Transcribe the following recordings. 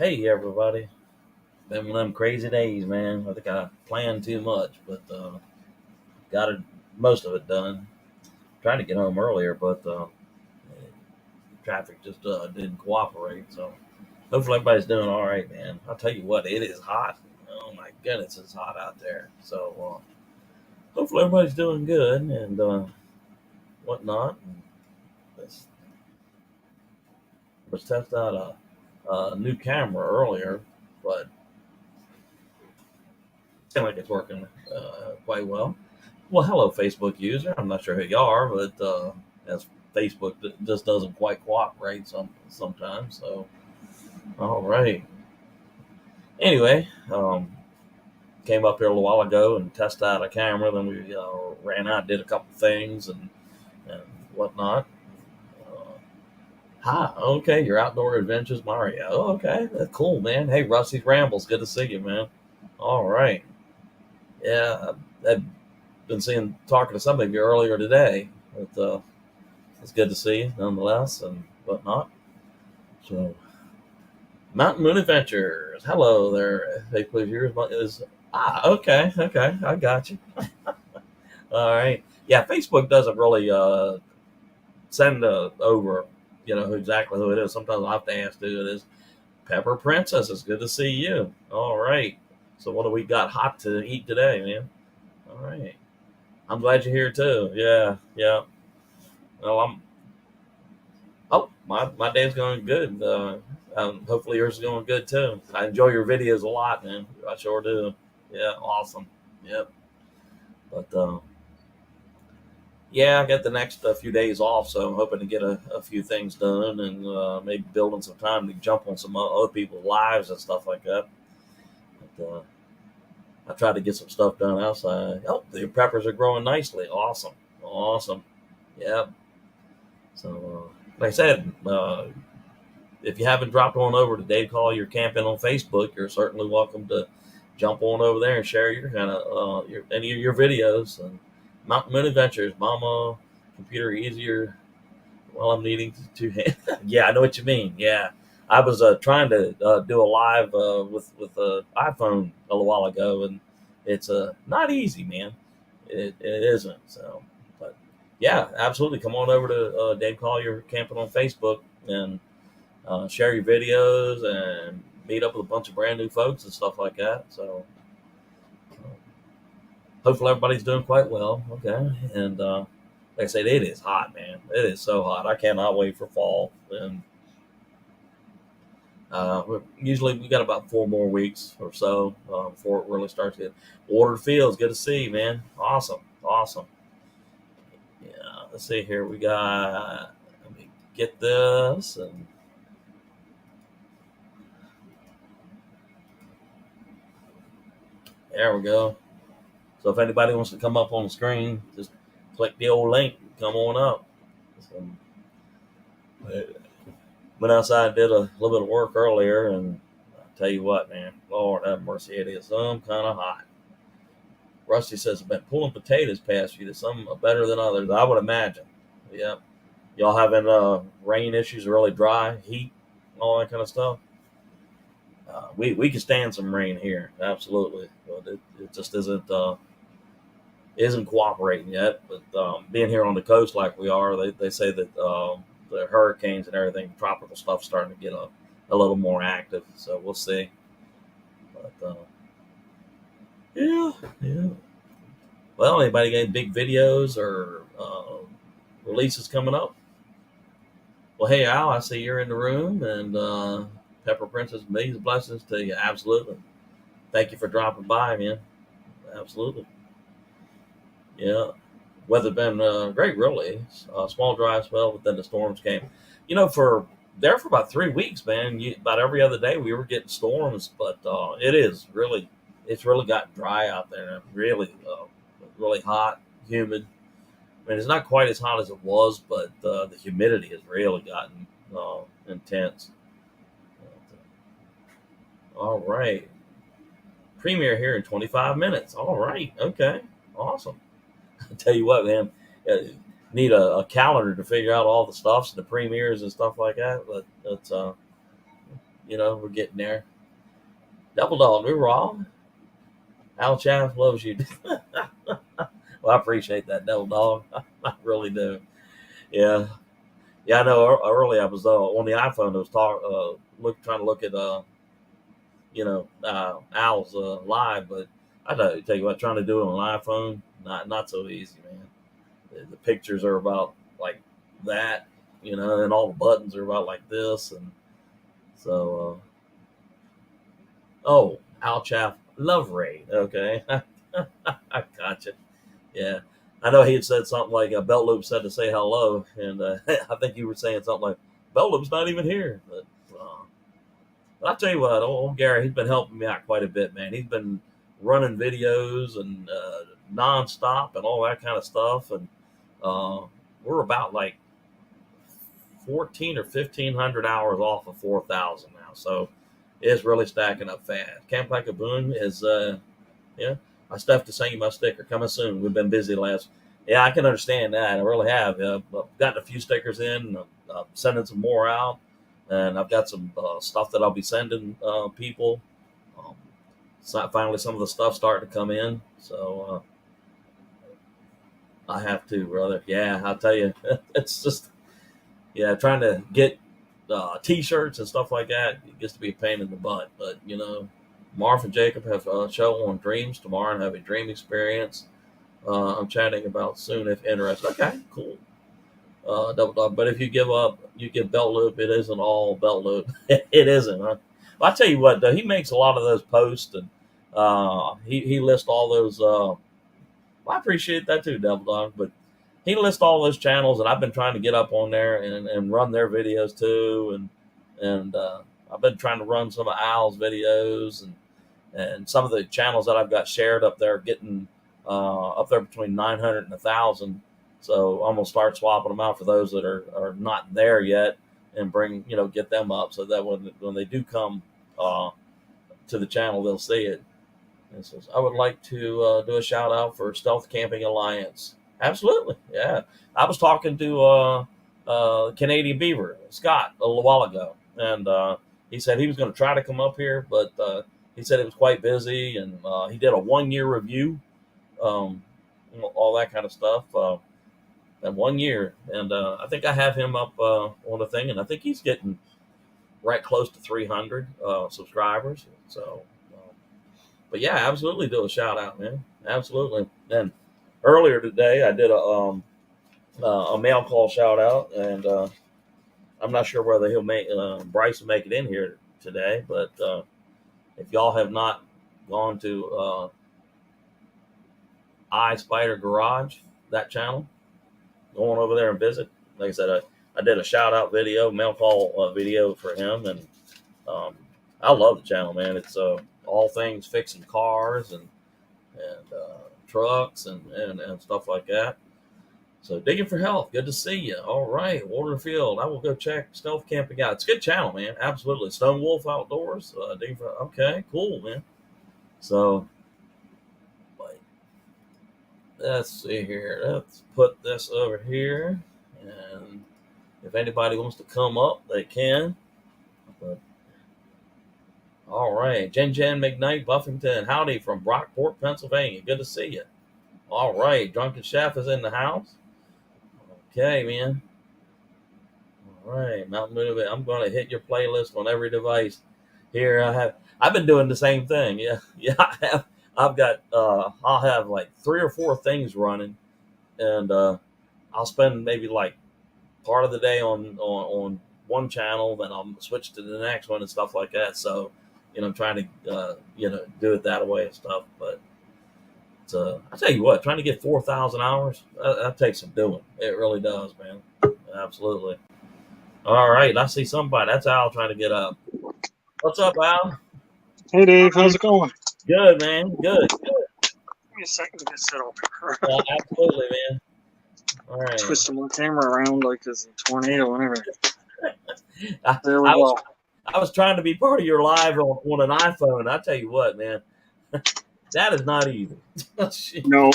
Hey everybody, been one of them crazy days, man. I think I planned too much, but got it, most of it done. Tried to get home earlier, but traffic just didn't cooperate. So hopefully everybody's doing all right, man. I'll tell you what, it is hot. Oh my goodness, it's hot out there. So hopefully everybody's doing good and whatnot. Let's, let's test out a new camera earlier, but it seems like it's working quite well. Well, hello, Facebook user. I'm not sure who you are, but as Facebook just doesn't quite cooperate sometimes. So, all right. Anyway, came up here a little while ago and tested out a camera. Then we ran out, did a couple things and whatnot. Uh, Hi, okay, your outdoor adventures, Mario. Oh, okay, that's cool, man. Hey, Rusty's Rambles, good to see you, man. All right, yeah, I've been talking to some of you earlier today, but it's good to see you nonetheless and whatnot. So, Mountain Moon Adventures. Hello there. Hey, please, yours is okay, okay, I got you. All right, yeah. Facebook doesn't really send over, exactly who it is. Sometimes I have to ask who it is. Pepper Princess, it's good to see you. All right. So, what do we got hot to eat today, man? All right. I'm glad you're here too. Yeah, yeah. Well, my day's going good. Hopefully yours is going good too. I enjoy your videos a lot, man. I sure do. Yeah, awesome. Yep. But yeah, I got the next few days off, so I'm hoping to get a few things done and maybe building some time to jump on some other people's lives and stuff like that. But I tried to get some stuff done outside. Oh, the peppers are growing nicely. Awesome. Awesome. Yep. So, like I said, if you haven't dropped on over to Dave Call Your Camping on Facebook, you're certainly welcome to jump on over there and share your kind of any of your videos and Mountain Moon Adventures, Mama, computer easier while I'm needing to. Yeah, I know what you mean. Yeah, I was trying to do a live with iPhone a little while ago, and it's not easy, man. It isn't. So, but yeah, absolutely. Come on over to Dave Collier Camping on Facebook and share your videos and meet up with a bunch of brand new folks and stuff like that. So hopefully everybody's doing quite well. Okay, and like I said, it is hot, man. It is so hot. I cannot wait for fall. And usually we got about 4 more weeks or so before it really starts to get watered fields. Good to see, man. Awesome, awesome. Yeah, let's see here. We got. Let me get this and there we go. So if anybody wants to come up on the screen, just click the old link. Come on up. So, went outside, did a little bit of work earlier, and I tell you what, man, Lord have mercy, it is some kind of hot. Rusty says, I've been pulling potatoes past you. Some are better than others, I would imagine. Yeah. Y'all having rain issues, really dry, heat, all that kind of stuff? We can stand some rain here, absolutely, but it just isn't cooperating yet. But being here on the coast like we are, they say that the hurricanes and everything, tropical stuff, starting to get a little more active. So we'll see. But yeah, yeah. Well, anybody got any big videos or releases coming up? Well, hey Al, I see you're in the room, and Pepper Princess, millions of blessings to you. Absolutely. Thank you for dropping by, man. Absolutely. Yeah. Weather been great, really. Small dry spell, but then the storms came. For for about 3 weeks, man. About every other day we were getting storms, but it's really gotten dry out there. Really, really hot, humid. I mean, it's not quite as hot as it was, but the humidity has really gotten intense. All right, premiere here in 25 minutes. All right, okay, awesome. I tell you what, man, uh, need a calendar to figure out all the stuffs and the premieres and stuff like that. But that's we're getting there. Double Dog, we wrong. Al Chaff loves you. Well, I appreciate that, Double Dog. I really do. Yeah. Yeah, I know. Early I was on the iPhone. I was trying to look at Al's live, but I tell you what, trying to do it on an iPhone, not so easy, man. The pictures are about like that, and all the buttons are about like this, and so. Oh, Al Chaff, love Ray. Okay, I gotcha. Yeah, I know he had said something like Belt Loop said to say hello, and I think you were saying something like Belt Loop's not even here. But I'll tell you what, old Gary, he's been helping me out quite a bit, man. He's been running videos and nonstop and all that kind of stuff, and we're about like 14 or 1,500 hours off of 4,000 now, so it's really stacking up fast. Camp Like a Boon is, yeah. I still have to send you my sticker coming soon. We've been busy last. Yeah, I can understand that. I really have. I've gotten a few stickers in. I'm sending some more out, and I've got some stuff that I'll be sending people. So finally, some of the stuff starting to come in. So I have to, brother. Yeah, I'll tell you, it's just trying to get T-shirts and stuff like that. It gets to be a pain in the butt, but Marv and Jacob have a show on dreams tomorrow and have a dream experience. I'm chatting about soon if interested. Okay, cool. Double Dog. But if you give up, you get Belt Loop. It isn't all Belt Loop. It isn't, huh? Well, I tell you what, though, he makes a lot of those posts, and he lists all those. I appreciate that too, Double Dog. But he lists all those channels, and I've been trying to get up on there and run their videos too, and I've been trying to run some of Al's videos and some of the channels that I've got shared up there, getting up there between 900 and 1,000. So I'm gonna start swapping them out for those that are not there yet, and get them up so that when they do come to the channel, they'll see it. And says, I would like to do a shout out for Stealth Camping Alliance. Absolutely, yeah. I was talking to Canadian Beaver Scott a little while ago, and he said he was going to try to come up here, but he said it was quite busy, and he did a 1-year review, all that kind of stuff. And 1 year, and I think I have him up on the thing, and I think he's getting right close to 300 subscribers. So, but yeah, absolutely do a shout out, man. Absolutely. And earlier today, I did a mail call shout out, and I'm not sure whether he'll make Bryce will make it in here today, but if y'all have not gone to I Spider Garage, that channel, going over there and visit. Like I said, I did a shout out video, mail call video for him, and I love the channel, man. It's all things fixing cars and trucks and stuff like that. So digging for health, good to see you. All right, Waterfield, I will go check Stealth Camping out. It's a good channel, man. Absolutely. Stone Wolf Outdoors. Digging for okay, cool, man. So let's see here. Let's put this over here, and if anybody wants to come up, they can. But, all right, Jen McKnight, Buffington, howdy from Brockport, Pennsylvania. Good to see you. All right, Drunken Chef is in the house. Okay, man. All right, Mountain Moon. I'm going to hit your playlist on every device. Here I've been doing the same thing. Yeah, I have. I've got I'll have like 3 or 4 things running, and I'll spend maybe like part of the day on one channel, then I'll switch to the next one and stuff like that. So, I'm trying to do it that way and stuff. But I tell you what, trying to get 4,000 hours that takes some doing. It really does, man. Absolutely. All right, I see somebody. That's Al trying to get up. What's up, Al? Hey, Dave. How's it going? Good, man. Good. Give me a second to get set up here. Absolutely, man. All right. Twisting my camera around like there's a tornado and everything. There we go. I was trying to be part of your live on an iPhone. I tell you what, man, that is not easy. No.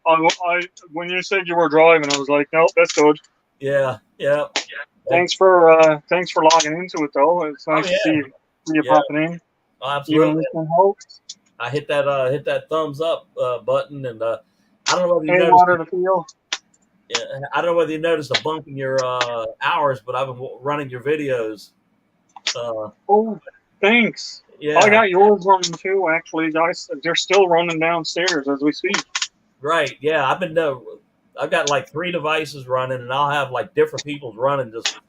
I when you said you were driving, I was like, nope, that's good. Yeah. Thanks for logging into it though. It's nice to see you popping in. Oh, absolutely. Even host. I hit that thumbs up button, and I don't know whether you Hey, noticed. water to feel. Yeah, I don't know whether you noticed a bump in your hours, but I've been running your videos. Oh, thanks. Yeah, I got yours running too. Actually, guys, they're still running downstairs as we speak. right. Yeah, I've got like 3 devices running, and I'll have like different people's running just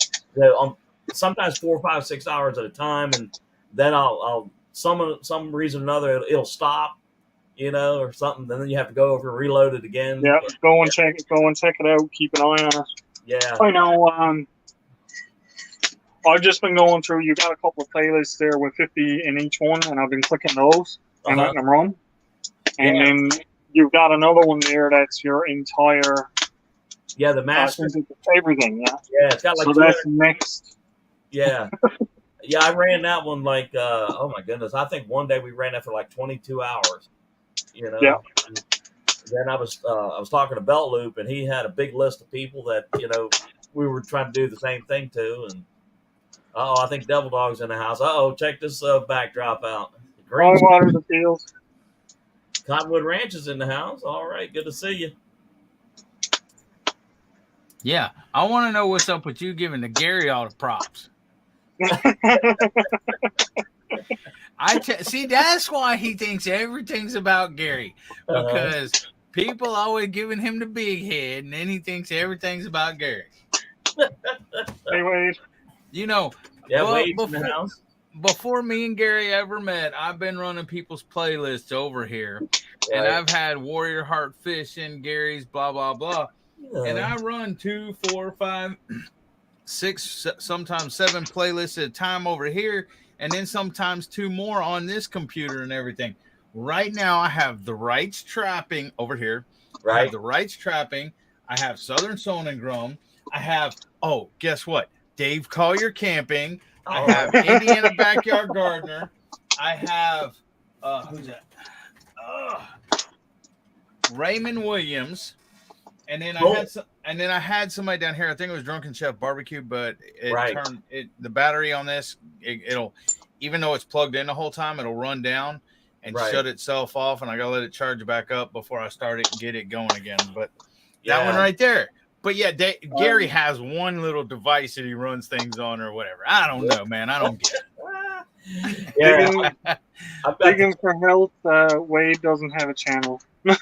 sometimes 4, 5, 6 hours at a time, and then I'll some reason or another it'll stop, or something. And then you have to go over and reload it again. Yeah, go and check it out. Keep an eye on it. Yeah, I know. I've just been going through. You got a couple of playlists there with 50 in each one, and I've been clicking those and letting them run. And then you've got another one there that's your entire. Yeah, the master. Everything. Yeah. Yeah, it's got like. So that's next. Yeah. Yeah, I ran that one like, oh my goodness! I think one day we ran that for like 22 hours. Yeah. And then I was talking to Belt Loop, and he had a big list of people that we were trying to do the same thing to. And I think Devil Dog's in the house. Check this backdrop out. Green water the fields. Cottonwood Ranch is in the house. All right, good to see you. Yeah, I want to know what's up with you giving the Gary all the props. See, that's why he thinks everything's about Gary, because people always giving him the big head, and then he thinks everything's about Gary. Hey, Wade. Wade's in the house. Before me and Gary ever met, I've been running people's playlists over here, and I've had Warrior Heart Fishing, Gary's, blah blah blah, and I run 2, 4, 5, 6, sometimes 7 playlists at a time over here, and then sometimes 2 more on this computer and everything. Right now, I have the Wrights Trapping over here. Right. I have the Wrights Trapping. I have Southern Sonengrum. I have, guess what? Dave Collier Camping. I have Indiana Backyard Gardener. I have, who's that? Raymond Williams. And then I had somebody down here. I think it was Drunken Chef Barbecue, but the battery on this, it'll, even though it's plugged in the whole time, it'll run down and shut itself off, and I gotta let it charge back up before I start it and get it going again. But that one right there. But yeah, Gary has one little device that he runs things on or whatever. I don't know, man. I don't get it. Digging for health, Wade doesn't have a channel. But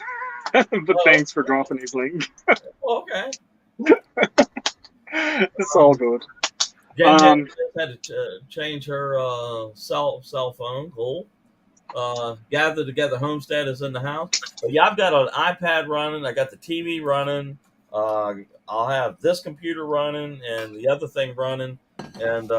thanks for dropping his link. Okay. It's all good. Jen had to change her cell phone. Cool. Gather Together Homestead is in the house. But yeah, I've got an iPad running. I got the TV running. I'll have this computer running and the other thing running. And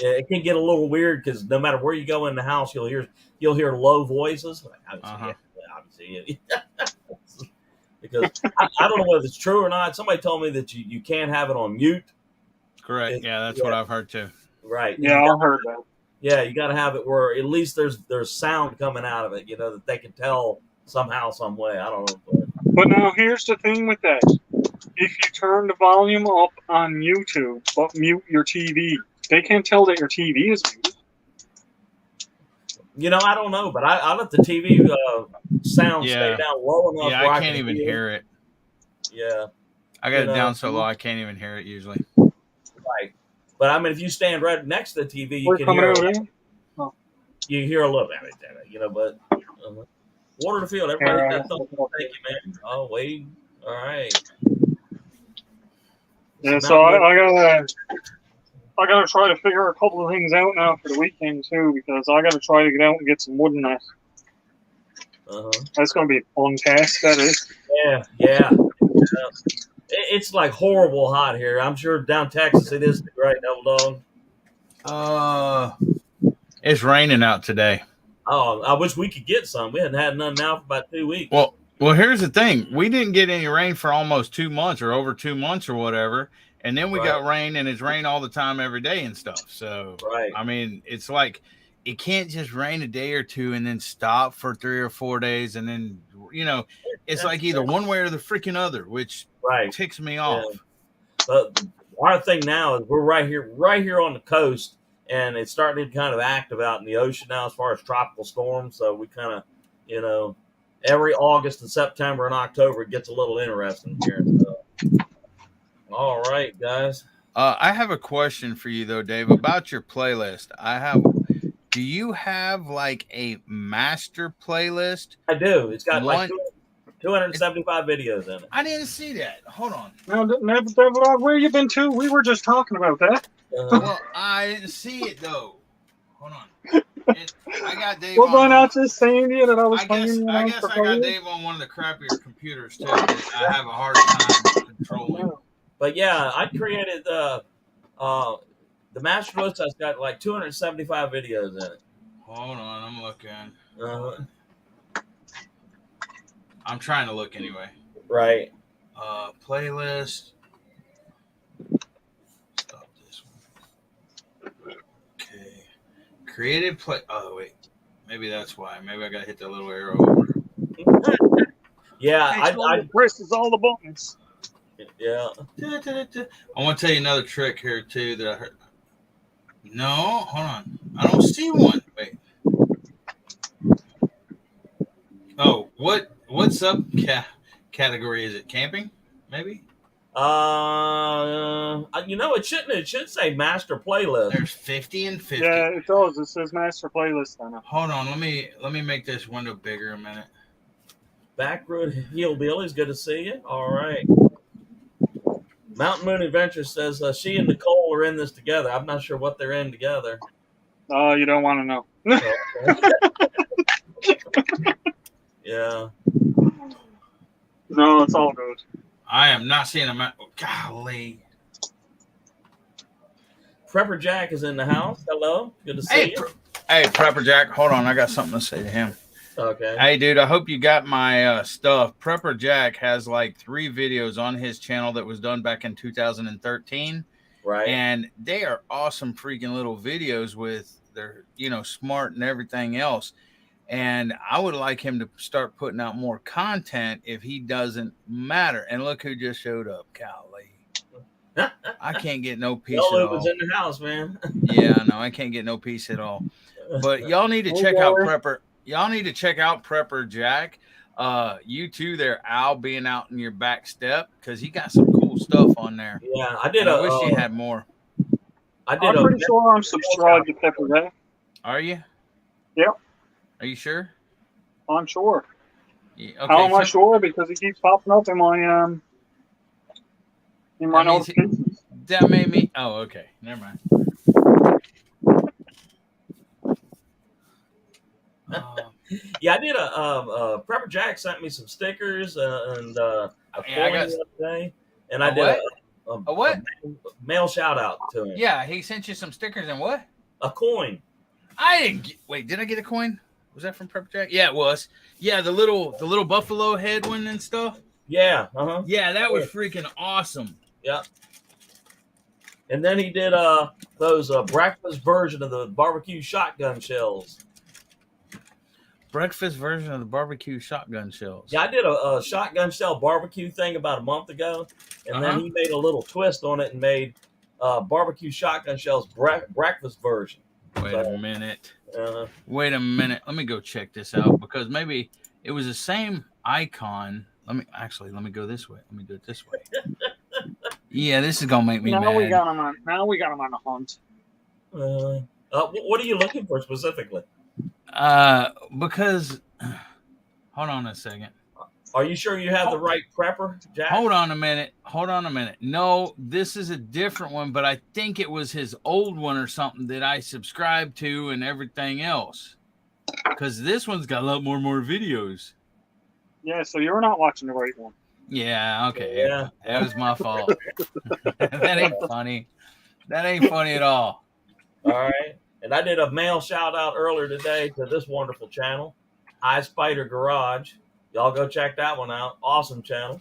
it can get a little weird because no matter where you go in the house, you'll hear low voices. Obviously, because I don't know whether it's true or not. Somebody told me that you can't have it on mute. Correct. That's what I've heard too. Right. Yeah, I heard that. Yeah, you got to have it where at least there's sound coming out of it. That they can tell somehow, some way. I don't know. But now here's the thing with that: if you turn the volume up on YouTube but mute your TV, they can't tell that your TV is muted. I don't know, but I let the TV sound stay down low enough. Yeah, I can't even hear it. Yeah, I got it down so low I can't even hear it usually. Right, but I mean, if you stand right next to the TV, you can hear. You hear a little bit, but water to field. Everybody got something. Thank you, man. Oh, Wade. All right. Yeah, so I gotta try to figure a couple of things out now for the weekend too, because I gotta try to get out and get some wood in that. That's gonna be a fun task. That is. Yeah. It's like horrible hot here. I'm sure down Texas it is, right, Devil Dog? It's raining out today. Oh, I wish we could get some. We hadn't had none now for about 2 weeks. Well, here's the thing. We didn't get any rain for almost 2 months or over 2 months or whatever. And then we got rain, and it's rain all the time every day and stuff. So, I mean, it's like it can't just rain a day or two and then stop for 3 or 4 days. And then, it's like either one way or the freaking other, which ticks me off. But our thing now is we're right here on the coast, and it's starting to kind of active out in the ocean now as far as tropical storms. So we kind of, every August and September and October it gets a little interesting here. So. All right, guys. I have a question for you though, Dave, about your playlist. Do you have like a master playlist? I do. It's got like 275 videos in it. I didn't see that. Hold on. Now, where you been to? We were just talking about that. Well, I didn't see it though. Hold on. I got Dave. We're going out to Sandy, and I was. I guess I got Dave on one of the crappier computers too. I have a hard time controlling. But yeah, I created the master list. Has got like 275 videos in it. Hold on, I'm looking. I'm trying to look anyway. Right. Playlist. Stop this one. Okay. Created play. Oh wait, maybe that's why. Maybe I gotta hit that little arrow over. Yeah, I presses all the buttons. Yeah. I want to tell you another trick here too that I heard. No, hold on. I don't see one. Wait. Oh, what sub category is it? Camping? Maybe. It should say master playlist. There's 50 and 50. Yeah, it does. It says master playlist on it. Hold on, let me make this window bigger a minute. Backroad Hillbillies, good to see you. All right. Mountain Moon Adventure says she and Nicole are in this together. I'm not sure what they're in together. Oh, you don't want to know. Yeah. No, it's all good. I am not seeing them. Golly. Prepper Jack is in the house. Hello. Good to see you. Hey, Prepper Jack. Hold on. I got something to say to him. Okay. Hey, dude, I hope you got my stuff. Prepper Jack has like 3 videos on his channel that was done back in 2013. Right. And they are awesome freaking little videos with their, smart and everything else. And I would like him to start putting out more content if he doesn't matter. And look who just showed up. Golly. I can't get no peace at all. Was in the house, man. Yeah, no, I can't get no peace at all. But y'all need to check out Prepper. Y'all need to check out Prepper Jack. You too there, Al, being out in your back step, because he got some cool stuff on there. Yeah, I wish you had more. I'm pretty sure I'm subscribed to Prepper Jack. Are you? Yep. Are you sure? I'm sure. Yeah, okay, how am I sure? Because he keeps popping up in my notifications. That made me. Oh, okay. Never mind. Yeah, I did a Prepper Jack sent me some stickers and a coin the other day, and I did a what? A mail shout out to him. Yeah, he sent you some stickers and what? A coin. I didn't wait. Did I get a coin? Was that from Prepper Jack? Yeah, it was. Yeah, the little buffalo head one and stuff. Yeah. Yeah, that was freaking awesome. Yeah. And then he did those breakfast version of the barbecue shotgun shells. Breakfast version of the barbecue shotgun shells. Yeah, I did a shotgun shell barbecue thing about a month ago, and then he made a little twist on it and made barbecue shotgun shells breakfast version. Wait a minute. Wait a minute. Let me go check this out, because maybe it was the same icon. Let me go this way. Let me do it this way. Yeah, this is gonna make me mad. Now we got him on the hunt. What are you looking for specifically? Because hold on a second. Are you sure you have the right Prepper, Jack? Hold on a minute. No, this is a different one, but I think it was his old one or something that I subscribed to and everything else. Because this one's got a lot more videos. Yeah, so you're not watching the right one. Yeah, okay. Yeah. That was my fault. That ain't funny. That ain't funny at all. All right. And I did a mail shout out earlier today to this wonderful channel, I Spider Garage. Y'all go check that one out. Awesome channel.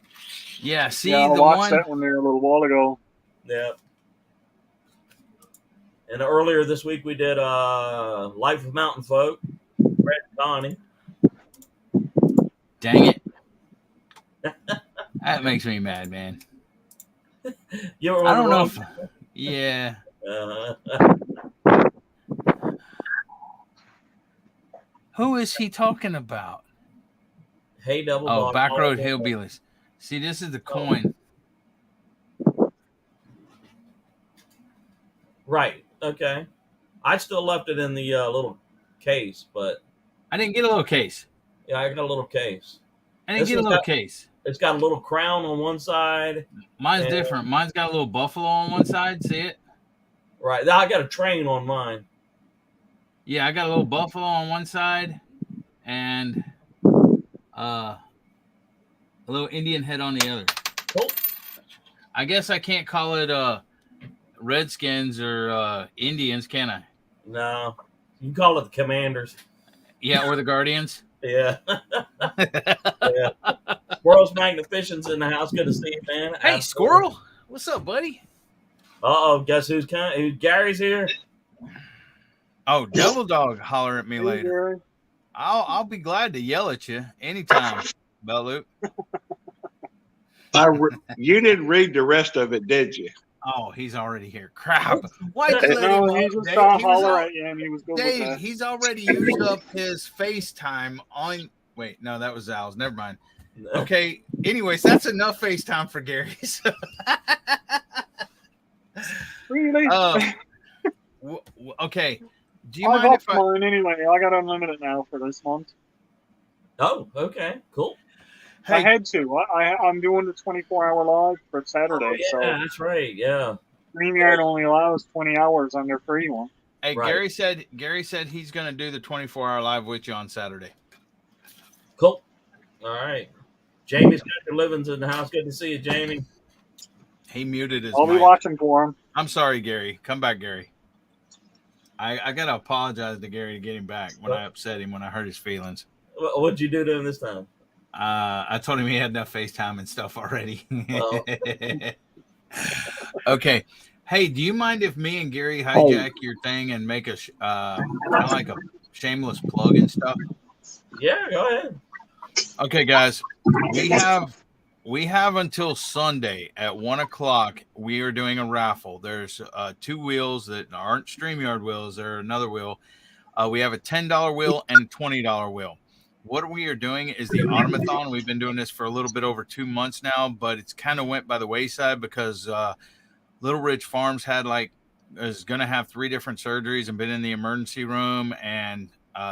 Yeah, see, I watched that one there a little while ago. Yeah. And earlier this week we did Life of Mountain Folk, Brett and Connie. Dang it. That makes me mad, man. You were I on the don't know wrong. if. Yeah. Who is he talking about? Hey, double Oh, bottom. Backroad Hillbillies. See, this is the coin. Right. Okay. I still left it in the little case, but I didn't get a little case. yeah, I got a little case. I didn't This get a has little got case. it's got a little crown on one side. Mine's and- different. Mine's got a little buffalo on one side. See it? Right. Now I got a train on mine. Yeah, I got a little buffalo on one side and a little Indian head on the other. Cool. I guess I can't call it Redskins or Indians, can I? No, you can call it the Commanders. Yeah, or the Guardians. Yeah. Yeah. Squirrel's Magnificent's in the house. Good to see you, man. Hey, Absolutely. Squirrel. What's up, buddy? Uh-oh, guess who's coming? Who Gary's here? Oh, Devil Dog, holler at me Hey, later. Gary. I'll be glad to yell at you anytime, Belloop. You didn't read the rest of it, did you? Oh, he's already here. Crap. Why'd you let No, him he up, just Dave? saw He was holler al- at you, and he was good with Dave, that. he's already used up his FaceTime on. Wait, no, that was Al's. Never mind. Okay. Anyways, that's enough FaceTime for Gary. So, Really? okay. Do you I've mind upped mine anyway. I got unlimited now for this month. Oh, okay, cool. I Hey, had to. I'm doing the 24-hour live for Saturday, Oh, yeah, so that's right. Yeah. StreamYard only allows 20 hours on their free one. hey, Right. Gary said he's going to do the 24-hour live with you on Saturday. Cool. All right. Jamie's got your livings in the house. Good to see you, Jamie. He muted his I'll be mic. watching for him. I'm sorry, Gary. Come back, Gary. I got to apologize to Gary to get him back when I upset him, when I hurt his feelings. What'd you do to him this time? I told him he had enough FaceTime and stuff already. Oh. Okay. Hey, do you mind if me and Gary hijack your thing and make a kind of like a shameless plug and stuff? Yeah, go ahead. Okay, guys, we have until Sunday at 1:00. We are doing a raffle. There's 2 wheels that aren't StreamYard wheels. They're another wheel. We have a $10 wheel and a $20 wheel. What we are doing is the automathon. We've been doing this for a little bit over 2 months now, but it's kind of went by the wayside because Little Ridge Farms is going to have 3 different surgeries and been in the emergency room and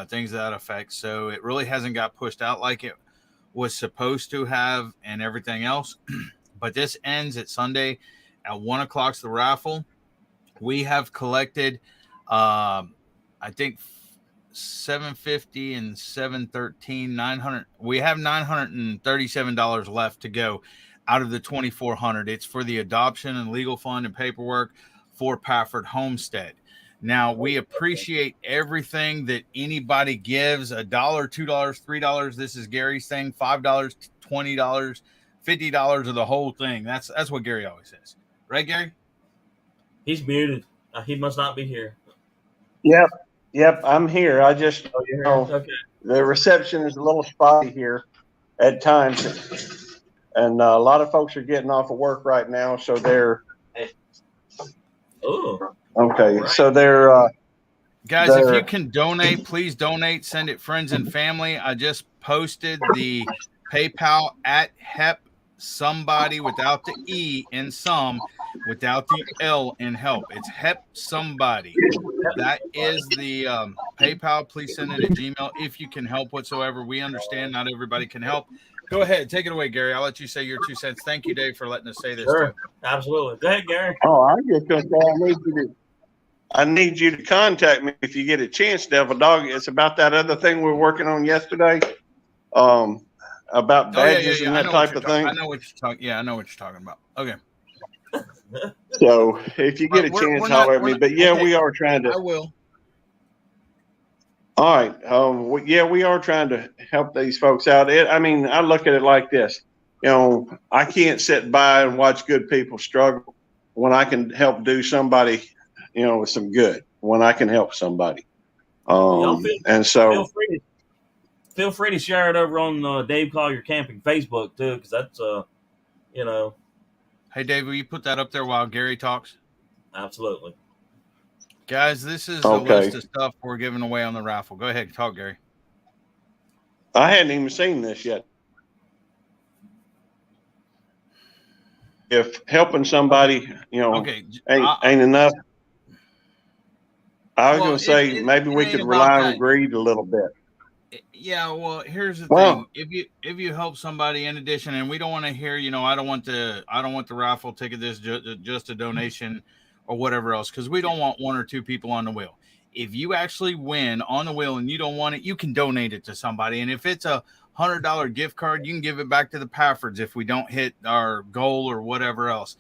things to that effect. So it really hasn't got pushed out like it was supposed to have and everything else. But this ends at Sunday at 1:00. The raffle. We have collected, I think, $750 and $713, $900. We have $937 left to go out of the $2,400. It's for the adoption and legal fund and paperwork for Pafford Homestead. Now, we appreciate everything that anybody gives. $1, $2, $3. This is Gary's thing. $5, $20, $50 of the whole thing. That's what Gary always says. Right, Gary? He's muted. He must not be here. Yep, I'm here. I just, Oh, you're here? Okay. the reception is a little spotty here at times. And a lot of folks are getting off of work right now, so they're Oh. okay. Right. So they're guys, if you can donate, please donate. Send it friends and family. I just posted the PayPal at HEP somebody without the E in some, without the L in help. It's HEP somebody. That is the PayPal. Please send it at Gmail if you can help whatsoever. We understand not everybody can help. Go ahead, take it away, Gary. I'll let you say your 2 cents. Thank you, Dave, for letting us say this. Sure. Too. Absolutely. Go ahead, Gary. I'm just gonna say I need you to contact me if you get a chance, Devil Dog. It's about that other thing we were working on yesterday. About badges and that type of thing. I know what you're talking. Yeah, I know what you're talking about. Okay. So if you get a chance, holler at me. But yeah, okay. we are trying to. I will. All right. We are trying to help these folks out. I mean, I look at it like this. I can't sit by and watch good people struggle when I can help do somebody, with some good. When I can help somebody. Feel free to share it over on Dave Collier Camping Facebook too, because that's Hey, Dave, will you put that up there while Gary talks? Absolutely. Guys, this is Okay. a list of stuff we're giving away on the raffle. Go ahead, talk, Gary. I hadn't even seen this yet. If helping somebody, ain't enough, I was going to say maybe we could rely on greed a little bit. Yeah, well, here's the thing. If you help somebody in addition, and we don't want to hear, I don't want the raffle ticket. This just a donation or whatever else, because we don't want one or two people on the wheel. If you actually win on the wheel and you don't want it, you can donate it to somebody. And if it's a $100 gift card, you can give it back to the Paffords if we don't hit our goal or whatever else.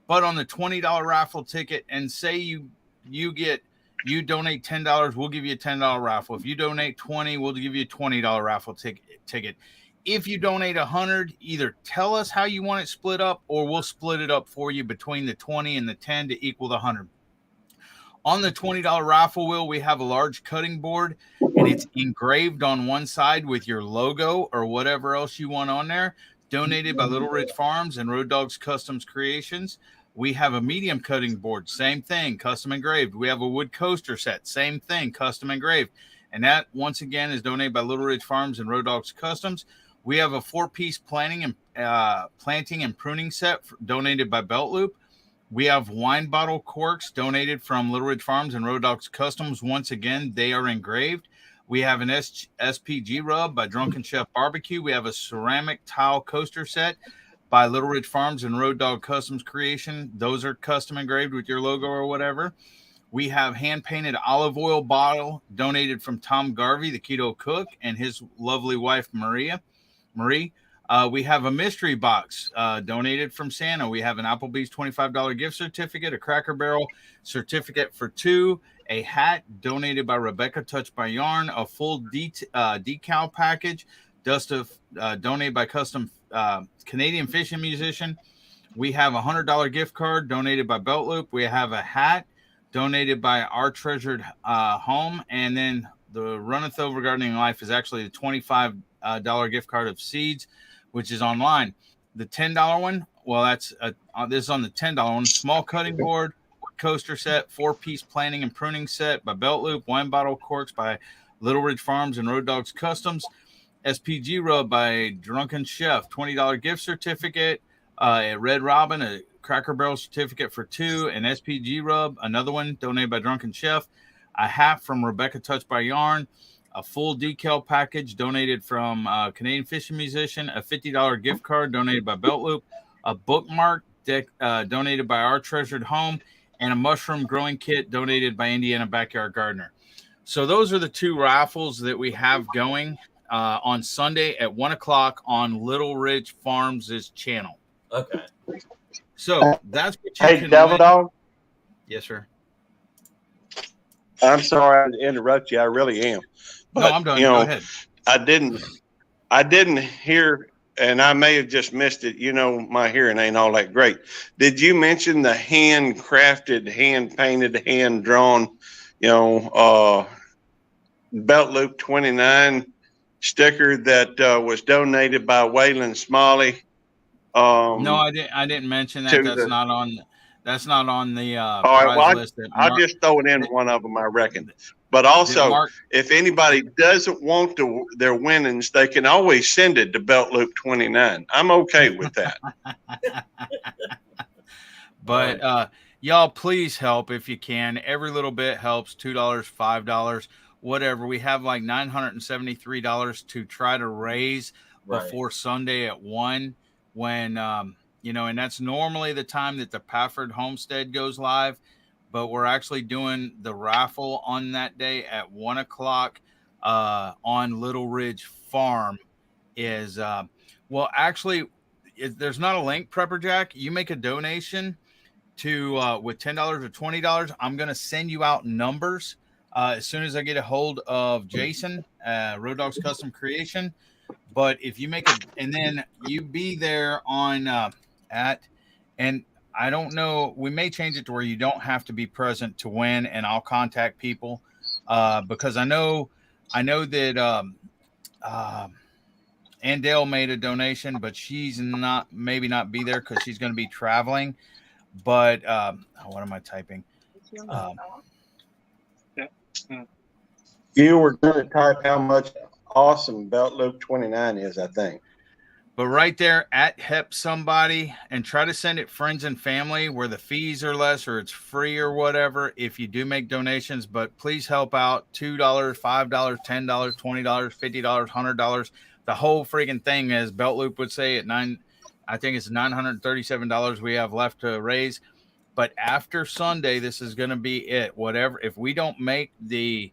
But on the $20 raffle ticket, and say you donate $10, we'll give you a $10 raffle. If you donate $20, we'll give you a $20 raffle ticket. If you donate $100, either tell us how you want it split up, or we'll split it up for you between the 20 and the 10 to equal the 100. On the $20 raffle wheel, we have a large cutting board, and it's engraved on one side with your logo or whatever else you want on there. Donated by Little Ridge Farms and Road Dogs Customs Creations. We have a medium cutting board, same thing, custom engraved. We have a wood coaster set, same thing, custom engraved. And that, once again, is donated by Little Ridge Farms and Road Dogs Customs. We have a 4-piece planting and pruning set donated by Belt Loop. We have wine bottle corks donated from Little Ridge Farms and Road Dogs Customs. Once again, they are engraved. We have an SPG rub by Drunken Chef Barbecue. We have a ceramic tile coaster set by Little Ridge Farms and Road Dog Customs Creation. Those are custom engraved with your logo or whatever. We have hand-painted olive oil bottle donated from Tom Garvey, the keto cook, and his lovely wife, Marie. We have a mystery box donated from Santa. We have an Applebee's $25 gift certificate, a Cracker Barrel certificate for 2, a hat donated by Rebecca Touched by Yarn, a full decal package, donated by Custom Canadian Fishing Musician. We have a $100 gift card donated by Belt Loop. We have a hat donated by Our Treasured Home. And then the Runneth Over Gardening Life is actually the $25 gift card of Seeds, which is online. The $10 one, well, that's this is on the $10 one. Small cutting board, coaster set, 4-piece planting and pruning set by Belt Loop, wine bottle corks by Little Ridge Farms and Road Dogs Customs, SPG rub by Drunken Chef, $20 gift certificate, a Red Robin, a Cracker Barrel certificate for 2, an SPG rub, another one donated by Drunken Chef, a hat from Rebecca Touched by Yarn, a full decal package donated from Canadian Fishing Musician, a $50 gift card donated by Belt Loop, a bookmark donated by Our Treasured Home, and a mushroom growing kit donated by Indiana Backyard Gardener. So those are the 2 raffles that we have going on Sunday at 1 o'clock on Little Ridge Farms' channel. Okay. So that's what you Hey, can Devil win. Dog. Yes, sir. I'm sorry to interrupt you. I really am. But, no, I'm done. Go ahead. I didn't hear, and I may have just missed it. My hearing ain't all that great. Did you mention the handcrafted, hand-painted, hand-drawn, Belt Loop 29 sticker that was donated by Waylon Smalley? No, I didn't mention that. That's not on the all right, well, list. I'll just throw it in one of them, I reckon. But also, if anybody doesn't want their winnings, they can always send it to Belt Loop 29. I'm okay with that. But y'all, please help if you can. Every little bit helps. $2, $5, whatever. We have like $973 to try to raise before Sunday at 1 when and that's normally the time that the Pafford Homestead goes live. But we're actually doing the raffle on that day at 1 o'clock on Little Ridge Farm. There's not a link, Prepper Jack. You make a donation to with $10 or $20. I'm going to send you out numbers as soon as I get a hold of Jason, Road Dogs Custom Creation. But if you make and then you be there on and I don't know. We may change it to where you don't have to be present to win, and I'll contact people because I know that and Dale made a donation, but she's maybe not be there because she's going to be traveling. But what am I typing? You were going to type how much awesome Belt Loop 29 is, I think. But right there at Help Somebody, and try to send it friends and family where the fees are less or it's free or whatever if you do make donations. But please help out. $2, $5, $10, $20, $50, $100. The whole freaking thing, as Belt Loop would say, I think it's $937 we have left to raise. But after Sunday, this is going to be it. Whatever, if we don't make the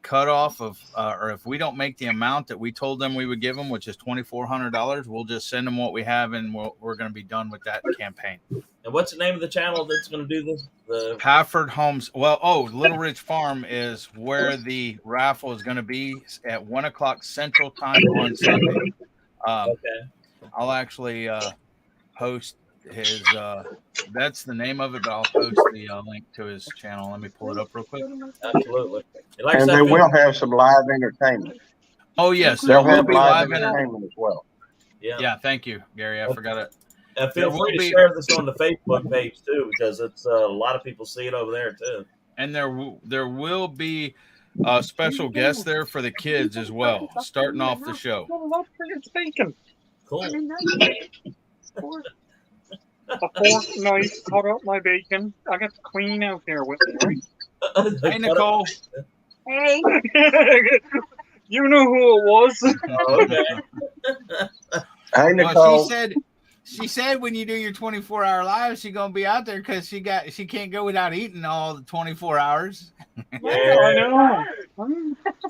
cutoff of, or if we don't make the amount that we told them we would give them, which is $2,400, we'll just send them what we have, and we're going to be done with that campaign. And what's the name of the channel that's going to do this? The Pafford Homes. Well, Little Ridge Farm is where the raffle is going to be at 1:00 Central Time on Sunday. okay. I'll actually post his. That's the name of it, but I'll post the link to his channel. Let me pull it up real quick. Absolutely. And they will have some live entertainment. Oh yes, They'll there will have be live live entertainment as well. Yeah, thank you, Gary. I forgot it. And feel free to share this on the Facebook page too, because it's a lot of people see it over there too. And there will be a special guest there for the kids as well, starting off the show. It's bacon. Cool. A fork, knife, cut up my bacon. I got the queen out here with me, right? Hey, Nicole. Hey. You know who it was. Oh, okay. Hey, Nicole. Well, she said when you do your 24-hour live, she's gonna be out there because she can't go without eating all the 24 hours. Yeah, I know.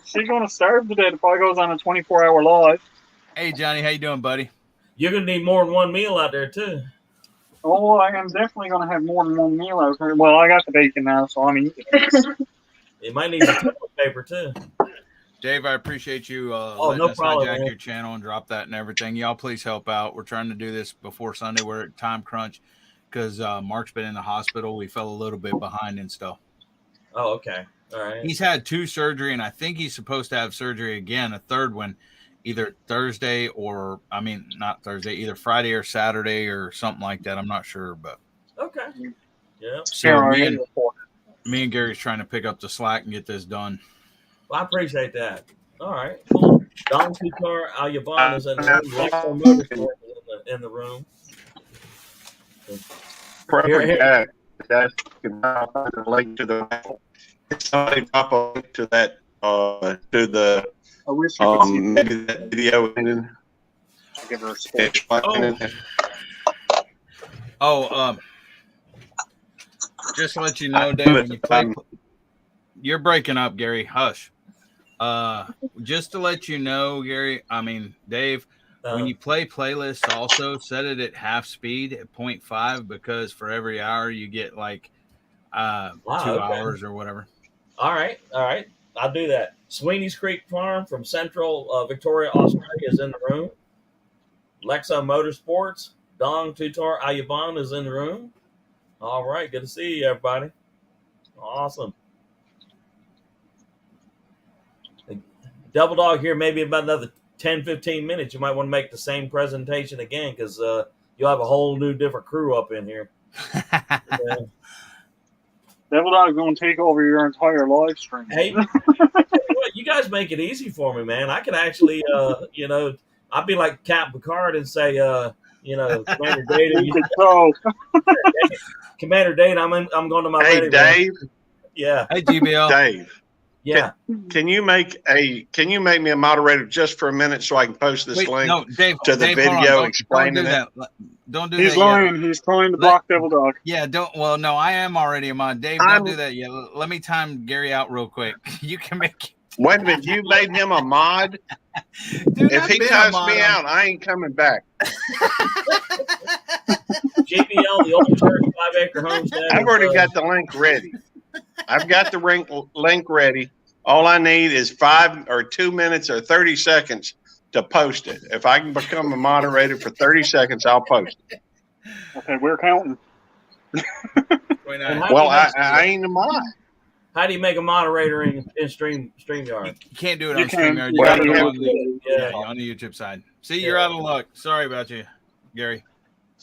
She's gonna starve to death if I goes on a 24-hour live. Hey, Johnny, how you doing, buddy? You're gonna need more than one meal out there too. Oh, I am definitely gonna have more than one meal out there. Well, I got the bacon now, so I'm eating. You might need some toilet paper too. Dave, I appreciate you letting no us problem, hijack man. your channel and drop that and everything. Y'all please help out. We're trying to do this before Sunday. We're at time crunch because Mark's been in the hospital. We fell a little bit behind and stuff. Oh, okay. All right. He's had 2 surgery, and I think he's supposed to have surgery again, a third one, either Thursday or, not Thursday, either Friday or Saturday or something like that. I'm not sure, but. Okay. Yeah. So me and Gary's trying to pick up the slack and get this done. Well, I appreciate that. All right. Cool. Don Tutar Alyaban is in the room. Lexo Motorsport is in the room. Perfect. Yeah, that's a link to the. Somebody drop a link to that. To the. I wish you could see maybe that video. I'll give her a spot. Just to let you know, Dave, when you play, you're breaking up, Gary. Hush. Just to let you know, Dave, when you play playlists, also set it at half speed at 0.5 because for every hour you get like 2 hours or whatever. All right. I'll do that. Sweeney's Creek Farm from Central Victoria, Australia is in the room. Lexo Motorsports, Dong Tutar Alyaban is in the room. All right. Good to see you, everybody. Awesome. Double Dog here, maybe about another 10, 15 minutes. You might want to make the same presentation again because you'll have a whole new different crew up in here. Double Dog's going to take over your entire live stream. Hey, you guys make it easy for me, man. I could actually, I'd be like Cap Picard and say, Commander Data. Commander Data, I'm going to my Hey, Dave. Yeah. Hey, GBL. Dave. Yeah. Can you make me a moderator just for a minute so I can post this link to the video explaining it? Don't do that. He's lying. He's trying to block Devil Dog. Yeah, no, I am already a mod. Dave, don't do that yet. Let me time Gary out real quick. You can make. Wait a minute, you made him a mod? Dude, if he cuts me out, I ain't coming back. JBL, the old church 5-acre homestead. I've already got the link ready. I've got the link ready. All I need is 5 or 2 minutes or 30 seconds to post it. If I can become a moderator for 30 seconds, I'll post it. Okay, we're counting. Well, I ain't a mod. How do you make a moderator in StreamYard? You can't do it You on can. StreamYard. You got to Yeah. go on on the YouTube side. See, you're out of luck. Sorry about you, Gary.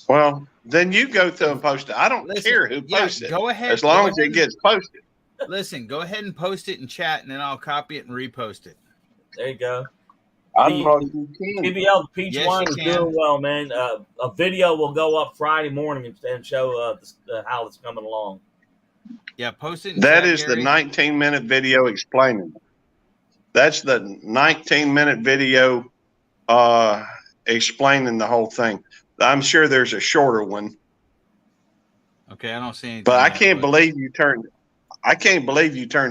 Well, then you go through and post it. I don't care who posts it. Go ahead. As long as it gets posted. Listen, go ahead and post it in chat, and then I'll copy it and repost it. There you go. I don't know if you can. PBL, the Peach Yes, Wine you is can. doing well, man. A video will go up Friday morning and show how it's coming along. Yeah, post it. That is the 19-minute video explaining it. That's the 19-minute video explaining the whole thing. I'm sure there's a shorter one. Okay, I don't see anything. But I can't believe you turned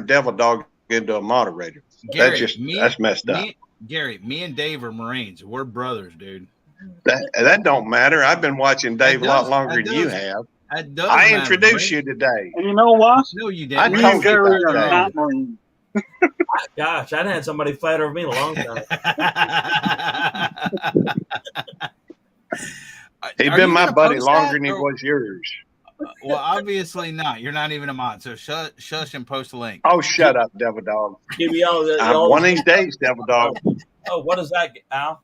Devil Dog into a moderator. Gary, that's messed up. Gary, me and Dave are Marines. We're brothers, dude. That don't matter. I've been watching Dave a lot longer than you have. I introduced you today. And you know what? No, you I didn't. Me and told you Gary about are that. not Marines. Gosh, I hadn't had somebody flatter me in a long time. He's been my buddy longer than he was yours. Well, obviously not. You're not even a mod. So shush and post a link. Oh, shut up, Devil Dog. PBL, One of these days, Devil Dog. Oh, what is that, Al?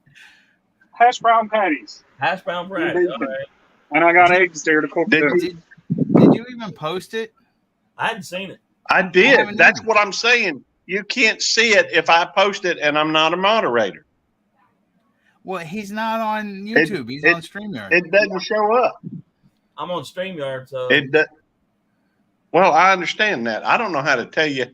Hash brown patties. Hash brown bread. All right. And I got eggs there to cook. Did you even post it? I hadn't seen it. I did. That's what I'm saying. You can't see it if I post it and I'm not a moderator. Well, he's not on YouTube. He's on StreamYard. It doesn't show up. I'm on StreamYard, so well, I understand that. I don't know how to tell you.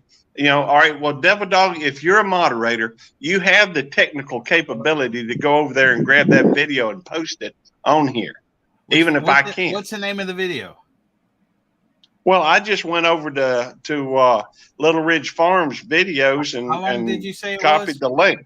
All right. Well, Devil Dog, if you're a moderator, you have the technical capability to go over there and grab that video and post it on here, even if I can't. What's the name of the video? Well, I just went over to Little Ridge Farms videos and, How long did you say it copied was? the link.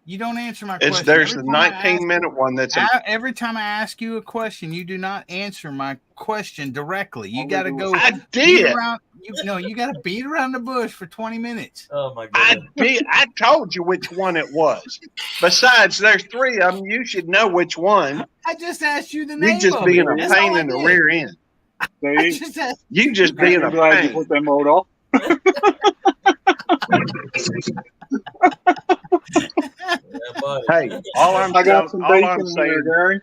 You don't answer my question. There's the 19-minute one that's every time I ask you a question, you do not answer my question directly. You got to go. I did. You got to beat around the bush for 20 minutes. Oh my I God. did. I told you which one it was. Besides, there's 3 of them. You should know which one. I just asked you the name. You just of being it. a pain in the rear end. You just being a glad you pain. put that mode off. Hey, I got some bacon here, Gary.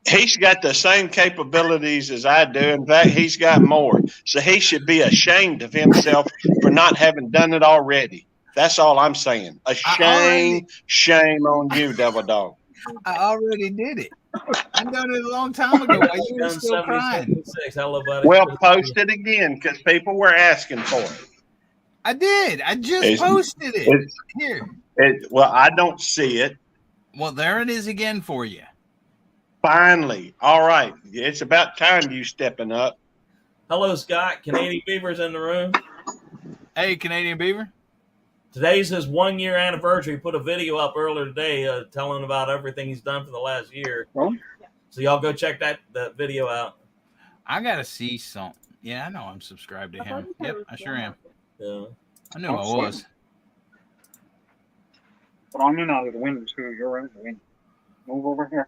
He's got the same capabilities as I do. In fact, he's got more. So he should be ashamed of himself for not having done it already. That's all I'm saying. Shame on you, Devil Dog. I already did it. I done it a long time ago. Why you were still crying? Well, post it again because people were asking for it. I did. I just posted it. Here. Well, I don't see it. Well, there it is again for you. Finally. All right. It's about time you stepping up. Hello, Scott. Canadian Beaver's in the room. Hey, Canadian Beaver. Today's his 1-year anniversary. He put a video up earlier today telling about everything he's done for the last year. Oh. So y'all go check that video out. I got to see something. Yeah, I know I'm subscribed to him. Yep, I sure am. Yeah. I knew I was. But I'm in out of the window, too. You're in the window. Move over here.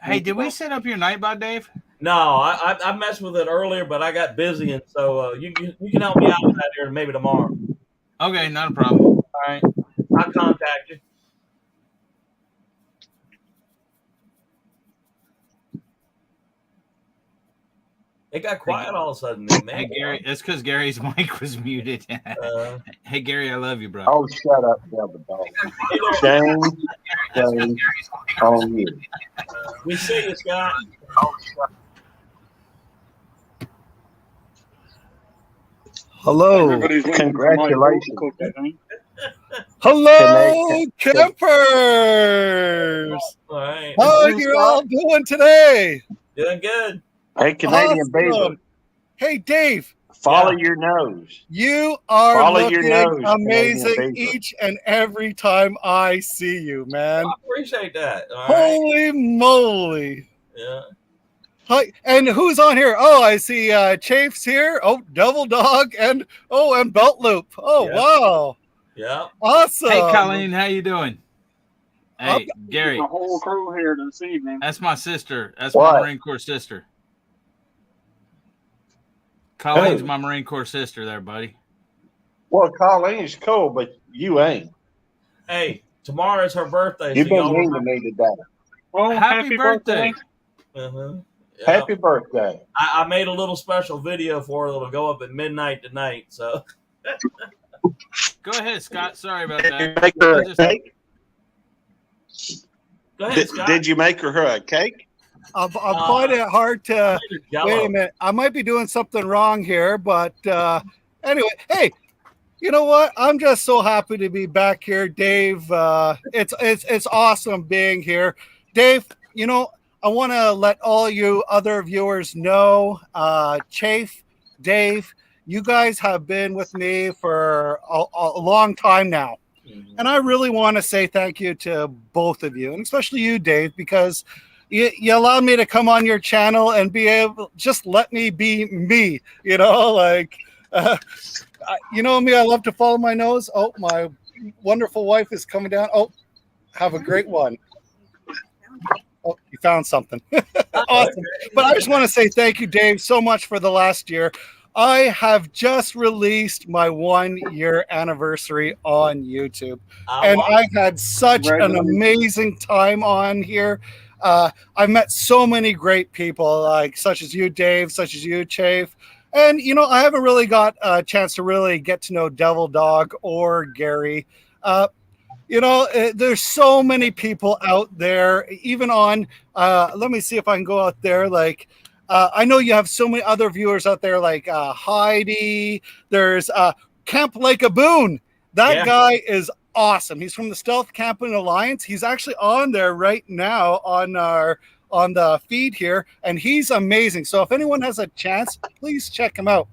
Hey, did we set up your Nightbot, Dave? No, I messed with it earlier, but I got busy, and so you can help me out with that here maybe tomorrow. Okay, not a problem. All right. I'll contact you. It got quiet all of a sudden, man. Hey, Gary, that's because Gary's mic was muted. Hey, Gary, I love you, bro. Oh, shut up, Devil Dog. Shame on you. We see you, Scott. Hello. Congratulations. Hello, campers. All right. How are you all doing today? Doing good. Hey, Canadian Beaver. Hey, Dave. Follow your nose. You are Follow your looking nose, amazing Canadian Beaver. each and every time I see you, man. I appreciate that. All right. Holy moly. Yeah. Hi, and who's on here? Oh, I see Chafe's here. Oh, Devil Dog and Belt Loop. Oh, Yeah. wow. Yeah. Awesome. Hey, Colleen, how you doing? Hey, Gary. The whole crew here this evening. That's my sister. That's What? my Marine Corps sister. Colleen's my Marine Corps sister there, buddy. Well, Colleen's cool, but you ain't. Hey, tomorrow is her birthday. You've so been y'all mean to remember- me today. Oh, Happy birthday. Uh-huh. Yeah. Happy birthday. I made a little special video for her that'll go up at midnight tonight. So Go ahead, Scott. Sorry about that. Did you make her a cake? go ahead, Scott. Did you make her a cake? I'm finding it hard to. Wait a minute. I might be doing something wrong here, but anyway, hey, you know what? I'm just so happy to be back here, Dave. It's awesome being here, Dave. You know, I want to let all you other viewers know, Chafe, Dave, you guys have been with me for a long time now. Mhm. And I really want to say thank you to both of you, and especially you, Dave, because you allowed me to come on your channel and be able just let me be me, you know, like, you know me, I love to follow my nose. Oh, my wonderful wife is coming down. Oh, have a great one. Oh, you found something. Awesome. But I just want to say thank you, Dave, so much for the last year. I have just released my 1-year anniversary on YouTube. And I've had such an amazing time on here. I've met so many great people, like such as you, Dave, such as you, Chafe. And, you know, I haven't really got a chance to really get to know Devil Dog or Gary. You know, there's so many people out there, even on, let me see if I can go out there. Like, I know you have so many other viewers out there, like Heidi. There's Camp Like a Boon. That guy is awesome. He's from the Stealth Camping Alliance. He's actually on there right now on the feed here, and he's amazing. So if anyone has a chance, please check him out.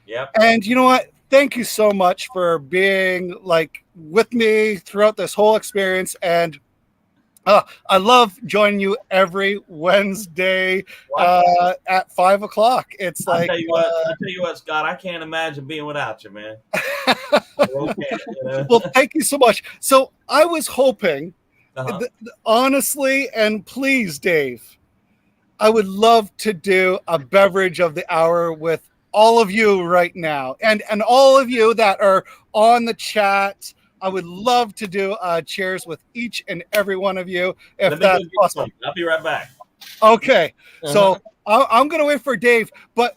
Yep. And you know what? Thank you so much for being like with me throughout this whole experience. And I love joining you every Wednesday at 5 o'clock. It's like, I tell you what, Scott, I can't imagine being without you, man. Okay, you know? Well, thank you so much. So I was hoping, honestly, and please, Dave, I would love to do a beverage of the hour with all of you right now, and all of you that are on the chat. I would love to do cheers with each and every one of you, if that's possible. I'll be right back. Okay, so I'm gonna wait for Dave. But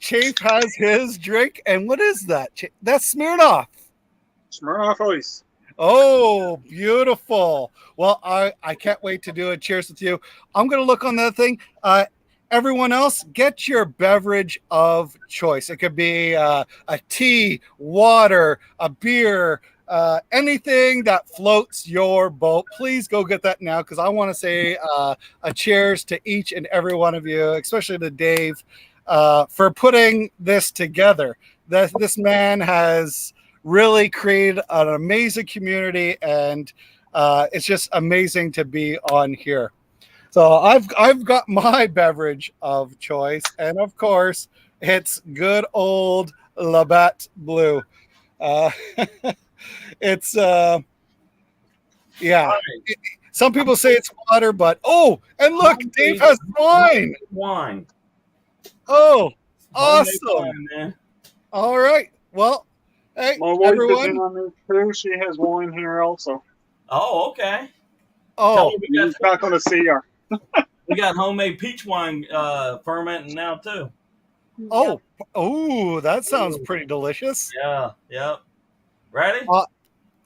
Chafe has his drink, and what is that? That's Smirnoff. Smirnoff Ice. Oh, beautiful. Well, I can't wait to do a cheers with you. I'm gonna look on that thing. Everyone else, get your beverage of choice. It could be a tea, water, a beer, anything that floats your boat. Please go get that now, because I want to say a cheers to each and every one of you, especially to Dave, for putting this together. This man has really created an amazing community, and it's just amazing to be on here. So I've got my beverage of choice, and of course, it's good old Labatt Blue. It's some people say it's water, but and look, Dave has wine. Wine. Oh, awesome! Wine, man. All right. Well, hey, my wife everyone. is in on this too. She has wine here also. Oh, okay. Oh, you're not going to see her. We got homemade peach wine fermenting now too. Oh, that sounds pretty delicious. Yeah, yep. Ready?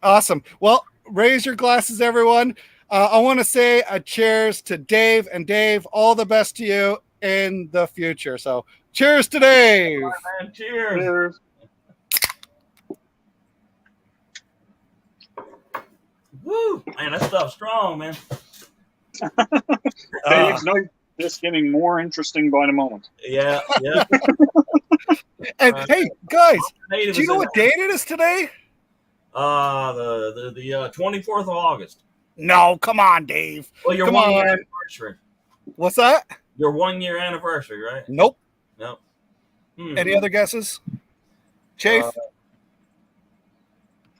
Awesome. Well, raise your glasses, everyone. I want to say a cheers to Dave, and Dave, all the best to you in the future. So, cheers to Dave. All right, man. Cheers. Cheers. Woo, man, that stuff's strong, man. Dave's night just getting more interesting by the moment. Yeah. And hey, guys, do Native you is know in what date it is today? The 24th of August. No, come on, Dave. Well, your Come 1 year on. anniversary. What's that? Your 1 year anniversary, right? Nope. Nope. Any other guesses? Chafe?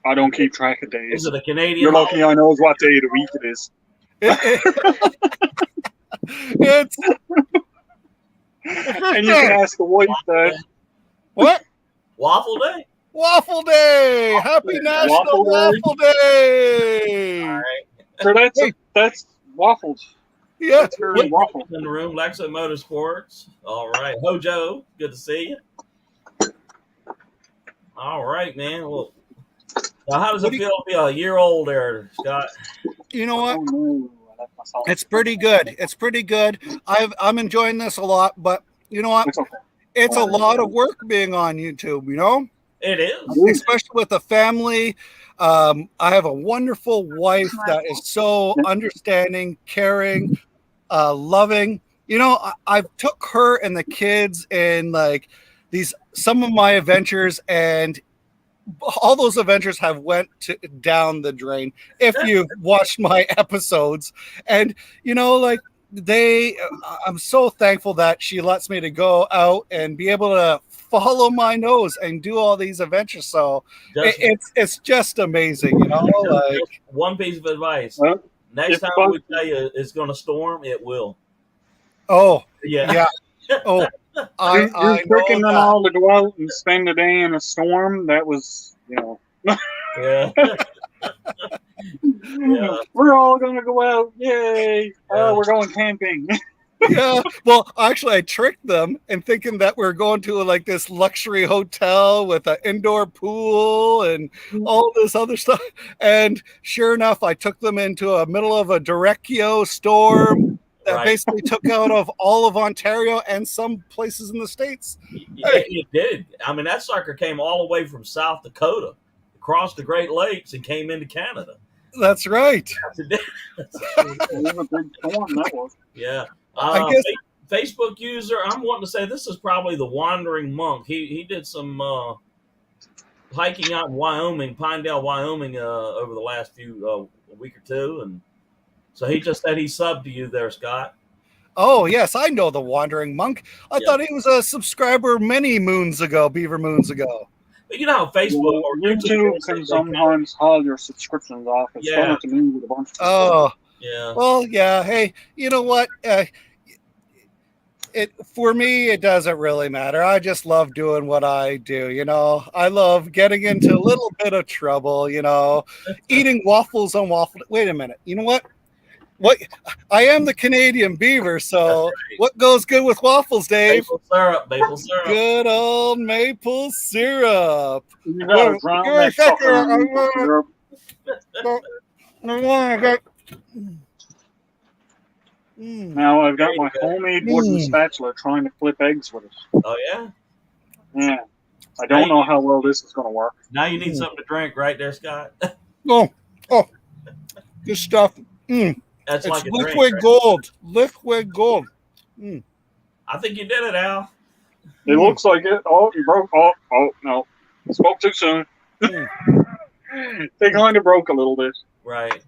I don't keep track of days. Is it a Canadian? You're lucky I know what day of the week it is. It's And you can ask the wife that. What? Waffle Day. Waffle Day! Happy National Waffle Day! All right. So that's waffles. Yeah. That's very waffle. In the room, Lexo Motorsports. All right, Hojo, good to see you. All right, man. Well, now how does it feel to be a year old there, Scott? You know what? Oh, no. I left myself. It's pretty good. It's pretty good. I'm enjoying this a lot, but you know what? It's okay. It's a lot of work being on YouTube, you know? It is. Especially with a family. I have a wonderful wife that is so understanding, caring, loving. You know, I've took her and the kids in like some of my adventures, and all those adventures have went down the drain if you've watched my episodes. And you know, like I'm so thankful that she lets me to go out and be able to follow my nose and do all these adventures. So it's just amazing, you know. Like, one piece of advice: next time we tell you it's going to storm, it will. Oh yeah. Oh, you're tricking them all to go out and spend a day in a storm. That was, you know. Yeah. Yeah. We're all gonna go out! Yay! Oh, we're going camping. Yeah. Well, actually, I tricked them and thinking that we're going to like this luxury hotel with an indoor pool and all this other stuff. And sure enough, I took them into a middle of a Directio storm that basically took out of all of Ontario and some places in the States. It did. I mean, that sucker came all the way from South Dakota, across the Great Lakes, and came into Canada. That's right. Yeah. I guess Facebook user, I'm wanting to say this is probably the Wandering Monk. He did some hiking out in Wyoming, Pinedale, Wyoming, over the last a week or two, and so he just said he subbed to you there, Scott. Oh yes, I know the Wandering Monk. I thought he was a subscriber many moons ago, beaver moons ago. But you know how Facebook or YouTube can sometimes haul your subscriptions off. It's done to me with a bunch of stuff. Yeah. Well, yeah. Hey, you know what? For me, it doesn't really matter. I just love doing what I do. You know, I love getting into a little bit of trouble. You know, eating waffles on waffle. Wait a minute. You know what? What I am the Canadian beaver, so what goes good with waffles, Dave? Maple syrup, maple syrup. Good old maple syrup. You gotta drown that sucker in maple syrup. Now I've got my homemade wooden spatula trying to flip eggs with it. Oh yeah? Yeah. I don't know how well this is going to work. Now you need something to drink right there, Scott. Oh, good stuff. That's it's like a liquid drink, right? gold. Liquid gold. I think you did it, Al. It looks like it. Oh, you broke. Oh, no. Spoke too soon. They kind of broke a little bit. Right.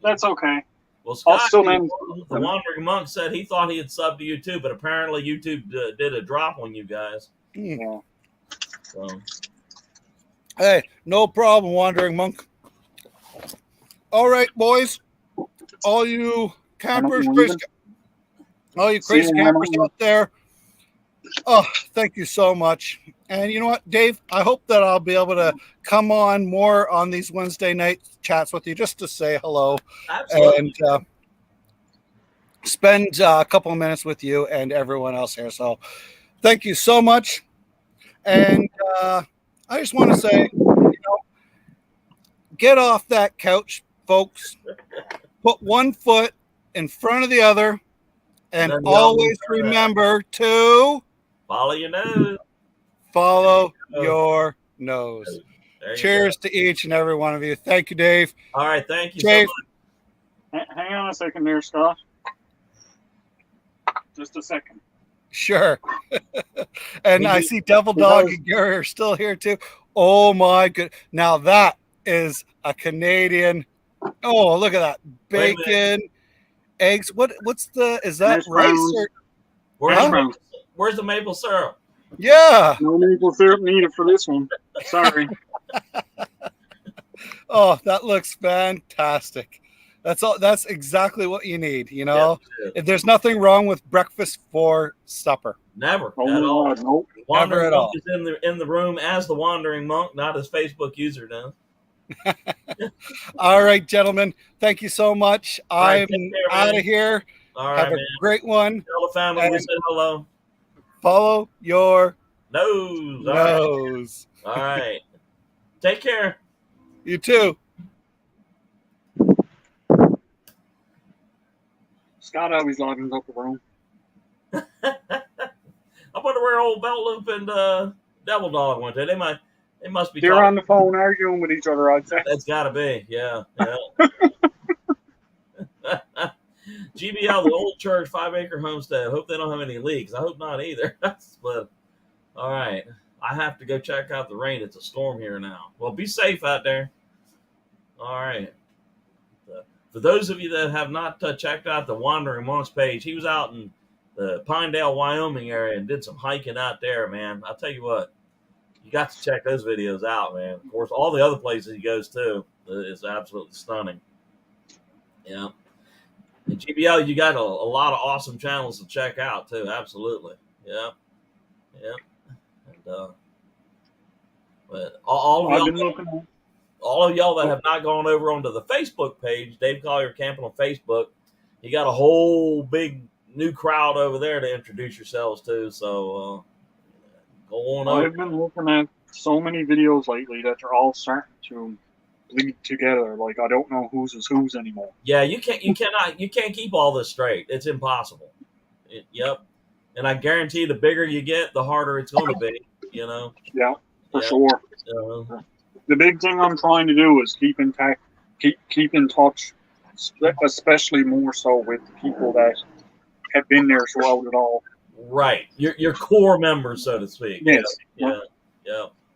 That's okay. Well, Scott, the Wandering Monk said he thought he had subbed to you too, but apparently YouTube did a drop on you guys. Yeah. So. Hey, no problem, Wandering Monk. All right, boys. All you campers, all you crazy campers out there. Oh, thank you so much. And you know what, Dave? I hope that I'll be able to come on more on these Wednesday night chats with you just to say hello. Absolutely. And spend a couple of minutes with you and everyone else here. So thank you so much. And I just want to say, get off that couch, folks. Put one foot in front of the other, and always remember to follow your nose. Follow your nose. Cheers to each and every one of you. Thank you, Dave. All right, thank you, Dave. So much. Hang on a second there, Scott. Just a second. Sure. And I see Devil Dog and Gary are still here too. Oh my good. Now that is a Canadian. Oh, look at that. Bacon, eggs. What's is that rice? Where's the maple syrup? Yeah. No maple syrup needed for this one. Sorry. Oh, that looks fantastic. That's all. That's exactly what you need. You know, there's nothing wrong with breakfast for supper. Never Oh, at all. nope. Wandering Never at Monk all. is in the room as the Wandering Monk, not his Facebook username. All right, gentlemen. Thank you so much. right, I'm take care, out man. of here. All Have right, a man. great one. Tell the family we And said hello. follow your Nose. nose. All right. Take care. You too. Scott always opens up the room. I wonder where old Belt Loop and Devil Dog went to. They must be They're talking. on the phone arguing with each other, I'd say. That's got to be. Yeah. GBL, the old church, 5-acre homestead. Hope they don't have any leaks. I hope not either. But all right, I have to go check out the rain. It's a storm here now. Well, be safe out there. All right. For those of you that have not checked out the Wandering Monks page, he was out in the Pinedale, Wyoming area and did some hiking out there, man. I'll tell you what, you got to check those videos out, man. Of course, all the other places he goes to is absolutely stunning. Yeah. And GBL, you got a lot of awesome channels to check out too. Absolutely. Yeah. Yeah. And but all I've of been y'all, looking. all of y'all that have not gone over onto the Facebook page, Dave Collier Camping on Facebook, you got a whole big new crowd over there to introduce yourselves to. So go on over. I've been looking at so many videos lately that they're all starting to bleed together. Like I don't know whose is whose anymore. Yeah, you can't keep all this straight. It's impossible. Yep. And I guarantee the bigger you get, the harder it's going to be. You know. Yeah, for Yeah. sure. The big thing I'm trying to do is keep in touch, especially more so with people that have been there throughout it all. Right, your core members, so to speak. Yes. Yeah.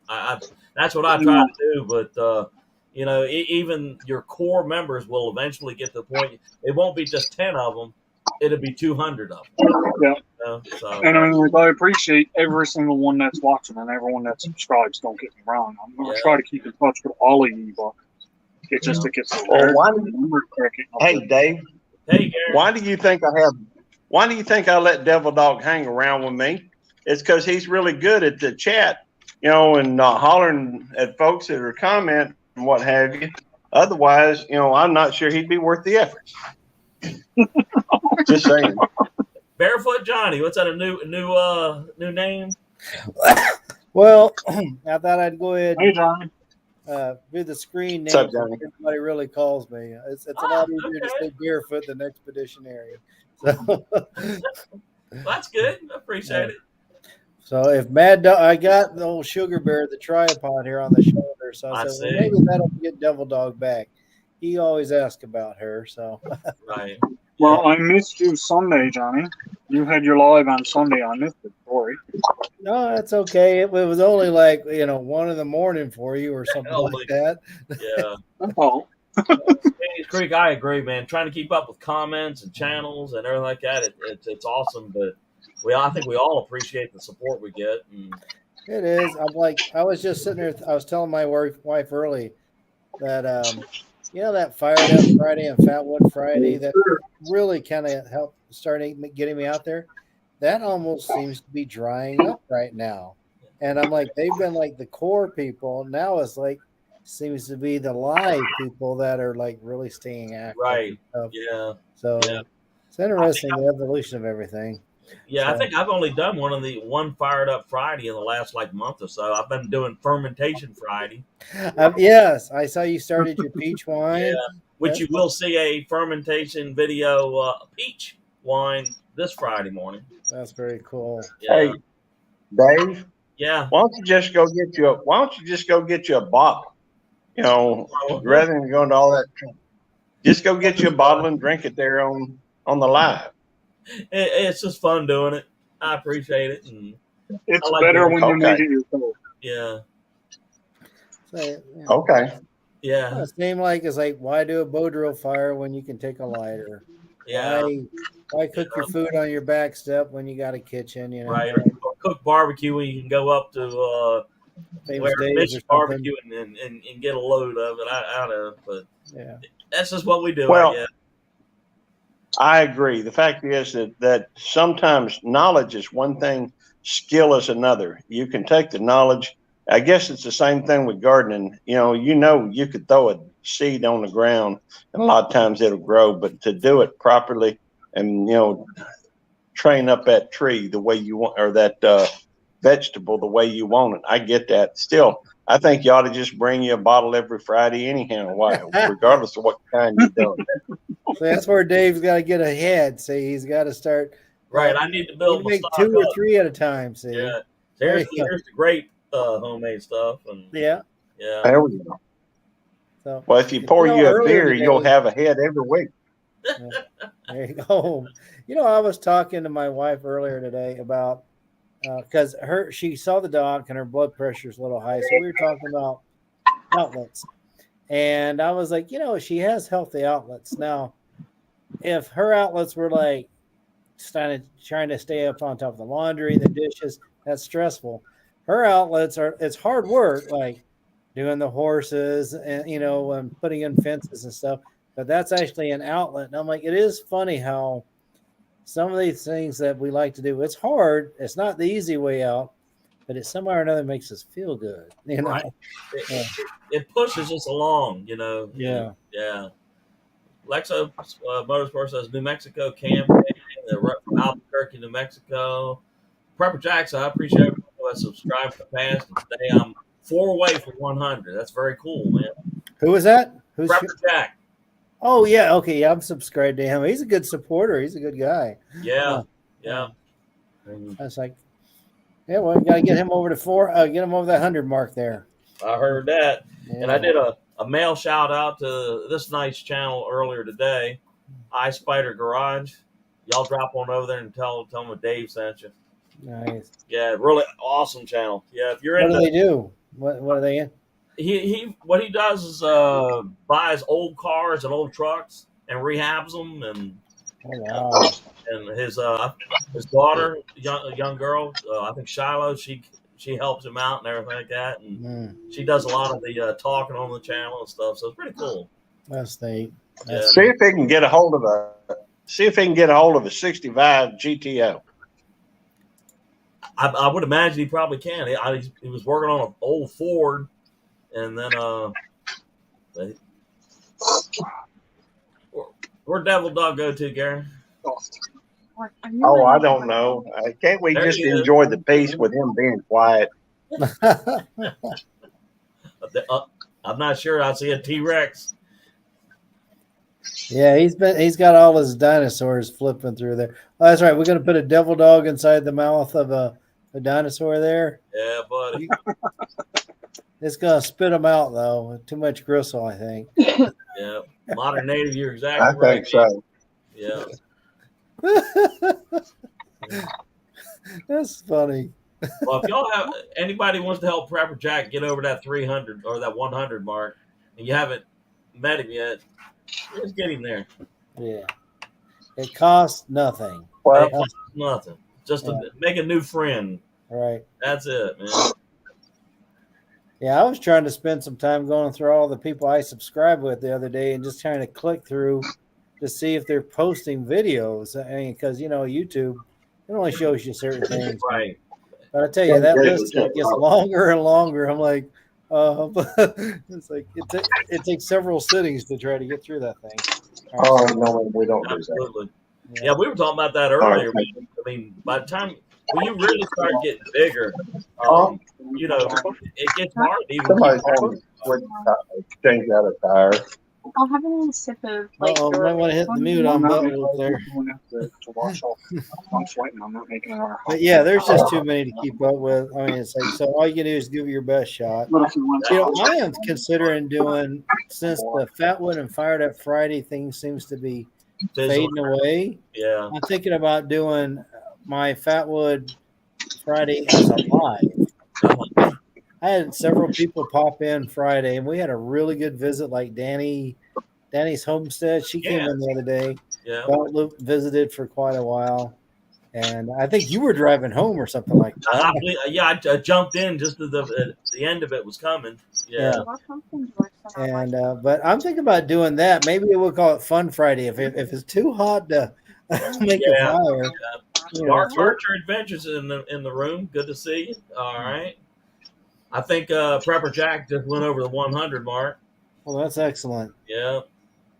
I that's what I try to do, but you know, even your core members will eventually get to the point. It won't be just 10 of them; it'll be 200 of them. Yeah. You know? So, And I mean, like, I appreciate every single one that's watching and everyone that subscribes. Don't get me wrong. I'm going to try to keep in touch with all of you, but it just it gets so hard. Hey, Dave. Hey, Gary. Why do you think I let Devil Dog hang around with me? It's because he's really good at the chat, you know, and hollering at folks that are commenting and what have you. Otherwise, you know, I'm not sure he'd be worth the effort. Just saying. Barefoot Johnny, what's that? A new name? Well, I thought I'd go ahead Hey, Johnny. do the screen name. What's up, Johnny? Everybody really calls me. It's a lot easier to say Barefoot than Expeditionary. So, That's good. I appreciate it. so if Mad Dog, I got the old Sugar Bear, the tripod here on the shoulder. So I said, well, maybe that'll get Devil Dog back. He always asks about her. So Right. Well, I missed you Sunday, Johnny. You had your live on Sunday. I missed it. Sorry. no, that's okay. It was only like 1 a.m. for you or something like that. Yeah. That's all. Spanish Creek, I agree, man. Trying to keep up with comments and channels and everything like that, it's awesome. But I think we all appreciate the support we get. And It is. I was just sitting there. I was telling my wife early that, that Fired Up Friday and Fatwood Friday that really kind of helped getting me out there. That almost seems to be drying up right now. And I'm like, they've been like the core people. Now it's like, seems to be the live people that are like really staying active. right. Yeah. So it's interesting, the evolution of everything. Yeah, So, I think I've only done one Fired Up Friday in the last month or so. I've been doing Fermentation Friday. yes, I saw you started your peach wine. Yeah, which you will see a fermentation video, peach wine this Friday morning. That's very cool. Yeah. Hey, Dave. Yeah. Why don't you just go get you a bottle? You know, rather than going to all that. Just go get you a bottle and drink it there on the live. It's just fun doing it. I appreciate it. And It's like better it. when you make it yourself. Yeah. So, Okay. Yeah. Same like it's like, why do a bow drill fire when you can take a lighter? Yeah. Why cook your food on your back step when you got a kitchen? Right. Or cook barbecue when you can go up to Famous where Dave's Fish barbecue and get a load of it. I don't know, but yeah, that's just what we do. Well, I guess. I agree. The fact is that sometimes knowledge is one thing, skill is another. You can take the knowledge. I guess it's the same thing with gardening. You could throw a seed on the ground, and a lot of times it'll grow. But to do it properly and train up that tree the way you want, or that vegetable the way you want it. I get that. Still, I think you ought to just bring you a bottle every Friday anyhow, regardless of what kind you're doing. So that's where Dave's got to get ahead. See, he's got to start. Right, I need to build my make stock 2 or up. 3 at a time. See, Yeah, here's the great homemade stuff, and yeah. There we go. So, well, if you pour you a beer, today, you'll have a head every week. Yeah, there you go. I was talking to my wife earlier today about because she saw the dog and her blood pressure is a little high, so we were talking about outlets, and I was like, she has healthy outlets now. If her outlets were like trying to stay up on top of the laundry, the dishes, that's stressful. Her outlets it's hard work, like doing the horses and and putting in fences and stuff. But that's actually an outlet. And I'm like, it is funny how some of these things that we like to do, it's hard. It's not the easy way out, but it somehow or another makes us feel good. Right. It pushes us along, Yeah. Yeah. Lexo Motorsports says New Mexico campaign. They're from Albuquerque, New Mexico. Prepper Jackson, I appreciate everyone who has subscribed in the past. And today I'm 4 away from 100. That's very cool, man. Who is that? Who's Prepper Jack? Oh, yeah. Okay. Yeah, I'm subscribed to him. He's a good supporter. He's a good guy. Yeah. That's like, yeah, well, we got to get him over to 4, get him over that 100 mark there. I heard that. Yeah. And I did a mail shout out to this nice channel earlier today, I Spider Garage. Y'all drop on over there and tell them what Dave sent you. Nice. Yeah, really awesome channel. Yeah, if you're What do they do? What are they in? What he does is buys old cars and old trucks and rehabs them, and wow. And his daughter, a young girl, I think Shiloh, she helps him out and everything like that, and she does a lot of the talking on the channel and stuff. So it's pretty cool. That's neat. Yeah. See if they can get a hold of a 65 GTO. I would imagine he probably can. He was working on an old Ford, and then where'd Devil Dog go to, Gary? Oh, I don't know. Can't we just enjoy the peace with him being quiet? I'm not sure. I see a T-Rex. Yeah, he's got all his dinosaurs flipping through there. Oh, that's right. We're gonna put a devil dog inside the mouth of a dinosaur there. Yeah, buddy. It's gonna spit them out though. Too much gristle, I think. Yeah, modern native. You're exactly right. I think so. Yeah. That's funny. Well, if y'all have anybody wants to help Prepper Jack get over that 300 or that 100 mark, and you haven't met him yet, just get him there. Yeah, it costs nothing. Well, it costs nothing. Just to make a new friend. Right. That's it, man. Yeah, I was trying to spend some time going through all the people I subscribe with the other day and just trying to click through to see if they're posting videos. I mean, because YouTube, it only shows you certain things. Right. But I tell you, that list gets longer and longer. I'm like, it's like it takes several sittings to try to get through that thing. Oh no, we don't Absolutely. do that. Yeah, we were talking about that earlier. I mean, by the time when you really start getting bigger, it gets hard to even. Somebody's change out a tire. I'll have a little sip of like. Oh, might want to hit the mute on button up there. To wash off. I'm sweating. I'm not making it. But yeah, there's just too many to keep up with. I mean, it's like, so all you can do is give it your best shot. I am considering doing, since the Fatwood and Fired Up Friday thing seems to be fading away. Yeah, I'm thinking about doing my Fatwood Friday as a live. I had several people pop in Friday, and we had a really good visit. Like Danny's homestead, she came in the other day. Yeah, visited for quite a while, and I think you were driving home or something like that. I jumped in just to the end of it was coming. Yeah. Yeah. And but I'm thinking about doing that. Maybe we'll call it Fun Friday if it's too hot to make a Yeah. fire. You know, Archer Adventures in the room. Good to see you. All right. I think Prepper Jack just went over the 100 mark. well, that's excellent. Yeah.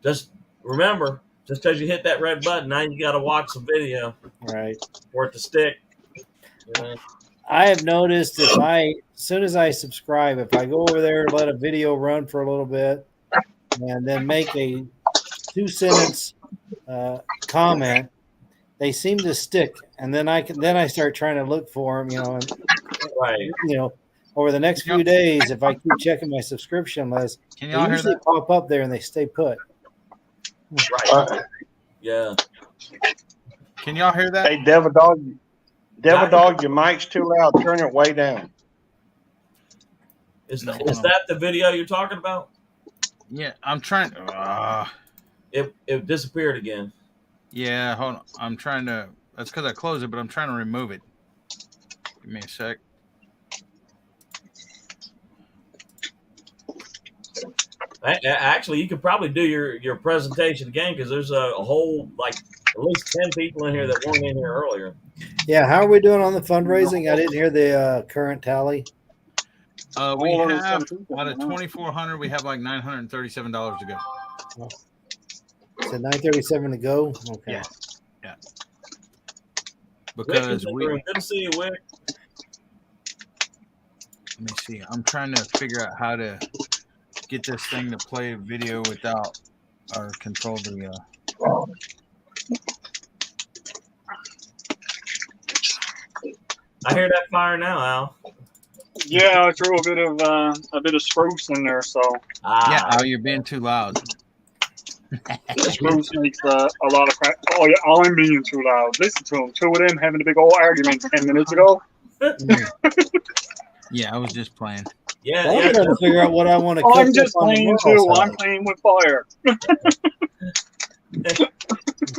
Just remember, just because you hit that red button, now you got to watch some video Right. for it to stick. Yeah. I have noticed as soon as I subscribe, if I go over there and let a video run for a little bit, and then make a 2-sentence comment, they seem to stick. And then I start trying to look for them. Right. Over the next few days, if I keep checking my subscription list, Can they y'all hear usually that? pop up there and they stay put. Right. Yeah. Can y'all hear that? Hey, Devil Dog, your mic's too loud. Turn it way down. Is that the video you're talking about? Yeah, I'm trying. It disappeared again. Yeah, hold on. I'm trying to. That's because I closed it, but I'm trying to remove it. Give me a sec. Actually, you could probably do your presentation again because there's a whole at least 10 people in here that weren't in here earlier. Yeah, how are we doing on the fundraising? I didn't hear the current tally. We have out of 2,400, we have like $937 to go. So 937 to go. Okay. Yeah. Because good to see you, Wick. Let me see. I'm trying to figure out how to get this thing to play a video without or control the. I hear that fire now, Al. Yeah, I threw a bit of spruce in there, so Yeah, Al, you're being too loud. spruce makes a lot of crack. Oh yeah, I'm being too loud. Listen to them. Two of them having a big old argument 10 minutes ago. Yeah, I was just playing. Yeah, Well, I'm trying to figure out what I want to. I'm just playing too. I'm playing with fire.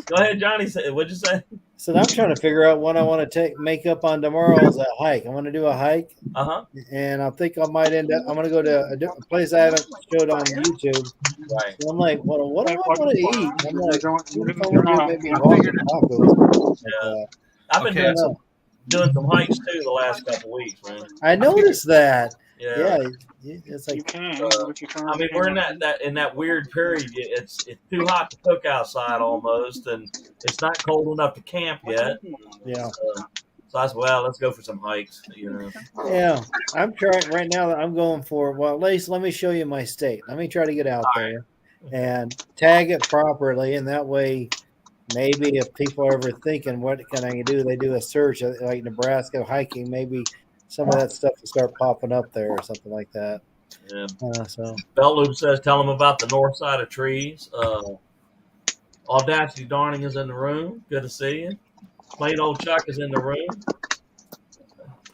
Go ahead, Johnny. What'd you say? So I'm trying to figure out what I want to make up on tomorrow's hike. I want to do a hike, and I think I might end up. I'm going to go to a place I haven't showed on YouTube. Right. So I'm like, what do I want to eat? I'm like, I've been doing some hikes too the last couple weeks, man. I noticed that. Yeah. It's like I mean, we're in that weird period. It's too hot to cook outside almost, and it's not cold enough to camp yet. Yeah. So I said, well, let's go for some hikes. Yeah, I'm trying right now. I'm going for at least let me show you my state. Let me try to get out there and tag it properly, and that way, maybe if people are ever thinking what can I do, they do a search like Nebraska hiking, maybe. Some of that stuff will start popping up there or something like that. Yeah. So Bell Loop says, tell them about the north side of trees. Audacity Darning is in the room. Good to see you. Plain Old Chuck is in the room.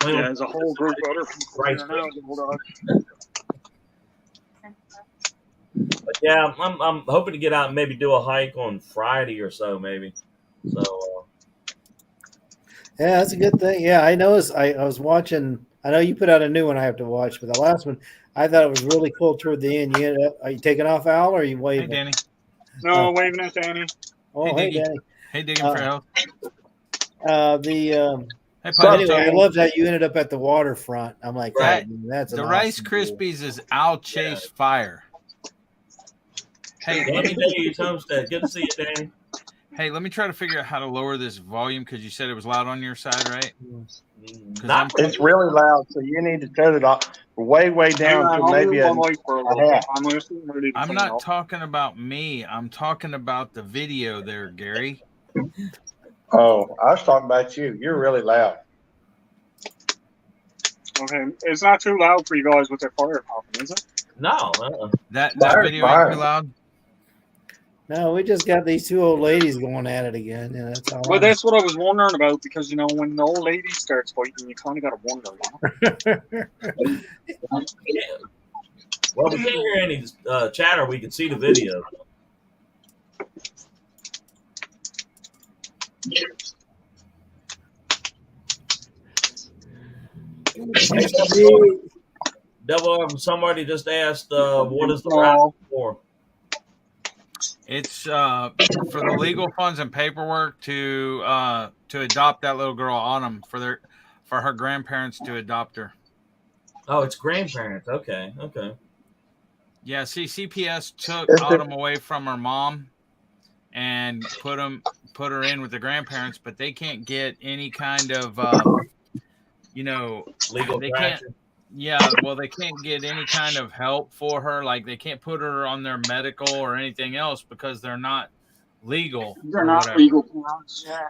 There's a whole group of other people right now. But yeah, I'm hoping to get out and maybe do a hike on Friday or so, maybe. So. Yeah, that's a good thing. Yeah, I noticed. I was watching. I know you put out a new one I have to watch, but the last one I thought it was really cool toward the end. Are you taking off, Al, or are you waving? Hey, Danny. No, waving at Danny. Oh, hey Danny. Hey, digging for help. Anyway, I love that you ended up at the waterfront. I'm like, right. That's the an Rice awesome Krispies is Al Chase Fire. Hey, let me tell you, Homestead. Good to see you, Danny. Hey, let me try to figure out how to lower this volume because you said it was loud on your side, right? It's really loud, so you need to turn it off way down to maybe a half. I'm not talking about me. I'm talking about the video there, Gary. Oh, I was talking about you. You're really loud. Okay, it's not too loud for you guys with that fire popping, is it? No. That video ain't too loud. No, we just got these two old ladies going at it again. Yeah, that's all. Well, that's what I was wondering about because when the old lady starts fighting, you kind of got to wonder. Well, we can't hear any chatter. We can see the video. Devil, somebody just asked, what is the raffle for? It's for the legal funds and paperwork to adopt that little girl Autumn for her grandparents to adopt her. Oh, it's grandparents. Okay. Yeah, see, CPS took Autumn away from her mom and put her in with the grandparents, but they can't get any kind of legal they traction. can't. Yeah, well, they can't get any kind of help for her. Like, they can't put her on their medical or anything else because they're not legal. They're not legal parents. Yeah.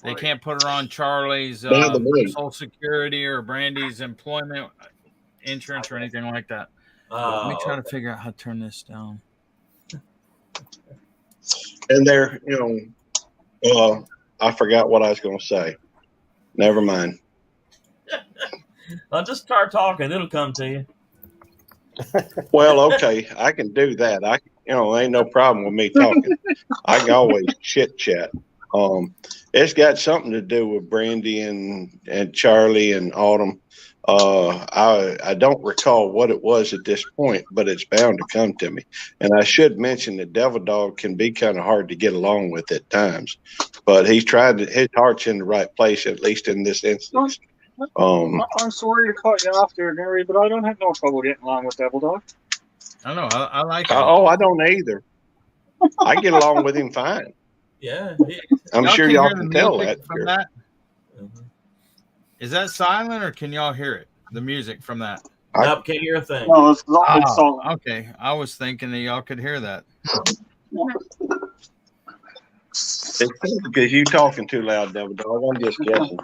They can't put her on Charlie's Social Security or Brandy's employment insurance or anything like that. Let me try to figure out how to turn this down. And there, I forgot what I was going to say. Never mind. I'll just start talking. It'll come to you. Well, okay, I can do that. Ain't no problem with me talking. I can always chit chat. It's got something to do with Brandy and Charlie and Autumn. I don't recall what it was at this point, but it's bound to come to me. And I should mention that Devil Dog can be kind of hard to get along with at times, but his heart's in the right place, at least in this instance. I'm sorry to cut you off there, Gary, but I don't have no trouble getting along with Devil Dog. I know. I like him. Oh, I don't either. I get along with him fine. Yeah. I'm sure y'all can tell that. From that. Mm-hmm. Is that silent, or can y'all hear it? The music from that? Nope, can't hear a thing. No, it's silent. Okay. I was thinking that y'all could hear that. It's because you talking too loud, Devil Dog. I'm just guessing.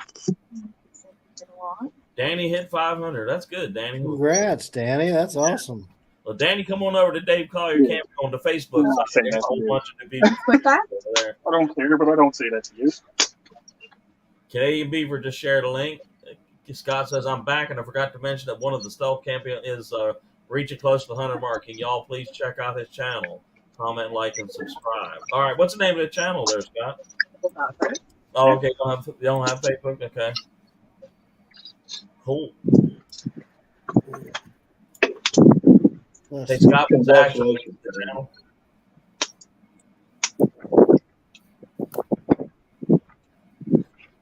Danny hit 500. That's good, Danny. Congrats, Danny. That's awesome. Well, Danny, come on over to Dave Collier Camping on the Facebook side. There's a whole bunch of people there. I don't care, but I don't say that to you. Canadian Beaver just shared a link. Scott says, I'm back, and I forgot to mention that one of the stealth camping is reaching close to the 100 mark. Can y'all please check out his channel? Comment, like, and subscribe. All right, what's the name of the channel there, Scott? Oh, okay. You don't have Facebook? Okay. Cool. Hey, Scott was actually the channel.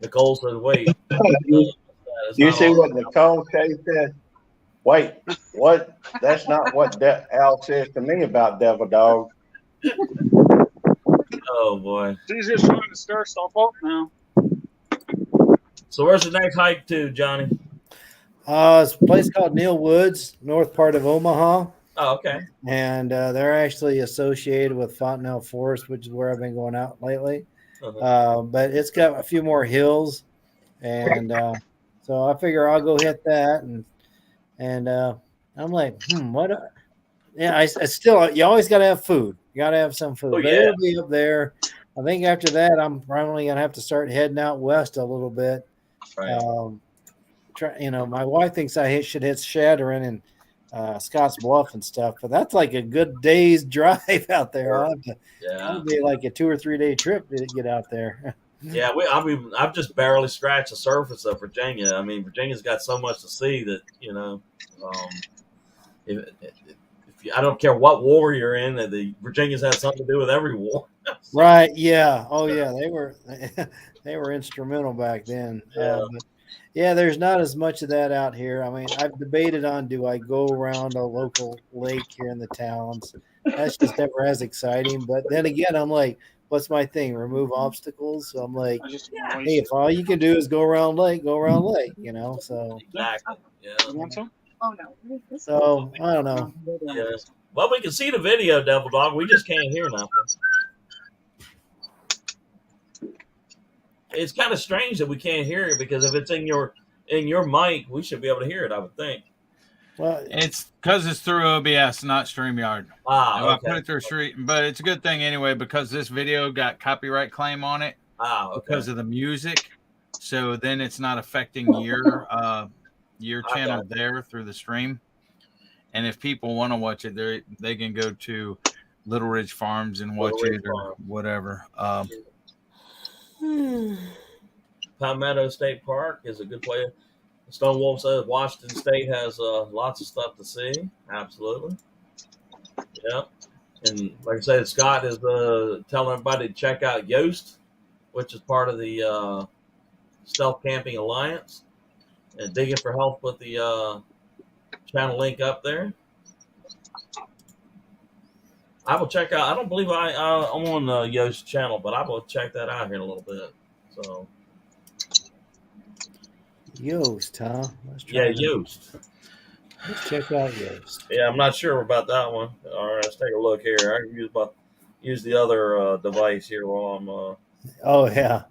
Nicole says, wait. You see what Nicole said? Wait, what? That's not what Al says to me about Devil Dog. Oh, boy. She's just trying to stir stuff up now. So where's the next hike to, Johnny? It's a place called Neil Woods, north part of Omaha. Oh, okay. And they're actually associated with Fontenelle Forest, which is where I've been going out lately. Uh-huh. But it's got a few more hills, and so I figure I'll go hit that. And I'm like, what? I still, you always got to have food. You got to have some food. Oh, but yeah. it'll be up there. I think after that, I'm probably gonna have to start heading out west a little bit. Right. My wife thinks I should hit Shattering and Scotts Bluff and stuff, but that's like a good day's drive out there. It'll be like a 2 or 3 day trip to get out there. Yeah, I've just barely scratched the surface of Virginia. I mean, Virginia's got so much to see that I don't care what war you're in. The Virginia's had something to do with every war. Right? Yeah. Oh, yeah. They were instrumental back then. Yeah. There's not as much of that out here. I mean, I've debated on do I go around a local lake here in the towns. That's just never as exciting. But then again, I'm like, what's my thing? Remove obstacles. So I'm like, hey, if all you can do is go around lake, so. Exactly. Yeah. You want some? Oh no. So I don't know. Yeah. Well, we can see the video, Devil Dog. We just can't hear nothing. It's kind of strange that we can't hear it, because if it's in your mic, we should be able to hear it, I would think. Well, it's because it's through OBS, not StreamYard. Okay. I put it through Street, but it's a good thing anyway, because this video got copyright claim on it because of the music. So then it's not affecting your channel there through the stream. And if people want to watch it, they can go to Little Ridge Farms and watch it or whatever. Palmetto State Park is a good place. Stone Wolf says Washington State has lots of stuff to see. Absolutely. Yeah. And like I said, Scott is telling everybody to check out Yoast, which is part of the Stealth Camping Alliance, and digging for help with the channel link up there. I will check out. I don't believe I'm on Yoast's channel, but I will check that out here in a little bit. So Yoast, huh? Yoast. Let's check out Yoast. Yeah, I'm not sure about that one. All right, let's take a look here. I can use the other device here while I'm. Oh yeah.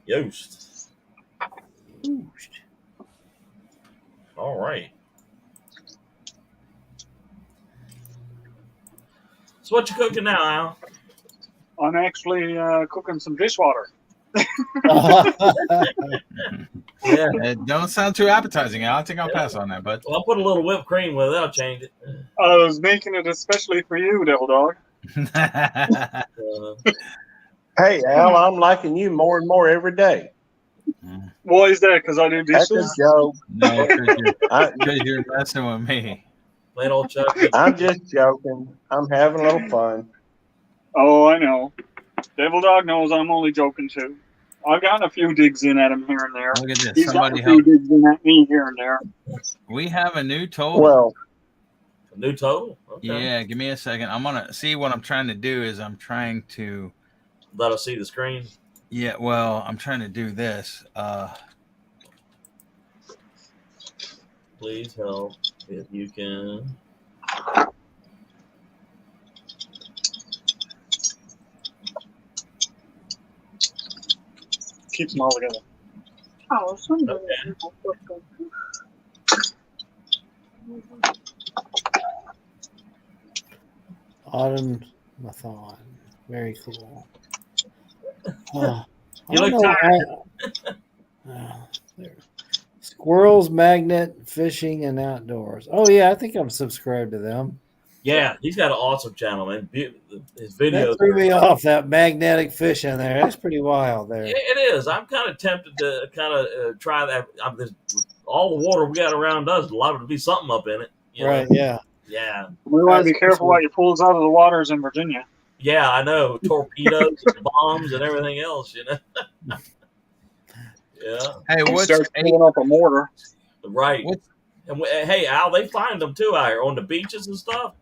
Yoast. All right. So what you cooking now, Al? I'm actually cooking some dishwater. Yeah. It don't sound too appetizing. I think I'll pass on that, but Well, I'll put a little whipped cream with it. I'll change it. I was making it especially for you, Devil Dog. Hey, Al, I'm liking you more and more every day. Why is that? Because I do That's a dishes? joke. No, because you're messing with me. Plain old Chuck. I'm just joking. I'm having a little fun. Oh, I know. Devil Dog knows I'm only joking too. I've gotten a few digs in at him here and there. Look at this. He's Somebody got a few help. digs in at me here and there. We have a new total. Well, A new total? Okay. Yeah, give me a second. I'm gonna see what I'm trying to do. Is I'm trying to. Let us see the screen. Yeah, well, I'm trying to do this. Please help if you can. Keeps them all together. Oh, I was wondering. Automathon. Very cool. Oh, You I look don't know, there. Squirrels, Magnet, Fishing, and Outdoors. Oh, yeah, I think I'm subscribed to them. Yeah, he's got an awesome channel, man. His That videos. threw me off, that magnetic fishing there. That's pretty wild there. It is. I'm kind of tempted to kind of try that. All the water we got around us, a lot of it be something up in it. You know? Right, yeah. Yeah. We want to be careful what you pulls out of the waters in Virginia. Yeah, I know. Torpedoes, and bombs, and everything else, you know. Yeah. Hey, He what's starts pulling up a mortar. Right. What's- And hey, Al, they find them too out here on the beaches and stuff.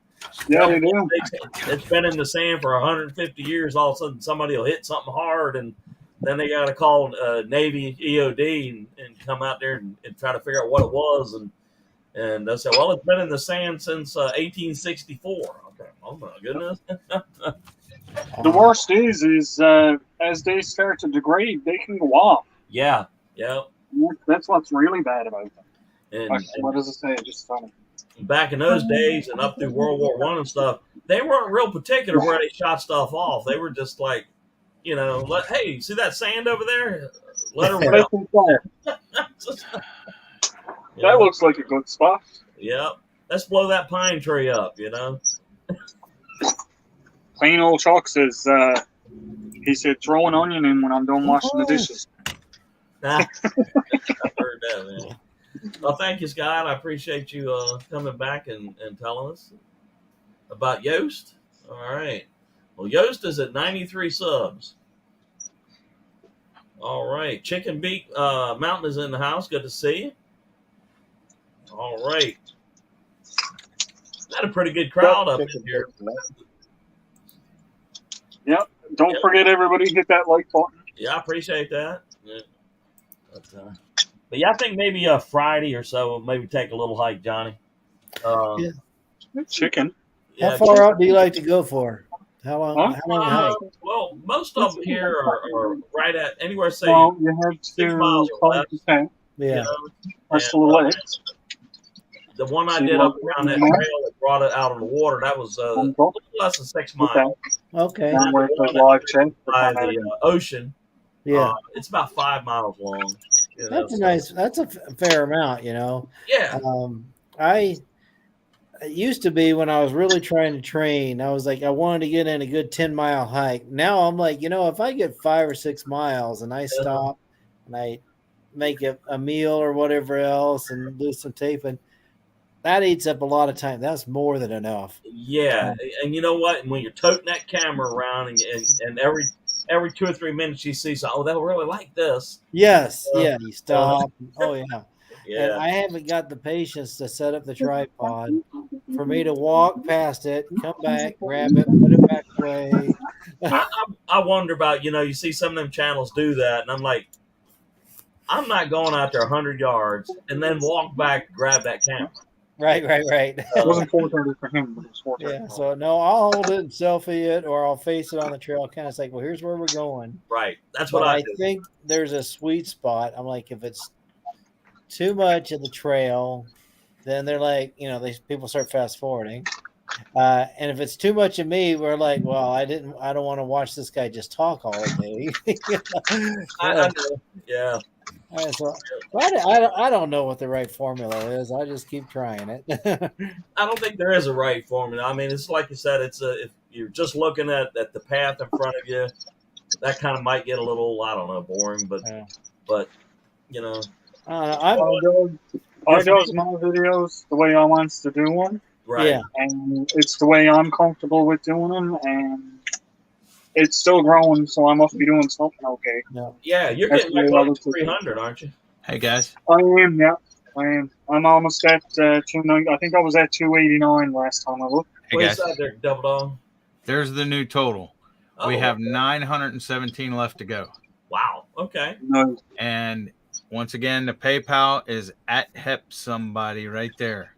Yeah, they do. It's been in the sand for 150 years. All of a sudden, somebody will hit something hard, and then they got to call Navy EOD and come out there and try to figure out what it was. And they say, well, it's been in the sand since 1864. Okay, oh my goodness. The worst is as they start to degrade, they can go off. Yeah. That's what's really bad about them. And What does it say? Just funny. back in those days and up through World War I and stuff, they weren't real particular where they shot stuff off. They were just like, you know, hey, see that sand over there? Let her rip. That looks like a good spot. Yep. Let's blow that pine tree up, you know? Plain old Chuck says, he said, throw an onion in when I'm done washing the dishes. I've heard that, man. Well, thank you, Scott. I appreciate you coming back and telling us about Yoast. All right. Well, Yoast is at 93 subs. All right. Chicken Beak Mountain is in the house. Good to see you. All right. Got a pretty good crowd up in here. Yep. Don't forget, everybody, hit that like button. Yeah, I appreciate that. Yeah. But yeah, I think maybe Friday or so, we'll maybe take a little hike, Johnny. Yeah. Chicken. How far out do you like to go for? How long? How long hike? Well, most of them here are right at anywhere, say, Well, you have 6 to miles or less. okay. Yeah. You know? That's the leg. The one I did up around that trail that brought it out of the water, that was a little less than 6 miles. Okay. And where the live check. By the ocean, Yeah. it's about 5 miles long. You know, That's a nice. That's a fair amount, you know. Yeah. I it used to be when I was really trying to train, I was like, I wanted to get in a good 10-mile hike. Now I'm like, if I get 5 or 6 miles and I stop and I make a meal or whatever else and do some taping, that eats up a lot of time. That's more than enough. Yeah, and you know what? And when you're toting that camera around, and every 2 or 3 minutes you see something, they'll really like this. Yes, you stop. Oh yeah. Yeah. And I haven't got the patience to set up the tripod for me to walk past it, come back, grab it, put it back away. I wonder about, you see some of them channels do that, and I'm like, I'm not going out there 100 yards and then walk back, grab that camera. Right. It wasn't 4:30 for him, but it was 4:30. Yeah, so no, I'll hold it and selfie it, or I'll face it on the trail, kind of like, well, here's where we're going. Right. That's what I do. think there's a sweet spot. I'm like, if it's too much of the trail, then they're like, people start fast forwarding. And if it's too much of me, we're like, well, I don't want to watch this guy just talk all day. I know. Yeah. So I don't know what the right formula is. I just keep trying it. I don't think there is a right formula. I mean, it's like you said, if you're just looking at the path in front of you, that kind of might get a little, I don't know, boring, but I does my videos the way I wants to do them. Right. Yeah. And it's the way I'm comfortable with doing them, and it's still growing, so I must be doing something okay. Yeah, you're getting like close to 300, aren't you? Hey guys. I am, yeah. I am. I'm almost at 290. I think I was at 289 last time I looked. Hey What guys. is that there, Double Dog? There's the new total. We Oh, have okay. 917 left to go. Wow. Okay. No. And once again, the PayPal is at Hep Somebody right there.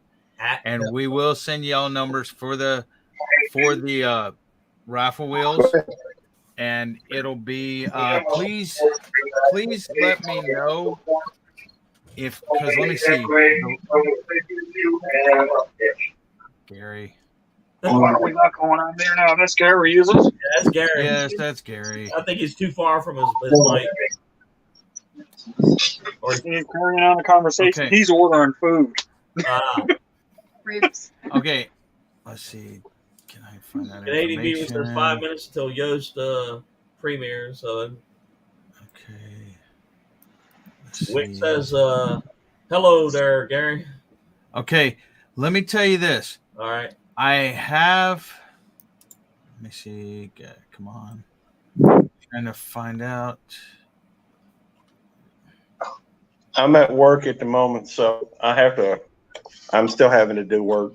And we will send y'all numbers for the raffle wheels. And it'll be please let me know because let me see. Gary. What are we got going on there now? That's Gary, is it? Yeah, that's Gary. Yes, that's Gary. I think he's too far from his mic. Or He's carrying on the conversation. Okay. He's ordering food. Ribs. Okay. Let's see. Can I find that Canadian viewers, there's information? 5 minutes until Yoast premieres. So Okay. Let's Wick see. says, hello there, Gary. Okay, let me tell you this. All right. I have. Let me see. Come on. Trying to find out. I'm at work at the moment, so I'm still having to do work.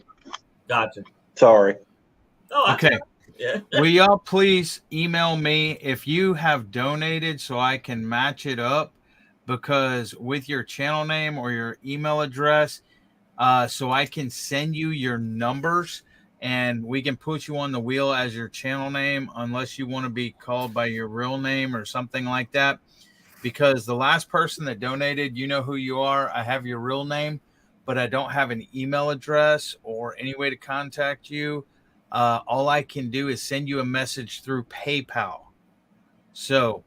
Gotcha. Sorry. Oh, Okay. Yeah. Will y'all please email me if you have donated so I can match it up? Because with your channel name or your email address, so I can send you your numbers and we can put you on the wheel as your channel name unless you want to be called by your real name or something like that. Because the last person that donated, you know who you are. I have your real name, but I don't have an email address or any way to contact you. All I can do is send you a message through PayPal. So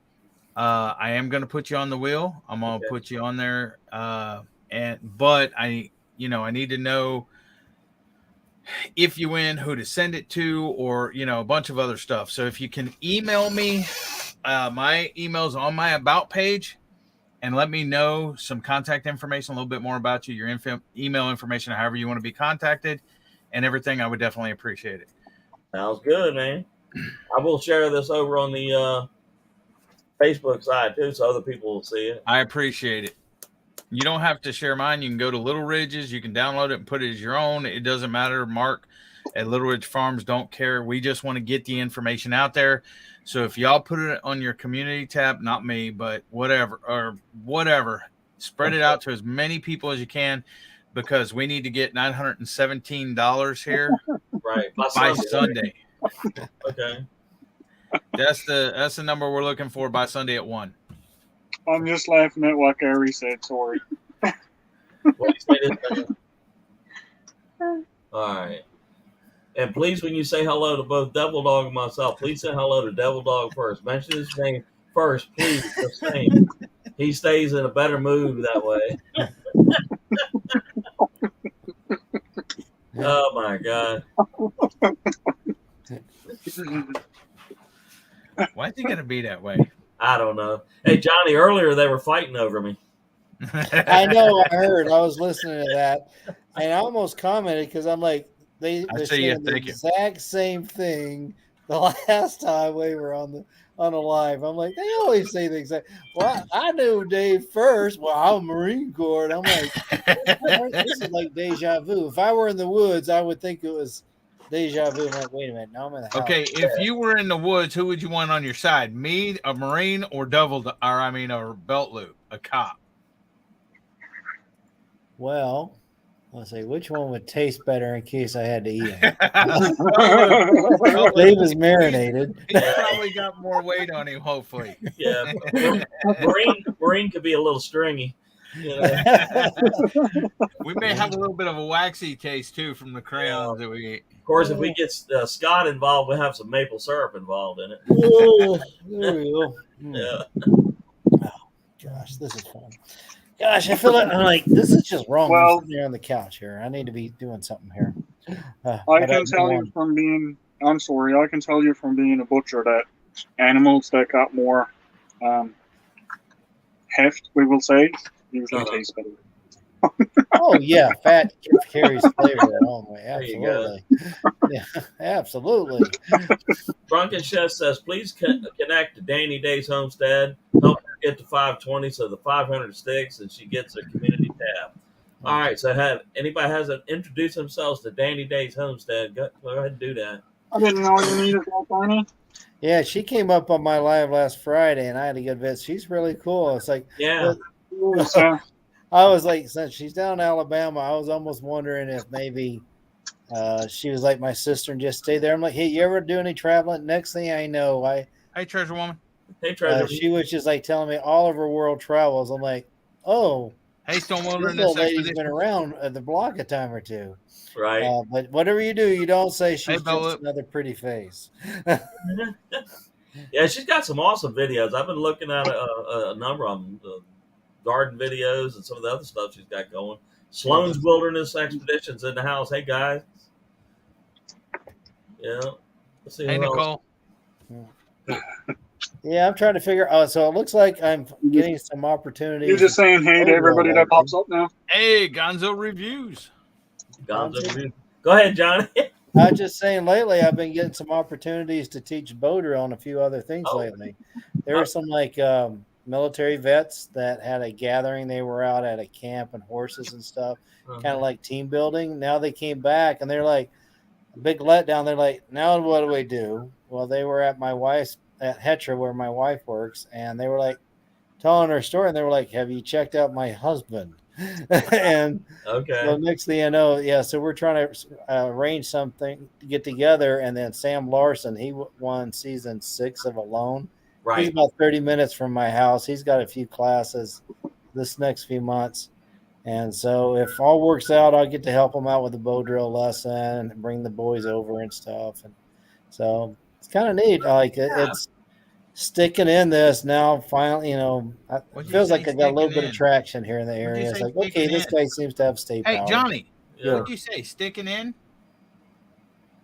I am going to put you on the wheel. I'm going to put you on there. But I need to know if you win, who to send it to, or, a bunch of other stuff. So if you can email me, my email's on my about page, and let me know some contact information, a little bit more about you, your email information, however you want to be contacted, and everything. I would definitely appreciate it. Sounds good, man. I will share this over on the Facebook side too, so other people will see it. I appreciate it. You don't have to share mine. You can go to Little Ridge's. You can download it and put it as your own. It doesn't matter. Mark at Little Ridge Farms don't care. We just want to get the information out there. So if y'all put it on your community tab, not me, but whatever, spread it out to as many people as you can, because we need to get $917 here Right. by Sunday. Okay. That's the number we're looking for by Sunday at 1. I'm just laughing at what Gary said. Sorry. What you say this? All right. And please, when you say hello to both Devil Dog and myself, please say hello to Devil Dog first. Mention his name first, please. Just saying. He stays in a better mood that way. Oh my God. Why is he gonna be that way? I don't know. Hey, Johnny, earlier they were fighting over me. I know. I heard. I was listening to that, and I almost commented because I'm like, they're see ya. saying the Thank you. exact same thing the last time we were on the live. I'm like, they always say the exact. Well, I knew Dave first. Well, I'm Marine Corps, and I'm like, this is like deja vu. If I were in the woods, I would think it was deja vu. I'm like, wait a minute, now I'm in the house. Okay, if you were in the woods, who would you want on your side? Me, a Marine, or or belt loop, a cop? Well, let's see, which one would taste better in case I had to eat them? Belt Dave loop. is marinated. He's probably got more weight on him, hopefully. Yeah, Marine could be a little stringy. You know? We may have a little bit of a waxy taste too from the crayons that we eat. Of course, if we get Scott involved, we'll have some maple syrup involved in it. Oh, there we go. Yeah. Oh, gosh, this is fun. Gosh, I feel like I'm like this is just wrong. Well- I'm sitting here on the couch here. I need to be doing something here. I can tell you from being, I'm sorry, I can tell you from being a butcher that animals that got more heft, we will say, usually taste better. Oh yeah, fat carries flavor along the way. There you go. Absolutely. Yeah, absolutely. Drunken Chef says, please connect to Danny Day's Homestead. Help her get to 520 so the 500 sticks and she gets a community tab. All right, so anybody hasn't introduced themselves to Danny Day's Homestead, go ahead and do that. I didn't know you needed that, Barney. Yeah, she came up on my live last Friday, and I had to get visit. She's really cool. It's like, Yeah. I was like, since she's down in Alabama, I was almost wondering if maybe she was like my sister and just stay there. I'm like, hey, you ever do any traveling? Next thing I know, Hey, treasure woman. Hey, Treasure. she was just like telling me all of her world travels. I'm like, oh, Hey, Stone this Wilderness old lady's Expedition. been around the block a time or two. Right. But whatever you do, you don't say she's Bella. just another pretty face. Yeah, she's got some awesome videos. I've been looking at a number of them, the garden videos and some of the other stuff she's got going. Sloan's Wilderness Expeditions in the house. Hey, guys. Yeah. Let's see Hey, who else. Nicole. Yeah, I'm trying to figure out. So it looks like I'm getting some opportunities. You're just saying hey to everybody that pops up now? Hey, Gonzo Reviews. Gonzo. Go ahead, Johnny. I was just saying lately I've been getting some opportunities to teach bow drill and a few other things lately. There were some like military vets that had a gathering. They were out at a camp and horses and stuff, kind of like team building. Now they came back and they're like a big letdown. They're like, now what do we do? Well, they were at my wife's at Hetra where my wife works, and they were like telling her story, and they were like, have you checked out my husband? And Okay. so next thing I know, yeah, so we're trying to arrange something to get together, and then Sam Larson, he won season 6 of Alone. Right. He's about 30 minutes from my house. He's got a few classes this next few months, and so if all works out, I'll get to help him out with the bow drill lesson and bring the boys over and stuff, and so it's kind of neat. Like it's sticking in this now. Finally, it feels like I got a little bit of traction here in the area. It's like, okay, this guy seems to have stay power. Hey, Johnny, Yeah. what'd you say? Sticking in?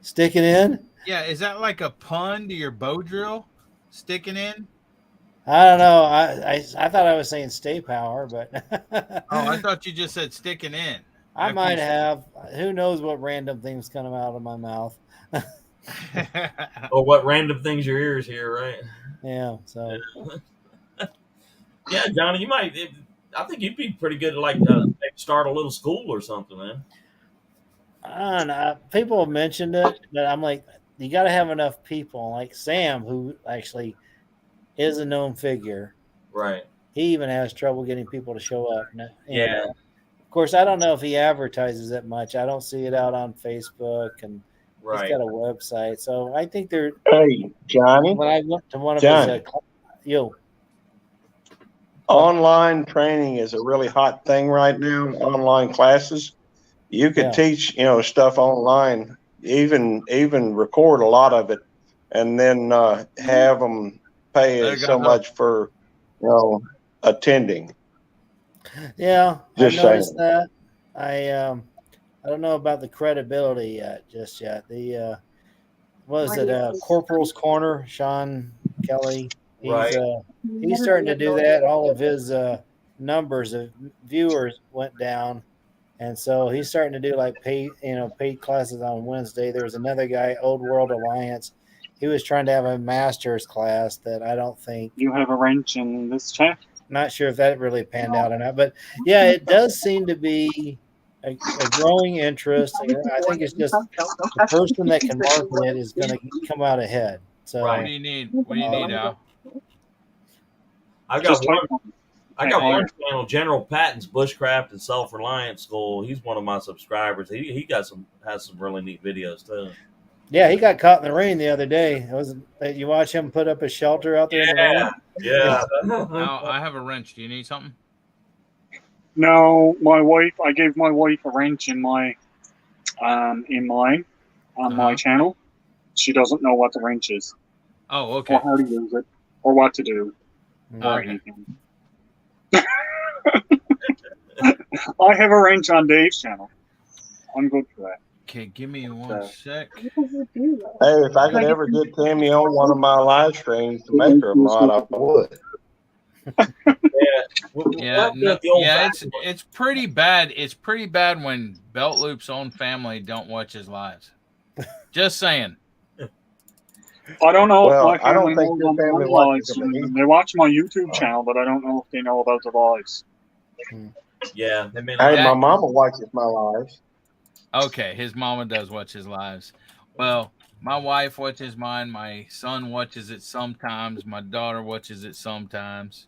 Sticking in? Yeah, is that like a pun to your bow drill? Sticking in? I don't know. I thought I was saying stay power, but Oh, I thought you just said sticking in. I might have. Who knows what random things come out of my mouth? Or what random things your ears hear, right? Yeah. So Yeah, Johnny, you might. I think you'd be pretty good to maybe start a little school or something, man. I don't know. People have mentioned it, but I'm like, you got to have enough people. Like Sam, who actually is a known figure. Right. He even has trouble getting people to show up. Yeah. Of course, I don't know if he advertises it much. I don't see it out on Facebook, and Right. he's got a website. So I think they're. Hey, Johnny, When I went to one of Johnny. his, online training is a really hot thing right now. Online classes, you could teach, stuff online, even record a lot of it, and then have them pay so much for, attending. yeah, Just I noticed saying. that. I don't know about the credibility yet, just yet. The was it Corporal's Corner, Sean Kelly? Right. He's starting to do that. All of his numbers of viewers went down, and so he's starting to do like paid classes on Wednesday. There was another guy, Old World Alliance. He was trying to have a master's class that I don't think. You have a wrench in this chat? Not sure if that really panned out or not, but yeah, it does seem to be a growing interest. I think it's just the person that can market it is going to come out ahead. So, What do you need? What do you need, Al? I got one channel, General Patton's Bushcraft and Self-Reliance School. He's one of my subscribers. He has some really neat videos too. Yeah, he got caught in the rain the other day. You watch him put up a shelter out there in the rain? Yeah. Al, I have a wrench. Do you need something? No, I gave my wife a wrench in my my channel. She doesn't know what the wrench is. Oh, okay. Or how to use it, or what to do, or Okay. anything. I have a wrench on Dave's channel. I'm good for that. Okay, give me one sec. Hey, if I could ever get Tammy on one of my live streams to make her a mod, I would. It's pretty bad. It's pretty bad when Belt Loop's own family don't watch his lives. Just saying. I don't know Well, if my I don't family think knows your family about watches lives. them either. They watch my YouTube channel, but I don't know if they know about the lives. Yeah. I mean, Hey, my mama watches my lives. Okay, his mama does watch his lives. Well, my wife watches mine. My son watches it sometimes. My daughter watches it sometimes.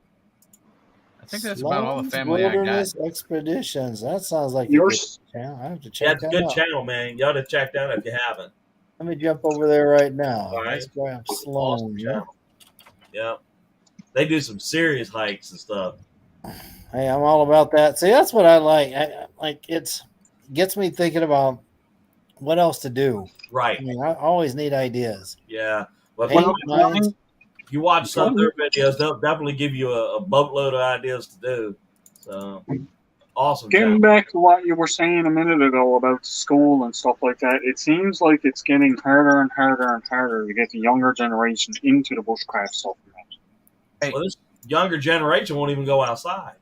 I think that's about all the family I got. Wilderness Expeditions. That sounds like Your a good channel. I have to check it's a that good out. channel, man. You ought to check that out if you haven't. Let me jump over there right now. All right. Let's grab Sloan. Awesome channel. Yeah. They do some serious hikes and stuff. Hey, I'm all about that. See, that's what I like. It gets me thinking about what else to do. Right. I mean, I always need ideas. Yeah. But Paint lines. if you watch some of their videos, they'll definitely give you a boatload of ideas to do. So awesome. Getting back to what you were saying a minute ago about school and stuff like that, it seems like it's getting harder and harder and harder to get the younger generation into the bushcraft stuff. Well, this younger generation won't even go outside.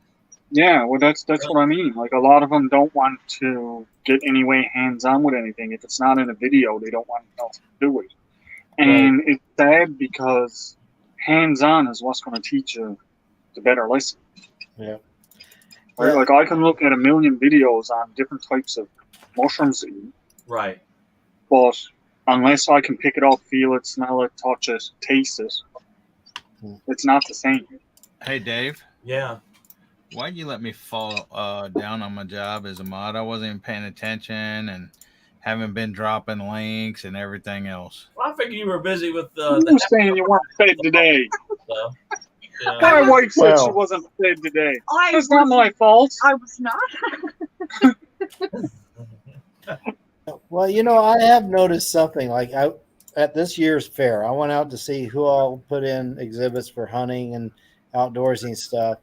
Yeah, well, that's what I mean. Like, a lot of them don't want to get any way hands-on with anything. If it's not in a video, they don't want to do it. And it's sad because hands-on is what's going to teach you the better lesson. Yeah. Right? Like, I can look at a million videos on different types of mushrooms to eat, Right. but unless I can pick it up, feel it, smell it, touch it, taste it, it's not the same. Hey, Dave. Yeah. Why'd you let me fall down on my job as a mod? I wasn't even paying attention and haven't been dropping links and everything else. Well, I figured you were busy with You were saying you weren't fed today. stuff. Yeah. My wife said she wasn't fed today. It's not my fault. I was not. Well, I have noticed something like at this year's fair. I went out to see who all put in exhibits for hunting and outdoorsy stuff.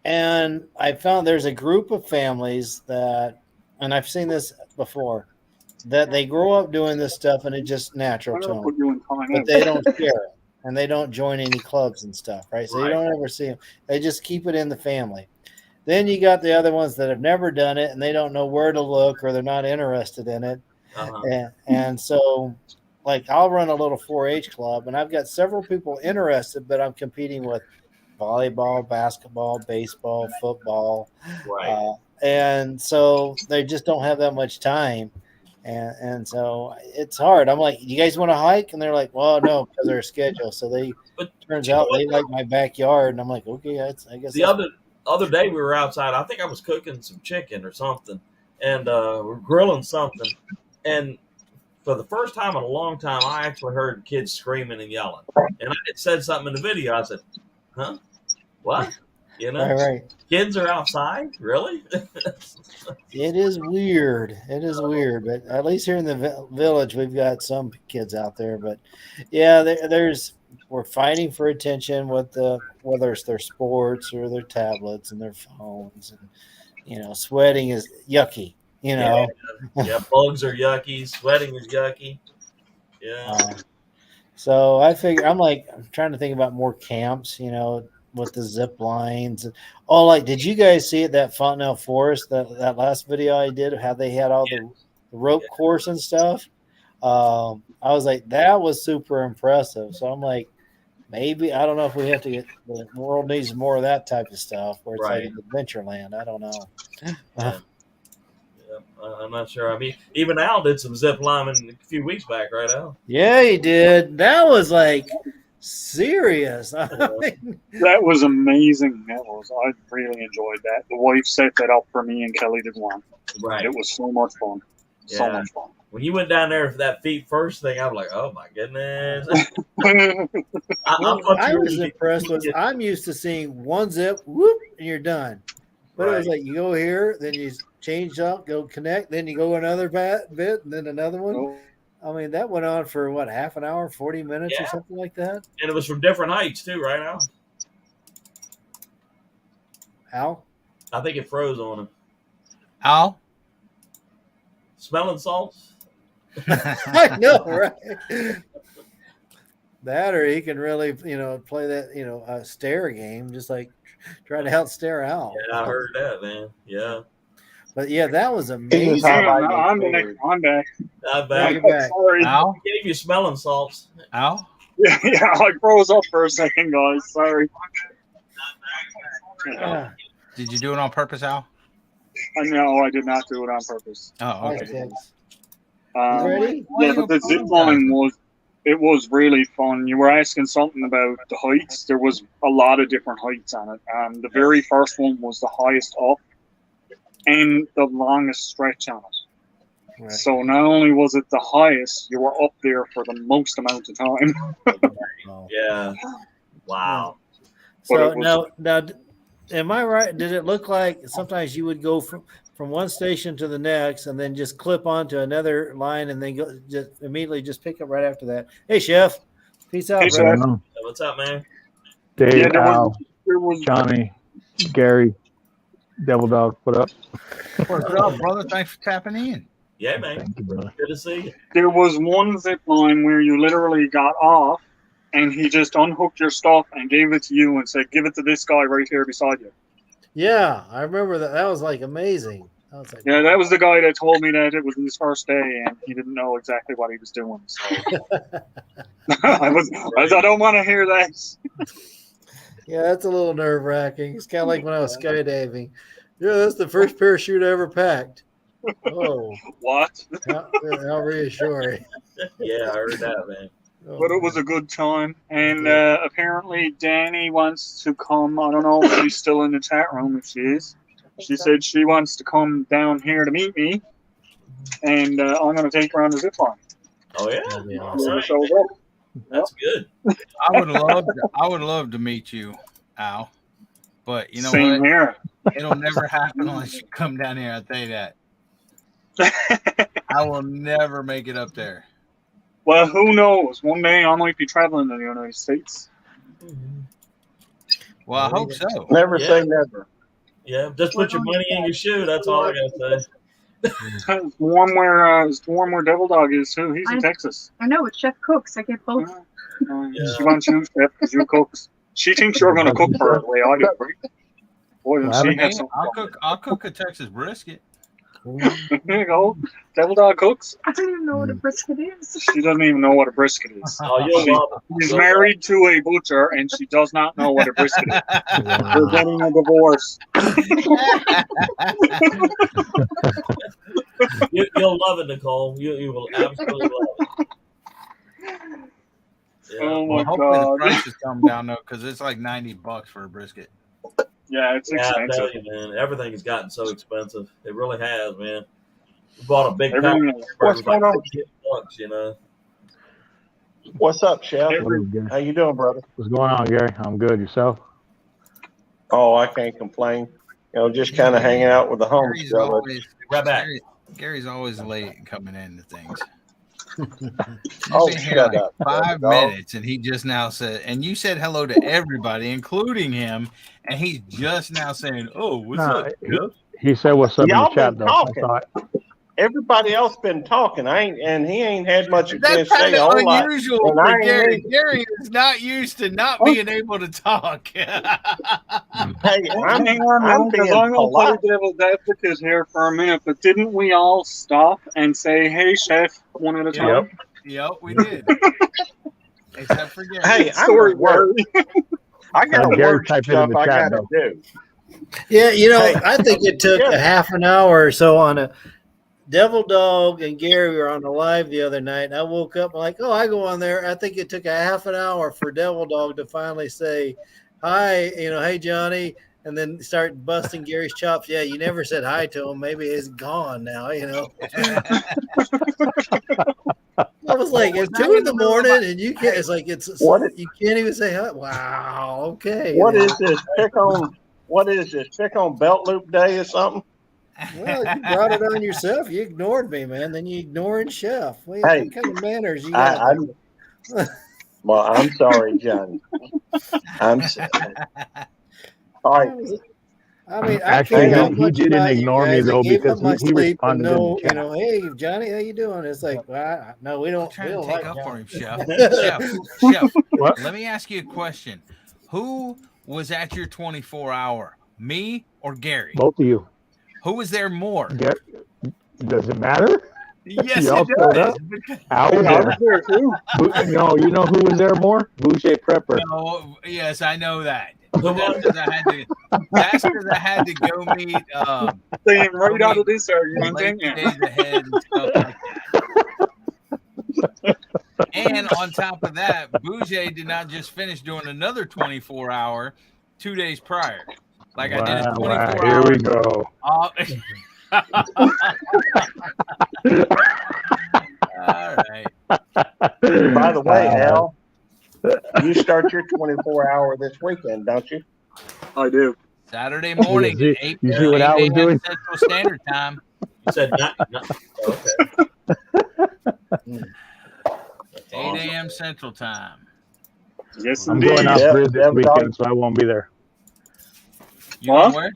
And I found there's a group of families that, and I've seen this before, that they grow up doing this stuff and it's just natural to them, but they don't share it and they don't join any clubs and stuff, right? So you don't ever see them. They just keep it in the family. Then you got the other ones that have never done it and they don't know where to look or they're not interested in it. And so, like, I'll run a little 4-H club and I've got several people interested, but I'm competing with volleyball, basketball, baseball, football. Right. And so they just don't have that much time. And so it's hard. I'm like, you guys want to hike? And they're like, well, no, because of their schedule. So turns out they like my backyard. And I'm like, okay, I guess. The other day we were outside. I think I was cooking some chicken or something. And we're grilling something. And for the first time in a long time, I actually heard kids screaming and yelling. And it said something in the video. I said, huh? What? Right. Kids are outside? Really? It is weird. It is weird. But at least here in the village, we've got some kids out there. But yeah, we're fighting for attention with whether it's their sports or their tablets and their phones. And, sweating is yucky. You know. Yeah, bugs are yucky. Sweating is yucky. Yeah. So I figure I'm trying to think about more camps, you know, with the zip lines. Oh, like did you guys see it that Fontenelle Forest that last video I did? How they had all the rope course and stuff. I was like, that was super impressive. So I'm like, maybe I don't know if we have to get the world needs more of that type of stuff where it's like an adventure land. I don't know. Yeah. I'm not sure. I mean, even Al did some zip lining a few weeks back, right, Al? Yeah, he did. That was like serious. I mean, that was amazing. I really enjoyed that. The wife set that up for me and Kelly did one. Right. It was so much fun. Yeah. So much fun. When you went down there for that feet first thing, I was like, oh my goodness. I was impressed with. I'm used to seeing one zip, whoop, and you're done. But it was like you go here, then you change up, go connect, then you go another bit, and then another one. I mean, that went on for what, half an hour, 40 minutes or something like that? And it was from different heights too, right, Al? Al? I think it froze on him. Al? Smelling salts? I know, right? That, or he can really, you know, play that, you know, a stare game, just like try to outstare Al. Yeah, I heard that, man. Yeah. But yeah, that was amazing. I'm back. I'm back. You're back. Sorry. Al? I gave you smelling salts. Al? Yeah, I froze up for a second, guys. Sorry. Did you do it on purpose, Al? No, I did not do it on purpose. Oh, okay. Ready? Yeah, but the zip line was really fun. You were asking something about the heights. There was a lot of different heights on it. The very first one was the highest up and the longest stretch on it. Right. So not only was it the highest, you were up there for the most amount of time. Yeah. Wow. So now, am I right? Did it look like sometimes you would go from one station to the next and then just clip onto another line and then go just immediately just pick up right after that? Hey, Chef. Peace out, brother. What's up, man? Dave, Al, Johnny, Gary, Devil Dog, what up? What's up, brother? Thanks for tapping in. Yeah, man. Thank you, brother. Good to see you. There was one zip line where you literally got off and he just unhooked your stuff and gave it to you and said, give it to this guy right here beside you. Yeah, I remember that. That was like amazing. I was like, yeah, that was the guy that told me that it was his first day and he didn't know exactly what he was doing. So I don't want to hear that. Yeah, that's a little nerve wracking. It's kind of like when I was skydiving. Yeah, that's the first parachute I ever packed. Oh, what? How reassuring. Yeah, I heard that, man. But it was a good time. And apparently Danny wants to come. I don't know if she's still in the chat room. If she is, she said she wants to come down here to meet me. And I'm going to take her on the zip line. Oh, yeah? Awesome. So, that's good. I would love to meet you, Al. But you know Same what? Here. It'll never happen unless you come down here. I'll tell you that. I will never make it up there. Well, who knows? One day I might be traveling to the United States. Well, I hope so. Never say never. Yeah, just put your money in your shoe. That's all I gotta say. It's warm where Devil Dog is too. He's in Texas. I know, it's Chef Cooks. I get both. She wants you, Chef, because you cook. She thinks you're going to cook for her the way I do. Right? Boy, she has some. I'll cook a Texas brisket. There you go. Devil Dog cooks. I don't even know what a brisket is. She doesn't even know what a brisket is. She's married to a butcher, and she does not know what a brisket is. We're getting a divorce. You'll love it, Nicole. You will absolutely love it. Yeah. Oh my hopefully God. the prices come down though, because it's like $90 for a brisket. Yeah, it's expensive. I tell you, man, everything has gotten so expensive. It really has, man. We bought a big package. What's going on? $50, you know. What's up, Chef? How you doing, brother? What's going on, Gary? I'm good. Yourself? Oh, I can't complain. You know, just kind of hanging out with the homies. Gary's always, Right back. Gary's always late coming into things. Oh, Been here shut like up, 5 dog. minutes, and he just now said, and you said hello to everybody, including him, and he's just now saying, "Oh, what's Nah, up, Jeff?" he said what's up in the Y'all chat been though. I talking. saw it. Everybody else been talking. And he ain't had much That's chance to say kind a of whole lot. unusual And for I ain't Gary. either. Gary is not used to not being able to talk. Hey, Hang I'm on, because being I'm going to play polite. devil's advocate here for a minute. But didn't we all stop and say, "Hey, chef," one at a time? Yep, we did. Except for Gary. Hey, I'm Sorry, at work. Gary. I got Gary work typed it in stuff the I chat got to though. do. Yeah, Hey, I think it took yeah. a half an hour or so on a Devil Dog and Gary were on the live the other night. And I woke up like, oh, I go on there. I think it took a half an hour for Devil Dog to finally say, hi, hey, Johnny, and then start busting Gary's chops. Yeah, you never said hi to him. Maybe he's gone now, I was like, it's 2 in the morning, and you can't. It's like you can't even say hi. Wow, okay. What is this? What is this? Pick on belt loop day or something? Well, you brought it on yourself. You ignored me, man. Then you ignoring Chef. What Hey, kind of manners you got? Well, I'm sorry, Johnny. I'm sorry. All right. I mean, I Actually, care that he much didn't about you ignore me guys. I though gave because up my he sleep and responded in the chat. hey, Johnny, how you doing? It's like, well, no, we don't. Trying We to don't take like up for him, Johnny. Chef. What? Let me ask you a question. Who was at your 24-hour? Me or Gary? Both of you. Who was there more? Does it matter? Yes, Y'all it showed does. up. I was I there. was there too. No, you know who was there more? Boucher Prepper. No, yes, I know that. But that's because I had to go meet Staying right out of this argument, late ain't you? days ahead and stuff like that. And on top of that, Bouger did not just finish doing another 24-hour 2 days prior. Like I did a 24-hour. Here we go. All right. By the way, Al, you start your 24-hour this weekend, don't you? I do. Saturday morning You at 8 see what Al was doing? Central Standard Time. You said not okay. 8 a.m. Central Time. Yes, I'm indeed. going off grid this Yep, weekend, so I won't be there. You going where?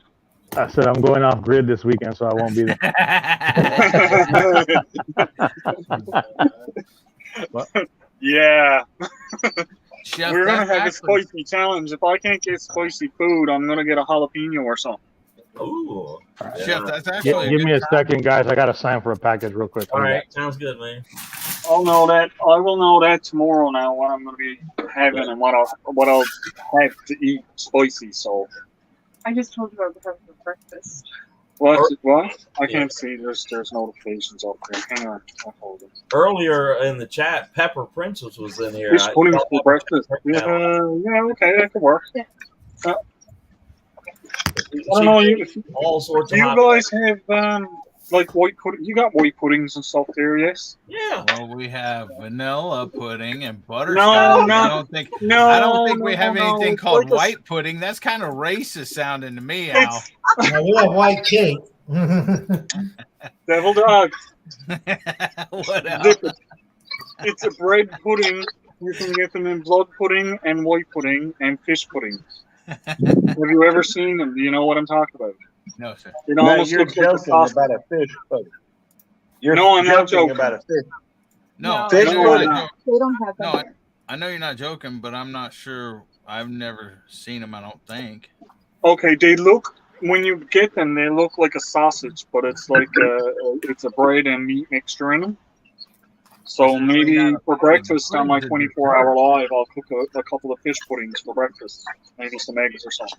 I said I'm going off grid this weekend, so I won't be there. Yeah. Chef, We're going to that's have a actually- spicy challenge. If I can't get spicy food, I'm going to get a jalapeno or something. Ooh. Chef, that's actually Give me a good second, guys. I got to sign for a package real quick. All right, sounds good, man. I'll know that. I will know that tomorrow. Now what I'm going to be having and what I'll have to eat spicy. So I just told you I was having breakfast. what? I can't see. There's notifications up there. Hang on. I'll hold it. Earlier in the chat, Pepper Princess was in here. Fish pudding for breakfast. Yeah, okay, that could work. Yeah. I don't know. All sorts Do of you hot guys have like white pudding? You got white puddings and stuff there, yes? Yeah. Well, we have vanilla pudding and butterscotch. No. I don't think we have anything It's called like a- white pudding. That's kind of racist sounding to me, Al. Now, we have white cake. Devil dog. What else? It's a bread pudding. You can get them in blood pudding and white pudding and fish pudding. Have you ever seen them? Do you know what I'm talking about? No, sir. It No, almost you're looks like a joking sausage. about a fish pudding. You're No, I'm not joking. about a fish. No, Fish I know you're pudding. not They don't have No, that. I know you're not joking, but I'm not sure. I've never seen them. I don't think. Okay, they look when you get them, they look like a sausage, but it's like it's a bread and meat mixture in them. So maybe for breakfast on my 24-hour live, I'll cook a couple of fish puddings for breakfast, maybe some eggs or something.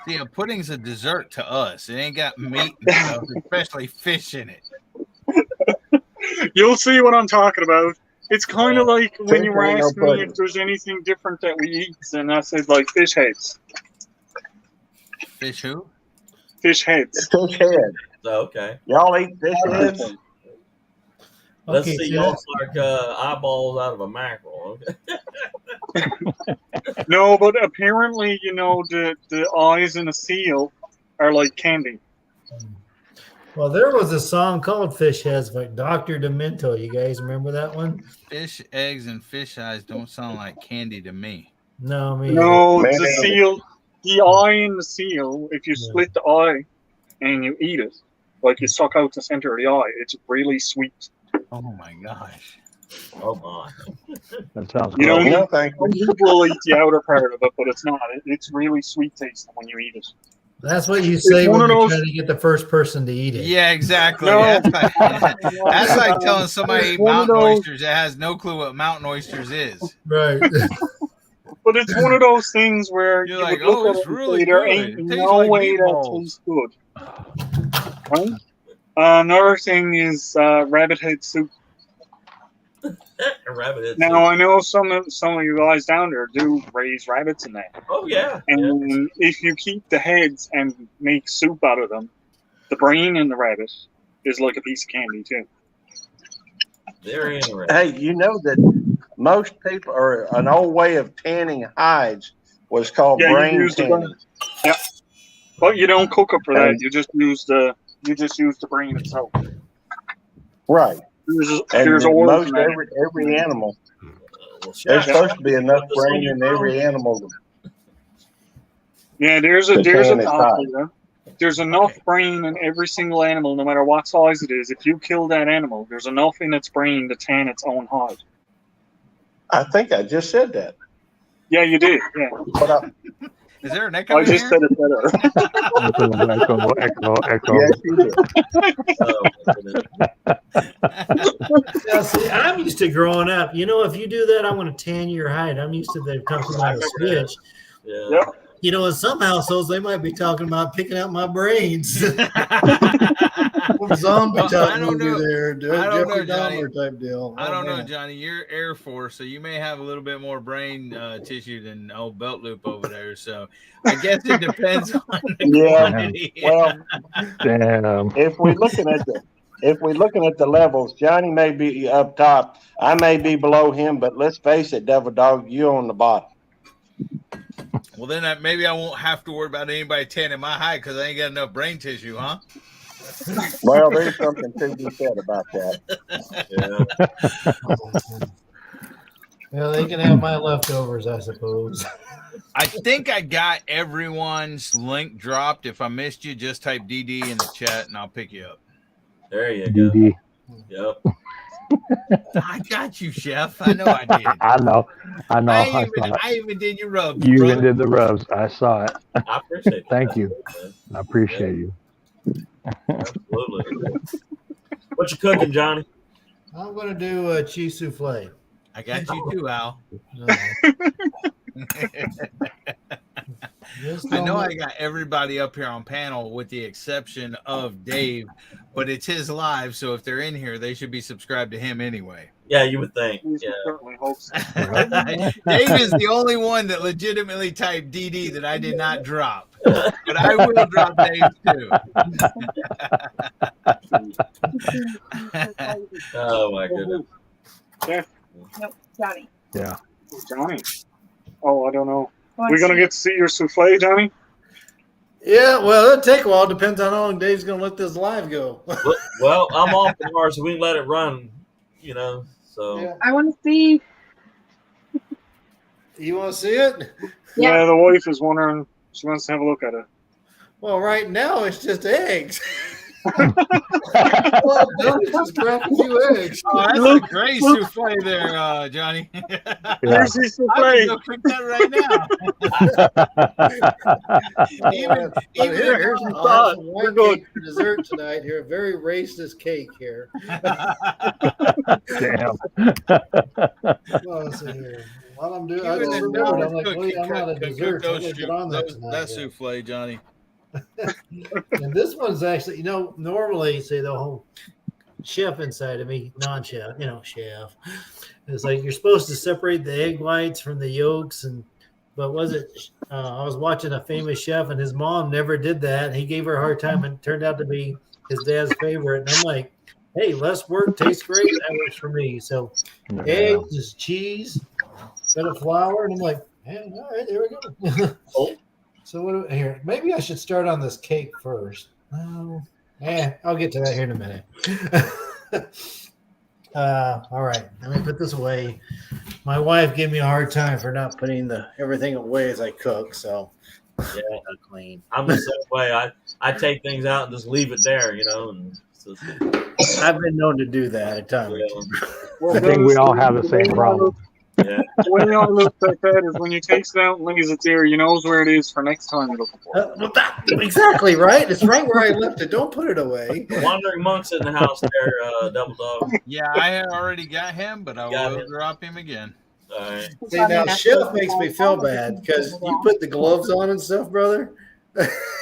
See, a pudding's a dessert to us. It ain't got meat and stuff, especially fish in it. You'll see what I'm talking about. It's kind of like when you Fish ain't no ask me pudding. if there's anything different that we eat, and I said like fish heads. Fish who? Fish heads. Fish head. Okay. Y'all eat fish heads? Let's Okay, see. so Y'all like eyeballs out of a mackerel. Okay. No, but apparently, the eyes in a seal are like candy. Well, there was a song called Fish Heads by Dr. Demento. You guys remember that one? Fish eggs and fish eyes don't sound like candy to me. No, me. No, Man, the seal, the eye in the seal, if you split the eye and you eat it, like you suck out the center of the eye, it's really sweet. Oh my gosh. Oh my. That sounds You gross. don't No, thank Some you. people eat the outer part of it, but it's not. It's really sweet tasting when you eat it. That's what you say one when of you're those- trying to get the first person to eat it. Yeah, exactly. No. That's like telling somebody It's ate one of mountain those- oysters that has no clue what mountain oysters is. Right. But it's one of those things where You're you like, would look oh, at it's it and really say, there good. ain't It tastes no like way that meatballs. tastes good. Right? Another thing is rabbit head soup. A rabbit head Now soup. I know some of you guys down there do raise rabbits in that, Oh yeah. and if you keep the heads and make soup out of them, the brain in the rabbit is like a piece of candy too. Very interesting. Hey, you know that most people, or an old way of tanning hides was called Yeah, you brain use the tanning. brain. Yep. But you don't cook it for that. And- You just use the brain itself. Right. There's oil most in that. every animal. Well, There's Chef, supposed to be enough put this on brain your in every phone. animal. Yeah, there's to tan its enough. hide. Yeah. There's enough brain in every single animal, no matter what size it is. If you kill that animal, there's enough in its brain to tan its own hide. I think I just said that. Yeah, you did. Yeah, But Is there an echo I in just here? said it better. Echo. yes, you did. Oh, my goodness. Now, see, I'm used to growing up. You know, if you do that, I'm going to tan your hide. I'm used to them talking about a switch. Yeah. Yep. You know, in some households, they might be talking about picking out my brains. Zombie Well, type I don't movie know. there, I don't know, Jeffrey Johnny. Dahmer type deal. I don't know, man. Johnny. You're Air Force, so you may have a little bit more brain tissue than old Belt Loop over there. So I guess it depends on the Yeah. quantity. Well, Damn. if we're looking at the levels, Johnny may be up top. I may be below him, but let's face it, Devil Dog, you on the bottom. Well, then maybe I won't have to worry about anybody tanning my hide because I ain't got enough brain tissue, huh? Well, there's something to be said about that. Yeah. Well, they can have my leftovers, I suppose. I think I got everyone's link dropped. If I missed you, just type DD in the chat and I'll pick you up. There you go. DD. Yep. I got you, Chef. I know I did. I know. I saw it. I even did your rubs. You brother. even did the rubs. I saw it. I appreciate it. Thank you. I appreciate you. Absolutely. What you cooking, Johnny? I'm going to do a cheese souffle. I got you too, Al. I know I got everybody up here on panel with the exception of Dave, but it's his live, so if they're in here, they should be subscribed to him anyway. Yeah, you would think. We Yeah. certainly hope so. Dave is the only one that legitimately typed DD that I did not drop, but I will drop Dave too. Oh my goodness. No, Johnny. Yeah. Johnny. Oh, I don't know. Well, We're gonna get to see your souffle, Johnny. Yeah, well, it'll take a while. Depends on how long Dave's going to let this live go. Well, I'm off tomorrow, so we can let it run. You know, so Yeah. I want to see. You want to see it? Yeah, the wife is wondering. She wants to have a look at it. Well, right now it's just eggs. Well, Johnny's just cracking you eggs. Oh, that's a great souffle there, Johnny. Yeah. Here's your I can souffle. go cook that right now. even Here's some thought. sauce. We're White good. cake for dessert tonight. Here, a very racist cake here. Damn. Well, let's see here. While I'm doing, I Even just the remembered. I'm like, cook, wait, I'm not a cook dessert. I'm those gonna get on that tonight. that yeah. souffle, Johnny. And this one's actually, normally say the whole chef inside of me, non-chef, chef. It's like you're supposed to separate the egg whites from the yolks, but was it? I was watching a famous chef, and his mom never did that. He gave her a hard time, and it turned out to be his dad's favorite. And I'm like, hey, less work, tastes great. That works for me. So eggs, is cheese, bit of flour, and I'm like, man, all right, there we go. Oh. So here, maybe I should start on this cake first. I'll get to that here in a minute. All right, let me put this away. My wife gave me a hard time for not putting everything away as I cook, so Yeah, clean. I'm the same way. I take things out and just leave it there, you know. And I've been known to do that at times. I think we all have the same problem. Yeah. The way I look at that is when you takes it out and leaves it there, you knows where it is for next time you're looking for it. Exactly right. It's right where I left it. Don't put it away. Wandering Monk's in the house there, Double Dog. Yeah, I already got him, but I will drop him again. All right. See, now Chef makes me feel bad because you put the gloves on and stuff, brother.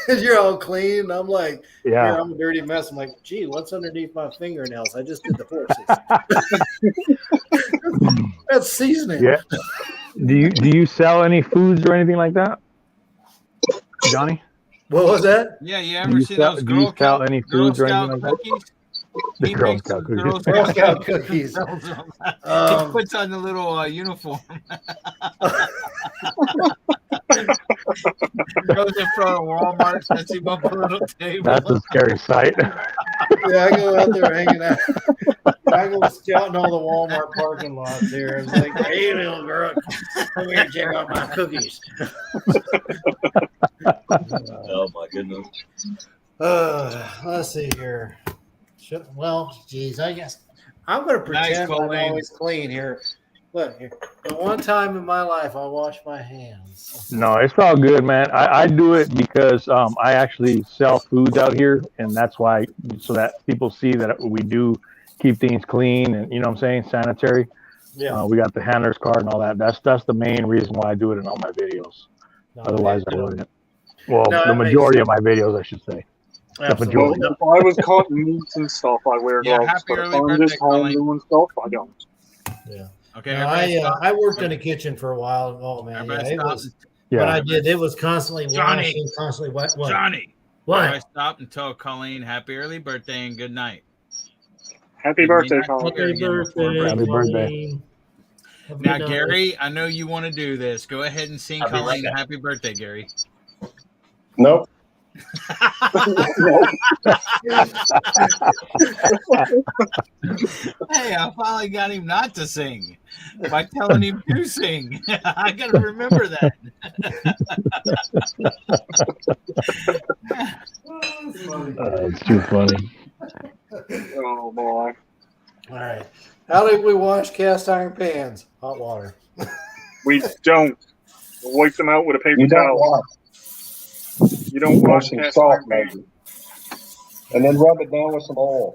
You're all clean. And I'm like, Yeah. I'm a dirty mess. I'm like, gee, what's underneath my fingernails? I just did the horses. That's seasoning. Yeah. Do you sell any foods or anything like that, Johnny? What was that? Yeah, you ever seen those Girl sell any foods or Scout anything like that? cookies? The He Girl makes Scout some cookies. Girl Scout cookies. He puts on the little uniform. Goes in front of Walmart, sets him up a little table. That's a scary sight. Yeah, I go out there hanging out. I go scouting all the Walmart parking lots here. It's like, hey, little girl, come here and check out my cookies. Oh my goodness. Let's see here. Well, geez, I guess I'm going to pretend I'm always clean here. Look here. The one time in my life I wash my hands. No, it's all good, man. I do it because I actually sell foods out here, and that's why, so that people see that we do keep things clean and, you know what I'm saying, sanitary. Yeah. We got the handler's card and all that. That's the main reason why I do it in all my videos. No, Otherwise, I wouldn't. Well, No, the majority of my videos, I should say. Absolutely. If I was caught in meats and stuff, I wear Yeah, gloves. happy But if early I'm birthday, just home Colleen. doing stuff, I don't. Yeah. Okay, No, everybody stop. I worked in the kitchen for a while. Oh man, Everybody yeah, it stop. was. Yeah. What I did, it was constantly Johnny. washing, constantly what? Johnny, What? everybody stop and tell Colleen happy early birthday and good night. Happy You birthday, may not Colin. see her Happy again before birthday, Happy birthday. Colleen. Have a Now, good night. Gary, I know you want to do this. Go ahead and sing I'll be right Colleen back. happy birthday, Gary. Nope. Hey, I finally got him not to sing by telling him to sing. I got to remember that. It's too funny. Oh boy. All right. How do we wash cast iron pans? Hot water. We don't. We wipe them out with a paper You don't towel. wash. You don't wash some cast salt, iron pans. maybe. And then rub it down with some oil.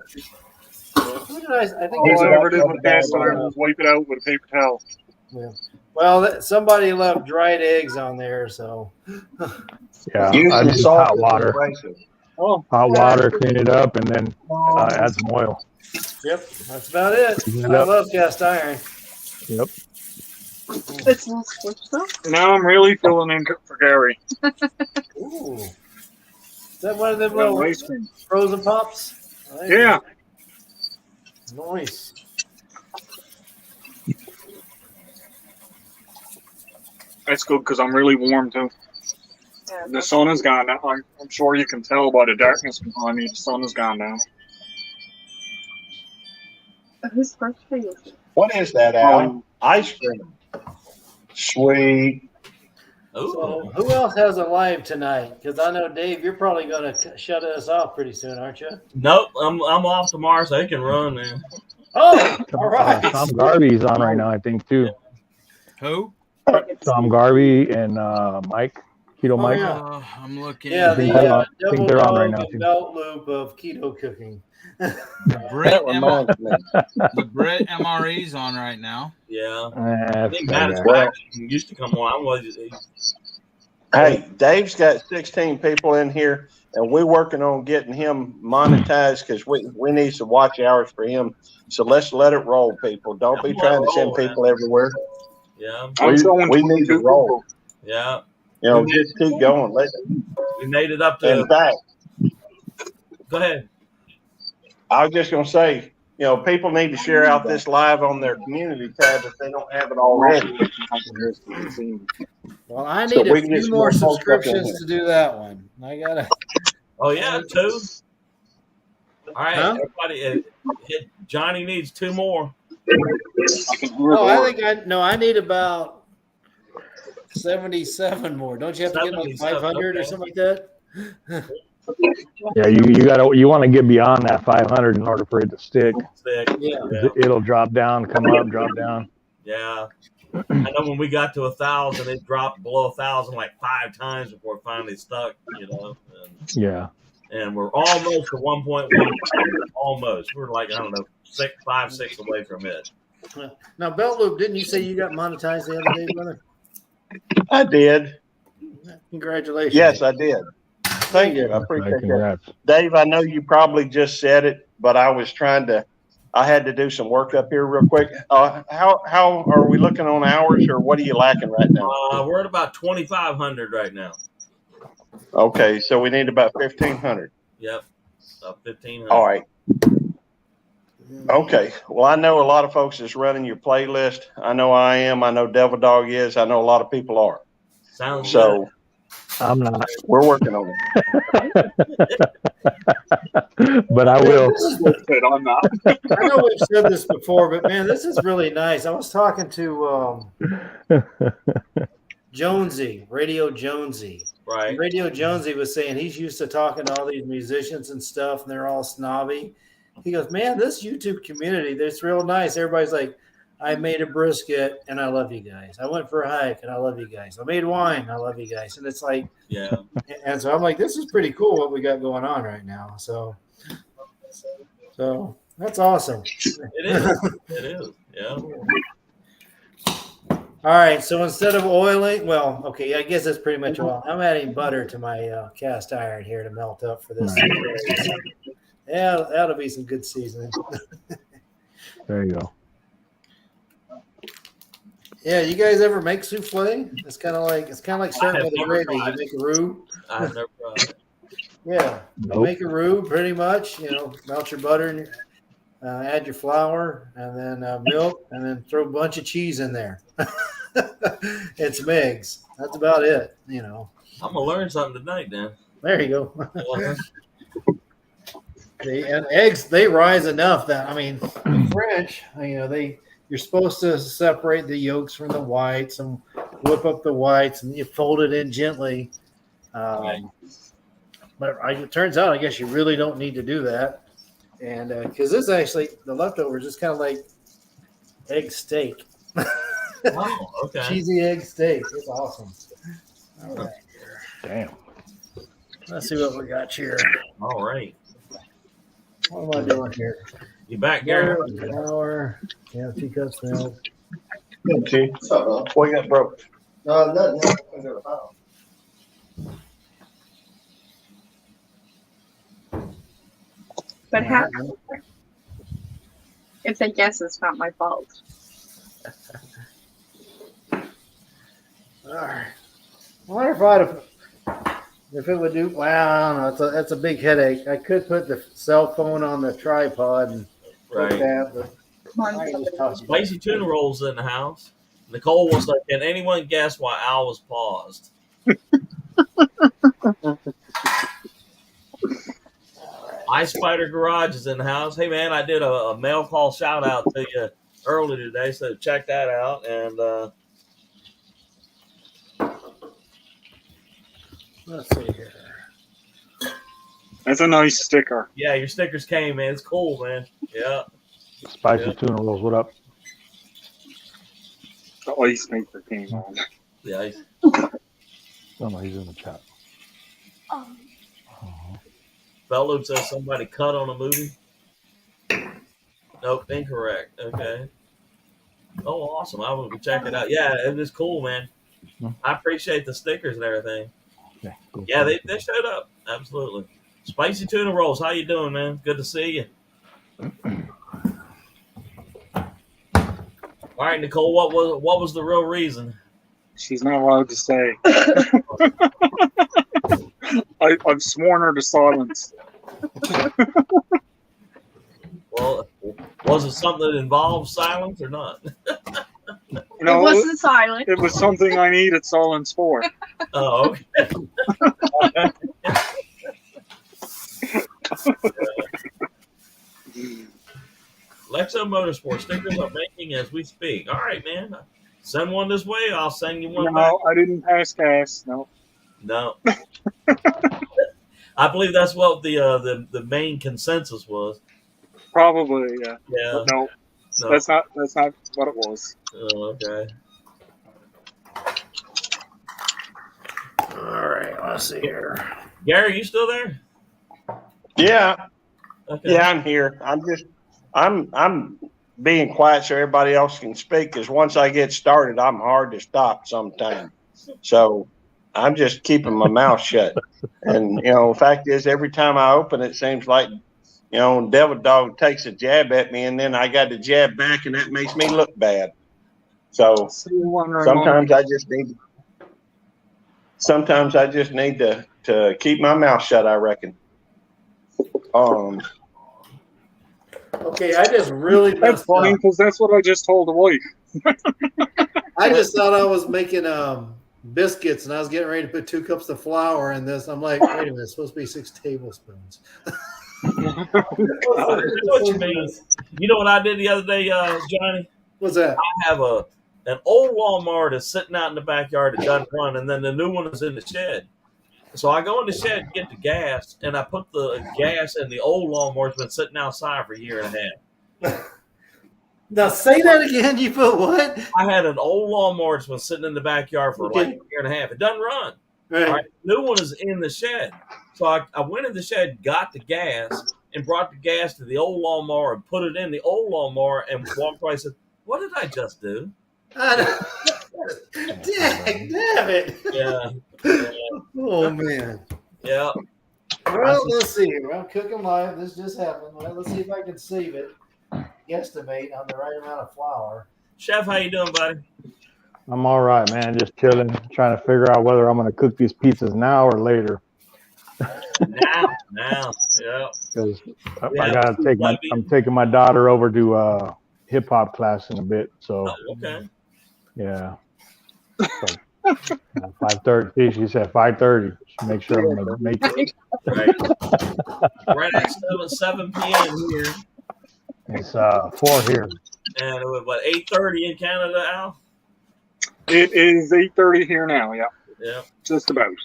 Who did I think All I it ever did Rub with it down cast with iron oil. was wipe it out with a paper towel. was, well, somebody left dried eggs on there, so Yeah, Use I some just salt hot as water. abrasive. Oh, Hot water, clean it up, and then add some oil. yep, that's about it. Clean it I up. love cast iron. Yep. It's not switched up. now I'm really filling in for Gary. Ooh. Is that one of them Well, little ice cream. frozen pops? I like Yeah. it. Nice. That's good because I'm really warm too. Yeah, The sun is gone now. I'm sure you can tell by the darkness behind me. The sun is gone now. whose birthday is it? What is that, Al? Ice cream. Sweet. So, who else has a live tonight? Because I know, Dave, you're probably going to shut us off pretty soon, aren't you? Nope, I'm off tomorrow, so they can run, man. Oh, all right. Tom Garvey's on right now, I think, too. Who? Tom Garvey and Mike, Keto Mike. yeah. I'm looking. Yeah, I think the they're on- I double think they're on dog right now, and too. belt loop of keto cooking. The Brett, reminds me. the Brett MRE's on right now. Yeah. I That's think bad. Matt's back. He used to come on. Hey, Dave's got 16 people in here, and we're working on getting him monetized because we need some watch hours for him. So let's let it roll, people. Don't be trying to send people everywhere. Yeah. I'm showing We need to 22 roll. people. Yeah. You know, just keep going. We made it up to. In fact, Go ahead. I was just going to say, you know, people need to share out this live on their community tab if they don't have it already. Well, I So need we a can get few some more more folks up in subscriptions to do that one. I got to. Oh, yeah, two. All right, Huh? everybody. Johnny needs 2 more. I can hear No, I the think I need about 77 more. Don't you have to get like 77, 500 or okay. something like that? Yeah, you want to get beyond that 500 in order for it to stick. Stick. Yeah. 'Cause it'll drop down, come up, drop down. Yeah. I know when we got to 1,000, it dropped below 1,000 like 5 times before it finally stuck. Yeah. And we're almost to 1.1. Almost. We're like, I don't know, 5, 6 away from it. Now, Belt Loop, didn't you say you got monetized the other day, brother? I did. Congratulations. Yes, I did. Thank you. I appreciate that. Congrats. Dave, I know you probably just said it, but I had to do some work up here real quick. How are we looking on hours, or what are you lacking right now? We're at about 2,500 right now. Okay, so we need about 1,500. Yep. 1,500. All right. Okay. Well, I know a lot of folks is running your playlist. I know I am. I know Devil Dog is. I know a lot of people are. Sounds So good. I'm not. We're working on it. But I will. I'm not. I know we've said this before, but man, this is really nice. I was talking to Jonesy, Radio Jonesy. Right. Radio Jonesy was saying he's used to talking to all these musicians and stuff, and they're all snobby. He goes, man, this YouTube community, that's real nice. Everybody's like, I made a brisket, and I love you guys. I went for a hike, and I love you guys. I made wine, I love you guys. And it's like, Yeah. and so I'm like, this is pretty cool what we got going on right now. So that's awesome. It is. It is. Yeah. All right, so instead of oiling, well, okay, I guess that's pretty much all. I'm adding butter to my cast iron here to melt up for this. Yeah, that'll be some good seasoning. There you go. Yeah, you guys ever make souffle? It's kind of like starting with a gravy. You make a roux. I've never tried it. Yeah, you make a roux pretty much. Melt your butter and add your flour and then milk, and then throw a bunch of cheese in there. It's Meg's. That's about it. I'm gonna learn something tonight, then. There you go. And eggs, they rise enough that in French, you're supposed to separate the yolks from the whites and whip up the whites, and you fold it in gently. Right. But it turns out, I guess you really don't need to do that, and because this actually the leftovers is kind of like egg steak. Oh, okay. Cheesy egg steak. It's awesome. All right. Damn. Let's see what we got here. All right. What am I doing here? You back, Gary? Flour. Yeah, 2 cups milk. Okay. What you got broke? Nothing. But if they guess, it's not my fault. All right. I wonder if it would do. Well, I don't know. That's a big headache. I could put the cell phone on the tripod and Right. that, but Spicy tuna rolls in the house. Nicole was like, "Can anyone guess why Al was paused?" Ice Spider Garage is in the house. Hey man, I did a mail call shout out to you earlier today, so check that out. And let's see here. That's a nice sticker. yeah, your stickers came, man. It's cool, man. Yeah. Spicy tuna rolls. What up? The ice maker came on. The ice. Oh no, he's in the chat. Bellloop says somebody cut on a movie. Nope, incorrect. Okay. Oh, awesome. I will check it out. Yeah, it was cool, man. I appreciate the stickers and everything. Yeah, cool. Yeah, they showed up. Absolutely. Spicy tuna rolls. How you doing, man? Good to see you. All right, Nicole, what was the real reason? She's not allowed to say. I've sworn her to silence. Well, was it something that involved silence or not? It wasn't silent. It was something I needed silence for. Oh, okay. Lexo Motorsport stickers are making as we speak. All right, man. Send one this way. I'll send you one back. No, I didn't pass gas. No. No. I believe that's what the main consensus was. Probably, yeah. Yeah. But no, No. that's not what it was. Oh, okay. All right, let's see here. Gary, you still there? Yeah, Okay. yeah, I'm here. I'm being quiet so everybody else can speak. Because once I get started, I'm hard to stop sometimes. So I'm just keeping my mouth shut. And the fact is, every time I open it, seems like Devil Dog takes a jab at me, and then I got to jab back, and that makes me look bad. So sometimes I just need to keep my mouth shut, I reckon. Okay, I just really That's messed funny up. because that's what I just told the wife. I just thought I was making biscuits, and I was getting ready to put 2 cups of flour in this. I'm like, wait a minute, it's supposed to be 6 tablespoons. I know what you mean. You know what I did the other day, Johnny? What's that? I have an old lawnmower that's sitting out in the backyard that doesn't run, and then the new one is in the shed. So I go in the shed and get the gas, and I put the gas in the old lawnmower that's been sitting outside for a year and a half. Now say that again. You put what? I had an old lawnmower that's been sitting in the backyard for like a year and a half. It doesn't run. Right. All right, the new one is in the shed. So I went in the shed, got the gas, and brought the gas to the old lawnmower and put it in the old lawnmower and walked by and said, "What did I just do?" Damn it. Yeah. Oh, man. Yeah. Well, let's see. Well, cooking live. This just happened. Well, let's see if I can save it. Guesstimate on the right amount of flour. Chef, how you doing, buddy? I'm all right, man. Just chilling, trying to figure out whether I'm going to cook these pizzas now or later. Now, yeah. Because I got to take I'm taking my daughter over to hip hop class in a bit. So, okay. Yeah. So, 5:30. She said 5:30. Make sure I'm going to make it. Right at 7 p.m. here. It's 4 here. And it was, what, 8:30 in Canada, Al? It is 8:30 here now. Yeah. Yeah. Just about.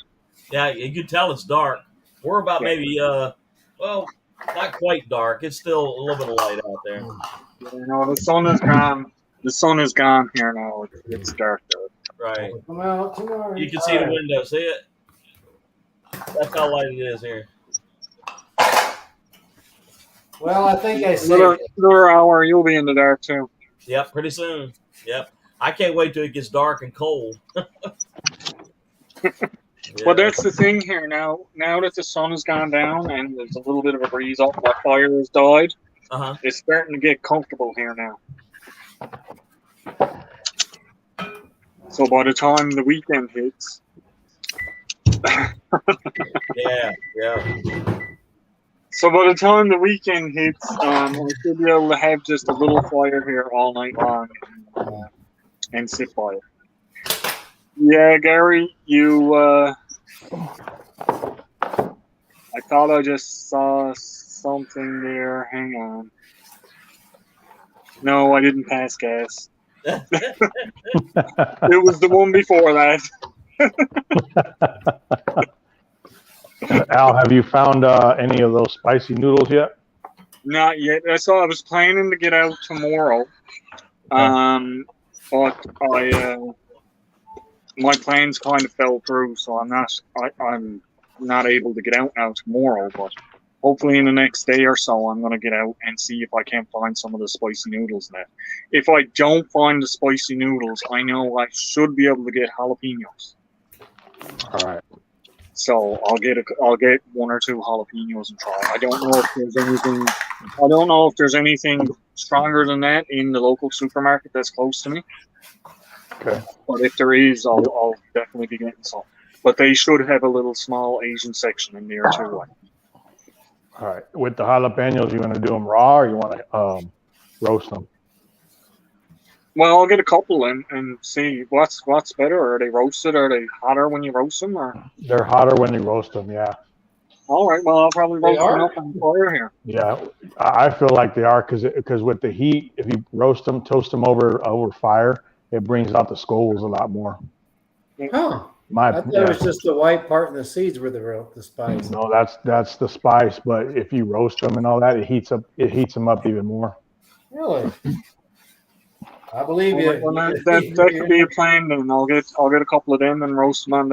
Yeah, you can tell it's dark. We're about maybe, well, not quite dark. It's still a little bit of light out there. The sun is gone. The sun is gone here now. It's dark though. Right. Come out tomorrow. You can see the window. See it? That's how light it is here. Well, I think I see another hour. You'll be in the dark too. Yep, pretty soon. Yep. I can't wait till it gets dark and cold. Yeah. Well, that's the thing here now. Now that the sun has gone down and there's a little bit of a breeze off, my fire has died. It's starting to get comfortable here now. So by the time the weekend hits, yeah. So by the time the weekend hits, I should be able to have just a little fire here all night long and sit by it. Yeah, Gary, I thought I just saw something there. Hang on. No, I didn't pass gas. It was the one before that. Al, have you found any of those spicy noodles yet? Not yet. I was planning to get out tomorrow. But my plans kind of fell through, so I'm not able to get out now tomorrow, but hopefully in the next day or so I'm going to get out and see if I can find some of the spicy noodles now. If I don't find the spicy noodles, I know I should be able to get jalapenos. All right. So I'll get 1 or 2 jalapenos and try. I don't know if there's anything stronger than that in the local supermarket that's close to me. Okay. But if there is, I'll definitely be getting some. But they should have a little small Asian section in there too. All right. With the jalapenos, you want to do them raw or you want to roast them? Well, I'll get a couple and see what's better. Are they roasted? Are they hotter when you roast them? Or they're hotter when you roast them. Yeah. All right. Well, I'll probably roast them up on the fire here. Yeah, I feel like they are because with the heat, if you roast them, toast them over fire, it brings out the skulls a lot more. Huh. My I thought it was just the white part and the seeds were the spice. No, that's the spice. But if you roast them and all that, it heats them up even more. Really? I believe you. Well, that could be a plan. Then I'll get a couple of them and roast them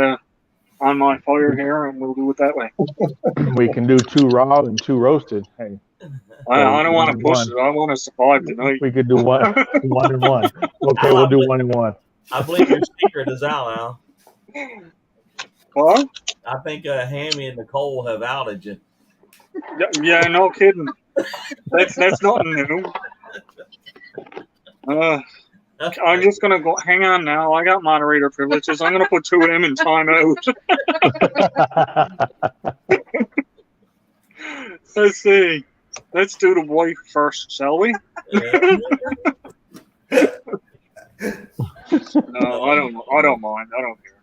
on my fire here, and we'll do it that way. We can do 2 raw and 2 roasted. Hey, I don't want to push it. I want to survive tonight. We could do one and one. Okay, we'll do 1 and 1. I believe your secret is out, Al. What? I think Hammy and Nicole have outed you. Yeah, no kidding. That's nothing new. I'm just gonna go. Hang on now. I got moderator privileges. I'm gonna put 2 of them in timeout. Let's see. Let's do the wife first, shall we? Yeah. No, I don't mind. I don't care.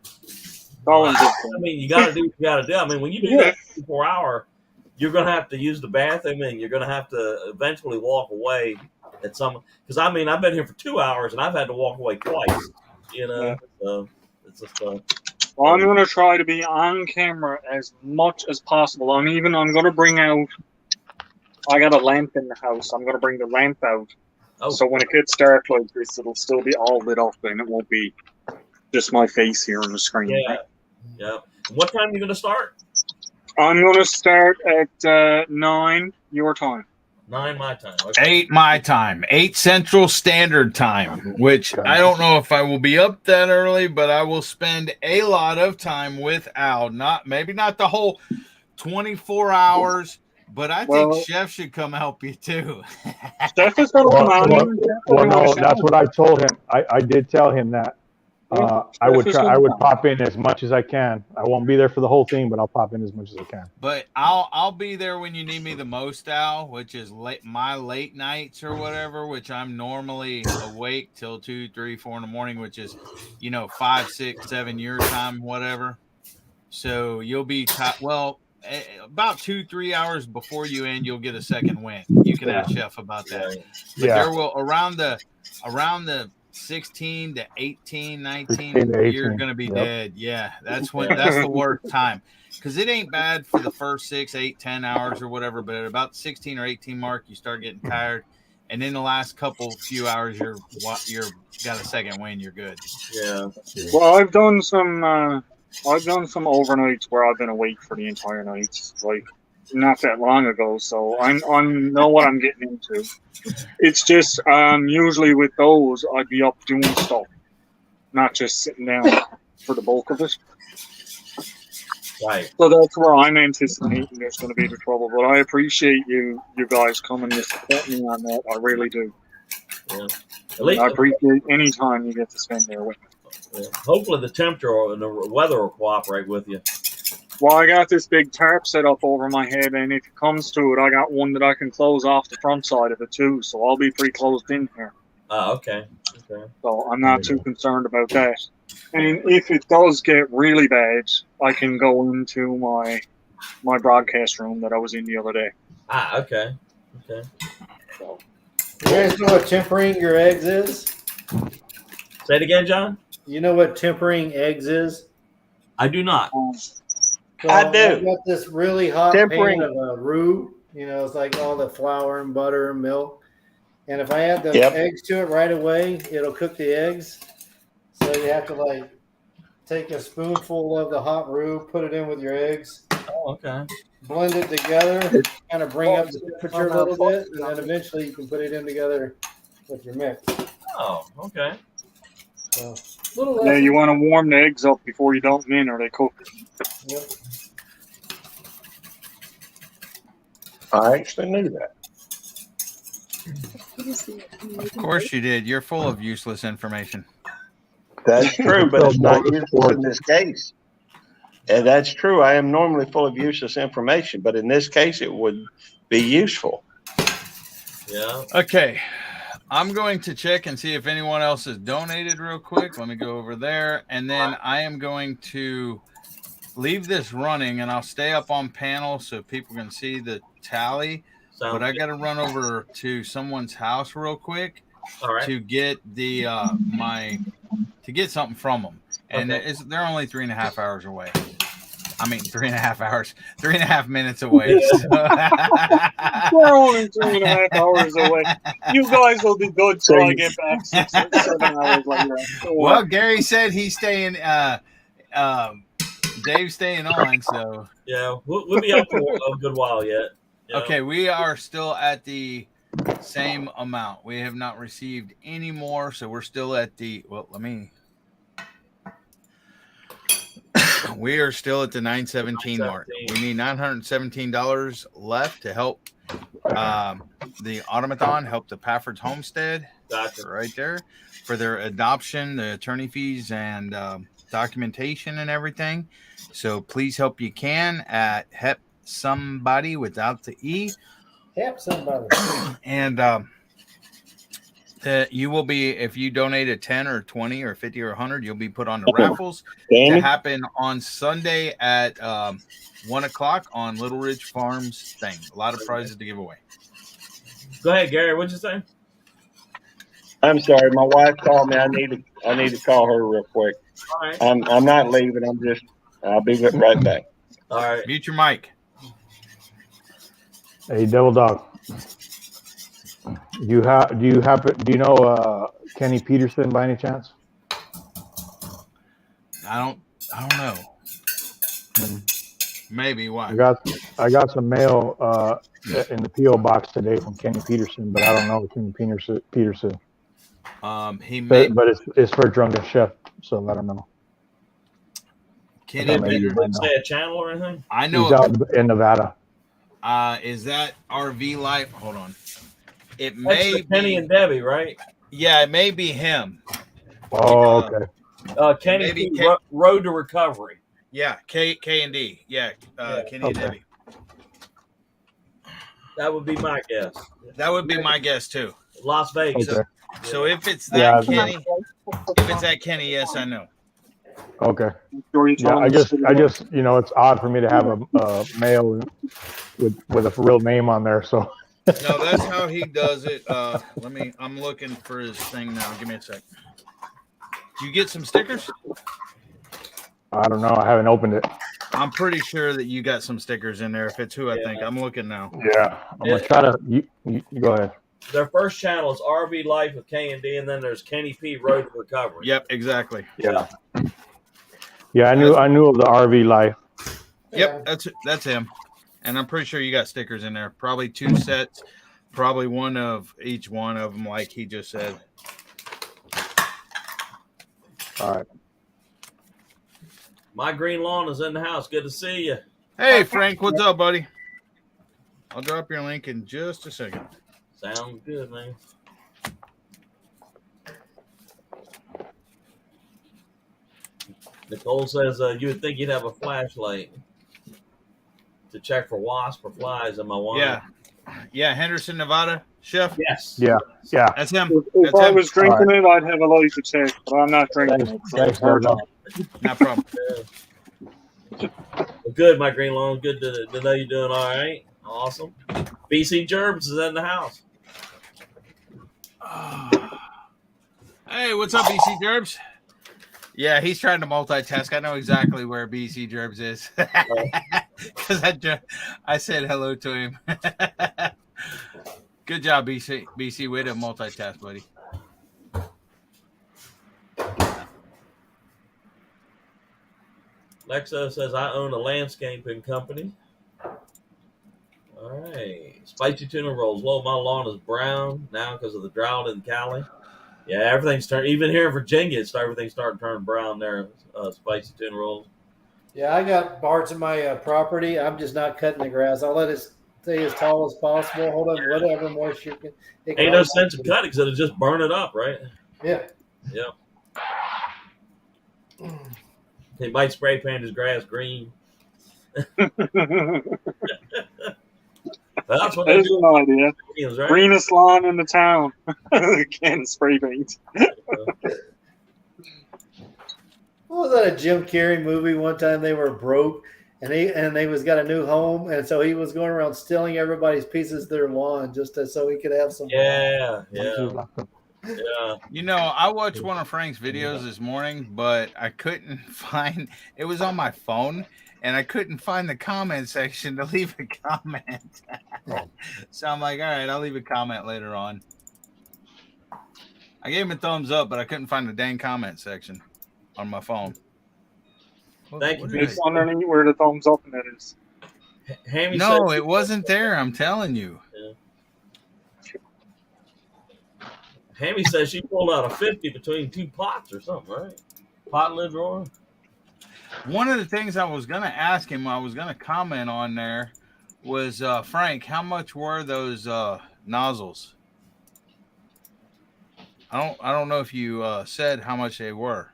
I mean, you got to do what you got to do. I mean, when you do that 24-hour, you're going to have to use the bathroom, and you're going to have to eventually walk away at some. Because I mean, I've been here for 2 hours, and I've had to walk away twice. You know, Yeah. so it's just. Well, I'm going to try to be on camera as much as possible. I'm going to bring out. I got a lamp in the house. I'm going to bring the lamp out. Oh. So when it gets dark like this, it'll still be all lit up, and it won't be just my face here on the screen. Yeah. Right? Yeah. What time are you going to start? I'm going to start at 9 your time. 9 my time. Okay. 8 my time. 8 Central Standard Time, which I don't know if I will be up that early, but I will spend a lot of time with Al. Maybe not the whole 24 hours, but I think Chef should come help you too. Chef is going to come on. Well, no, that's what I told him. I did tell him that. I would pop in as much as I can. I won't be there for the whole thing, but I'll pop in as much as I can. But I'll be there when you need me the most, Al, which is my late nights or whatever, which I'm normally awake till 2, 3, 4 in the morning, which is 5, 6, 7 your time, whatever. So you'll be about 2, 3 hours before you end, you'll get a second win. You can ask Chef about that. But there will around the 16 to 18, 19, you're going to be dead. Yeah, that's the worst time. Because it ain't bad for the first 6, 8, 10 hours or whatever, but at about the 16 or 18 mark, you start getting tired. And in the last few hours, you're got a second win. You're good. Yeah. Well, I've done some overnights where I've been awake for the entire night, like not that long ago. So I know what I'm getting into. It's just usually with those, I'd be up doing stuff, not just sitting down for the bulk of it. Right. So that's where I'm anticipating there's going to be the trouble. But I appreciate you guys coming to support me on that. I really do. Yeah. I appreciate any time you get to spend there with me. Yeah. Hopefully the temperature and the weather will cooperate with you. Well, I got this big tarp set up over my head, and if it comes to it, I got one that I can close off the front side of it too, so I'll be pretty closed in here. Okay. So I'm not too concerned about that. And if it does get really bad, I can go into my broadcast room that I was in the other day. Okay. So, you guys know what tempering your eggs is? Say it again, John? You know what tempering eggs is? I do not. So I do. I've got this really hot Tempering. pan of a roux. It's like all the flour and butter and milk. And if I add the eggs to it right away, it'll cook the eggs. So you have to take a spoonful of the hot roux, put it in with your eggs. Oh, okay. Blend it together, kind of bring up the temperature a little bit, and then eventually you can put it in together with your mix. Oh, okay. So, yeah, you want to warm the eggs up before you dump them in, or they cook. Yep. I actually knew that. Of course you did. You're full of useless information. That's true, but it's not useful in this case. And that's true. I am normally full of useless information, but in this case, it would be useful. Yeah. Okay. I'm going to check and see if anyone else has donated real quick. Let me go over there. And then I am going to leave this running, and I'll stay up on panel so people can see the tally. But I got to run over to someone's house real quick to get the to get something from them, and they're only 3.5 hours away. I mean, 3.5 hours, 3.5 minutes away. So. We're only 3.5 hours away. You guys will be good till I get back 6 or 7 hours later. Well, Gary said he's staying. Dave's staying on, so yeah, we'll be up for a good while yet. Yeah. Okay, we are still at the same amount. We have not received any more, so we're still at the. Well, we are still at the $917 mark. We need $917 left to help the automaton, help the Pafford's Homestead. Gotcha. Right there for their adoption, the attorney fees, and documentation and everything. So please help you can at Help Somebody without the E. Help somebody. And you will be, if you donate a 10 or 20 or 50 or 100, you'll be put on the raffles to happen on Sunday at 1 o'clock on Little Ridge Farms thing. A lot of prizes to give away. Go ahead, Gary. What'd you say? I'm sorry, my wife called me. I need to call her real quick. All right. I'm not leaving. I'll be right back. All right. Mute your mic. Hey, Devil Dog. Do you know Kenny Peterson by any chance? I don't know. Maybe. Why? I got some mail in the P.O. box today from Kenny Peterson, but I don't know Kenny Peterson. But it's for Drunken Chef, so I don't know. Kenny Peterson. Say a channel or anything? I know. He's out in Nevada. Is that RV Life? Hold on. It That's may be Kenny and Debbie, right? Yeah, it may be him. Oh, okay. Kenny P, Road to Recovery. Yeah, K and D. Yeah, Kenny and Debbie. That would be my guess. That would be my guess too. Las Vegas. Okay. So if it's that Kenny, yes, I know. Okay. Yeah, I just it's odd for me to have a mail with a real name on there. So. No, that's how he does it. I'm looking for his thing now. Give me a sec. Did you get some stickers? I don't know. I haven't opened it. I'm pretty sure that you got some stickers in there. If it's who I think, I'm looking now. Yeah, I'm gonna try to. You go ahead. Their first channel is RV Life with K&D, and then there's Kenny P Road to Recovery. Yep, exactly. Yeah. Yeah, I knew of the RV Life. Yep, that's him. And I'm pretty sure you got stickers in there. Probably 2 sets, probably one of each one of them, like he just said. All right. My green lawn is in the house. Good to see you. Hey, Frank, what's up, buddy? I'll drop your link in just a second. Sounds good, man. Nicole says you would think you'd have a flashlight to check for wasps or flies in my wine. Yeah, Henderson, Nevada, Chef. Yes. Yeah. That's him. If I was drinking it, I'd have a light to check, but I'm not drinking it. Thanks, Virgil. No problem. Well, good, my green lawn. Good to know you're doing all right. Awesome. BC Gerbs is in the house. Hey, what's up, BC Gerbs? Yeah, he's trying to multitask. I know exactly where BC Gerbs is because I said hello to him. Good job, BC. BC, way to multitask, buddy. Lexo says I own a landscaping company. All right. Spicy tuna rolls. Well, my lawn is brown now because of the drought in Cali. Yeah, everything's turned. Even here in Virginia, everything's starting to turn brown there. Spicy tuna rolls. Yeah, I got parts of my property. I'm just not cutting the grass. I'll let it stay as tall as possible. Hold on, whatever moisture can. Ain't no sense of cutting because it'll just burn it up, right? Yeah. Yeah. He might spray paint his grass green. That's what that is an idea. Right? Greenest lawn in the town. Can spray paint. What was that, a Jim Carrey movie? One time they were broke, and they was got a new home, and so he was going around stealing everybody's pieces of their lawn so he could have some. Yeah. You know, I watched one of Frank's videos this morning, but I couldn't find. It was on my phone, and I couldn't find the comment section to leave a comment. So I'm like, all right, I'll leave a comment later on. I gave him a thumbs up, but I couldn't find the dang comment section on my phone. Thank you. It's underneath where the thumbs up and it is. Hammy No, it wasn't there. I'm telling you. Yeah. Hammy says she pulled out a 50 between two pots or something, right? Pot lid drawer. One of the things I was going to ask him, I was going to comment on there, was Frank, how much were those nozzles? I don't know if you said how much they were.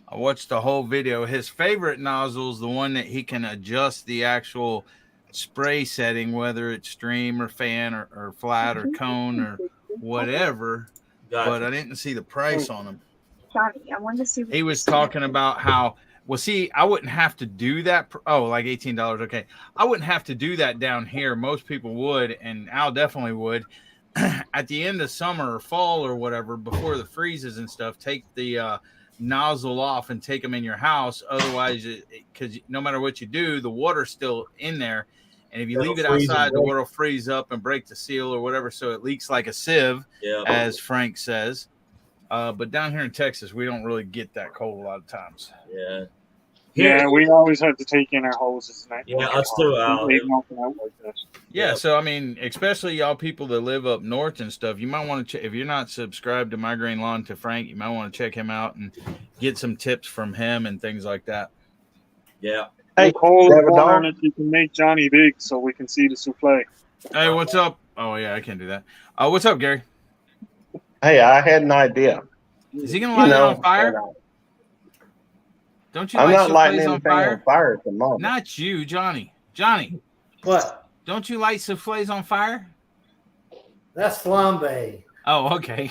I watched the whole video. His favorite nozzle is the one that he can adjust the actual spray setting, whether it's stream or fan or flat or cone or whatever. Gotcha. But I didn't see the price on them. Johnny, I wanted to see. He was talking about how, well, see, I wouldn't have to do that. Oh, like $18. Okay. I wouldn't have to do that down here. Most people would, and Al definitely would. At the end of summer or fall or whatever, before the freezes and stuff, take the nozzle off and take them in your house. Otherwise, because no matter what you do, the water's still in there. And if you leave it outside, the water will freeze up and break the seal or whatever. So it leaks like a sieve, as Frank says. But down here in Texas, we don't really get that cold a lot of times. Yeah. Yeah, we always have to take in our hoses. Yeah, us too, Al. Yeah, so I mean, especially y'all people that live up north and stuff, you might want to if you're not subscribed to Migraine Lawn to Frank, you might want to check him out and get some tips from him and things like that. Yeah. Hey, Cole, wondering if you can make Johnny big so we can see the souffle. Hey, what's up? Oh yeah, I can do that. What's up, Gary? Hey, I had an idea. Is he gonna light it on fire? Don't you? I'm light not lighting soufflés anything on fire at the moment. Not you, Johnny. Johnny. What? Don't you light soufflés on fire? That's flambe. Oh, okay.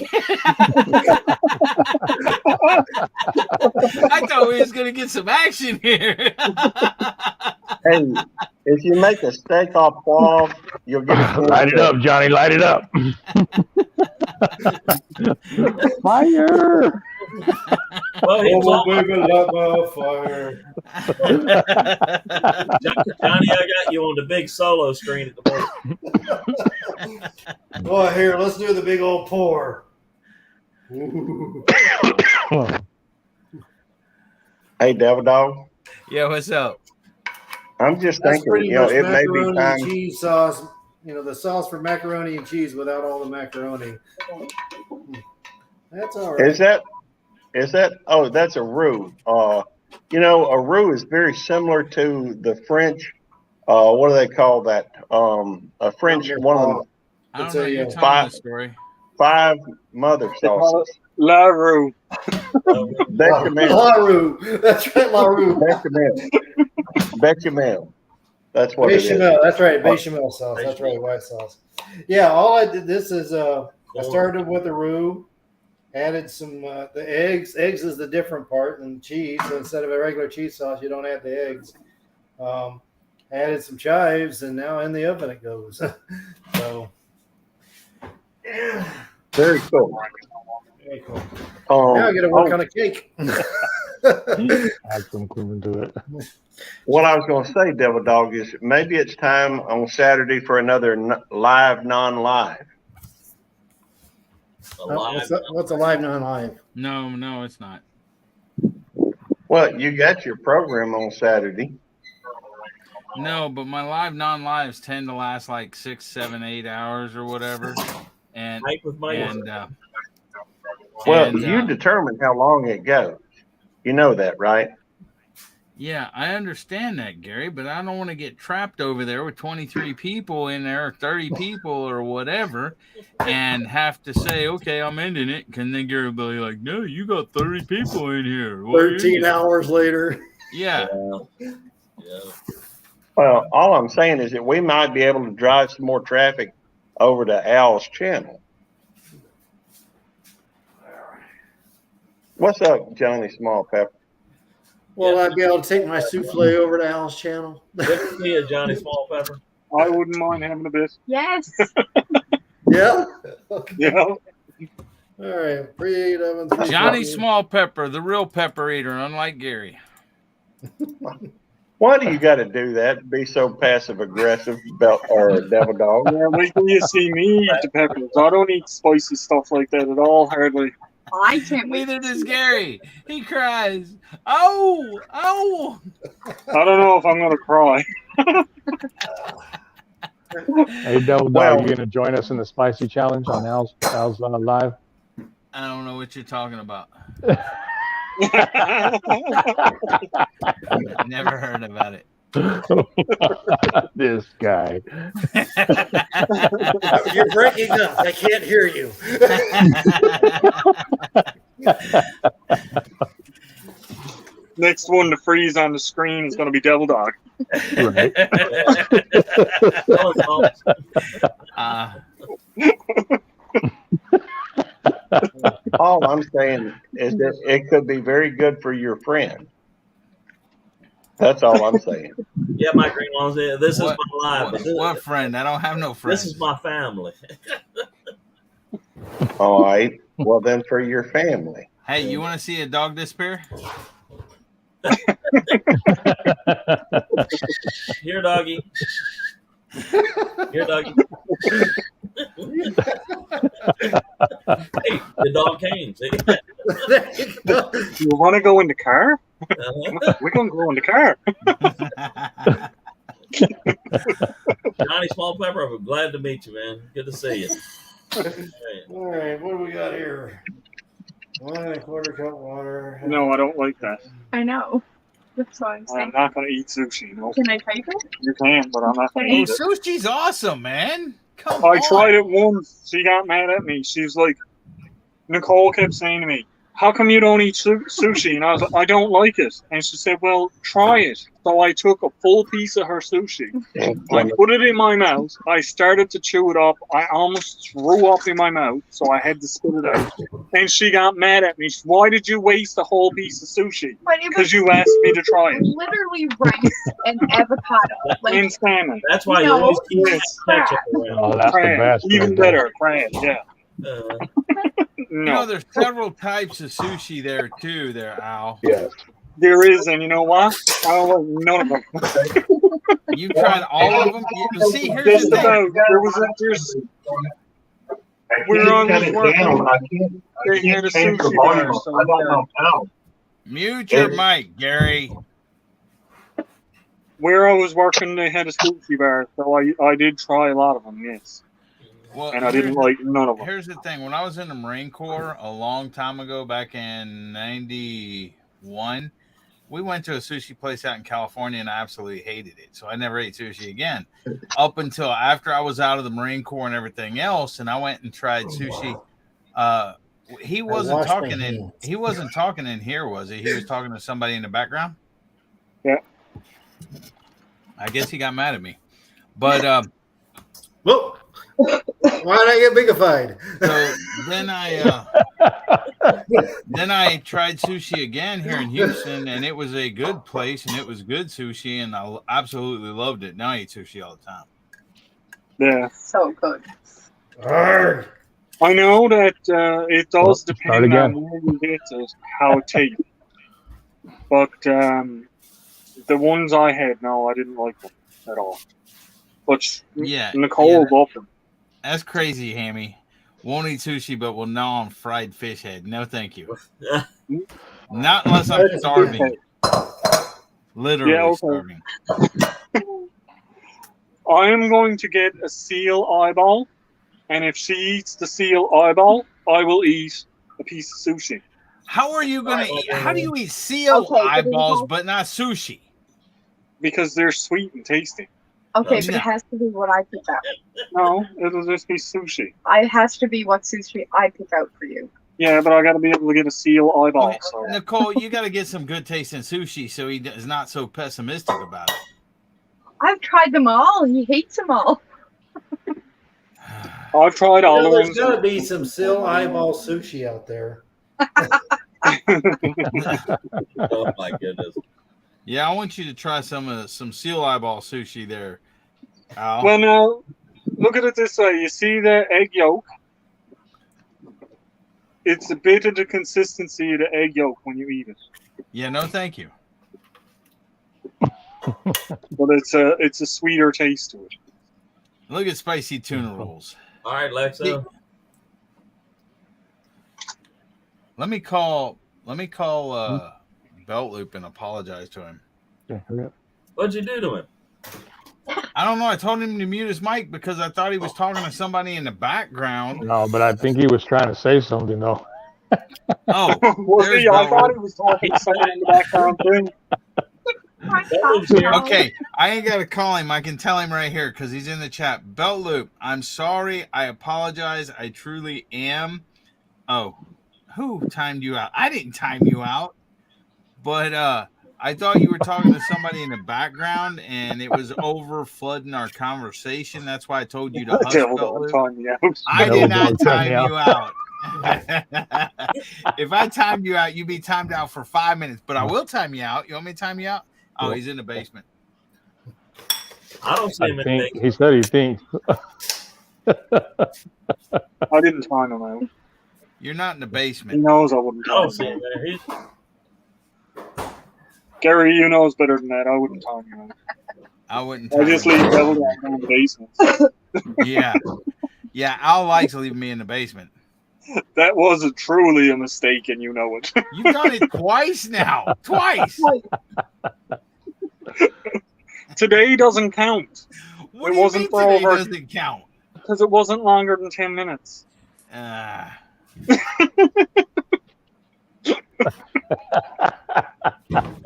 I thought we was gonna get some action here. Hey, if you make a steak off wall, you'll get a light it up, Johnny. Light it up. Fire! Well, fire. Johnny, I got you on the big solo screen at the moment. Oh, here, let's do the big old pour. Hey, Devil Dog. Yeah, what's up? I'm just That's thinking, pretty you know, much it may be macaroni time. and cheese sauce. You know, the sauce for macaroni and cheese without all the macaroni. That's all right. Is that? Oh, that's a roux. You know, a roux is very similar to the French. What do they call that? A French one of them. I don't know. You're telling the story. 5 mother sauces. La roux. Bechamel. La roux. That's right, la roux. Bechamel. That's what Bechamel. it is. That's right, bechamel sauce. That's right, white sauce. Yeah, all I did. This is I started with the roux, added some the eggs. Eggs is the different part than cheese. So instead of a regular cheese sauce, you don't add the eggs. Added some chives, and now in the oven it goes. So, yeah. Very cool. Very cool. Now I got to work on a cake. Add some cream to it. What I was going to say, Devil Dog, is maybe it's time on Saturday for another live, non-live. What's a live, non-live? No, it's not. Well, you got your program on Saturday. No, but my live, non-lives tend to last like 6, 7, 8 hours or whatever. And you determine how long it goes. You know that, right? Yeah, I understand that, Gary, but I don't want to get trapped over there with 23 people in there, or 30 people or whatever, and have to say, okay, I'm ending it. And then Gary will be like, no, you got 30 people in here. 13 hours later. Yeah. Well, all I'm saying is that we might be able to drive some more traffic over to Al's channel. What's up, Johnny Small Pepper? Will I be able to take my souffle over to Al's channel? Good to see you, Johnny Small Pepper. I wouldn't mind having a bit. Yes. Yeah. Okay. Yeah. All right. Preheat oven. Johnny Small Pepper, the real pepper eater, unlike Gary. Why do you got to do that? Be so passive aggressive, belt or devil dog? Yeah, wait till you see me eat the peppers. I don't eat spicy stuff like that at all, hardly. I can't wait. Neither does Gary. He cries. Oh, oh. I don't know if I'm gonna cry. Hey, Devil Dog, Well- you gonna join us in the spicy challenge on Al's live? I don't know what you're talking about. Never heard about it. This guy. You're breaking up. I can't hear you. Next one to freeze on the screen is gonna be Devil Dog. Right. All I'm saying is that it could be very good for your friend. That's all I'm saying. Yeah, my green ones. This is What- my life. What friend? I don't have no friends. This is my family. All right. Well, then for your family. Hey, you want to see a dog disappear? Here, doggy. Here, doggy. Hey, the dog came. See? You want to go in the car? Uh-huh. We're gonna go in the car. Johnny Small Pepper, I'm glad to meet you, man. Good to see you. All right. What do we got here? 1 1/4 cup water. No, I don't like that. I know. That's what I'm I'm saying. not gonna eat sushi. No, Can I take it? you can, but I'm not gonna Oh, eat it. sushi's awesome, man. Come I on. tried it once. She got mad at me. She's like, Nicole kept saying to me, "How come you don't eat sushi?" And I was like, "I don't like it." And she said, "Well, try it." So I took a full piece of her sushi. I put it in my mouth. I started to chew it up. I almost threw up in my mouth, so I had to spit it out. And she got mad at me. Why did you waste a whole piece of sushi? But it was Because you asked me to try it. literally rice and avocado. Like, And salmon. That's why you No, always keep it's ketchup around. Oh, that's the Crab. best. Even right there. better. Crab, yeah. You know, No, there's several types of sushi there, too, there, Al. Yes. there is, and you know what? I don't like none of them. You've tried all of them? See, here's Just the thing. about. There's where I was working, they had a sushi bar. So Mute your mic, Gary. where I was working, they had a sushi bar, so I did try a lot of them, yes. Well, And I didn't like none of them. Here's the thing. When I was in the Marine Corps a long time ago, back in 91, we went to a sushi place out in California and I absolutely hated it. So I never ate sushi again up until after I was out of the Marine Corps and everything else. And I went and tried sushi. He wasn't washed my talking in. hands. He wasn't talking in here, was he? He was talking to somebody in the background. Yeah. I guess he got mad at me, but Whoa. Why did I get bigified? so then I tried sushi again here in Houston, and it was a good place, and it was good sushi, and I absolutely loved it. Now I eat sushi all the time. Yeah. so good. Arrgh. I know that it does Start depend again. on where you get it, how it tastes. But the ones I had, no, I didn't like them at all. But Yeah, Nicole loved them. That's crazy, Hammy. Won't eat sushi, but will gnaw on fried fish head. No, thank you. Not unless I'm starving. Literally Yeah, okay. starving. I am going to get a seal eyeball, and if she eats the seal eyeball, I will eat a piece of sushi. How are you gonna eat? How do you eat seal Okay, but eyeballs it but not sushi? Because they're sweet and tasty. Okay, but No. it has to be what I pick out. No, it'll just be sushi. It has to be what sushi I pick out for you. Yeah, but I got to be able to get a seal eyeball. Well, So Nicole, you got to get some good taste in sushi so he is not so pessimistic about it. I've tried them all. He hates them all. I've tried all the There's ones. got to be some seal eyeball sushi out there. Oh my goodness. Yeah, I want you to try some seal eyeball sushi there, Al. Well, now, look at it this way. You see the egg yolk? It's a bit of the consistency of the egg yolk when you eat it. Yeah, no, thank you. But it's a sweeter taste to it. Look at spicy tuna rolls. All right, Lexa. Let me call Belt Loop and apologize to him. What'd you do to him? I don't know. I told him to mute his mic because I thought he was talking to somebody in the background. No, but I think he was trying to say something though. Oh, Was there's he? I Belt thought Loop. he was talking to someone in the background too. Okay, I ain't got to call him. I can tell him right here because he's in the chat. Belt Loop, I'm sorry. I apologize. I truly am. Oh, who timed you out? I didn't time you out. But I thought you were talking to somebody in the background and it was over flooding our conversation. That's why I told you to hush. Devil Belt don't Loop. time me out. I Devil did not don't time time me you out. If I timed you out, you'd be timed out for 5 minutes. But I will time you out. You want me to time you out? Oh, he's in the basement. I don't see him in the He basement. said he thinks. I didn't time him out. You're not in the He basement. knows I wouldn't I time don't see him him out. there. He's, Gary, you knows better than that. I wouldn't time you out. I wouldn't I time just you leave out. Devil down in the basement. Yeah. Yeah, Al likes leaving me in the basement. That was truly a mistake, and you know it. You've done it twice now. Twice. Today doesn't count What It do you wasn't mean for today over- doesn't count? because it wasn't longer than 10 minutes.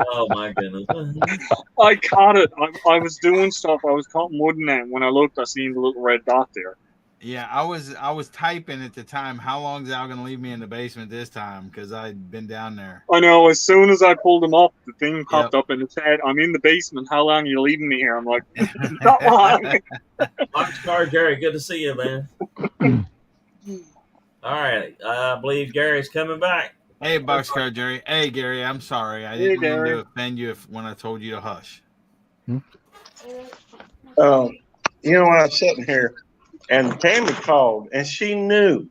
oh my goodness. I caught it. I was doing stuff. I was caught mudding it. When I looked, I seen the little red dot there. Yeah, I was typing at the time. How long is Al gonna leave me in the basement this time? Because I'd been down there. I know. As soon as I pulled him up, the thing popped up and it said, "I'm in the basement. How long are you leaving me here?" I'm like, "Not long." Boxcar Gary, good to see you, man. All right, I believe Gary's coming back. Hey, Boxcar Jerry. Hey, Gary. I'm sorry. I Hey, didn't mean Gary. to offend you when I told you to hush. You know, when I was sitting here, and Tammy called, and she knew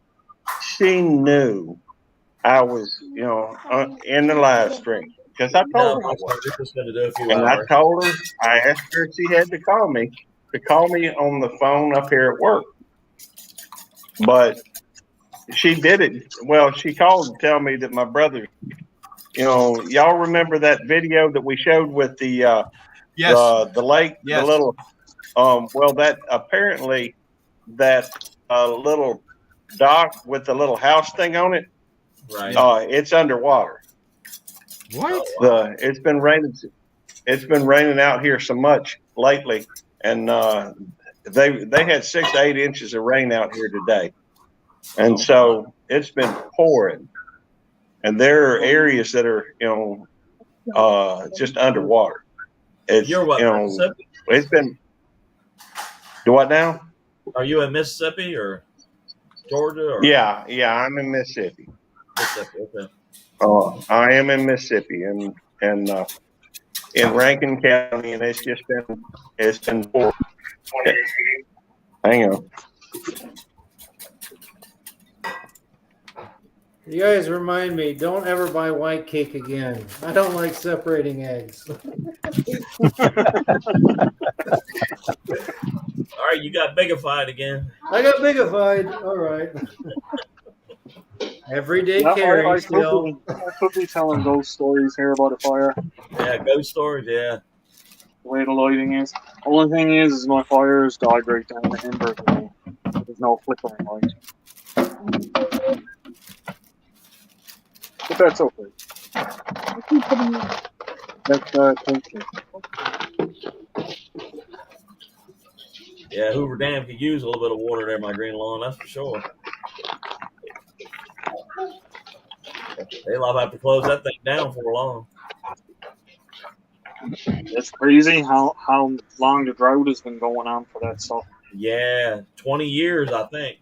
I was, in the live stream because I No, told her I was. we're just going to do a few And I hours. told her, I asked her if she had to call me on the phone up here at work. But she did it. Well, she called to tell me that my brother, y'all remember that video that we showed with the Yes. the lake, Yes. the little, well, that apparently that little dock with the little house thing on it, Right. it's underwater. What? It's been raining. It's been raining out here so much lately, and they had 6 to 8 inches of rain out here today, and so it's been pouring. And there are areas that are just underwater. It's You're what, Mississippi? it's been. Do what now? Are you in Mississippi or Georgia? Or Yeah, I'm in Mississippi. Mississippi. Okay. I am in Mississippi, and in Rankin County, and it's been pouring. Hang on. You guys remind me, don't ever buy white cake again. I don't like separating eggs. All right, you got bigified again. I got bigified. All right. Everyday I carry still. could be telling ghost stories here about a fire. Yeah, ghost stories. Yeah. The way the lighting is. Only thing is my fires died right down the embers. There's no flickering light. But that's okay. That's thank you. Yeah, Hoover Dam could use a little bit of water there, my green lawn, that's for sure. They'll have to close that thing down for long. It's crazy how long the drought has been going on for that stuff. Yeah, 20 years, I think.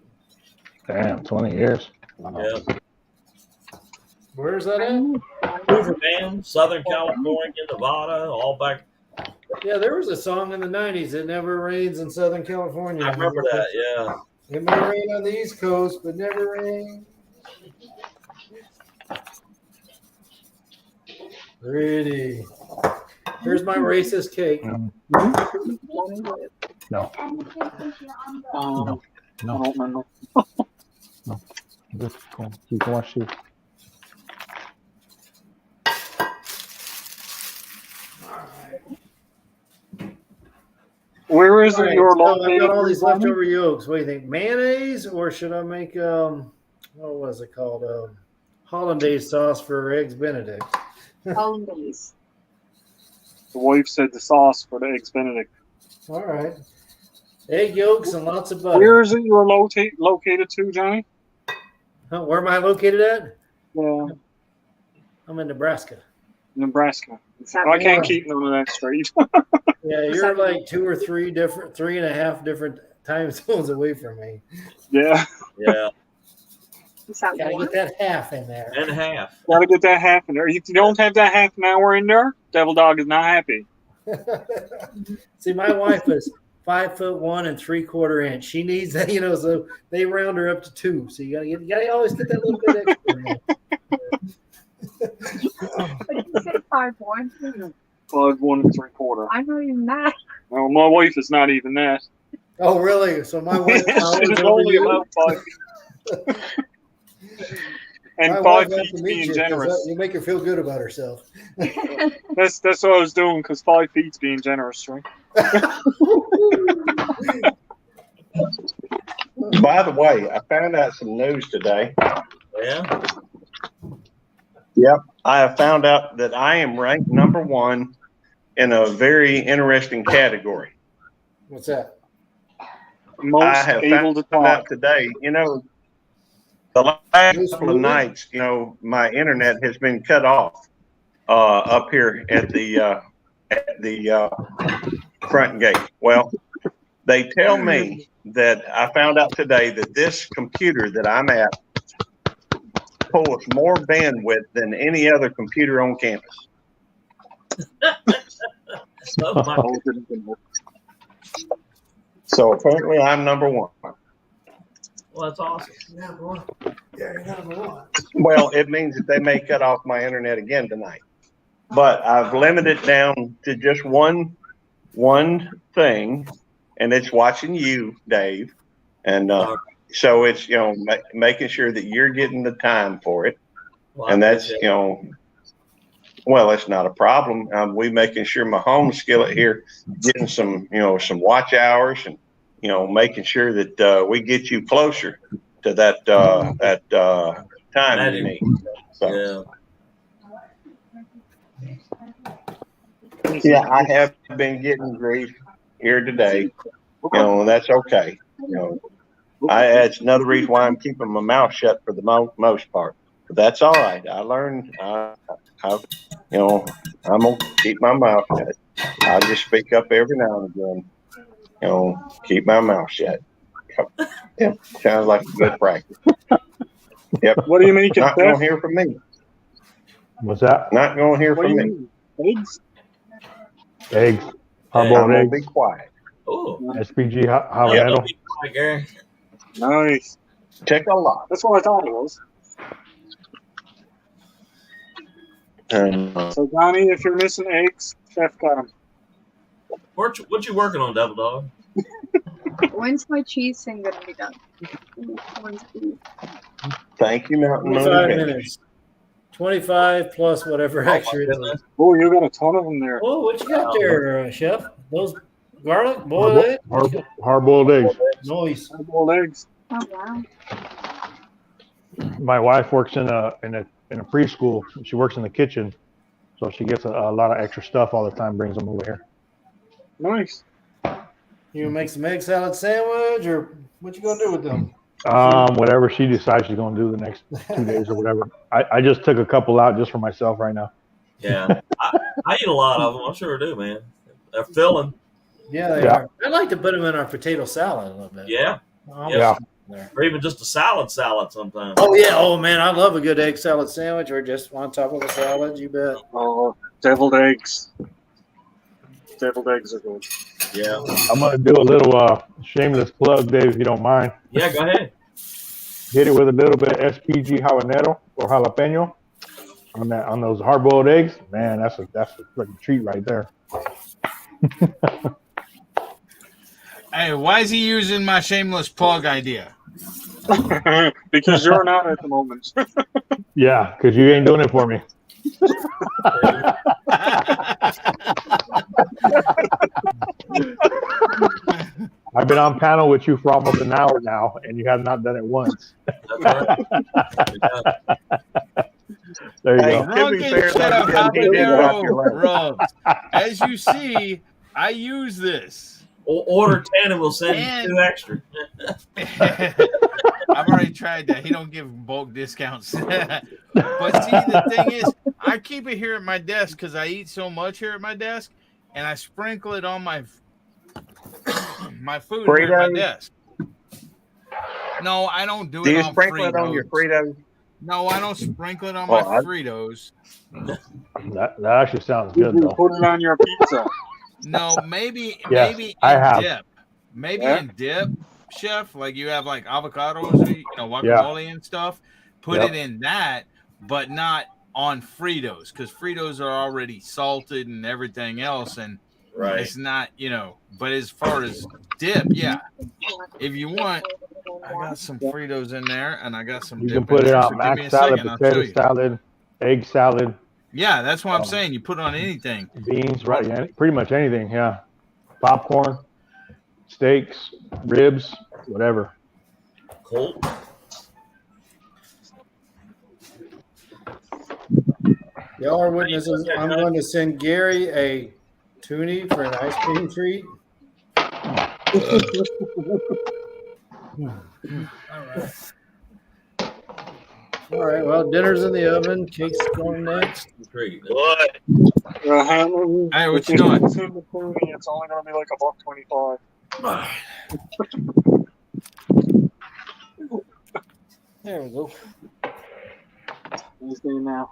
Damn, 20 years. Wow. Yeah. Where's that at? Hoover Dam, Southern California, Nevada, all back. Yeah, there was a song in the 90s, It Never Rains in Southern California. I remember that, yeah. It may rain on the East Coast, but never rain. Pretty. Here's my racist cake. No. No. I don't remember. Just go. You can watch it. Where is All it right, you're so I've located? got all these Tommy? leftover yolks. What do you think? Mayonnaise, or should I make what was it called? Hollandaise sauce for eggs Benedict. Hollandaise. The wife said the sauce for the eggs Benedict. All right. Egg yolks and lots of butter. Where is it you're located to, Johnny? Huh, where am I located at? Yeah, I'm in Nebraska. Nebraska. Is that I can't warm? keep none of that straight. Yeah, you're like 2 or 3 different, 3.5 different time zones away from me. Yeah, Yeah, Is that Gotta warm? get that half in there. and a half. gotta get that half in there. If you don't have that half an hour in there, Devil Dog is not happy. See, my wife is 5'1" 3/4 inch. She needs that, so they round her up to 2. So you gotta always get that little bit extra in there. But you said 5'1". 5'1" and 3/4. I'm not even that. Well, my wife is not even that. Oh, really? So my wife towers She's over only you? about 5 feet. And My 5 wife has feet to meet being you 'cause generous. you make her feel good about herself. That's what I was doing because 5 feet's being generous, right? By the way, I found out some news today. Yeah. Yep. I have found out that I am ranked number 1 in a very interesting category. What's that? Most I have able to found talk. out today, the last couple of nights, my internet has been cut off up here at the front gate. Well, they tell me that I found out today that this computer that I'm at pulls more bandwidth than any other computer on campus. Oh, my. So apparently I'm number 1. Well, that's awesome. Yeah, you're number 1. Well, it means that they may cut off my internet again tonight. But I've limited it down to just one thing, and it's watching you, Dave. And so it's, making sure that you're getting the time for it. Well, And that's, well, it's not a problem. We making sure my home skillet here getting some, some watch hours and, making sure that we get you closer to that time you need. So, yeah, I have been getting grief here today, and that's okay. It's another reason why I'm keeping my mouth shut for the most part. But that's all right. I learned, I'm gonna keep my mouth shut. I'll just speak up every now and again. Keep my mouth shut. Yep. Sounds like a good practice. Yep. What do you make? Not gonna hear from me. What's that? Not gonna hear What do from you me. mean? Eggs? Eggs. I'm Hard-boiled gonna eggs. be quiet. Oh, SPG habanero. Gary. Nice. Take a lot. That's what I thought it was. And, So, Johnny, if you're missing eggs, Chef got them. What you working on, Devil Dog? When's my cheese thing gonna be done? When's the- thank you, Mountain 25 Moon. minutes. 25 plus whatever extra. Oh, you got a ton of them there. Oh, what you got there, Chef? Those garlic boiled eggs? Hard-boiled eggs. Nice. Boiled eggs. Oh wow. My wife works in a preschool. She works in the kitchen, so she gets a lot of extra stuff all the time. Brings them over here. Nice. You gonna make some egg salad sandwich, or what you gonna do with them? Whatever she decides she's gonna do the next 2 days or whatever. I just took a couple out just for myself right now. Yeah, I eat a lot of them. I sure do, man. They're filling. Yeah, they are. I like to put them in our potato salad a little bit. Yeah. Yeah. there. Or even just a salad sometimes. Oh yeah, oh man, I love a good egg salad sandwich, or just on top of a salad. You bet. Oh, deviled eggs. Deviled eggs are good. Yeah. I'm gonna do a little shameless plug, Dave, if you don't mind. Yeah, go ahead. Hit it with a little bit of SPG habanero or jalapeno on those hard-boiled eggs. Man, that's a freaking treat right there. Hey, why is he using my shameless plug idea? Because you're not at the moment. Yeah, because you ain't doing it for me. I've been on panel with you for almost an hour now, and you have not done it once. That's right. There you Hey, go. to be Drunken fair, Chef though, you did drop your habanero leg. rubs. As you see, I use this. Order 10 and we'll send And- you 2 extra. I've already tried that. He don't give bulk discounts. But see, the thing is, I keep it here at my desk because I eat so much here at my desk, and I sprinkle it on my my food here at my Fritos? desk. No, I don't do Do it you on sprinkle Fritos. it on your Fritos? No, I don't sprinkle it on Oh, my I- Fritos. That actually sounds You good, can though. put it on your pizza. No, maybe Yes, maybe I in have. dip. Maybe Yeah. in dip, chef. Like you have like avocados, guacamole and stuff. Put Yep. it in that, but not on Fritos, because Fritos are already salted and everything else, and Right. it's not, But as far as dip, yeah. If you want, I got some Fritos in there, and I got some You dip can put in it there. on So give me mashed a salad, second, I'll show potato you. salad, egg salad, Yeah, that's what I'm saying. You put it on anything. beans, right? Yeah, pretty much anything. Yeah, popcorn, steaks, ribs, whatever. Cool. Y'all are witnesses. I'm going to send Gary a toonie for an ice cream treat. All right. Well, dinner's in the oven. Cake's going next. Treat. What? Hey, what you doing? It's only going to be like $1.25. There we go. Let's do now.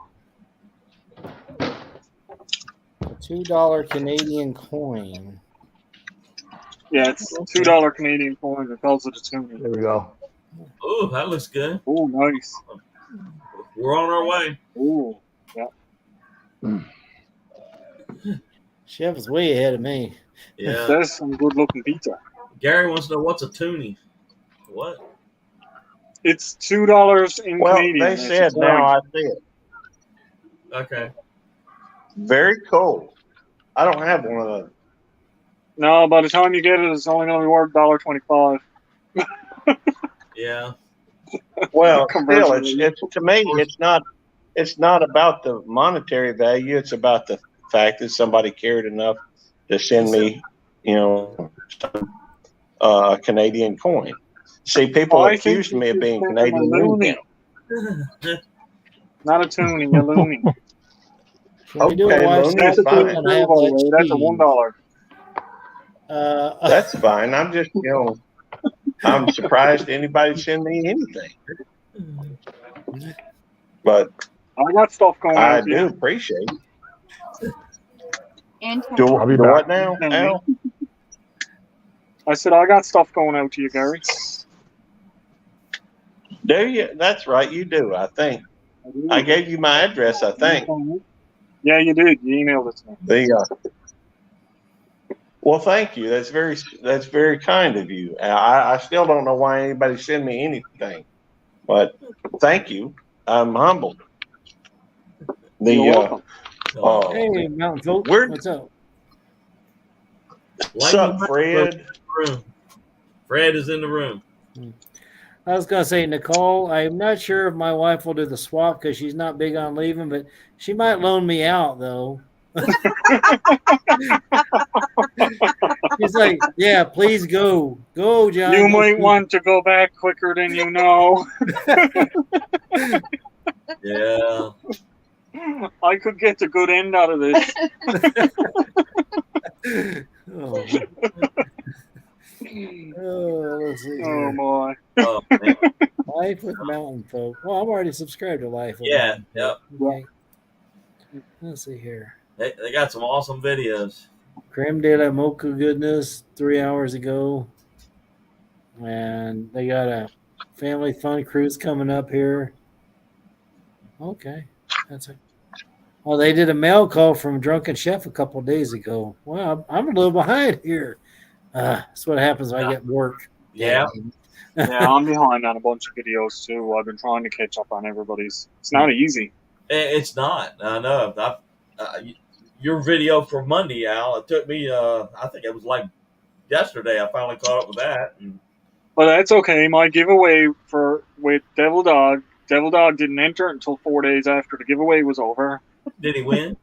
A $2 Canadian coin. Yeah, it's $2 Canadian coin. It calls it a tuna. There we go. Ooh, that looks good. Oh, nice. We're on our way. Ooh, yeah. Chef is way ahead of me. Yeah. That's some good looking pizza. Gary wants to know what's a toonie. What? It's $2 in Well, Canadian. they It's said a now coin. I see it. Okay. Very cool. I don't have one of those. No, by the time you get it, it's only going to be worth $1.25. Yeah. Well, Conversion still, rate. it's to me, it's not about the monetary value. It's about the fact that somebody cared enough to send me, a Canadian coin. See, people I think accused you me of should being send them a Canadian. loony. Not a toonie, a loony. Can we do Okay, a wife Looney, That's a swap fine. big and have turbo, that Ray. That's a cheese? $1. That's fine. I'm just, I'm surprised anybody send me anything. But I got stuff going I on. do appreciate it. And Do, I'll be do back. what now, Al? I said I got stuff going out to you, Gary. Do you? That's right. You do, I think. I gave you my address, I think. Yeah, you did. You emailed it to me. Well, thank you. That's very kind of you. I still don't know why anybody send me anything, but thank you. I'm humbled. You're welcome. Hey, Mountain Folk. We're- What's up? What's up, Fred? Fred is in the room. I was going to say, Nicole, I'm not sure if my wife will do the swap because she's not big on leaving, but she might loan me out, though. He's like, yeah, please go. Go, John. You Go might shoot." want to go back quicker than you know. Yeah. I could get the good end out of this. Oh. Oh, let's see Oh here. my. Oh, man. Life with Mountain Folk. Well, I'm already subscribed to Life with Yeah, Mountain Folk. Okay. Let's see here. They got some awesome videos. Creme de la Mocha goodness 3 hours ago. And they got a family fun cruise coming up here. Okay. Oh, they did a mail call from Drunken Chef a couple days ago. Well, I'm a little behind here. That's what happens when I get work. Yeah. Yeah, I'm behind on a bunch of videos too. I've been trying to catch up on everybody's. It's not easy. It's not. I know. Your video for Monday, Al, it took me, I think it was like yesterday, I finally caught up with that. But that's okay. My giveaway with Devil Dog didn't enter until 4 days after the giveaway was over. Did he win?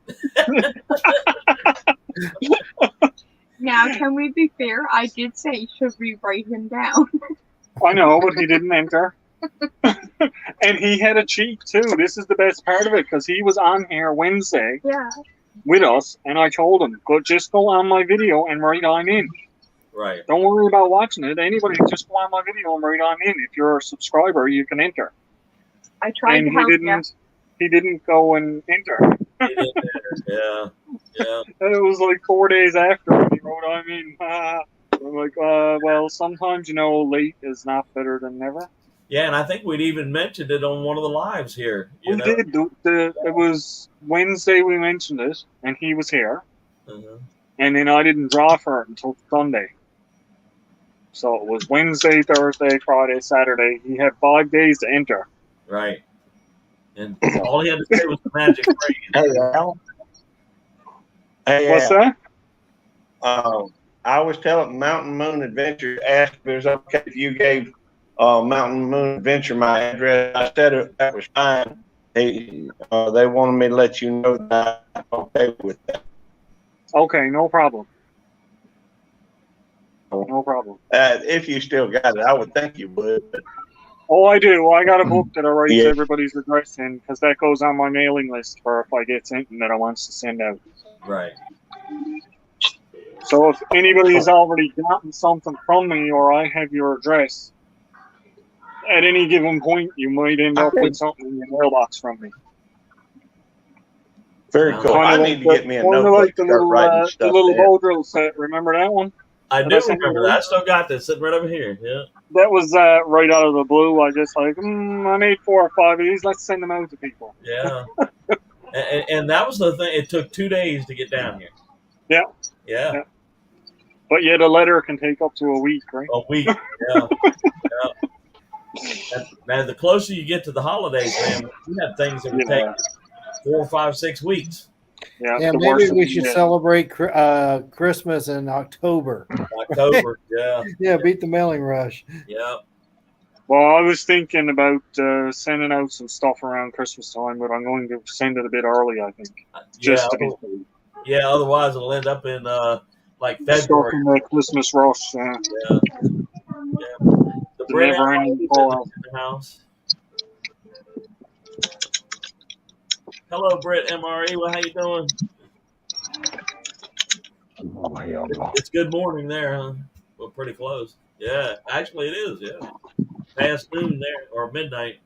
Now, can we be fair? I did say, should we write him down? I know, but he didn't enter. And he had a cheat too. This is the best part of it because he was on here Wednesday with us, and I told him, just go on my video and write I'm in. Right. Don't worry about watching it. Anybody just go on my video and write I'm in. If you're a subscriber, you can enter. I tried to help you. He didn't go and enter. He didn't enter. Yeah. And it was like 4 days after he wrote I'm in. I'm like, well, sometimes, late is not better than never. Yeah, and I think we'd even mentioned it on one of the lives here. We did. It was Wednesday we mentioned it, and he was here. Uh-huh. And then I didn't draw for it until Sunday. So it was Wednesday, Thursday, Friday, Saturday. He had 5 days to enter. Right. And all he had to say was the magic phrase. Hey, Al. Hey, What's Al. that? I was telling Mountain Moon Adventure, asked if it was okay if you gave Mountain Moon Adventure my address. I said that was fine. They wanted me to let you know that I'm okay with that. Okay, no problem. No problem. If you still got it, I would think you would. But Oh, I do. I got a book that I write everybody's address in because that goes on my mailing list for if I get something that I want to send out. Right. So if anybody's already gotten something from me or I have your address, at any given point, you might end up with something in your mailbox from me. Very cool. I need to get me a notebook. Like the little bow drill set. Remember that one? I do remember that. I still got this sitting right over here. Yeah. That was right out of the blue. I just I made 4 or 5 of these. Let's send them out to people. Yeah. and that was the thing. It took 2 days to get down here. Yeah. But yet a letter can take up to a week, right? A week. Yeah. Now, the closer you get to the holidays, man, we have things that would take 4, 5, 6 weeks. Yeah, maybe we should celebrate Christmas in October. October, yeah. Yeah, beat the mailing rush. Yeah. Well, I was thinking about sending out some stuff around Christmas time, but I'm going to send it a bit early, I think. Just to be safe. Yeah, otherwise it'll end up in like February. Stuff in the Christmas rush. Yeah. The bread in the house. Hello, Britt MRE. Well, how you doing? It's good morning there, huh? Well, pretty close. Yeah, actually it is. Yeah, past noon there or midnight.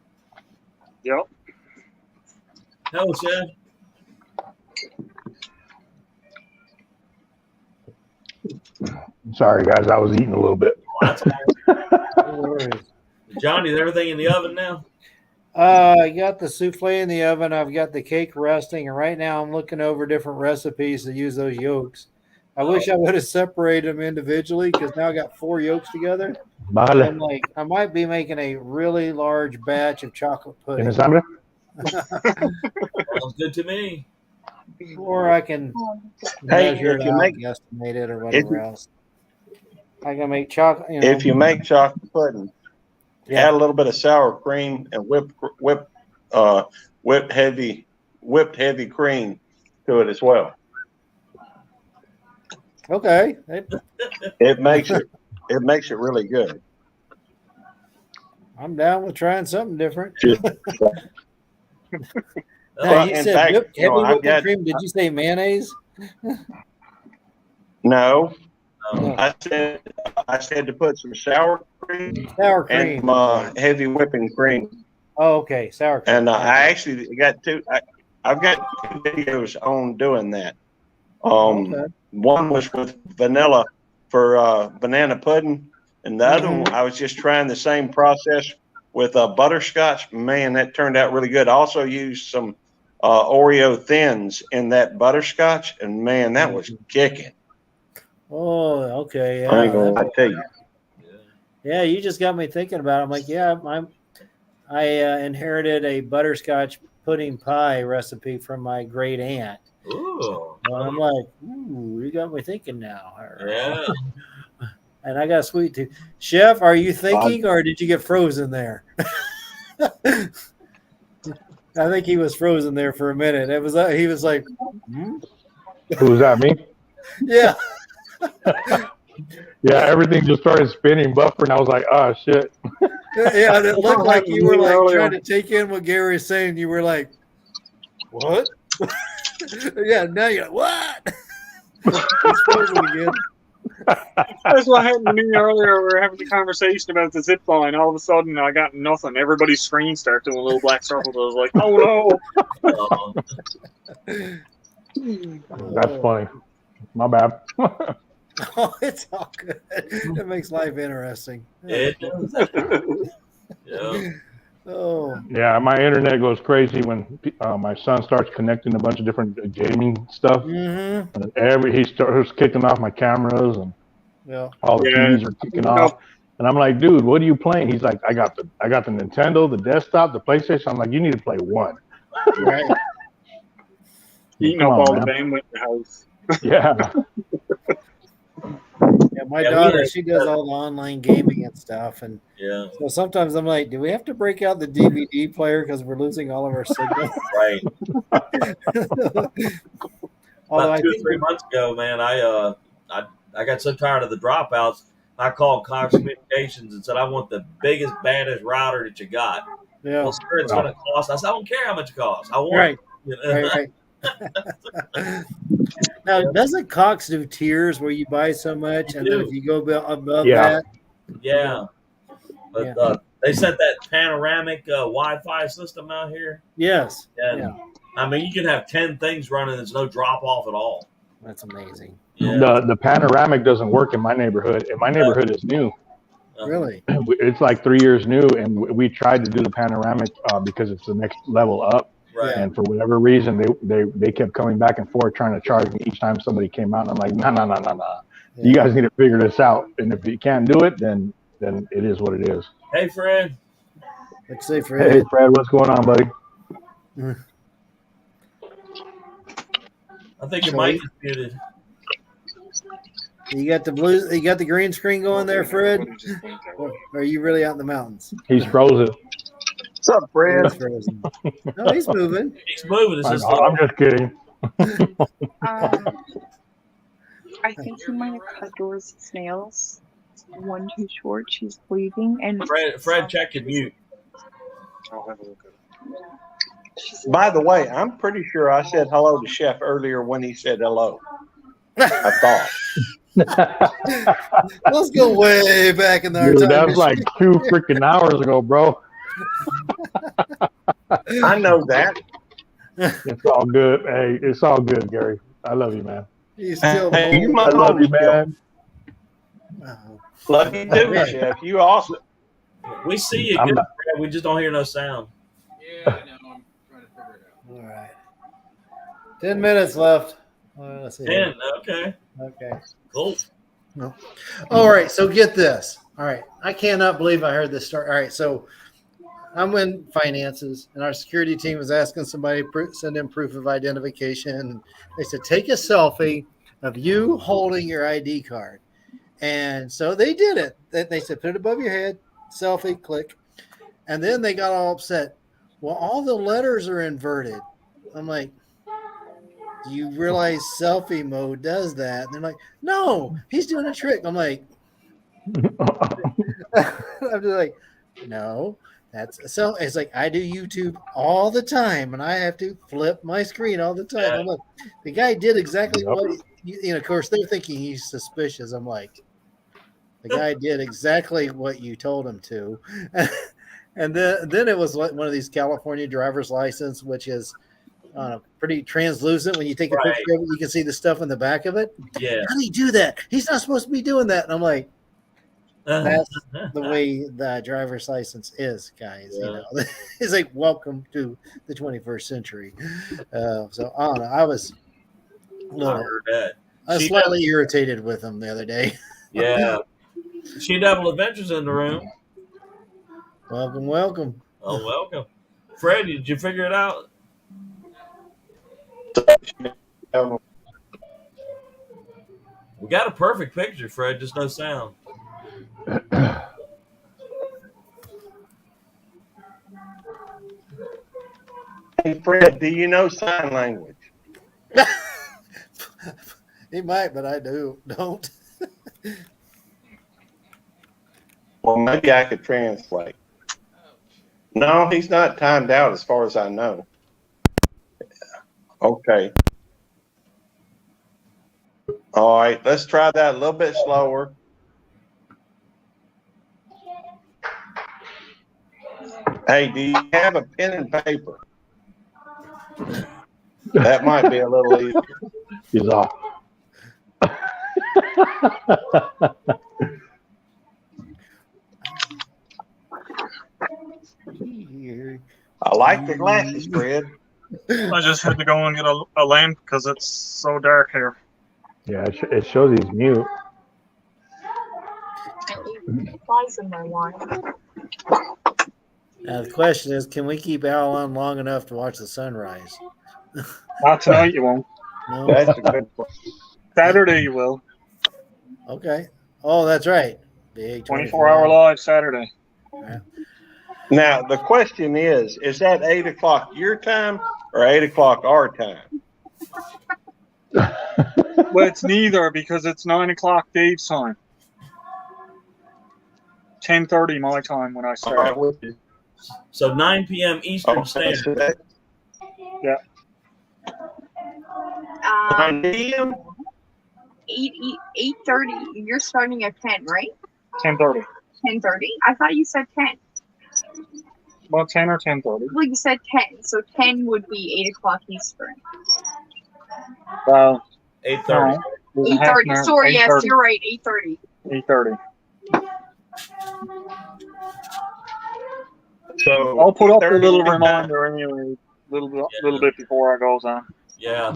Yep. Hello, Chad. Sorry, guys. I was eating a little bit. That's all right. Johnny, is everything in the oven now? I got the souffle in the oven. I've got the cake resting, and right now I'm looking over different recipes to use those yolks. I wish I would have separated them individually because now I got 4 yolks together. I'm like, I might be making a really large batch of chocolate pudding. Sounds good to me. Or I can measure it out, estimate it, or whatever else. I can make chocolate. If you make chocolate pudding, add a little bit of sour cream and whipped heavy cream to it as well. Okay. It makes it really good. I'm down with trying something different. Well, you in said fact, heavy whipping cream. Did you say mayonnaise? No, I said to put some sour cream Sour and cream. heavy whipping cream. Oh, okay, sour cream. And I actually got two. I've got 2 videos on doing that. Okay. One was with vanilla for banana pudding, and the other one I was just trying the same process with butterscotch. Man, that turned out really good. I also used some Oreo thins in that butterscotch, and man, that was kicking. Oh, okay. I ain't Yeah. gonna tell you. Yeah, you just got me thinking about it. I'm like, yeah, I inherited a butterscotch pudding pie recipe from my great aunt. Ooh. And I'm like, ooh, you got me thinking now. Yeah. And I got sweet too. Chef, are you thinking or did you get frozen there? I think he was frozen there for a minute. It was he was like, Who's that, me? yeah. Yeah, everything just started spinning, buffering. I was like, oh, shit. Yeah, and it looked like you were like trying to take in what Gary was saying. You were like, what? Yeah, now you're like, what? It's frozen again. That's what happened to me earlier. We were having a conversation about the zip line. All of a sudden, I got nothing. Everybody's screen started doing little black circles. I was like, oh no. That's funny. My bad. Oh, it's all good. It makes life interesting. It does. Yeah. Oh. Yeah, my internet goes crazy when my son starts connecting a bunch of different gaming stuff. Mm-hmm. He starts kicking off my cameras and all the TVs are kicking off. And I'm like, dude, what are you playing? He's like, I got the Nintendo, the desktop, the PlayStation. I'm like, you need to play one. Right. Eating up all the bandwidth in the house. Yeah. Yeah, my daughter, she does all the online gaming and stuff, and so sometimes I'm like, do we have to break out the DVD player because we're losing all of our signal? Right. Although About 2 or 3 months ago, man, I got so tired of the dropouts, I called Cox Communications and said, I want the biggest, baddest router that you got. Yeah. Well, sir, it's going to cost. I said, I don't care how much it costs. I want it. You know? Right. Now, doesn't Cox do tiers where you buy so much, and then if you go above that? Yeah. But they sent that panoramic Wi-Fi system out here. Yes. And I mean, you can have 10 things running. There's no drop off at all. That's amazing. Yeah. The panoramic doesn't work in my neighborhood, and my neighborhood is new. Really? It's like 3 years new, and we tried to do the panoramic because it's the next level up. Right. And for whatever reason, they kept coming back and forth trying to charge me each time somebody came out. And I'm like, no. Yeah. You guys need to figure this out. And if you can't do it, then it is what it is. Hey, Fred. Let's say Fred. Hey, Fred, what's going on, buddy? I think your mic is muted. You got the green screen going there, Fred? Or are you really out in the mountains? He's frozen. What's up, Fred? He's frozen. No, he's moving. He's moving. I'm just kidding. I think he might have cut Doris' nails one too short. She's bleeding. And Fred, check your mute. I'll have a look at it. By the way, I'm pretty sure I said hello to Chef earlier when he said hello. I thought. Let's go way back in our Dude, time. that was like 2 freaking hours ago, bro. I know that. It's all good. Hey, it's all good, Gary. I love you, man. He's still Hey, you I love you, man. Love you too, Chef. You awesome. We see you good, Fred. We just don't hear no sound. Yeah, I know. I'm trying to figure it out. All right. 10 minutes left. Let's see. 10. Okay. Okay. Cool. No. All right. So get this. All right. I cannot believe I heard this story. All right. So I'm in finances, and our security team was asking somebody to send in proof of identification. They said, take a selfie of you holding your ID card. And so they did it. They said, put it above your head, selfie, click. And then they got all upset. Well, all the letters are inverted. I'm like, do you realize selfie mode does that? And they're like, no, he's doing a trick. I'm like, I'm just like, no. That's so. It's like I do YouTube all the time, and I have to flip my screen all the time. Yeah. I'm like, the guy did exactly Yep. what you know. Of course, they're thinking he's suspicious. I'm like, the guy did exactly what you told him to. And then it was like one of these California driver's license, which is pretty translucent. When you take a Right. picture of it, you can see the stuff in the back of it. Yeah. How do you do that? He's not supposed to be doing that. And I'm like, that's the way the driver's license is, guys. Yeah. You know, it's like welcome to the 21st century. So I don't know. I was a I little, heard that. I was She slightly irritated with him the other day. Yeah. She Devil Adventures in the room. Welcome, welcome. Oh, welcome. Freddie, did you figure it out? We got a perfect picture, Fred, just no sound. Hey, Fred, do you know sign language? He might, but I don't. Well, maybe I could translate. No, he's not timed out as far as I know. Okay. All right, let's try that a little bit slower. Hey, do you have a pen and paper? That might be a little easier. He's off. I like the glasses, Fred. I just had to go and get a lamp because it's so dark here. Yeah, it shows he's mute. Flies in my wine. Now the question is, can we keep Al on long enough to watch the sunrise? Not tonight, you won't. No. That's a good one. Saturday, you will. Okay. Oh, that's right. Big 24-hour live Saturday. Now, the question is that 8 o'clock your time or 8 o'clock our time? Well, it's neither because it's 9 o'clock Dave's time. 10:30 my time when I All start. right, with you. So 9 p.m. Eastern Okay, Standard. so that- Yeah. 9 p.m.? 8:30. You're starting at 10, right? 10:30. 10:30. I thought you said 10. Well, 10 or 10:30. Well, you said 10, so 10 would be 8 o'clock Eastern. Well, 8:30. no, there's a half 8:30. an hour- Sorry, yes, 8:30. you're right. 8:30. 8:30. So I'll put up a 30 little time. reminder anyway, little bit before I goes on. Yeah.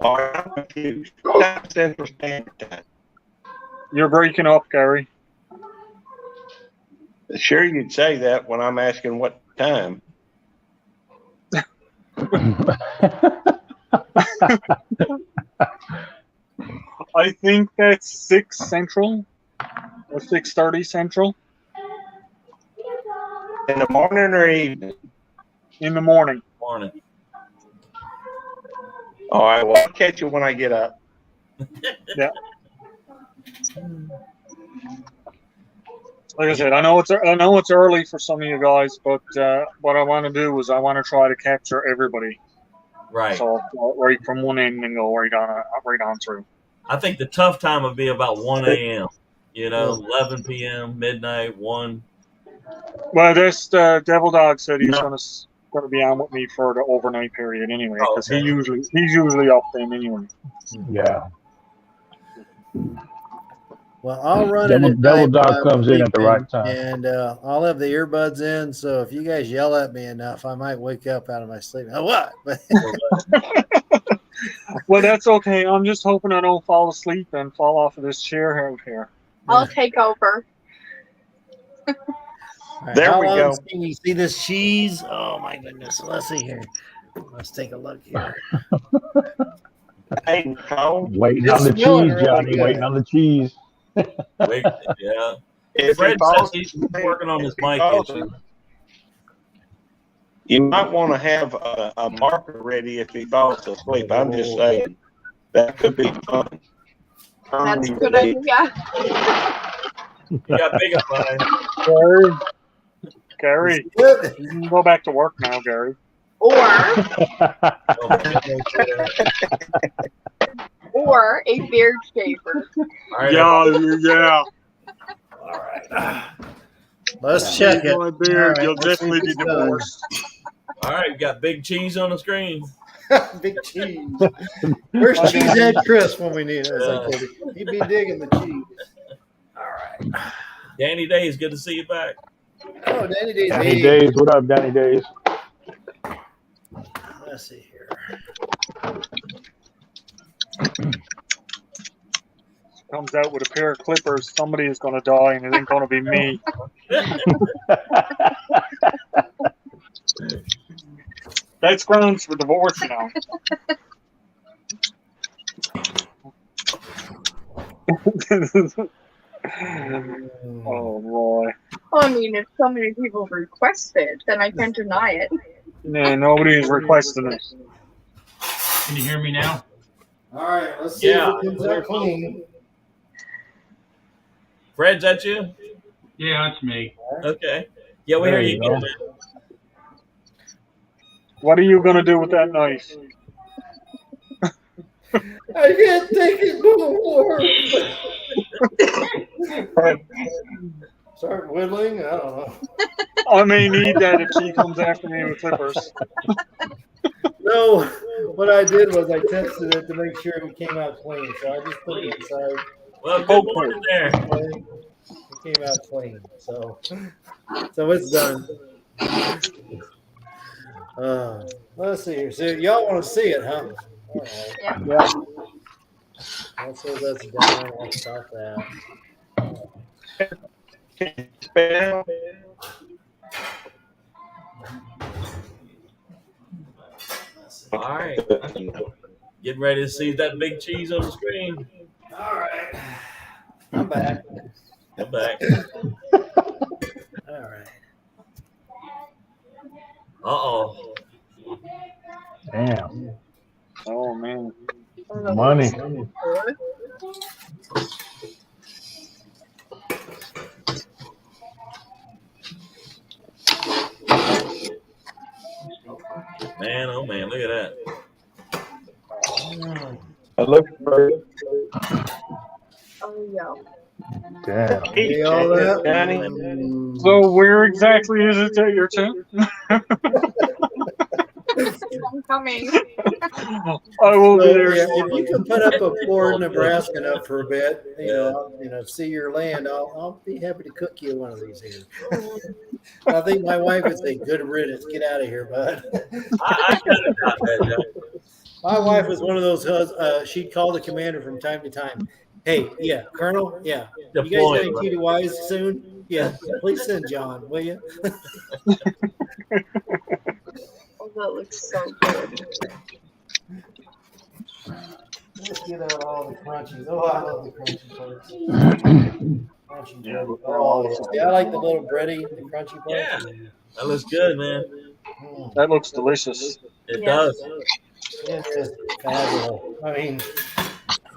All right, I'm confused. That's Central Standard Time. You're breaking up, Gary. Sure, you'd say that when I'm asking what time. I think that's 6 Central or 6:30 Central In the morning or evening? in the morning. Morning. All right, well, I'll catch you when I get up. Yeah. Like I said, I know it's early for some of you guys, but what I want to do is I want to try to capture everybody. Right. So right from one end and go right on through. I think the tough time would be about 1 a.m. 11 p.m., midnight, 1. Well, this Devil Dog said he's going to be on with me for the overnight period anyway, Oh, because okay. he's usually up then anyway. Yeah. Well, I'll run Devil- it at Devil night Dog while I'm comes in at the sleeping, right time. and I'll have the earbuds in. So if you guys yell at me enough, I might wake up out of my sleep. Oh, what? Well, that's okay. I'm just hoping I don't fall asleep and fall off of this chair out here. I'll take over. All right, There how we long go. Can you see this cheese? Oh my goodness! Let's see here. Let's take a look here. Hey, Nicole, Waiting It's on the smelling cheese, really Johnny. good. Waiting on the cheese. Wait, yeah. if Fred he falls says he's working on his if he mic falls- issue. You might want to have a marker ready if he falls asleep. I'm just saying that could be fun. That's a good idea. You got big fine. Gary, you can go back to work now, Gary. Or a beard shaver. Right, Yeah. All right. Let's check it. Beard, All you'll right, let's definitely see be if it's done. divorced. All right, we got big cheese on the screen. Big cheese. Where's Cheesehead Chris when we need it? He'd be digging the cheese. All right. Danny Days, good to see you back. Oh, Danny Days. Danny Days, what up, Danny Days? Let's see here. Comes out with a pair of clippers, somebody is going to die, and it ain't going to be me. That's grounds for divorce, you know. Oh boy. Well, I mean, if so many people request it, then I can't deny it. Yeah, nobody is requesting it. Can you hear me now? All right, let's see if it comes out clean. Fred's that you? Yeah, that's me. Okay. Yeah, we hear you good, man. What are you going to do with that knife? I can't take it no more. Start whittling? I don't know. I may need that if she comes after me with clippers. No, what I did was I tested it to make sure it came out clean. So I just put it inside. Well, good morning there. It came out clean. So it's done. Let's see here. So y'all want to see it, huh? All right. Yeah. Let's see if that's done. I'll stop that. All right. Getting ready to see that big cheese on the screen. All right. I'm back. I'm back. All right. Uh-oh. Damn. Oh, man. Money. Man, oh man, look at that. I look for it. Oh, yeah. Damn. See all that? So where exactly is it that you're to? I'm coming. I will be So, there. yeah, if you can put up a poor Nebraskan up for a bit, you know, see your land, I'll be happy to cook you one of these here. I think my wife would say, "Good riddance, get out of here, bud." I kind of got that, Joe. My wife was one of those. She'd call the commander from time to time. Hey, yeah, Colonel, yeah. You guys got any TDYs soon? Yeah, please send John, will you? Oh, that looks so good. Let's get out all the crunchies. Oh, I love the crunchy parts. Crunchy bread. Oh, yeah. I like the little bready, the crunchy parts. Yeah, that looks good, man. That looks delicious. It does. It is fabulous. I mean,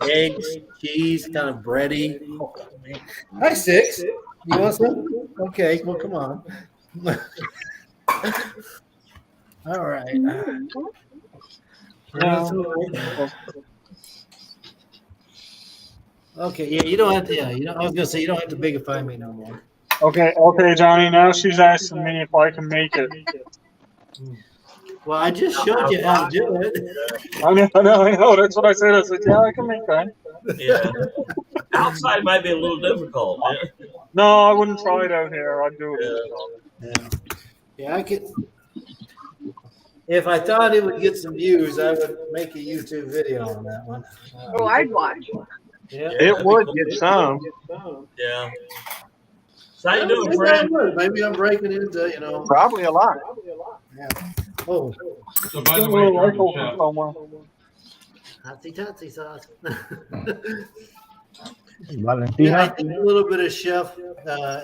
eggs, cheese, kind of bready. Oh, man. Hi, Six. You want some? Okay, well, come on. All right. Okay, yeah, you don't have to. Yeah, you know, I was gonna say you don't have to bigify me no more. Okay, Johnny. Now she's asking me if I can make it. Well, I just showed you how to do it. I know. That's what I said. I said, yeah, I can make that. Yeah. Outside might be a little difficult, man. No, I wouldn't try it out here. I'd do it. Yeah, I could. If I thought it would get some views, I would make a YouTube video on that one. Oh, I'd watch. Yeah, It would get some. Yeah. So how you doing, Fred? Maybe I'm breaking into, you know. Probably a lot. Yeah. Oh, So by the way, Chef, Totsy sauce. Valentina. Yeah, I think a little bit of Chef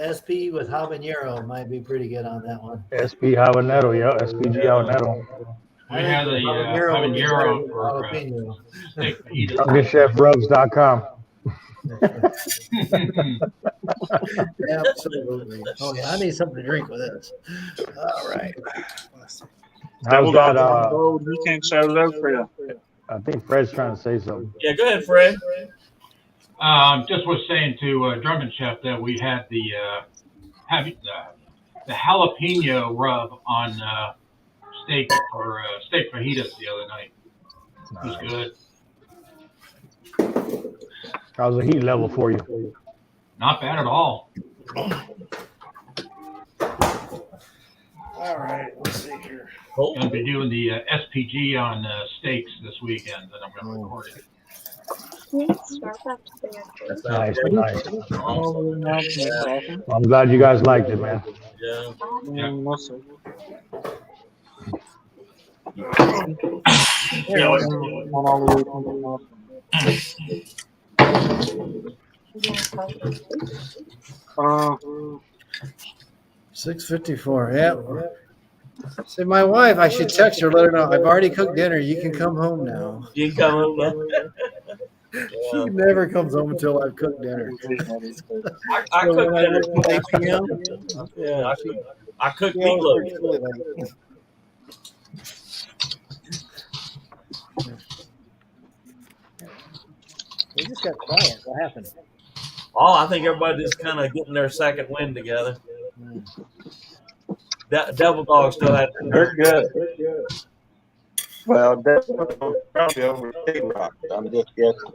SP with habanero might be pretty good on that one. SP Habanero, yeah, SPG Habanero. we had a habanero for jalapeno. steak eater. DrunkenChefRubs.com. Absolutely. Oh yeah, I need something to drink with this. All right. How's that? He can't shout it out for you. I think Fred's trying to say something. Yeah, go ahead, Fred. Just was saying to Drummond Chef that we had the jalapeno rub on steak for steak fajitas the other night. It was good. How's the heat level for you? Not bad at all. All right, let's see here. I'm going to be doing the SPG on steaks this weekend, and I'm going to record it. Nice. I'm glad you guys liked it, man. Yeah. Uh, 6:54. Yeah. See, my wife, I should text her, let her know I've already cooked dinner. You can come home now. You can come home now. She never comes home until I've cooked dinner. I cook dinner. 8 p.m. Yeah, I cook meatloaf. We just got quiet. What happened? Oh, I think everybody's just kind of getting their second wind together. Devil Dog still had. They're good. Well, that's probably over Rock. I'm just guessing.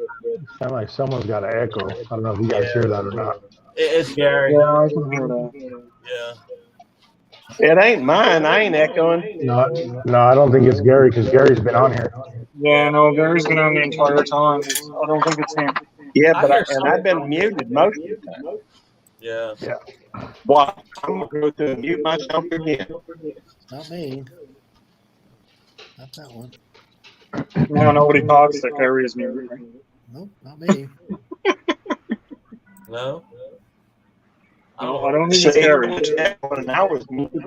Sound like someone's got an echo. I don't know if you guys hear that or not. It's Gary. yeah, I can hear that. Yeah. It ain't mine. I ain't echoing. No, I don't think it's Gary because Gary's been on here. Yeah, no, Gary's been on the entire time. I don't think it's him. Yeah, but I've been muted most of the time. Yeah. Why? I'm gonna go through and mute myself again. Not me. Not that one. Now nobody talks that Gary is muted. Nope, not me. No. No, I don't think it's Gary. When I was muted,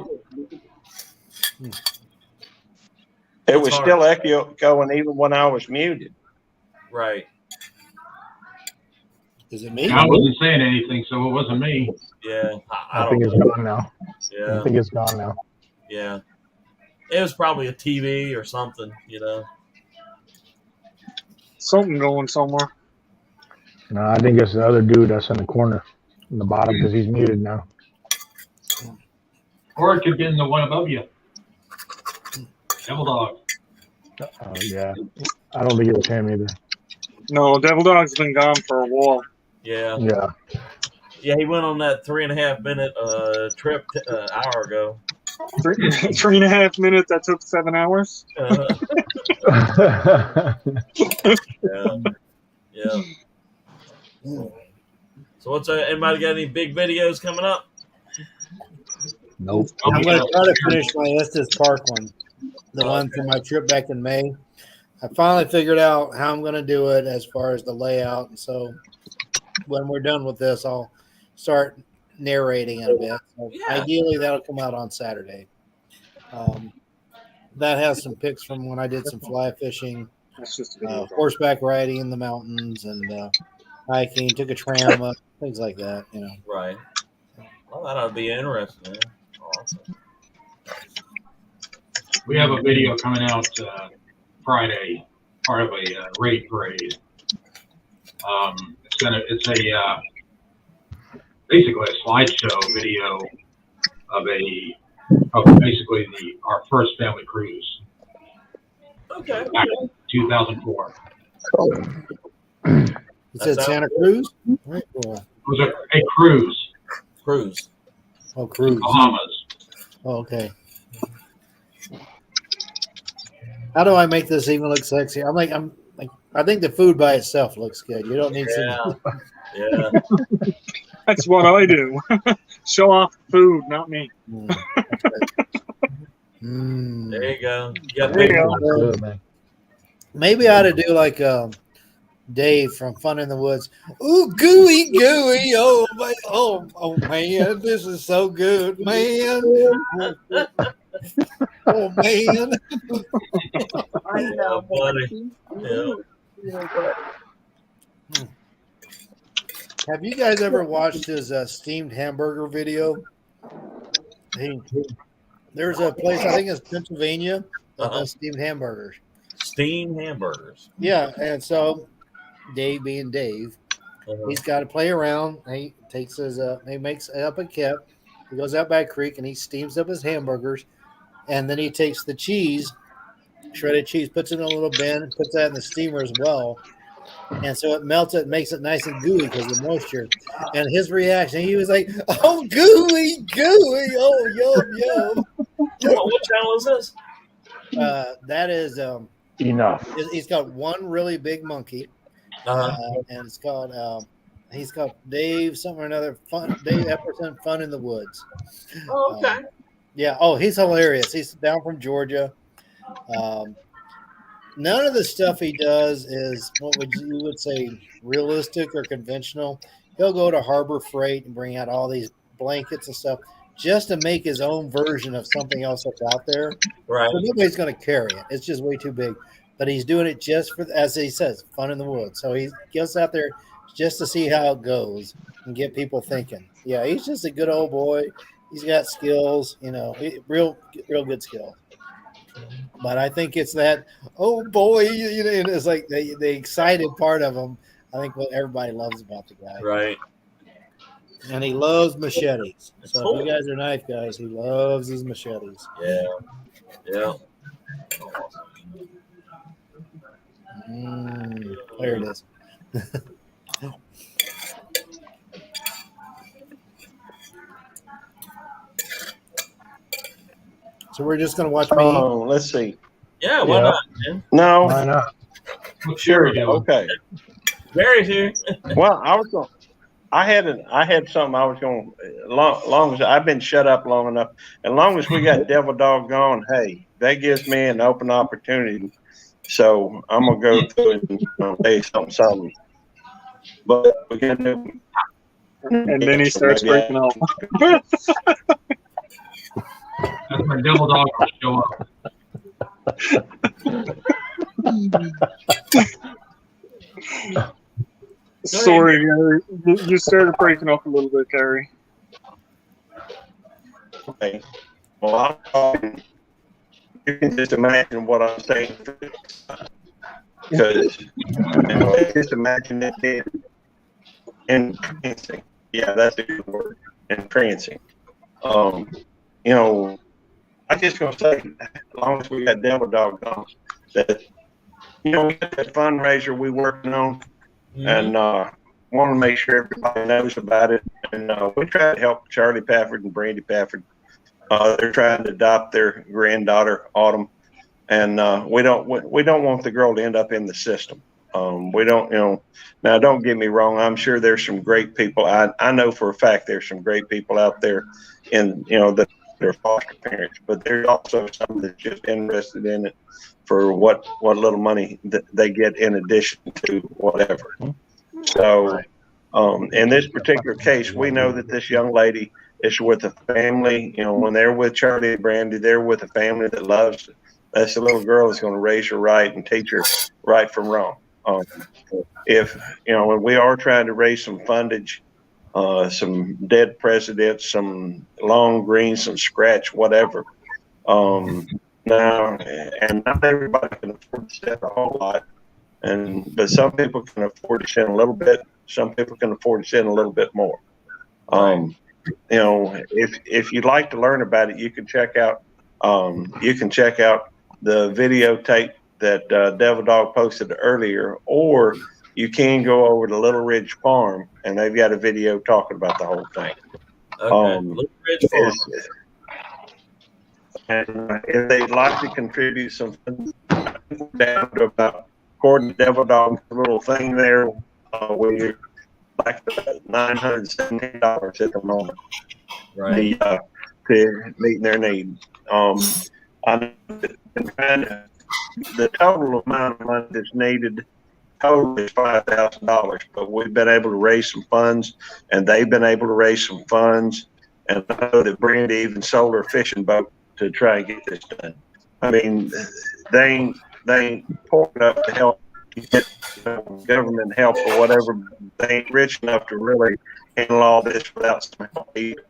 it was still echoing even when I was muted. Right. Is it me? I wasn't saying anything, so it wasn't me. Yeah. I think it's gone now. Yeah. I think it's gone now. Yeah. It was probably a TV or something, Something going somewhere. No, I think it's the other dude that's in the corner, in the bottom, because he's muted now. Or it could have been the one above you. Devil Dog. Yeah. I don't think it was him either. No, Devil Dog's been gone for a while. Yeah. Yeah. Yeah, he went on that 3.5 minute trip hour ago. 3.5 minutes, that took 7 hours. Yeah. So what's anybody got any big videos coming up? Nope. I'm going to try to finish my Estes Park one, the one from my trip back in May. I finally figured out how I'm going to do it as far as the layout, and so when we're done with this, I'll start narrating it a bit. So ideally, that'll come out on Saturday. That has some pics from when I did some fly fishing, horseback riding in the mountains, and hiking. Took a tram up, things like that. Right. Well, that ought to be interesting. Man. Awesome. We have a video coming out Friday, part of a raid parade. It's basically a slideshow video of basically our first family cruise. Okay. Back in 2004. You said Santa Cruz? Right. It was a cruise. Cruise. Oh, cruise. Bahamas. Oh, okay. How do I make this even look sexy? I think the food by itself looks good. You don't need some. Yeah. That's what I do. Show off food, not me. There you go. There you go. Maybe I ought to do like Dave from Fun in the Woods. Ooh, gooey, gooey. Oh man, this is so good, man. Oh man. I know. Buddy. Yeah. Have you guys ever watched his steamed hamburger video? There's a place, I think it's Pennsylvania, that does steamed hamburgers. Steamed hamburgers. Yeah, and so Dave being Dave, he's got to play around. He takes his he makes up a kit. He goes out by a creek and he steams up his hamburgers, and then he takes the cheese, shredded cheese, puts it in a little bin, puts that in the steamer as well. And so it melts it, makes it nice and gooey because of the moisture. And his reaction, he was like, "Oh, gooey, gooey, oh, yum, yum." What channel is this? That is Enough. he's got one really big monkey, and it's called he's called Dave something or another. Dave Epperson, Fun in the Woods. Oh, okay. Yeah. Oh, he's hilarious. He's down from Georgia. None of the stuff he does is what you would say realistic or conventional. He'll go to Harbor Freight and bring out all these blankets and stuff just to make his own version of something else that's out there. Right. So nobody's going to carry it. It's just way too big. But he's doing it just for, as he says, fun in the woods. So he gets out there just to see how it goes and get people thinking. Yeah, he's just a good old boy. He's got skills, real good skills. But I think it's that, oh boy, it's like the excited part of him. I think what everybody loves about the guy. Right. And he loves machetes. So Cool. if you guys are knife guys, he loves his machetes. Yeah. Yeah. There it is. So we're just going to watch me. Oh, let's see. Yeah, why not, man? No. Why not? Sure. Okay. Gary's here. Well, I had something I was going. Long as I've been shut up long enough, as long as we got Devil Dog going, hey, that gives me an open opportunity. So I'm gonna go through and say something. But we got to. And then he starts breaking out. That's when Devil Dog will show up. Sorry, Gary. You started breaking up a little bit, Gary. Okay. Well, I'm talking. You can just imagine what I'm saying. Because just imagine it entrancing. Yeah, that's a good word. Entrancing. I just gonna say, as long as we got Devil Dog on, that we got that fundraiser we working on, and want to make sure everybody knows about it. And we try to help Charlie Pafford and Brandy Pafford. They're trying to adopt their granddaughter Autumn, and we don't want the girl to end up in the system. We don't, now don't get me wrong. I'm sure there's some great people. I know for a fact there's some great people out there in, that they're foster parents, but there's also some that's just interested in it for what little money that they get in addition to whatever. So, in this particular case, we know that this young lady is with a family, when they're with Charlie and Brandy, they're with a family that loves, that's a little girl that's going to raise her right and teach her right from wrong. When we are trying to raise some fundage, some dead presidents, some long green, some scratch, whatever. Now, and not everybody can afford to send a whole lot, but some people can afford to send a little bit. Some people can afford to send a little bit more. If you'd like to learn about it, you can check out the videotape that Devil Dog posted earlier, or you can go over to Little Ridge Farm, and they've got a video talking about the whole thing. Okay. Little Ridge Farm. And if they'd like to contribute some down to about, according to Devil Dog's little thing there, we're like $917 at the moment. Right. To meeting their need. The total amount of money that's needed total is $5,000, but we've been able to raise some funds, and they've been able to raise some funds, and I know that Brandy even sold her fishing boat to try and get this done. I mean, they ain't pouring up to help get government help or whatever. They ain't rich enough to really handle all this without some help either.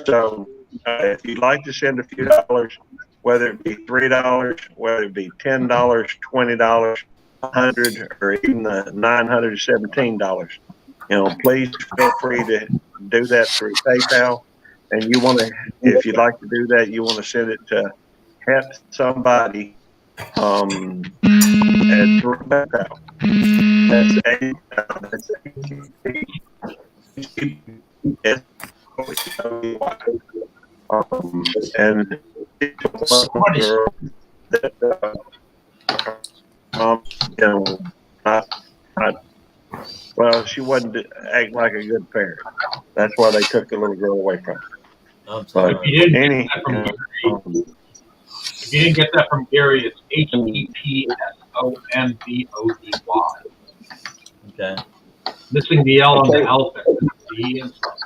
So if you'd like to send a few dollars, whether it be $3, whether it be $10, $20, $100, or even the $917, please feel free to do that through PayPal. And you want to, if you'd like to do that, you want to send it to help somebody at through PayPal. That's and well, she wasn't acting like a good parent. That's why they took the little girl away from her. I'm sorry. If you didn't get that from Gary, it's HEPSOMBODY. Okay. Missing the L on the elephant. The E and stuff.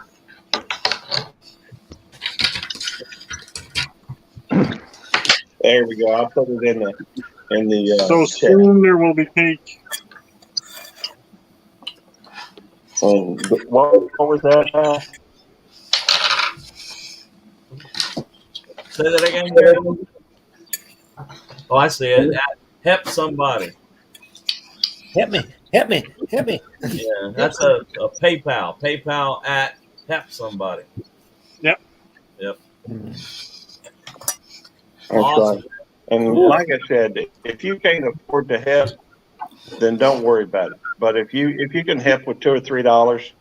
There we go. I'll put it in the So chat. soon there will be cake. What was that now? Say that again, Gary. Oh, I see it. Help somebody. Help me, help me, help me. Yeah, that's a PayPal. PayPal at help somebody. Yep. That's Awesome. right. And like I said, if you can't afford to help, then don't worry about it. But if you can help with $2 or $3,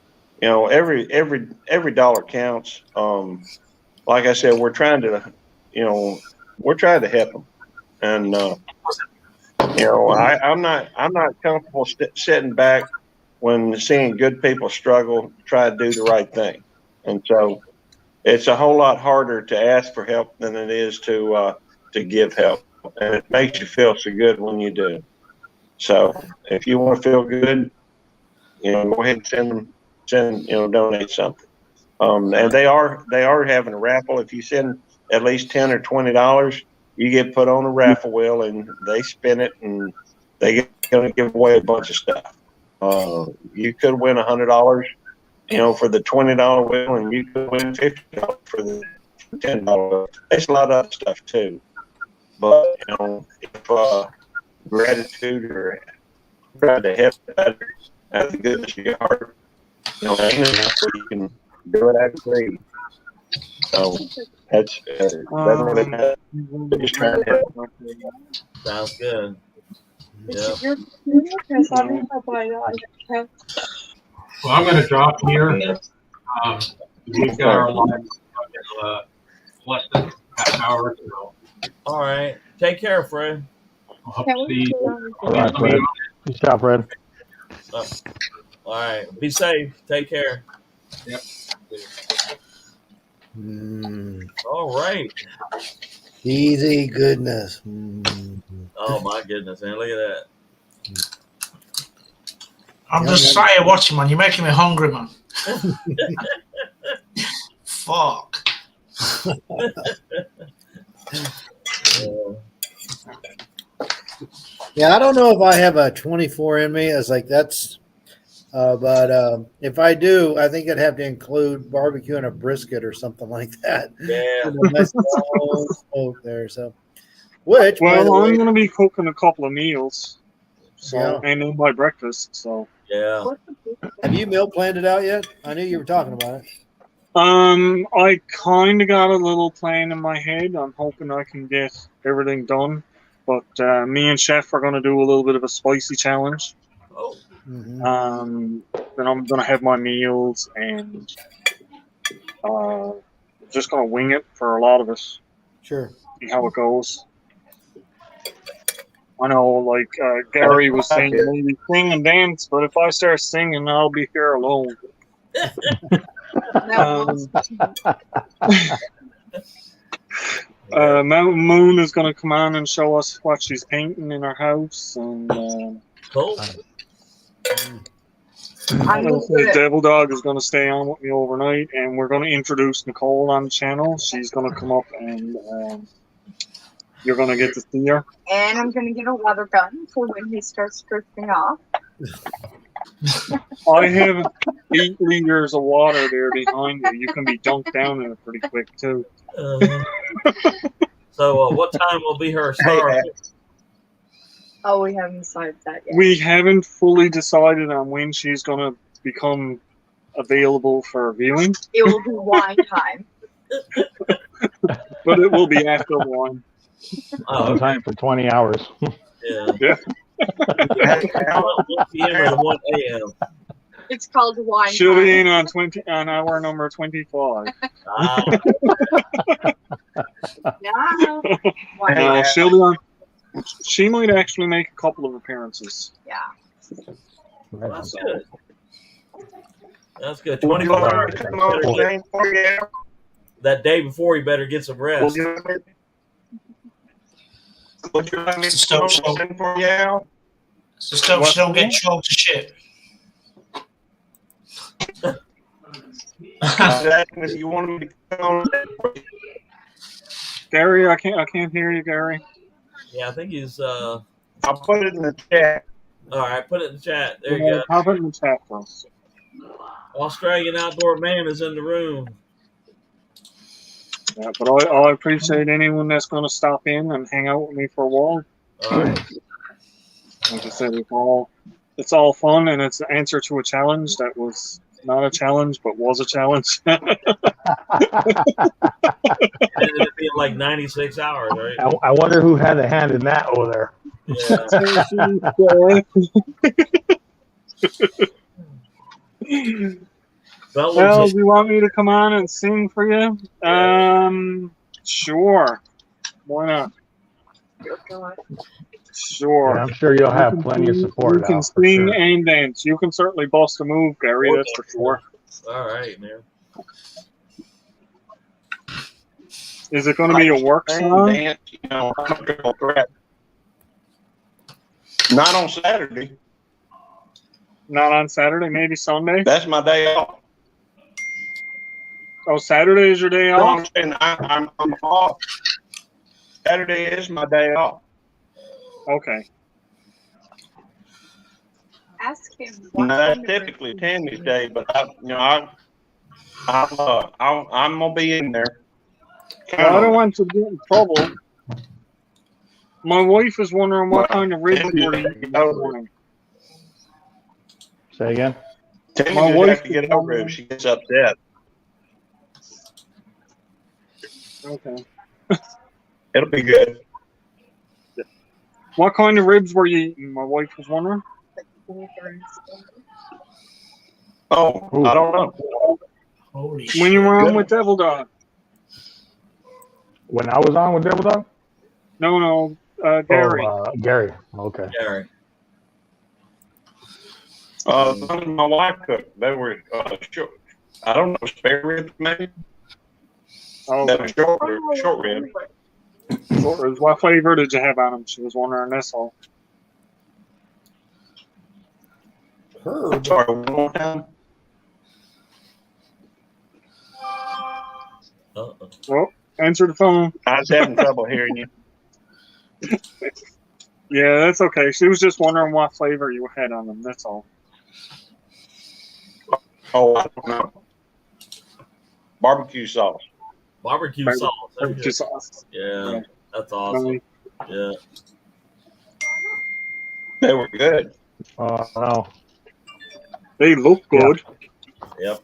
every dollar counts. Like I said, we're trying to help them, and I'm not comfortable sitting back when seeing good people struggle, try to do the right thing, and so it's a whole lot harder to ask for help than it is to give help, and it makes you feel so good when you do. So if you want to feel good, go ahead and donate something. And they are having a raffle. If you send at least $10 or $20, you get put on a raffle wheel, and they spin it, and they're going to give away a bunch of stuff. You could win $100, for the $20 wheel, and you could win $50 for the $10. There's a lot of other stuff too. But if gratitude or try to help out of the goodness of your heart, ain't enough where you can do it out of greed. So that's really matter. Just trying to help. Sounds good. Yeah. Well, I'm going to drop here. We've got our live in less than half an hour. So. All right. Take care, Fred. I'll hope to see you. All right, Fred. Good job, Fred. All right. Be safe. Take care. Yep. All right. Easy goodness. Oh my goodness, man! Look at that. I'm just sat here watching, man. You're making me hungry, man. Fuck. Yeah, I don't know if I have a 24 in me. It's like that's, but if I do, I think I'd have to include barbecue and a brisket or something like that. Yeah. Nice smoke there. So, which Well, I'm going to be cooking a couple of meals, so Yeah. and in my breakfast. So Yeah. have you meal planned it out yet? I knew you were talking about it. I kind of got a little plan in my head. I'm hoping I can get everything done. But me and Chef are going to do a little bit of a spicy challenge. Oh. Mm-hmm. Then I'm going to have my meals and just going to wing it for a lot of us. Sure. See how it goes. I know, like Gary was saying, maybe sing and dance, but if I start singing, I'll be here alone. Mountain Moon is going to come on and show us what she's painting in her house, and Cool. Devil Dog is going to stay on with me overnight, and we're going to introduce Nicole on the channel. She's going to come up and You're going to get to see her? And I'm going to get a water gun for when he starts drifting off. I have 8 liters of water there behind you. You can be dunked down in it pretty quick, too. So what time will be her start? Oh, we haven't decided that yet. We haven't fully decided on when she's going to become available for viewing. It will be wine time. But it will be after wine. Time for 20 hours. Yeah. 1 p.m. or 1 a.m. It's called wine She'll time. be in on hour number 25. Yeah. She'll be on. She might actually make a couple of appearances. Yeah. That's good. That's good. 24 hours. That day before, you better get some rest. Would you like me to stop for you out? So stuff she don't get choked to shit. If you want me to come on. Gary, I can't hear you, Gary. Yeah, I think he's. I'll put it in the chat. All right, put it in the chat. There you go. I'll put it in the chat first. Australian Outdoor Man is in the room. Yeah, but I appreciate anyone that's going to stop in and hang out with me for a while. All right. Like I said, it's all fun, and it's the answer to a challenge that was not a challenge, but was a challenge. It ended up being like 96 hours, right? I wonder who had a hand in that over there. Well, do you want me to come on and sing for you? Sure. Why not? Sure. Yeah, I'm sure you'll have plenty of support. You can sing and dance. You can certainly bust a move, Gary. That's for sure. All right, man. Is it going to be a work song? Dance, not on Saturday. Not on Saturday, maybe Sunday? That's my day off. Oh, Saturday is your day off? I'm off. Saturday is my day off. Okay. Ask him. That's typically Tammy's day, but I'm gonna be in there. Well, I don't want to get in trouble. My wife is wondering what kind of ribs we're eating this morning. Say again? My wife to get over it if she gets upset. Okay. It'll be good. What kind of ribs were you eating? My wife was wondering. Oh, I don't know. Holy When you were on with Devil Dog. When I was on with Devil Dog? No, Gary. Gary. Okay. Gary. My wife cooked. They were short. I don't know, spare ribs maybe. Oh, That was short rib. What flavor did you have on them? She was wondering this all. I'm sorry, one more time. Well, answer the phone. I was having trouble hearing you. Yeah, that's okay. She was just wondering what flavor you had on them. That's all. Oh, I don't know. Barbecue sauce. Barbecue sauce. Barbecue sauce. Yeah, that's awesome. Yeah. They were good. Oh, no. They look good. Yep.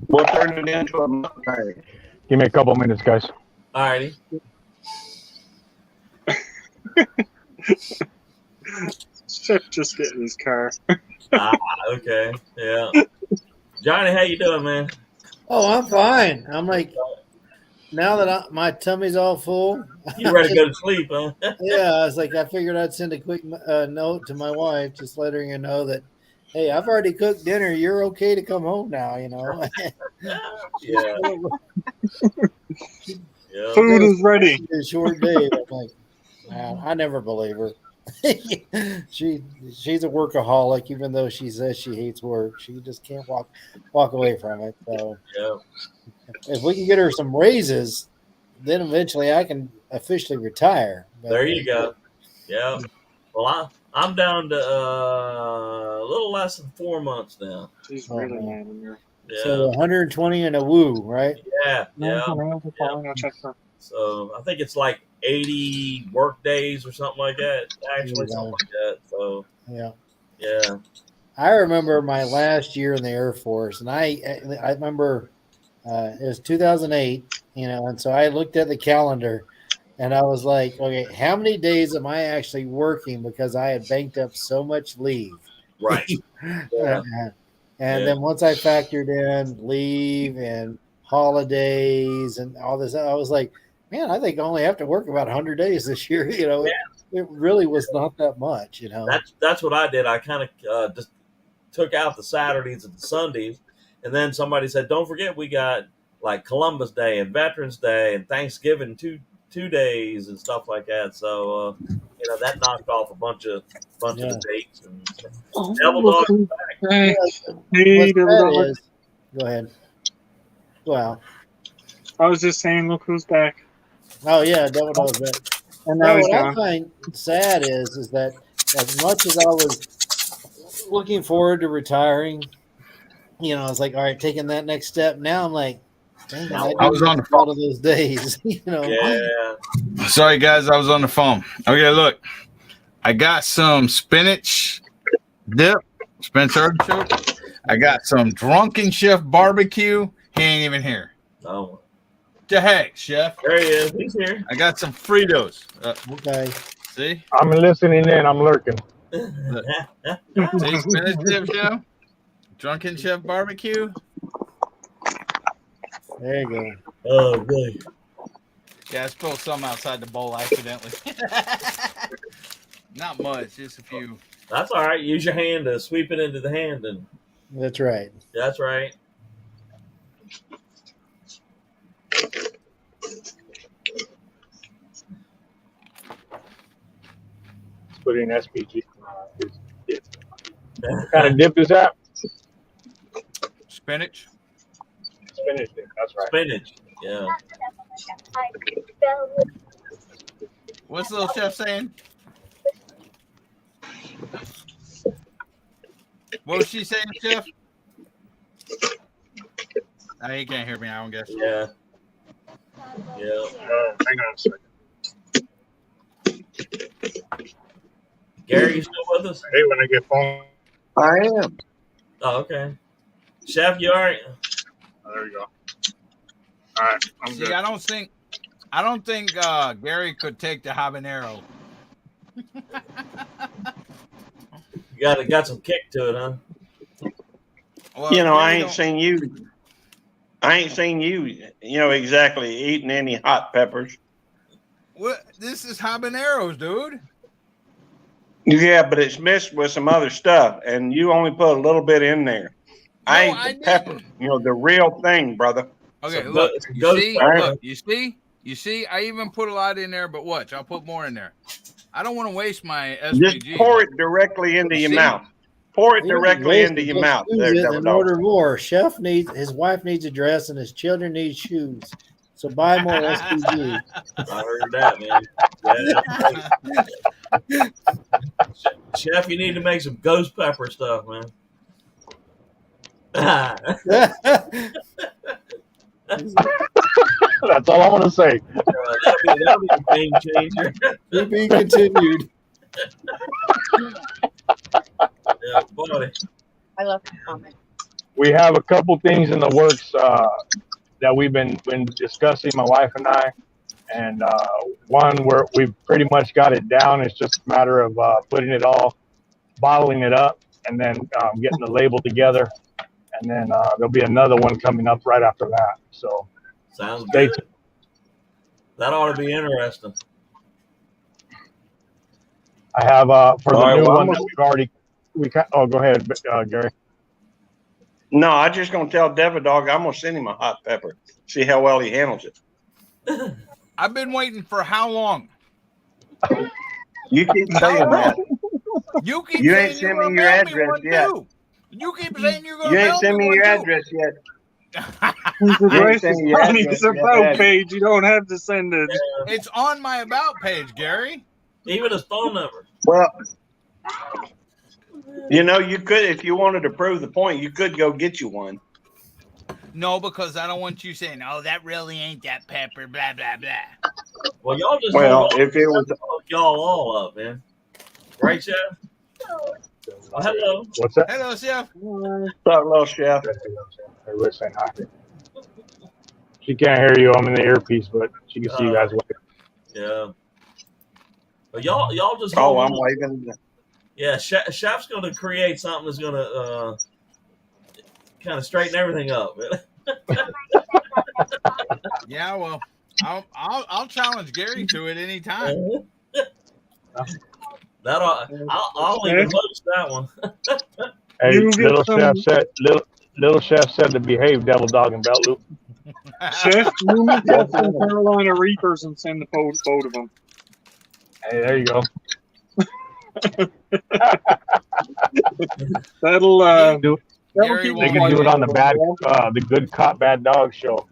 We'll turn it into a mukbang. Give me a couple minutes, guys. All righty. Chef just getting his car. Okay. Yeah. Johnny, how you doing, man? Oh, I'm fine. I'm like, now that my tummy's all full. You ready to go to sleep, huh? Yeah, I was like, I figured I'd send a quick note to my wife, just letting her know that, hey, I've already cooked dinner. You're okay to come home now, you know. Yeah. Food is ready. It's a short day. I'm like, man, I never believe her. she's a workaholic, even though she says she hates work. She just can't walk away from it. So Yeah. if we can get her some raises, then eventually I can officially retire. But, There you go. Yeah. Well, I'm down to a little less than 4 months now. She's Oh, really man. mad in there. Yeah. So 120 and a woo, right? Yeah. Yeah. I'll check her. So I think it's like 80 work days or something like that. Actually, Yeah. something like that. So Yeah. yeah. I remember my last year in the Air Force, and I remember it was 2008, and so I looked at the calendar, and I was like, okay, how many days am I actually working because I had banked up so much leave? Right. Yeah. And then once I factored in leave and holidays and all this, I was like, man, I think I only have to work about 100 days this year. It really was not that much. That's what I did. I kind of just took out the Saturdays and the Sundays, and then somebody said, "Don't forget, we got like Columbus Day and Veterans Day and Thanksgiving two days and stuff like that." So that knocked off a bunch of the dates. And Devil Dog is back. Hey, What's Devil sad Dog. is, go ahead. Wow. I was just saying, look who's back. Oh yeah, Devil Dog's back. And now he's what I gone. find sad is that as much as I was looking forward to retiring, I was like, all right, taking that next step. Now I'm like, dang it, I was on the a lot of those days. Yeah. Sorry, guys, I was on the phone. Okay, look, I got some spinach dip, Spence artichoke. I got some Drunken Chef barbecue. He ain't even here. Oh. The heck, Chef? There he is. He's here. I got some Fritos. Okay. See? I'm listening in. I'm lurking. See, spinach dip, Chef? Drunken Chef barbecue. There you go. Oh, good. Yeah, I spilled some outside the bowl accidentally. Not much, just a few. That's all right. Use your hand to sweep it into the hand, and That's right. that's right. Put in SPG. What kind of dip is that? Spinach. Spinach dip. That's right. Spinach. Yeah. What's the little chef saying? What was she saying, Chef? He can't hear me, I don't guess. Yeah. Yeah. Hang on a second. Gary, you still with us? Hey, when I get phone. I am. Oh, okay. Chef, you all right? Oh, there you go. All right, I'm See, good. I don't think Gary could take the habanero. You got some kick to it, huh? Well, I ain't seen you. I ain't seen you, exactly eating any hot peppers. What? This is habaneros, dude. Yeah, but it's mixed with some other stuff, and you only put a little bit in there. I ate the pepper, the real thing, brother. Okay, So look, go- you see, I even put a lot in there, but watch, I'll put more in there. I don't want to waste my Just SPG. pour it directly into your See? mouth. Pour it You don't directly waste into it, your just mouth. use There, it Devil and Dog. order more. His wife needs a dress, and his children need shoes. So buy more SPG. I heard that, man. Yeah. Chef, you need to make some ghost pepper stuff, man. That's all I want to say. That'll be a game changer. To be continued. Yeah, buddy. I love the comment. We have a couple things in the works that we've been discussing, my wife and I. And one where we've pretty much got it down. It's just a matter of putting it all, bottling it up, and then getting the label together. And then there'll be another one coming up right after that. So Sounds stay good. That ought to be interesting. I have for the All right, new well, one that we've already. Go ahead, Gary. No, I'm just going to tell Devil Dog I'm going to send him a hot pepper. See how well he handles it. I've been waiting for how long? You keep saying that. You keep You saying ain't you're sent gonna me your mail me address one yet. too. You keep saying you're You gonna ain't mail sent me me one your too. address yet. His You ain't address sent is me your on address his yet, about have you? page. You don't have to send it. It's on my about page, Gary. Even his phone number. Well, you know, you could, if you wanted to prove the point, you could go get you one. No, because I don't want you saying, "Oh, that really ain't that pepper." Blah blah blah. Well, y'all just Well, hold on. if it was, Hook y'all all up, man. Right, Chef? Oh, hello. What's that? Hello, Chef. what's up, little chef? Everybody's saying hi. She can't hear you. I'm in the earpiece, but she can see you guys. Yeah. But y'all just Oh, hold I'm on. waving. Yeah, Chef's going to create something that's going to kind of straighten everything up. Yeah, well, I'll challenge Gary to it anytime. I'll even host that one. Hey, You get little chef said to behave, devil dog and belt loop. Chef, you look up some Carolina Reapers and send the photo of them. Hey, there you go. That'll Do, Gary keep they won't can do it on the quiet. the good cop, bad dog show.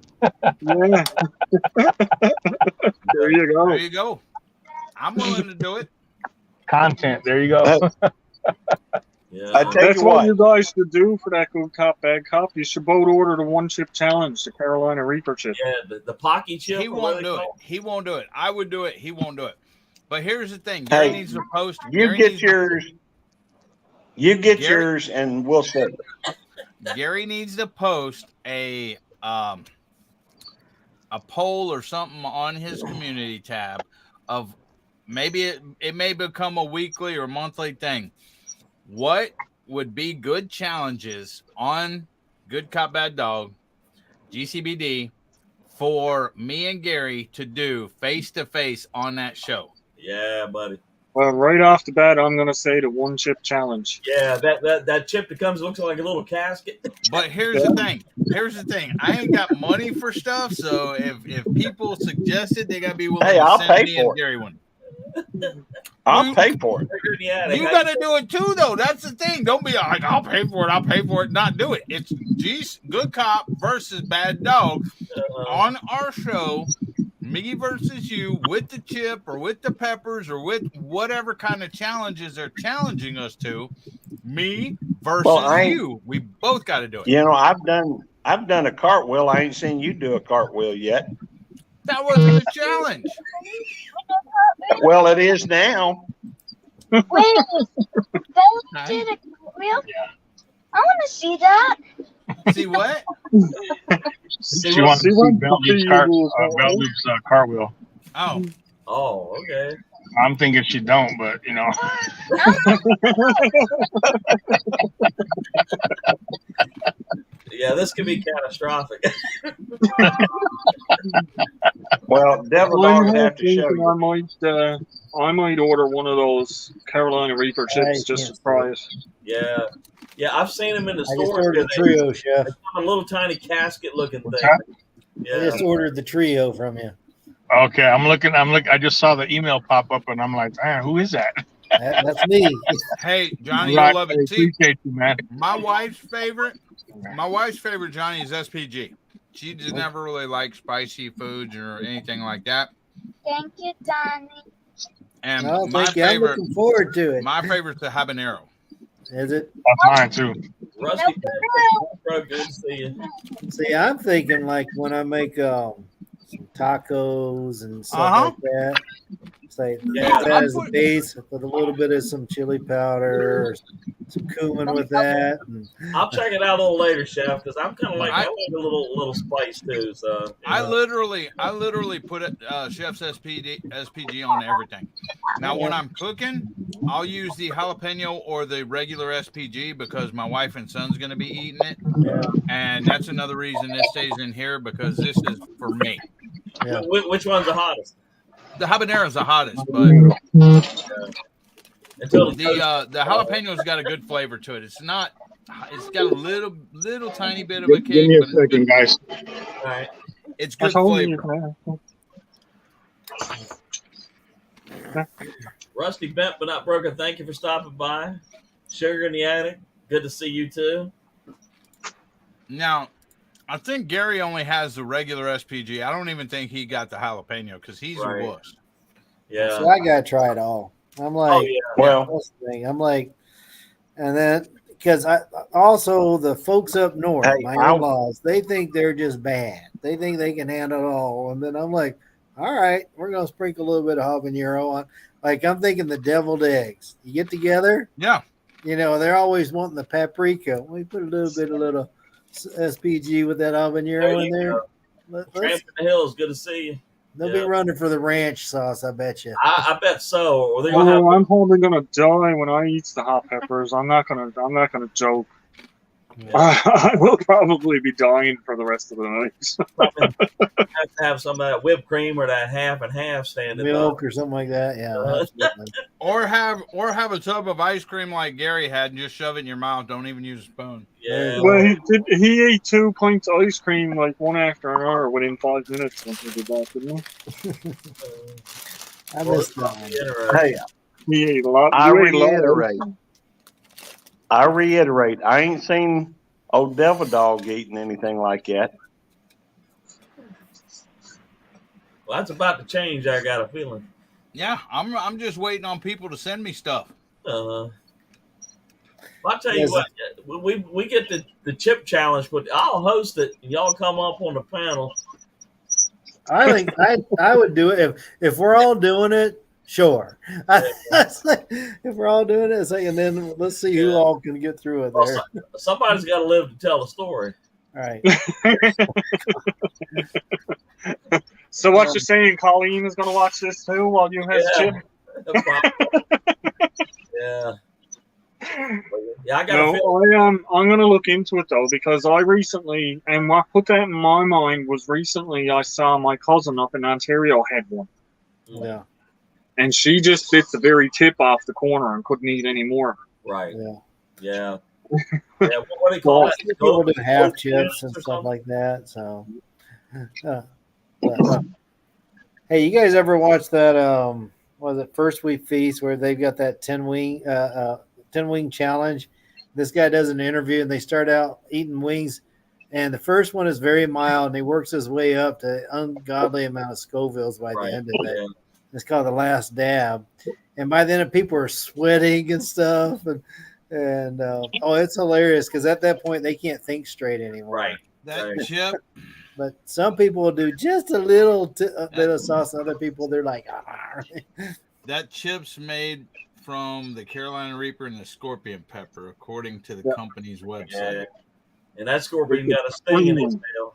Yeah. There you go. There you go. I'm willing to do it. Content. There you go. Yeah. I tell That's you what what. you guys should do for that good cop, bad cop. You should both order the one chip challenge, the Carolina Reaper chip. Yeah, the Pocky chip. He won't do it. He won't do it. I would do it. He won't do it. But here's the thing. Gary Hey, needs to post. you Gary get needs yours. You get Gary- yours, and we'll see. Gary needs to post a poll or something on his community tab of maybe it may become a weekly or monthly thing. What would be good challenges on Good Cop Bad Dog GCBD for me and Gary to do face to face on that show? Yeah, buddy. Well, right off the bat, I'm gonna say the one chip challenge. Yeah, that chip that comes looks like a little casket. But here's the thing. I ain't got money for stuff, so if people suggest it, they gotta be willing to I'll send pay me for and Gary one. I'll pay for it. You gotta do it too, though. That's the thing. Don't be like, I'll pay for it. Not do it. It's Good Cop versus Bad Dog on our show. Me versus you with the chip or with the peppers or with whatever kind of challenges they're challenging us to. Me versus you. We both got to do it. You know, I've done a cartwheel. I ain't seen you do a cartwheel yet. That wasn't a challenge. Well, it is now. Wait, they did a cartwheel? I want to see that. See what? She wants to see Belt Loop's cartwheel. Oh. Oh, okay. I'm thinking she don't, but you know. Yeah, this could be catastrophic. Well, Devil Dog have to show you. I might order one of those Carolina Reaper chips just to try it. Yeah. Yeah, I've seen them in the I just store. ordered the trio, Chef. A little tiny casket looking thing. Yeah. I just ordered the trio from you. Okay, I'm looking. I just saw the email pop up, and I'm like, man, who is that? That's me. Hey, Johnny, Right, you'll love it. I appreciate you, man. My wife's favorite, Johnny, is SPG. She just never really liked spicy foods or anything like that. Thank you, Johnny. And I'm looking forward to it. My favorite's the habanero. Is it? That's mine too. Rusty, bro, good to see you. See, I'm thinking like when I make some tacos and stuff like that. It's like that as a base with a little bit of some chili powder or some cumin with that. And I'll check it out a little later, Chef, because I'm kind of like I like a little spice too. So I literally put Chef's SPG on everything. Now when I'm cooking, I'll use the jalapeno or the regular SPG because my wife and son's going to be eating it, and that's another reason this stays in here because this is for me. Yeah. Which one's the hottest? The habanero is the hottest, but the jalapeno's got a good flavor to it. It's not. It's got a little tiny bit of a kick. Give me a second, guys. All right. It's good flavor. Rusty Bent but not broken. Thank you for stopping by. Sugar in the Attic. Good to see you too. Now, I think Gary only has the regular SPG. I don't even think he got the jalapeno because he's a wuss. Yeah. So I gotta try it all. I'm like, Oh yeah. Well, I'm like, and then because I also the folks up north, Hey, my I'll- in-laws, they think they're just bad. They think they can handle it all, and then I'm like, all right, we're gonna sprinkle a little bit of habanero on. Like I'm thinking the deviled eggs. You get together, Yeah. you know, they're always wanting the paprika. We put a little SPG with that habanero in there. Tramp in the Hills. Good to see you. They'll be running for the ranch sauce, I bet you. I bet so. Or they're gonna have. I'm probably gonna die when I eat the hot peppers. I'm not gonna joke. I will probably be dying for the rest of the night. Have to have some of that whipped cream or that half and half standing Milk or something like that. Yeah. Absolutely. Or have a tub of ice cream like Gary had and just shove it in your mouth. Don't even use a spoon. Yeah. Well, he ate 2 pints of ice cream like one after another within 5 minutes when he did that, didn't he? I missed that. Hey, He ate a lot. I You ate a lot. reiterate. I ain't seen old Devil Dog eating anything like that. Well, that's about to change. I got a feeling. Yeah, I'm just waiting on people to send me stuff. Well, I'll tell you what. We get the chip challenge, but I'll host it. And y'all come up on the panel. I think I would do it if we're all doing it. Sure. If we're all doing it, it's like, and then let's see who all can get through it there. Somebody's got to live to tell the story. All right. So what you're saying, Colleen is going to watch this too while you have chip? Yeah. Yeah, I got. I'm going to look into it though because I recently, and what put that in my mind was recently I saw my cousin up in Ontario had one. Yeah. And she just bit the very tip off the corner and couldn't eat any more. Right. Yeah. Yeah. What do they call it? People do half chips and stuff like that. So, hey, you guys ever watch that? Was it First Week Feast where they've got that 10-wing challenge? This guy does an interview and they start out eating wings, and the first one is very mild, and he works his way up to ungodly amount of Scovilles by the end of it. Yeah. It's called The Last Dab, and by then people are sweating and stuff, and it's hilarious because at that point they can't think straight anymore. Right. That chip. But some people will do just a little bit of sauce. Other people, they're like, That chip's made from the Carolina Reaper and the Scorpion Pepper, according to the company's website. Yeah. And that scorpion got a sting in his tail.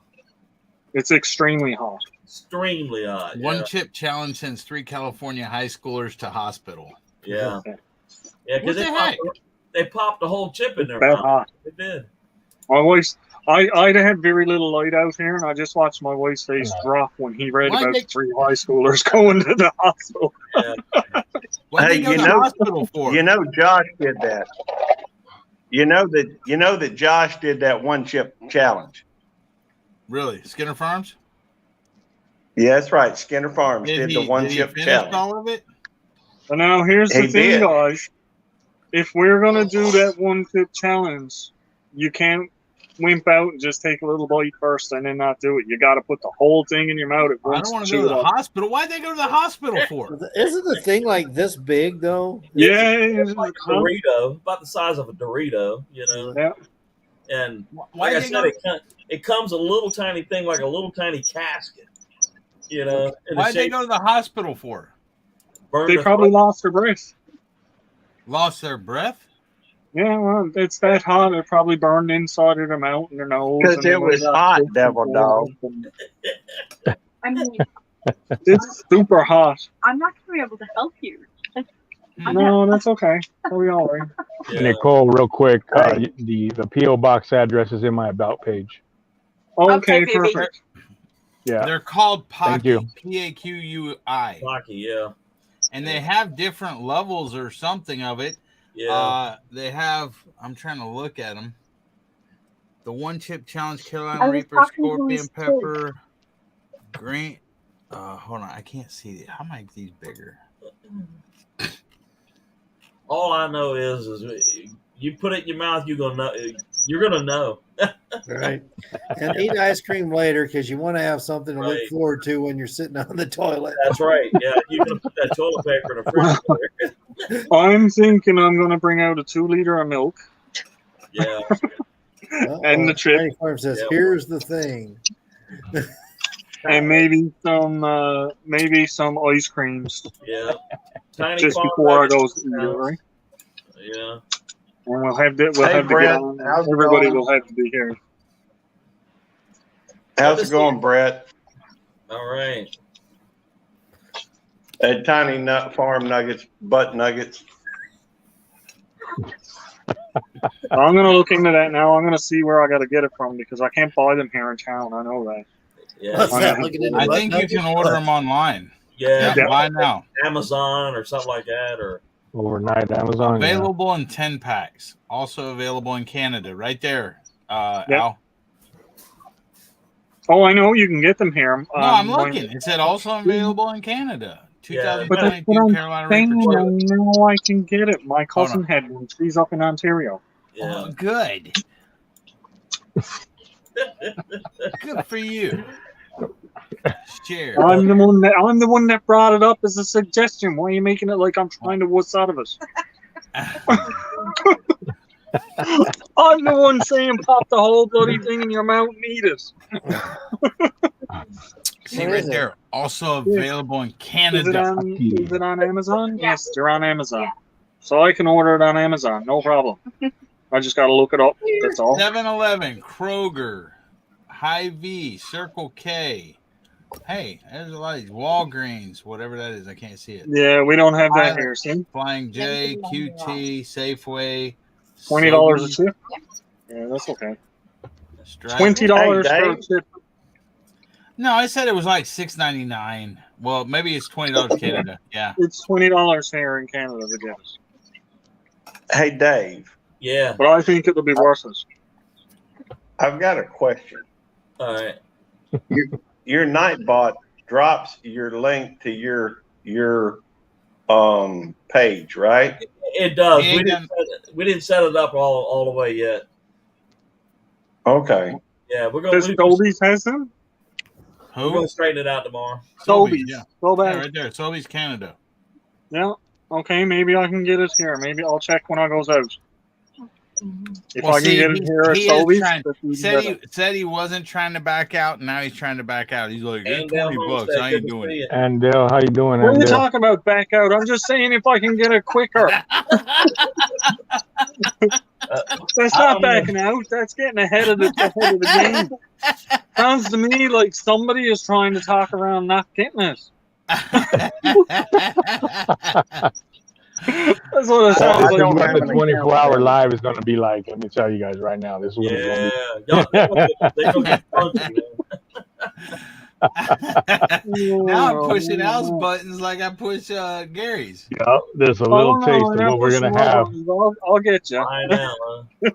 It's extremely hot. Extremely hot. One chip challenge sends 3 California high schoolers to hospital. Yeah. Yeah, because What they popped a whole chip in their That mouth. hot. They did. I had very little light out here, and I just watched my wife's face drop when he read about the 3 high schoolers going to the hospital. Hey, you know, Josh did that. You know that Josh did that one chip challenge. Really, Skinner Farms? Yeah, that's right. Skinner Farms did the one chip challenge. All of it? And now here's the He thing, did. guys. If we're gonna do that one chip challenge, you can't wimp out and just take a little bite first and then not do it. You got to put the whole thing in your mouth at I once. don't want to go to the hospital. Why'd they go to the hospital for? Isn't the thing like this big though? Yeah, It's like a Dorito, about the size of a Dorito, you know. Yeah. And Why like I they said, it comes a little tiny thing, like a little tiny casket, you know. Why'd they go to the hospital for? They probably lost their breath. Lost their breath? Yeah, well, it's that hot. It probably burned inside of their mouth and their nose. Because it was hot, Devil Dog. I mean, It's super hot. I'm not going to be able to help you. No, that's okay. We all right. Nicole, real quick, the P.O. box address is in my about page. Okay, perfect. Yeah. They're called Thank you. Pocky, P-A-Q-U-I. Pocky, yeah. And they have different levels or something of it. Yeah. They have, I'm trying to look at them. The one chip challenge, I Carolina was Reaper, talking to Scorpion his Pepper, green. Hold on, I can't see it. How am I these bigger? All I know is you put it in your mouth, you're gonna know. You're gonna know. Right. And eat ice cream later because you want to have something to look Right. forward to when you're sitting on the toilet. That's right. Yeah, you're gonna put that toilet paper in the refrigerator. I'm thinking I'm going to bring out a 2 liter of milk. Yeah. And the chip. Tiny Farm says, Yeah. here's the thing. And maybe some ice creams. Yeah. Tiny just Farm before I Nuggets go to eat, house. right? Yeah. And we'll have to Hey, get Brett, on. how's it Everybody going? will have to be here. How's it going, Brett? All right. At Tiny Nut Farm Nuggets, butt nuggets. I'm going to look into that now. I'm going to see where I got to get it from because I can't buy them here in town. I know that. Yeah. What's that? Looking into I butt think you nuggets? can order them online. Yeah. Yeah, buy now. Amazon or something like that, or Overnight Amazon. yeah. Available in 10 packs. Also available in Canada. Right there, Al. Oh, I know you can get them here. No, I'm looking. It said also available in Canada. Yeah. But that's 2022 what I'm Carolina saying. Reaper. I know I can get it. My Hold cousin on. had one. She's up in Ontario. yeah. Oh, good. Good for you. Share. I'm the one that brought it up as a suggestion. Why are you making it like I'm trying to wuss out of us? I'm the one saying pop the whole bloody thing in your mouth and eat it. See What right is it? there. Also available in Is Canada. it on Amazon? Yes, they're on Amazon. So I can order it on Amazon. No problem. I just got to look it up. That's all. 7-Eleven, Kroger, Hy-Vee, Circle K. Hey, there's a lot of these. Walgreens, whatever that is. I can't see it. Yeah, we don't have that Pilot, here. See? Flying J, QT, Safeway. $20 a Sobeys, chip? Yeah, that's okay. Stripe. $20 Hey, for a Dave. chip. No, I said it was like $6.99. Well, maybe it's $20 Canada. Yeah. It's $20 here in Canada, I guess. Hey, Dave, Yeah. But I think it'll be worth it. I've got a question. All right. Your Nightbot drops your link to your page, right? It does. He ain't We didn't set it up all the way yet. Okay. Yeah, we're gonna Does Sobeys has them? we're gonna straighten it out tomorrow. Sobeys. Yeah. Go Yeah, back. right there. Sobeys Canada. Yeah. Okay, maybe I can get it here. Maybe I'll check when I goes out. If Well, I can see, get it here at he is Sobeys, trying, that's even said better. he wasn't trying to back out, and now he's trying to back out. He's like, it's And down $20. Homestead, I good ain't to doing see it. you. Andale, how you doing, What are you Andale? talking about back out? I'm just saying if I can get it quicker. That's not backing out. That's getting ahead of the game. Sounds to me like somebody is trying to talk around not getting it. That's what it sounds This like. is what the 24-hour live is going to be like. Let me tell you guys right now. This is what Yeah, it's y'all, going they're gonna get punchy, man. Now I'm pushing Al's buttons like I push Gary's. to be. Yep, there's a little taste of what we're going to have. I'll get you. I know. Huh?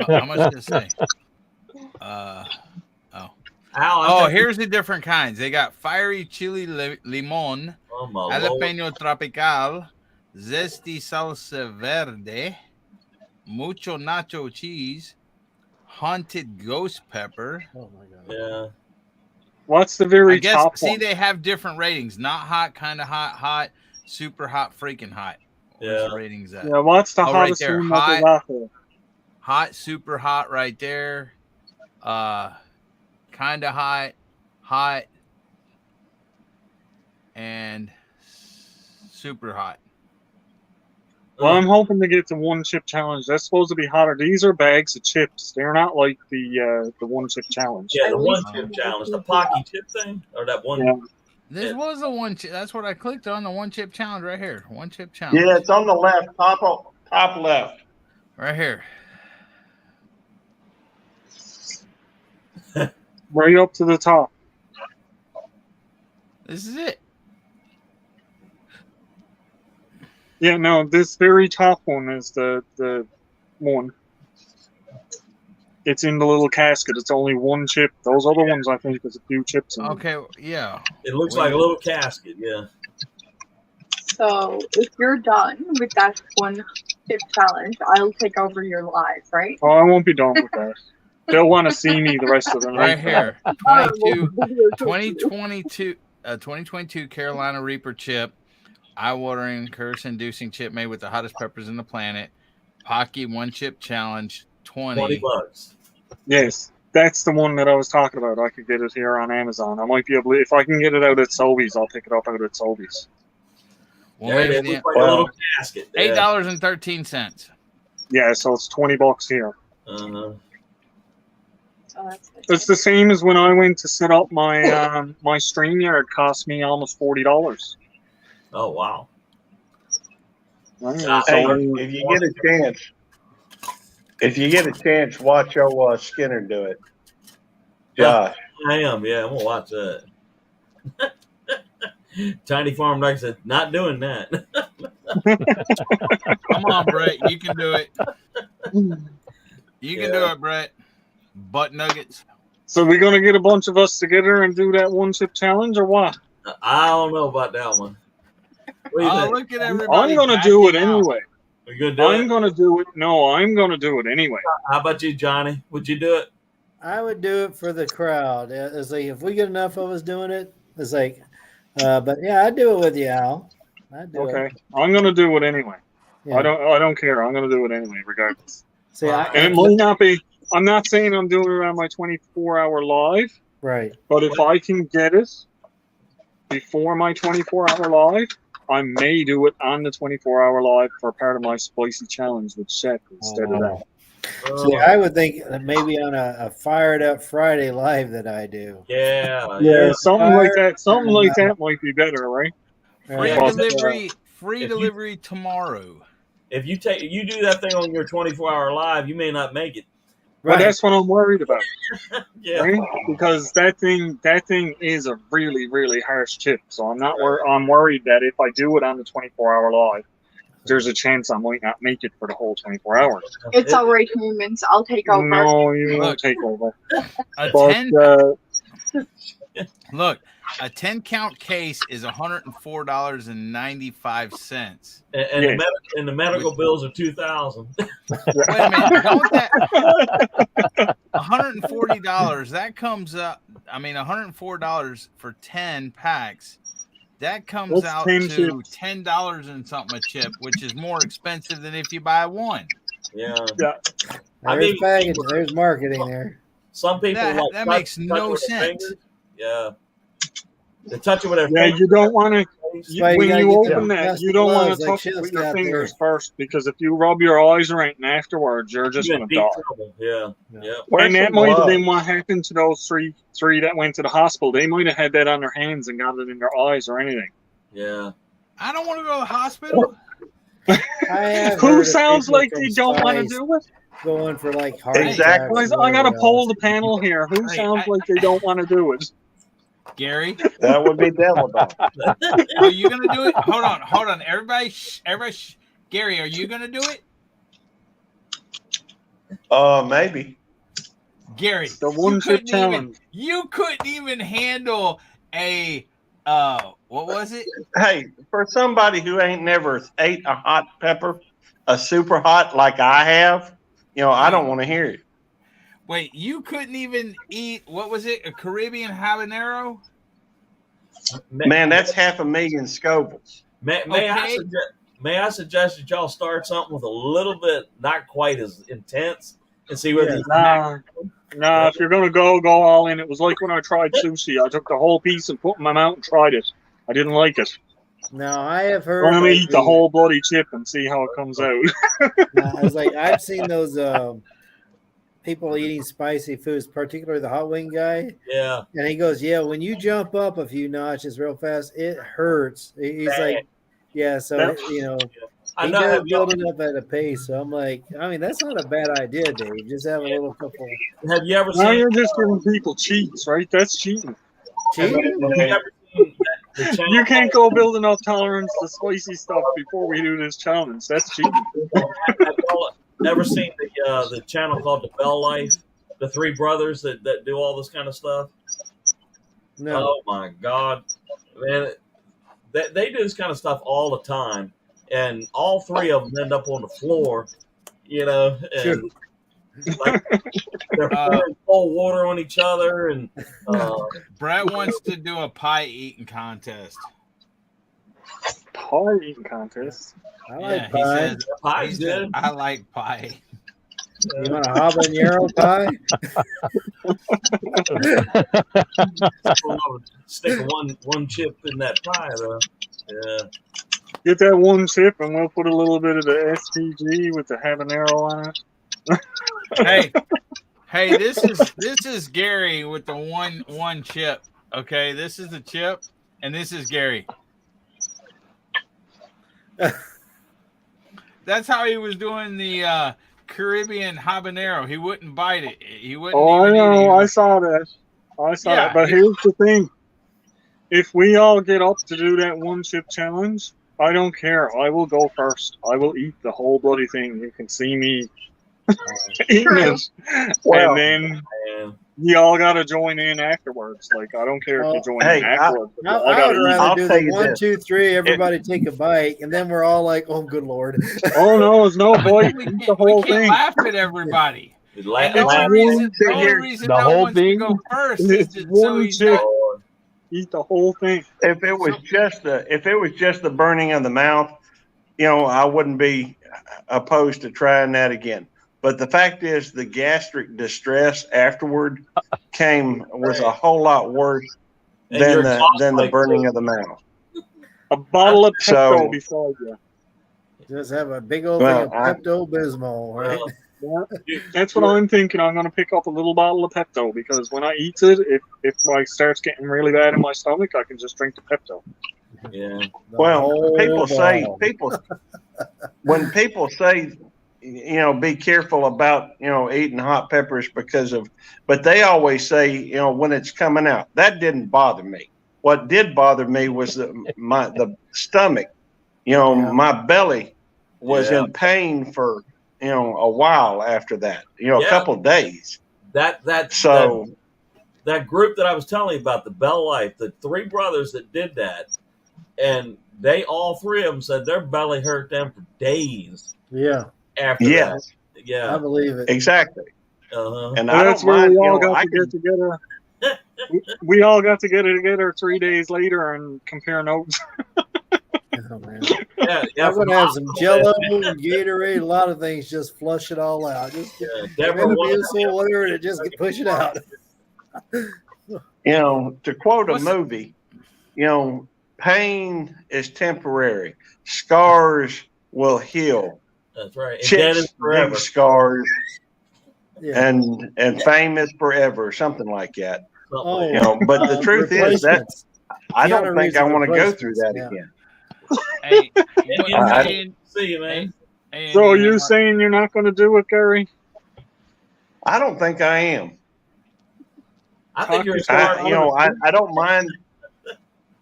How much did it say? Oh, here's the different kinds. They got fiery chili limon, Oh my Lord. jalapeno tropical, zesty salsa verde, mucho nacho cheese, haunted ghost pepper. Oh my god. Yeah. What's the very I guess, top see, one? they have different ratings. Not hot, kind of hot, hot, super hot, freaking hot. Where's Yeah. the ratings at? Yeah, what's the right hottest there. one that they got there? Hot, super hot right there. Kind of hot, hot, and super hot. Well, I'm hoping to get the one chip challenge. That's supposed to be hotter. These are bags of chips. They're not like the one chip challenge. Yeah, the one chip challenge, the Pocky chip thing, or that one. Yeah. This was the one chip. That's what I clicked on, the one chip challenge right here. One chip challenge. Yeah, it's on the left, top left. Right here. Right up to the top. This is it. Yeah, no, this very top one is the one. It's in the little casket. It's only one chip. Those other ones, I think, there's a few chips in them. Okay, yeah. It looks like a little casket. Yeah. So if you're done with that one chip challenge, I'll take over your live, right? Oh, I won't be done with that. They'll want to see me the rest of the night. Right here, Alright, well, 2022 Carolina Reaper chip, eye-watering, curse-inducing chip made with the hottest peppers in the planet. Pocky one chip challenge, $20. Yes, that's the one that I was talking about. I could get it here on Amazon. I might be able to, if I can get it out at Sobeys, I'll pick it up out at Sobeys. We'll There make it it is. in- Like a little casket. Yeah. $8.13. Yeah, so it's $20 here. Uh-huh. Oh, that's good. It's the same as when I went to set up my my StreamYard. Cost me almost $40. Oh wow. Right, Hey, so- if you get a chance, watch your Skinner do it. Josh. I am. Yeah, I'm gonna watch that. Tiny Farm Dog said, "Not doing that." Come on, Brett. You can do it. You can do it, Brett. Butt nuggets. So we're gonna get a bunch of us together and do that one chip challenge, or what? I don't know about that one. What do you think? Look at everybody. I'm gonna do it backing out. anyway. Are you gonna do it? I'm gonna do it. No, I'm gonna do it anyway. How about you, Johnny? Would you do it? I would do it for the crowd. It's like if we get enough of us doing it, it's like. But yeah, I'd do it with you, Al. I'd do Okay, it. I'm gonna do it anyway. Yeah. I don't care. I'm gonna do it anyway, regardless. See, And it might not be. I'm not saying I'm doing it on my 24-hour live, right. but if I can get it before my 24-hour live, I may do it on the 24-hour live for part of my spicy challenge with Chef instead of that. See, I would think that maybe on a fired up Friday live that I do. Yeah, something like that. Something like that might be better, right? Free But, delivery. Free delivery tomorrow. If you do that thing on your 24-hour live, you may not make it. But that's what I'm worried about. Yeah. Right? Because that thing is a really, really harsh chip. So I'm worried that if I do it on the 24-hour live, there's a chance I might not make it for the whole 24 hours. It's all right, humans. I'll take over. No, you won't take over. A But, 10 Look, a 10-count case is $104.95. And the medical bills are $2,000. Wait a minute, don't that $140? That comes up. I mean, $104 for 10 packs. That comes That's out 10 to chips. $10 and something a chip, which is more expensive than if you buy one. Yeah. There's packaging. There's marketing there. Some people That makes no sense. Yeah. They touch it with their Yeah, fingers. you don't want to. why When you you gotta get open the that, plastic you don't want gloves to like touch it Chef's with your got fingers there. first, because if you rub your eyes or anything afterwards, you're just You're going in to deep die. trouble. Yeah. Yeah. And that might have been what happened to those three that went to the hospital. They might have had that on their hands and got it in their eyes or anything. Yeah. I don't want to go to the hospital. Who sounds like they don't want to do it? Going for like heart Exactly. attacks and I got to whatever poll else. the panel here. Who sounds like they don't want to do it? Gary, That would be Devil Dog. are you gonna do it? Hold on. Everybody, Gary, are you gonna do it? Maybe. Gary, The one chip challenge. You couldn't even handle a what was it? Hey, for somebody who ain't never ate a hot pepper, a super hot like I have, I don't want to hear it. Wait, you couldn't even eat, what was it, a Caribbean habanero? Man, that's 500,000 Scovilles. May I suggest that y'all start something with a little bit not quite as intense and see where these Nah, if you're going to go all in. It was like when I tried sushi. I took the whole piece and put it in my mouth and tried it. I didn't like it. No, I have heard. I'm going to like eat the whole bloody chip and see how it comes out. I was like, I've seen those people eating spicy foods, particularly the hot wing guy. Yeah. And he goes, yeah, when you jump up a few notches real fast, it hurts. He's like, yeah, so, I he know, does building up at a pace. So I'm like, I mean, that's not a bad idea, Dave. Just have a little couple. Have you ever Now seen? you're just giving people cheats, right? That's cheating. You can't go building up tolerance to spicy stuff before we do this challenge. That's cheating. Have y'all ever seen the channel called The Bell Life? The three brothers that do all this kind of stuff? No. Oh my God, man! they do this kind of stuff all the time, and all three of them end up on the floor, and like they're pouring cold water on each other. And Brett wants to do a pie eating contest. Pie eating contest. I like He pie. says, Pie's good. I like pie. You want a habanero pie? Stick one chip in that pie, though. Yeah. Get that one chip, and we'll put a little bit of the SPG with the habanero on it. Hey, this is Gary with the one chip. Okay, this is the chip, and this is Gary. That's how he was doing the Caribbean habanero. He wouldn't bite it. He wouldn't. Oh, I even eat know. it. I saw that. But here's the thing: if we all get up to do that one chip challenge, I don't care. I will go first. I will eat the whole bloody thing. You can see me eating it, and then you all got to join in afterwards. Like, I don't care if you join in afterwards. I would rather do the 1, 2, 3. Everybody take a bite, and then we're all like, "Oh, good lord!" Oh no, it's no boy. Eat the whole We can't thing. laugh at everybody. The only reason no one wants to go first is so he's not. Eat the whole thing. If it was just the burning of the mouth, I wouldn't be opposed to trying that again. But the fact is, the gastric distress afterward was a whole lot worse than the burning of the mouth. A bottle of Pepto before you. Just have a big old thing of Pepto-Bismol, right? That's what I'm thinking. I'm going to pick up a little bottle of Pepto, because when I eat it, if it starts getting really bad in my stomach, I can just drink the Pepto. Yeah. Well, when people say, be careful about, eating hot peppers but they always say, when it's coming out. That didn't bother me. What did bother me was the stomach. My belly was in pain for, a while after that, a couple of days. That group that I was telling you about, the Bell Life, the three brothers that did that, and all three of them said their belly hurt them for days. Yeah. After that. Yeah. I believe it. Exactly. And that's where we all got to get together. We all got to get together 3 days later and compare notes. Oh, man. I'm going to have some Jello and Gatorade, a lot of things, just flush it all out. Just whatever, and just push it out. To quote a movie, pain is temporary. Scars will heal. That's right. Chicks leave scars, and fame is forever, something like that. But the truth is that I don't think I want to go through that again. Hey, see you, man. So you're saying you're not going to do it, Gary? I don't think I am. I think you're smart. I don't mind.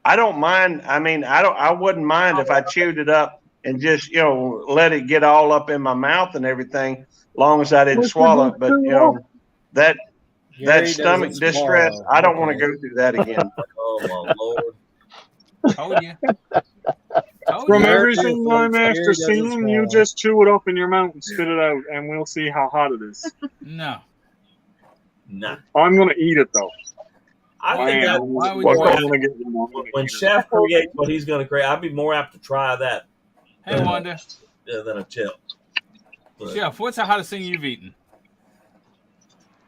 I don't mind. I mean, I wouldn't mind if I chewed it up and just, let it get all up in my mouth and everything, long as I didn't swallow it. But, that stomach distress, I don't want to go through that again. Oh, my Lord. Told you. From everything I'm after seeing, you just chew it up in your mouth and spit it out, and we'll see how hot it is. No. I'm going to eat it, though. I think when Chef creates what he's going to create, I'd be more apt to try that. Hey, Wanda. Than a chip. Chef, what's the hottest thing you've eaten?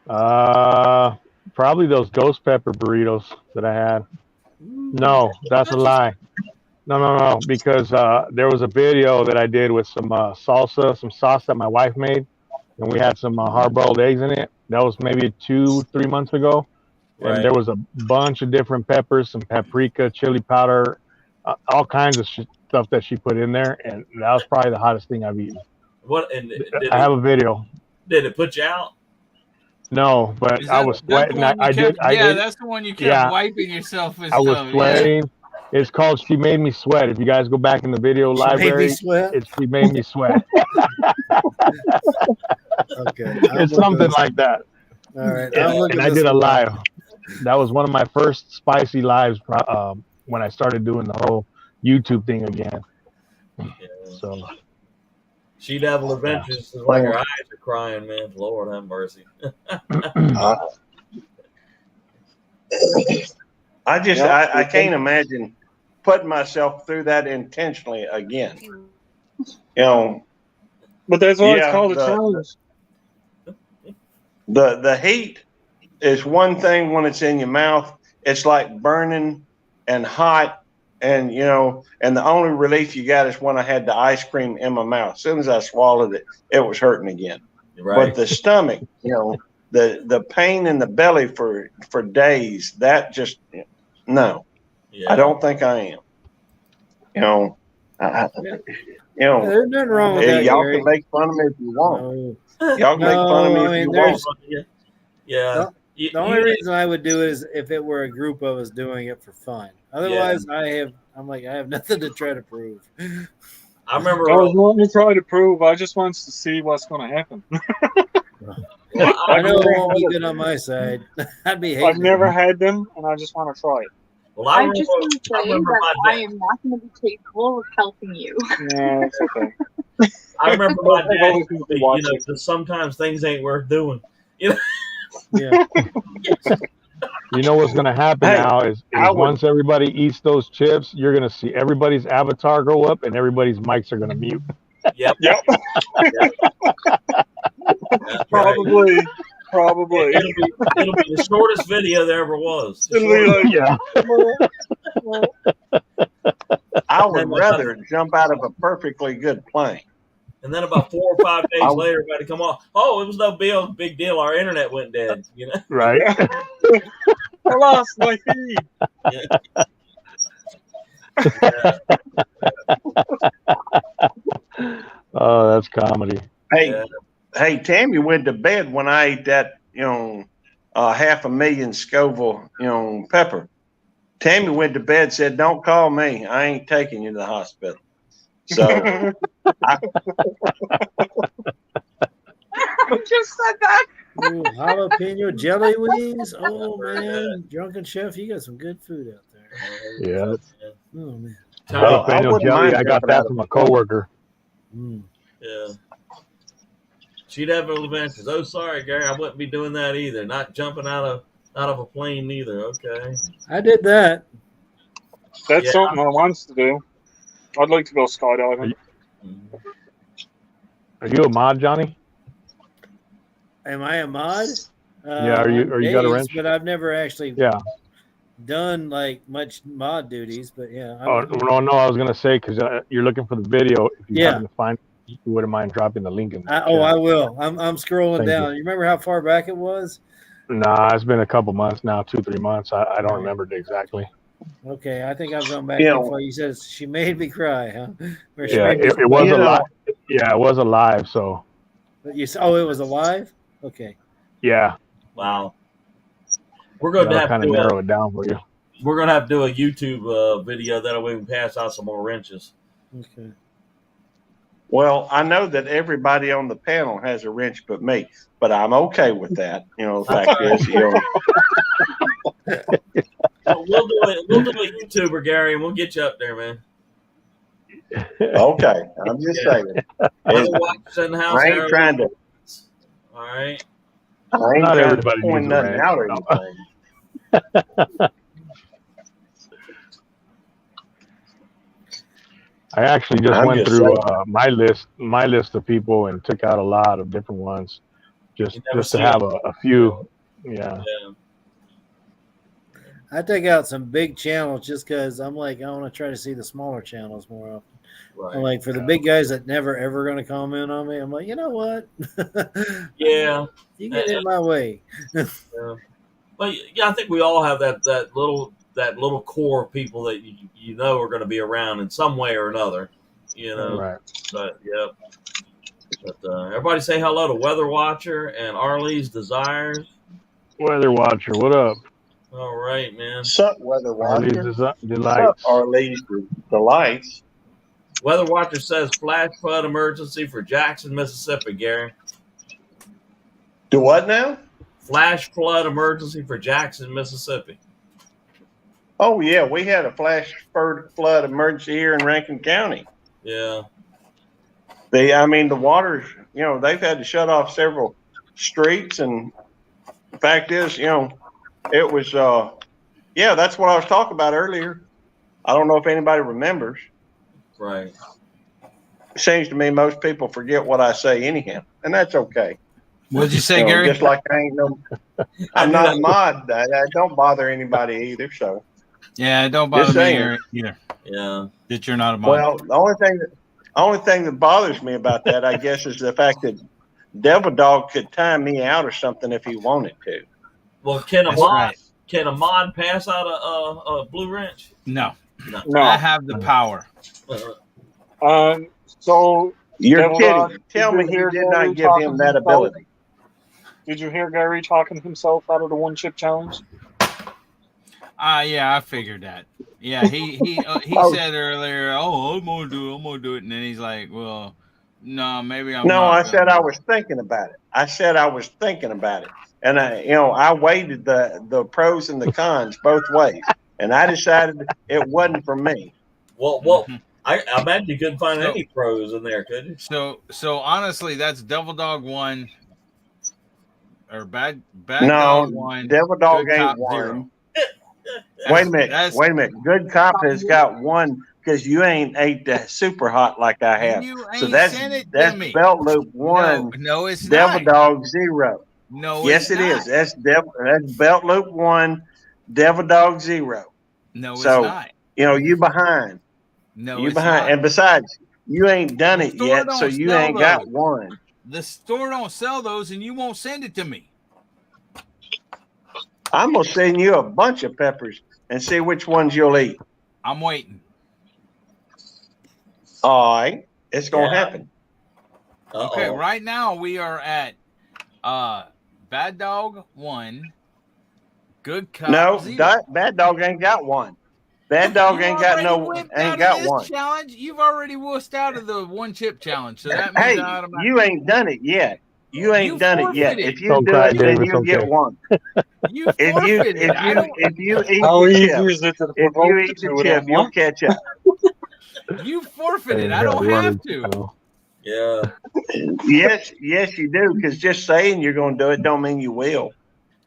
Probably those ghost pepper burritos that I had. No, that's a lie. No, because there was a video that I did with some sauce that my wife made, and we had some hard-boiled eggs in it. That was maybe 2-3 months ago. Right. And there was a bunch of different peppers, some paprika, chili powder, all kinds of stuff that she put in there, and that was probably the hottest thing I've eaten. What? And I have a video. Did it put you out? No, but I was sweating. I did. That's the one you kept wiping yourself and I stuff. was sweating. Yeah. It's called "She Made Me Sweat." If you guys go back in the video library, She made me sweat. Okay, it's something like that. All right, and I did a live. That was one of my first spicy lives when I started doing the whole YouTube thing again. Yeah. So She Devil Adventures is like her eyes are crying, man. Lord have mercy. I can't imagine putting myself through that intentionally again. But that's why it's called a challenge. The heat is one thing when it's in your mouth. It's like burning and hot, and and the only relief you got is when I had the ice cream in my mouth. As soon as I swallowed it, it was hurting again. Right. But the stomach, the pain in the belly for days, that just no. Yeah. I don't think I am. There's nothing wrong with that, y'all Gary. can make fun of me if you want. No. Y'all can make fun of me if you want. Yeah. The only reason I would do it is if it were a group of us doing it for fun. Otherwise, I have nothing to try to prove. I remember. I was not to try to prove. I just wants to see what's going to happen. I know it won't be good on my side. I'd be hating I've never had them, and I just want to try it. Well, I just want to say that I am not going to be capable of helping you. No, it's okay. I remember my dad. That sometimes things ain't worth doing. Yeah. You know what's going to happen now is once everybody eats those chips, you're going to see everybody's avatar go up and everybody's mics are going to mute. Yep. Probably. It'll be the shortest video there ever was. It'll be I would rather jump out of a perfectly good plane. And then about 4 or 5 days later, everybody come on. Oh, it was no big deal. Our internet went dead. Right. I lost my feed. Oh, that's comedy. Hey, Tammy went to bed when I ate that, 500,000 Scoville, pepper. Tammy went to bed, said, "Don't call me. I ain't taking you to the hospital." So I just said that. Ooh, jalapeno jelly wings. Oh man, Drunken Chef, you got some good food out there. Yeah. Oh man. Jalapeno jelly. I got that from a coworker. Yeah. She'd have adventures. Oh, sorry, Gary. I wouldn't be doing that either. Not jumping out of a plane either. Okay. I did that. That's something I want to do. I'd like to go skydiving. Are you a mod, Johnny? Am I a mod? Yeah. Are you got a wrench? But I've never actually done like much mod duties. But yeah. No. I was gonna say because you're looking for the video. If you happen to find, you wouldn't mind dropping the link in. I will. I'm scrolling Thank down. you. You remember how far back it was? Nah, it's been a couple months now, 2-3 months. I don't remember it exactly. Okay, I think I've gone back too far. You said she made me cry, huh? It was alive. Yeah, it was alive. So. But it was alive. Okay. Yeah. Wow. We're going to have kind to of narrow it down for you. We're going to have to do a YouTube video. That way we can pass out some more wrenches. Okay. Well, I know that everybody on the panel has a wrench but me, but I'm okay with that. The fact is, We'll do a YouTuber, Gary, and we'll get you up there, man. Okay, I'm just saying. Watch in the house. I ain't trying to. All right. I ain't Not trying everybody to point needs a nothing wrench. out or anything. I actually just went through my list of people and took out a lot of different ones, just to have a few. Yeah. I take out some big channels just because I'm like, I want to try to see the smaller channels more often. Right. I'm like, for the big guys that never ever going to comment on me, I'm like, you know what? Yeah. You get in my way. Well, yeah, I think we all have that little core of people that you know are going to be around in some way or another. Right. But yeah. But everybody say hello to Weather Watcher and Arlie's Desires. Weather Watcher, what up? All right, man. Sup, Weather Watcher? Delights. Arlie's Delights. Weather Watcher says flash flood emergency for Jackson, Mississippi, Gary. Do what now? Flash flood emergency for Jackson, Mississippi. Oh yeah, we had a flash flood emergency here in Rankin County. Yeah. The water, they've had to shut off several streets, and the fact is, it was, that's what I was talking about earlier. I don't know if anybody remembers. Right. It seems to me most people forget what I say anyhow, and that's okay. What'd you say, Gary? Just like I'm not a mod. That don't bother anybody either. So yeah, it don't bother me either. Yeah, that you're not a mod. Well, the only thing that bothers me about that, I guess, is the fact that Devil Dog could time me out or something if he wanted to. Well, can a mod pass out a blue wrench? No. No. I have the power. So you're Devil kidding. Dog, Tell me you did not give him that ability. Did you hear Gary talking himself out of the one chip challenge? Yeah, I figured that. Yeah, he said earlier, I'm gonna do it, and then he's like, well, no, maybe I'm No, not. I said I was thinking about it. And I weighted the pros and the cons both ways, and I decided it wasn't for me. Well, I imagine you couldn't find any pros in there, could you? So honestly, that's Devil Dog 1 or bad no, Dog 1. Devil Dog Good ain't Cop 1. 0. Wait a minute. Good Cop has got 1 because you ain't ate the super hot like I have. So that's Belt Loop 1. No, it's Devil not. Dog 0. No, yes, it's it not. is. That's Belt Loop 1, Devil Dog 0. No, it's so, not. You behind. No, you it's behind. not. And besides, you ain't done it yet, so you ain't got 1. The store don't sell those, and you won't send it to me. I'm gonna send you a bunch of peppers and see which ones you'll eat. I'm waiting. All right, it's gonna happen. Okay, right now we are at Bad Dog 1, Good Cop 0. Bad Dog ain't got 1. Bad Dog ain't got 1. Challenge. You've already wussed out of the one chip challenge, so that means you ain't done it yet. You ain't done it yet. If you do it, then you get 1. You forfeited. If you eat the chip, you'll catch up. You forfeited. I don't have to. Yeah. Yes, you do. Because just saying you're going to do it don't mean you will.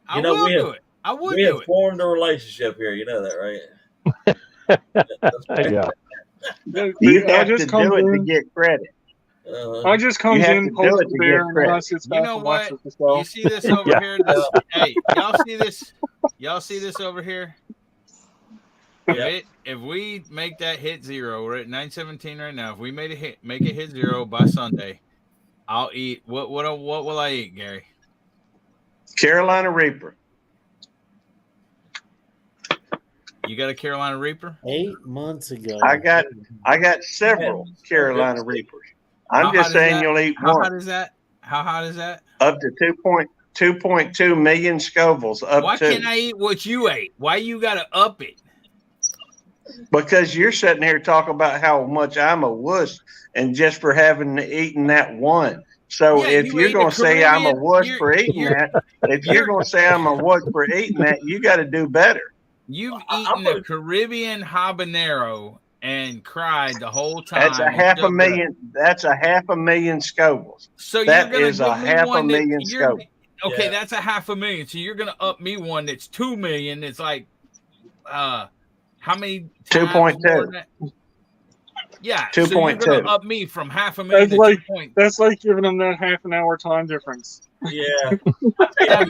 I will do it. I would we do have it. formed a relationship here. You know that, right? Yeah. You have to do it to get credit. I just comes in, post the beer, and I sit back You know and what? watches the show. You see this over here? Hey, y'all see this? Y'all see this over here? If we make that hit 0, we're at 917 right now. If we make it hit 0 by Sunday, I'll eat. What will I eat, Gary? Carolina Reaper. You got a Carolina Reaper? 8 months ago. I got several Carolina Reapers. I'm just saying you'll eat 1. How hot is that? How hot is that? Up to 2.2 million Scovilles. Why can't I eat what you ate? Why you got to up it? Because you're sitting here talking about how much I'm a wuss and just for having eaten that 1. So if you're going to say I'm a wuss for eating that, if you're going to say I'm a wuss for eating that, you got to do better. You've eaten a Caribbean habanero and cried the whole time. That's a half a million. That's a half a million Scovilles. So that is a half a million Scovilles. Okay, that's a half a million. So you're gonna up me one that's 2 million. It's like, how many? 2.2. Yeah, 2.2. So you're gonna up me from half a million. That's like giving them that half an hour time difference. Yeah, that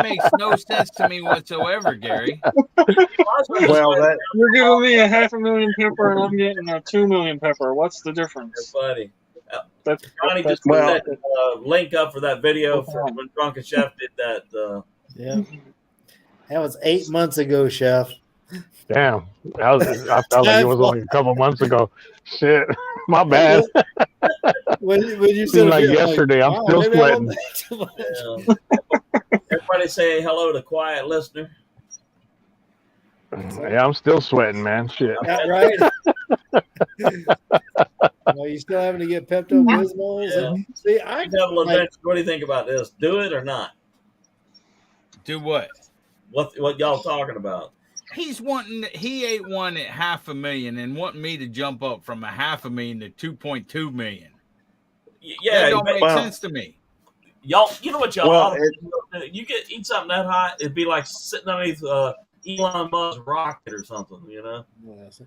makes no sense to me whatsoever, Gary. Well, you're giving me a half a million pepper, and I'm getting a 2 million pepper. What's the difference? Buddy. Johnny just put that link up for that video from when Drunken Chef did that. Yeah, that was 8 months ago, Chef. Damn, I felt like it was only a couple months ago. Shit, my bad. When you said like yesterday, I'm still sweating. Everybody say hello to quiet listener. Yeah, I'm still sweating, man. Shit. Right. Well, you still having to get Pepto-Bismol? See, what do you think about this? Do it or not? Do what? What y'all talking about? he ate one at $500,000 and wanting me to jump up from $500,000 to $2.2 million. Yeah, That don't make sense to me. Y'all, you know what y'all Well, ought to do? You eat something that hot, it'd be like sitting underneath Elon Musk's rocket or something, you know?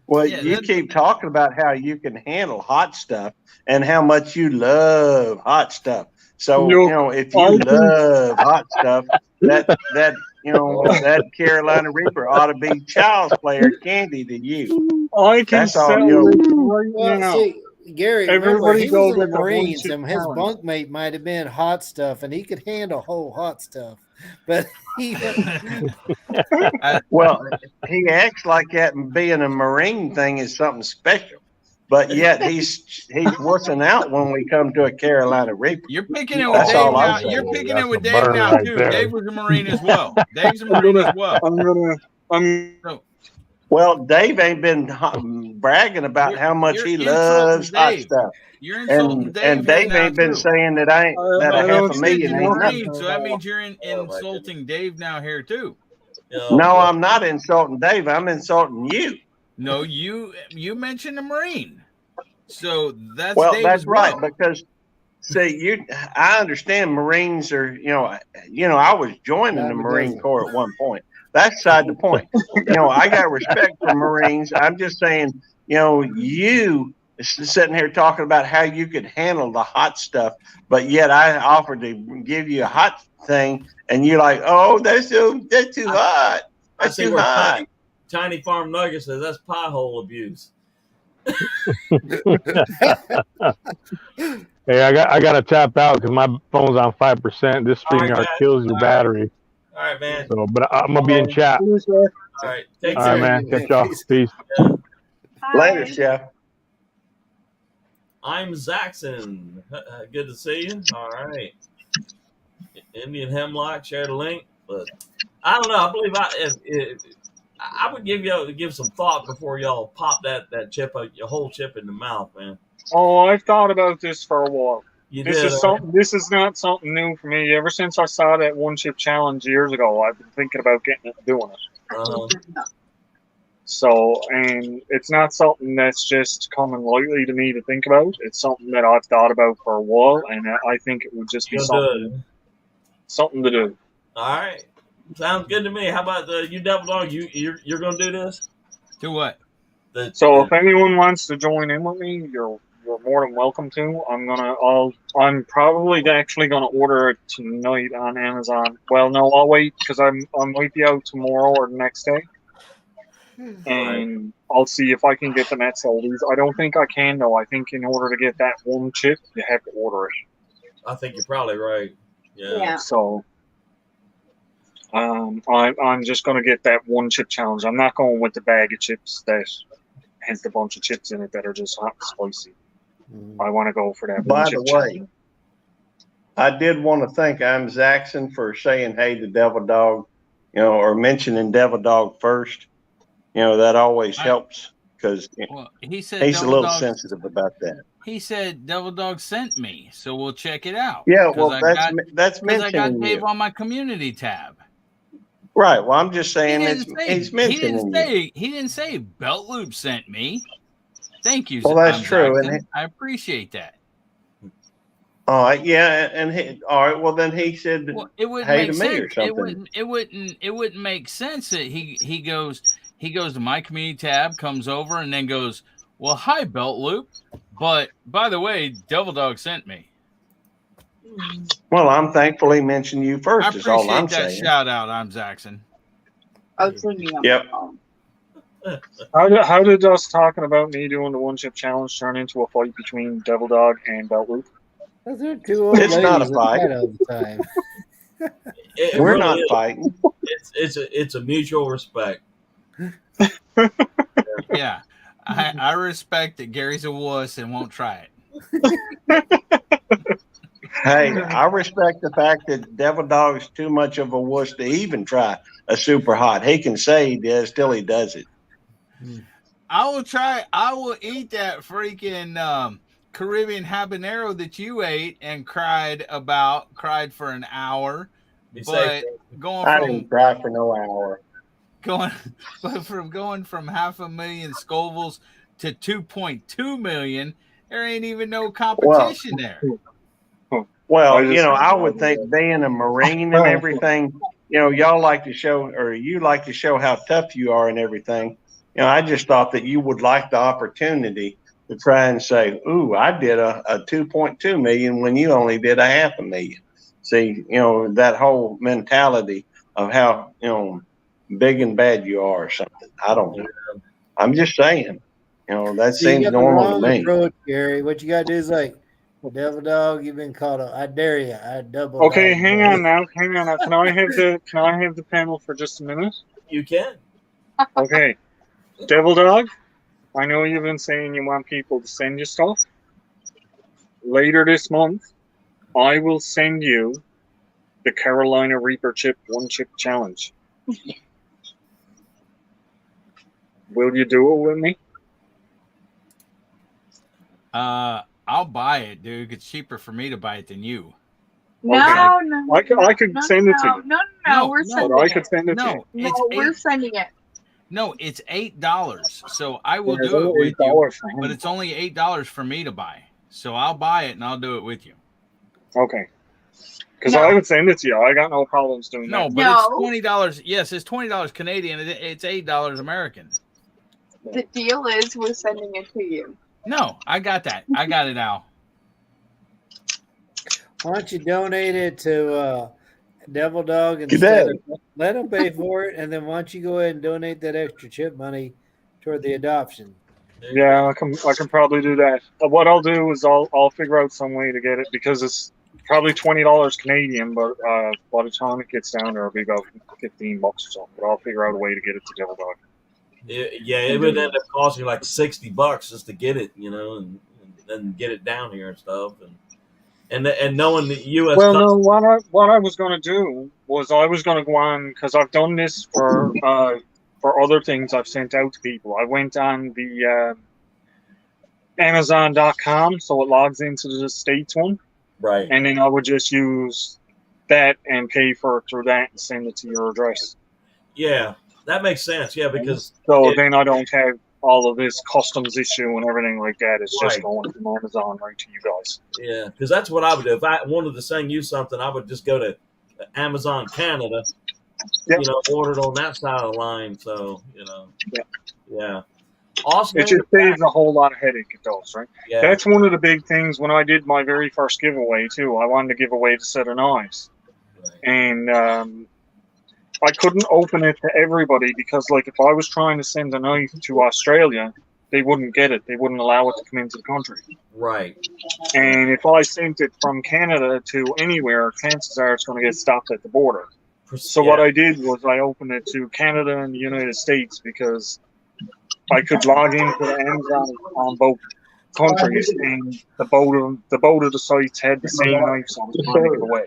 Well, you keep talking about how you can handle hot stuff and how much you love hot stuff. So, if you love hot stuff, that Carolina Reaper ought to be child's player candy to you. I can That's all, Well, see, Gary, remember, he was in the Marines, and his bunkmate might have been hot stuff, and he could handle whole hot stuff. But he, well, he acts like that, and being a Marine thing is something special. But yet he's wussing out when we come to a Carolina Reaper. You're picking it with Dave now. You're picking it with Dave now too. Dave was a Marine as well. Dave's a Marine as well. Well, Dave ain't been bragging about how much he loves hot stuff. You're insulting Dave. And Dave ain't been saying that that $500,000 ain't nothing. So that means you're insulting Dave now here too. No, I'm not insulting Dave. I'm insulting you. No, you mentioned a Marine. So that's well, Dave that's right. well. Because see, I understand Marines are, I was joining the Marine Corps at one point. That's beside the point. I got respect for Marines. I'm just saying, you sitting here talking about how you could handle the hot stuff, but yet I offered to give you a hot thing, and you're like, "Oh, that's too hot. That's too hot." Tiny Farm Nugget says that's pie hole abuse. Hey, I got to tap out because my phone's on 5%. This StreamYard kills your battery. All right, man. So, but I'm gonna be in chat. All right, take All care. right, man. Catch y'all. Peace. Later, Chef. I'm Zaxxon. Good to see you. All right. Indian Hemlock, share the link. But I don't know. I believe I would give some thought before y'all pop that chip, your whole chip in the mouth, man. Oh, I've thought about this for a while. This is not something new for me. Ever since I saw that one chip challenge years ago, I've been thinking about getting it and doing it. So, and it's not something that's just coming lightly to me to think about. It's something that I've thought about for a while, and I think it would just be something to do. All right, sounds good to me. How about you, Devil Dog? You're gonna do this? Do what? So, if anyone wants to join in with me, you're more than welcome to. I'm probably actually gonna order it tonight on Amazon. Well, no, I'll wait because I might be out tomorrow or the next day. And I'll see if I can get them at Souldies. I don't think I can, though. I think in order to get that one chip, you have to order it. I think you're probably right. Yeah. So, I'm just going to get that one chip challenge. I'm not going with the bag of chips that has a bunch of chips in it that are just hot and spicy. I want to go for that By one chip the way, challenge. I did want to thank I'm Zaxxon for saying hey to Devil Dog, or mentioning Devil Dog first. That always helps because he said he's a Devil little Dog, sensitive about that. He said Devil Dog sent me, so we'll check it out. Yeah, well, that's because I got mentioning Dave you. on my community tab. Right. Well, I'm just saying he's mentioning you. He didn't say Belt Loop sent me. Thank you. Well, that's true, and I appreciate that. All right, yeah, and all right. Well, then he said it wouldn't hey make to me sense. or something. It wouldn't make sense that he goes to my community tab, comes over, and then goes, well, hi, Belt Loop. But by the way, Devil Dog sent me. Well, I'm thankful he mentioned you first. I Is all I'm appreciate that saying. shout out. I'm Zaxxon. Yep. How did us talking about me doing the one chip challenge turn into a fight between Devil Dog and Belt Loop? Because they're two old It's not a ladies that fight. fight all the time. We're really not is. fighting. It's a mutual respect. Yeah, I respect that Gary's a wuss and won't try it. Hey, I respect the fact that Devil Dog's too much of a wuss to even try a super hot. He can say he does, till he does it. I will try. I will eat that freaking Caribbean habanero that you ate and cried for an hour. But I didn't cry for no hour. going from 500,000 Scovilles to 2.2 million, there ain't even no competition there. Well, I would think being a Marine and everything, y'all like to show, or you like to show how tough you are and everything. I just thought that you would like the opportunity to try and say, ooh, I did a 2.2 million when you only did a 500,000. See, that whole mentality of how, big and bad you are or something. I don't know. I'm just saying, that seems normal to me. Approach, Gary. What you gotta do is like, devil dog, you've been caught up. I dare you. I double. Okay, dog, hang on now. Can I have the panel for just a minute? You can. Okay, devil dog. I know you've been saying you want people to send you stuff. Later this month, I will send you the Carolina Reaper chip 1-chip challenge. Will you do it with me? I'll buy it, dude. It's cheaper for me to buy it than you. No, Okay. no, I could send it to you. No, we're sending But I it. could send it to you. No, we're sending it. No, it's $8. So I will Yeah, it's do it only with you, $8 for him. but it's only $8 for me to buy. So I'll buy it and I'll do it with you. Okay. Because I would send it to you. I got no problems doing No, that. but it's $20. Yes, it's $20 Canadian. It's $8 American. The deal is we're sending it to you. No, I got that. I got it, Al. Why don't you donate it to Devil Dog instead of let him pay for it, and then why don't you go ahead and donate that extra chip money toward the adoption? Yeah, I can probably do that. What I'll do is I'll figure out some way to get it because it's probably $20 Canadian, but by the time it gets down there, it'll be about $15 or something. But I'll figure out a way to get it to Devil Dog. Yeah, it would end up costing like $60 just to get it, and get it down here and stuff, and knowing the U.S. Well, no, what I was going to do was I was going to go on because I've done this for other things I've sent out to people. I went on the Amazon.com, so it logs into the States one, right? And then I would just use that and pay for it through that and send it to your address. Yeah, that makes sense. Yeah, because then I don't have all of this customs issue and everything like that. It's just going from Amazon right to you guys. Yeah, because that's what I would do. If I wanted to send you something, I would just go to Amazon Canada, order it on that side of the line. So, yeah. Awesome. It just saves a whole lot of headache, it does, right? Yeah. That's one of the big things when I did my very first giveaway, too. I wanted to give away the set of knives. Right. And I couldn't open it to everybody because, like, if I was trying to send a knife to Australia, they wouldn't get it. They wouldn't allow it to come into the country. Right. And if I sent it from Canada to anywhere, chances are it's going to get stopped at the border. So what I did was I opened it to Canada and the United States because I could log into the Amazon on both countries, and the both of the sites had the same knives I was trying to give away.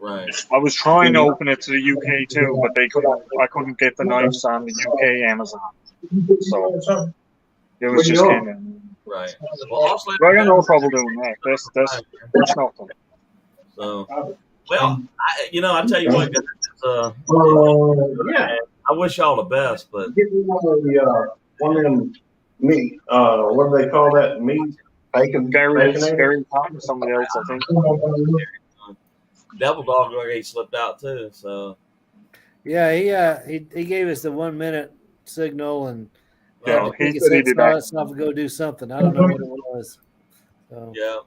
Right. I was trying to open it to the UK too, but I couldn't get the knives on the UK Amazon. So it was just Canada. Right. Well, I got no trouble doing that. That's nothing. So, well, I tell you what, I wish y'all the best, but give me one of them meat. What do they call that? Meat bacon. Gary talking to somebody else, I think. Devil Dog he slipped out too. So yeah, he gave us the 1 minute signal and he said he did that. It's not to go do something. I don't know what it was. So, yeah.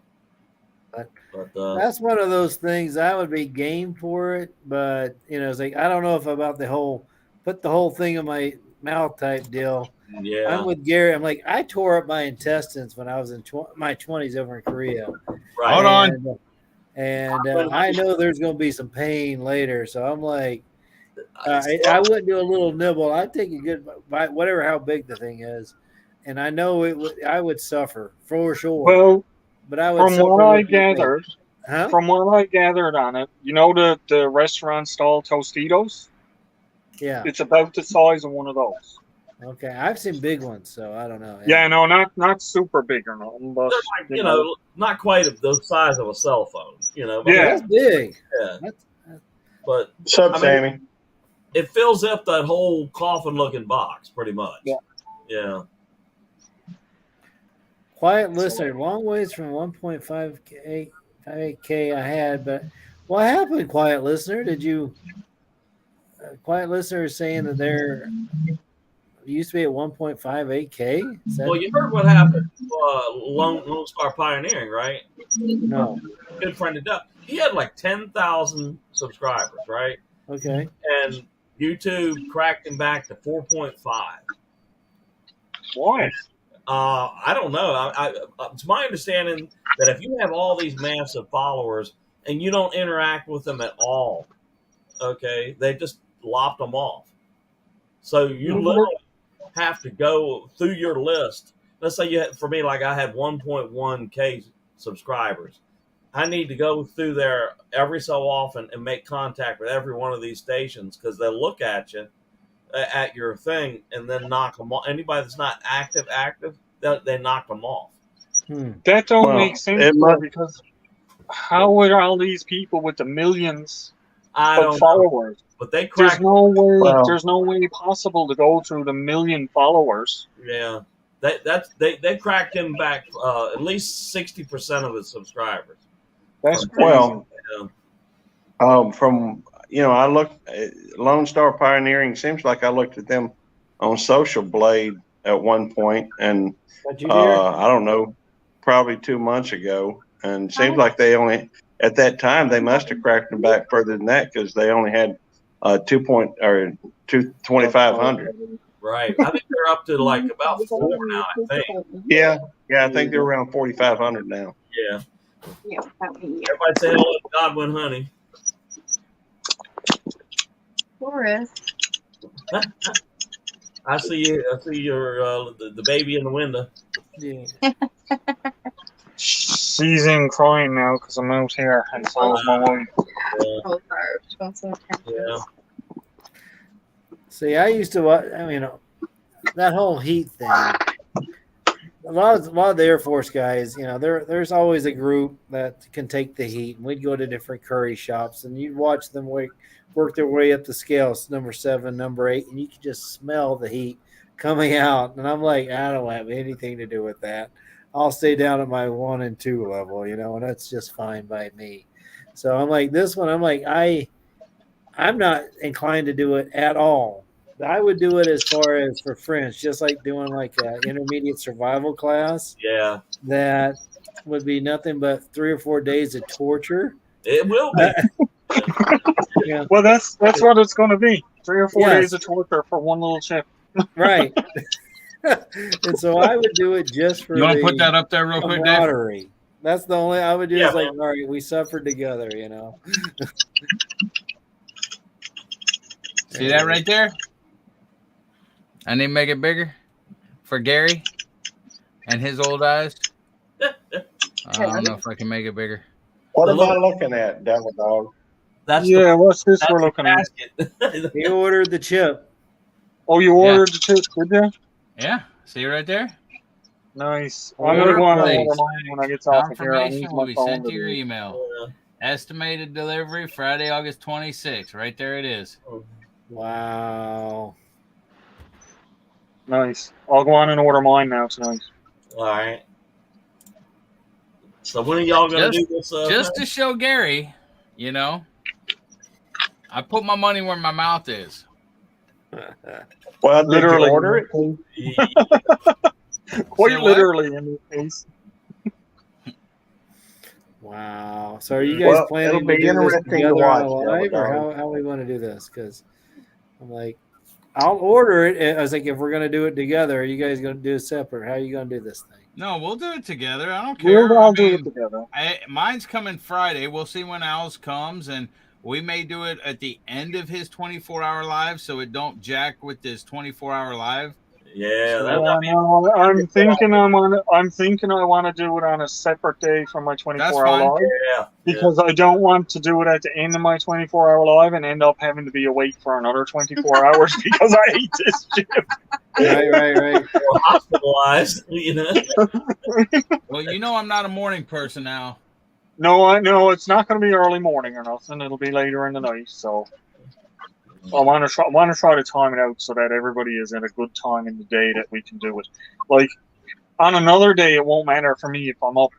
But that's one of those things I would be game for it, but it's like I don't know if about the whole put the whole thing in my mouth type deal. Yeah, I'm with Gary. I'm like I tore up my intestines when I was in my 20s over in Korea. Right. Hold on. And I know there's going to be some pain later, so I'm like, I wouldn't do a little nibble. I'd take a good bite, whatever how big the thing is, and I know I would suffer for sure. Well, but I would. From what I gathered on it, the restaurant style Tostitos. Yeah, it's about the size of one of those. Okay, I've seen big ones, so I don't know. Yeah, no, not super big or nothing, but like, not quite the size of a cell phone. That's big. Yeah, but what's up, Sammy? it fills up that whole coffin-looking box, pretty much. Yeah. Quiet listener, long ways from 1.58K I had, but what happened, quiet listener? Did you? Quiet listener is saying that they're used to be at 1.58K. Well, you heard what happened. Lone Star Pioneering, right? No. Good friend of Doug. He had like 10,000 subscribers, right? Okay. And YouTube cracked him back to 4.5. Why? I don't know. It's my understanding that if you have all these massive followers and you don't interact with them at all, okay, they just lopped them off. So you literally have to go through your list. Let's say you had, for me, like I had 1.1K subscribers. I need to go through there every so often and make contact with every one of these stations because they'll look at you, at your thing, and then knock them off. Anybody that's not active, they knock them off. That don't make sense because how would all these people with the millions of followers? But they there's no way. There's no way possible to go through the million followers. Yeah, they cracked him back at least 60% of his subscribers. That's well. From I looked at Lone Star Pioneering. Seems like I looked at them on Social Blade at one point, and I don't know, probably 2 months ago, and it seems like they only at that time they must have cracked them back further than that because they only had 2,500. Right. I think they're up to like about 4 now. I think. Yeah. I think they're around 4,500 now. Yeah. Yeah. Everybody say hello to Godwin Honey. Forrest. I see you. I see your the baby in the window. Yeah. She's in crying now because I'm out here, and so is my wife. Yeah. See, I used to watch. I mean, that whole heat thing. A lot of the Air Force guys, there's always a group that can take the heat, and we'd go to different curry shops, and you'd watch them work their way up the scales, number 7, number 8, and you could just smell the heat coming out. And I'm like, I don't have anything to do with that. I'll stay down at my 1 and 2 level, and that's just fine by me. So I'm like, this one, I'm like, I'm not inclined to do it at all. I would do it as far as for friends, just like doing like an intermediate survival class. Yeah. That would be nothing but 3 or 4 days of torture. It will be. Yeah. Well, that's what it's going to be. 3 or 4 days of torture for one little chip. Right. And so I would do it just for you want to put that up there real quick, Dave? That's the only I would do is like, all right, we suffered together, See that right there? I need to make it bigger for Gary and his old eyes. I don't know if I can make it bigger. What am I looking at, Devil Dog? What's this we're looking at? He ordered the chip. Oh, you ordered the chip, did you? Yeah. See right there? Nice. I'm going to go on and order mine when I get off of here. Confirmation will be sent to your email. Estimated delivery Friday, August 26th. Right there it is. Wow. Nice. I'll go on and order mine now tonight. All right. So when are y'all going to do this? Just to show Gary, I put my money where my mouth is. Well, literally order it. Quite literally in this case. Wow. So are you guys planning to do this together on live, or how we want to do this? Because I'm like, I'll order it. I was like, if we're going to do it together, are you guys going to do it separate? How are you going to do this thing? No, we'll do it together. I don't care. We'll all do it together. Mine's coming Friday. We'll see when Al's comes, and we may do it at the end of his 24-hour live, so it don't jack with this 24-hour live. Yeah, I'm thinking I want to do it on a separate day from my 24-hour live. Yeah, because I don't want to do it at the end of my 24-hour live and end up having to be awake for another 24 hours because I hate this shit. Right. Or hospitalized, Well, I'm not a morning person now. No, it's not going to be early morning or nothing. It'll be later in the night. So I want to try to time it out so that everybody is in a good time in the day that we can do it. Like on another day, it won't matter for me if I'm up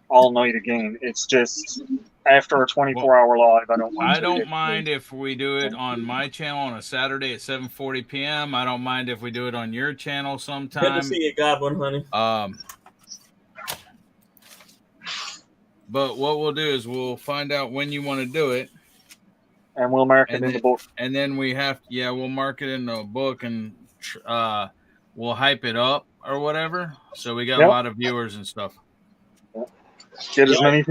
all night again. It's just after a 24-hour live, I don't want I to. don't mind if we do it on my channel on a Saturday at 7:40 p.m. I don't mind if we do it on your channel sometime. Good to see you, Godwin, honey. But what we'll do is we'll find out when you want to do it, and we'll mark it in the book. And then we'll mark it in the book, and we'll hype it up or whatever. So we got a lot of viewers and stuff. Get as many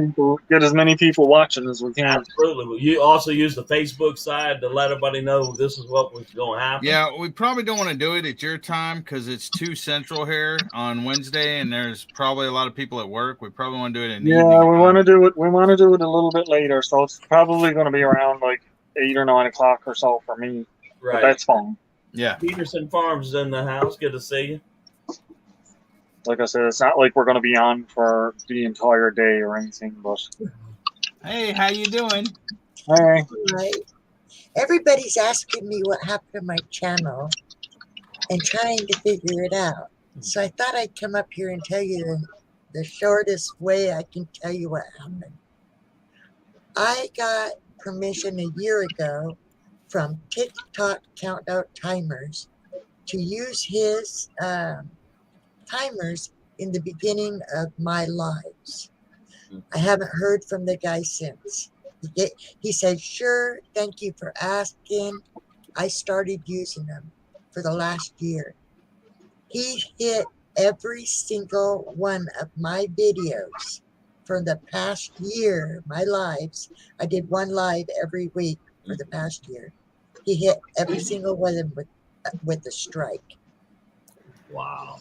people watching as we can. Absolutely. You also use the Facebook side to let everybody know this is what was going to happen. Yeah, we probably don't want to do it at your time because it's 2 Central here on Wednesday, and there's probably a lot of people at work. We probably want to do it in the evening. Yeah, we want to do it. We want to do it a little bit later, so it's probably going to be around like 8 or 9 o'clock or so for me. Right. But that's fine. Yeah. Peterson Farms is in the house. Good to see you. Like I said, it's not like we're going to be on for the entire day or anything, but. Hey, how you doing? Hey. Right. Everybody's asking me what happened to my channel and trying to figure it out. So I thought I'd come up here and tell you the shortest way I can tell you what happened. I got permission a year ago from TikTok Countdown Timers to use his timers in the beginning of my lives. I haven't heard from the guy since. He said, sure, thank you for asking. I started using them for the last year. He hit every single one of my videos for the past year, my lives. I did one live every week for the past year. He hit every single one of them with a strike. Wow.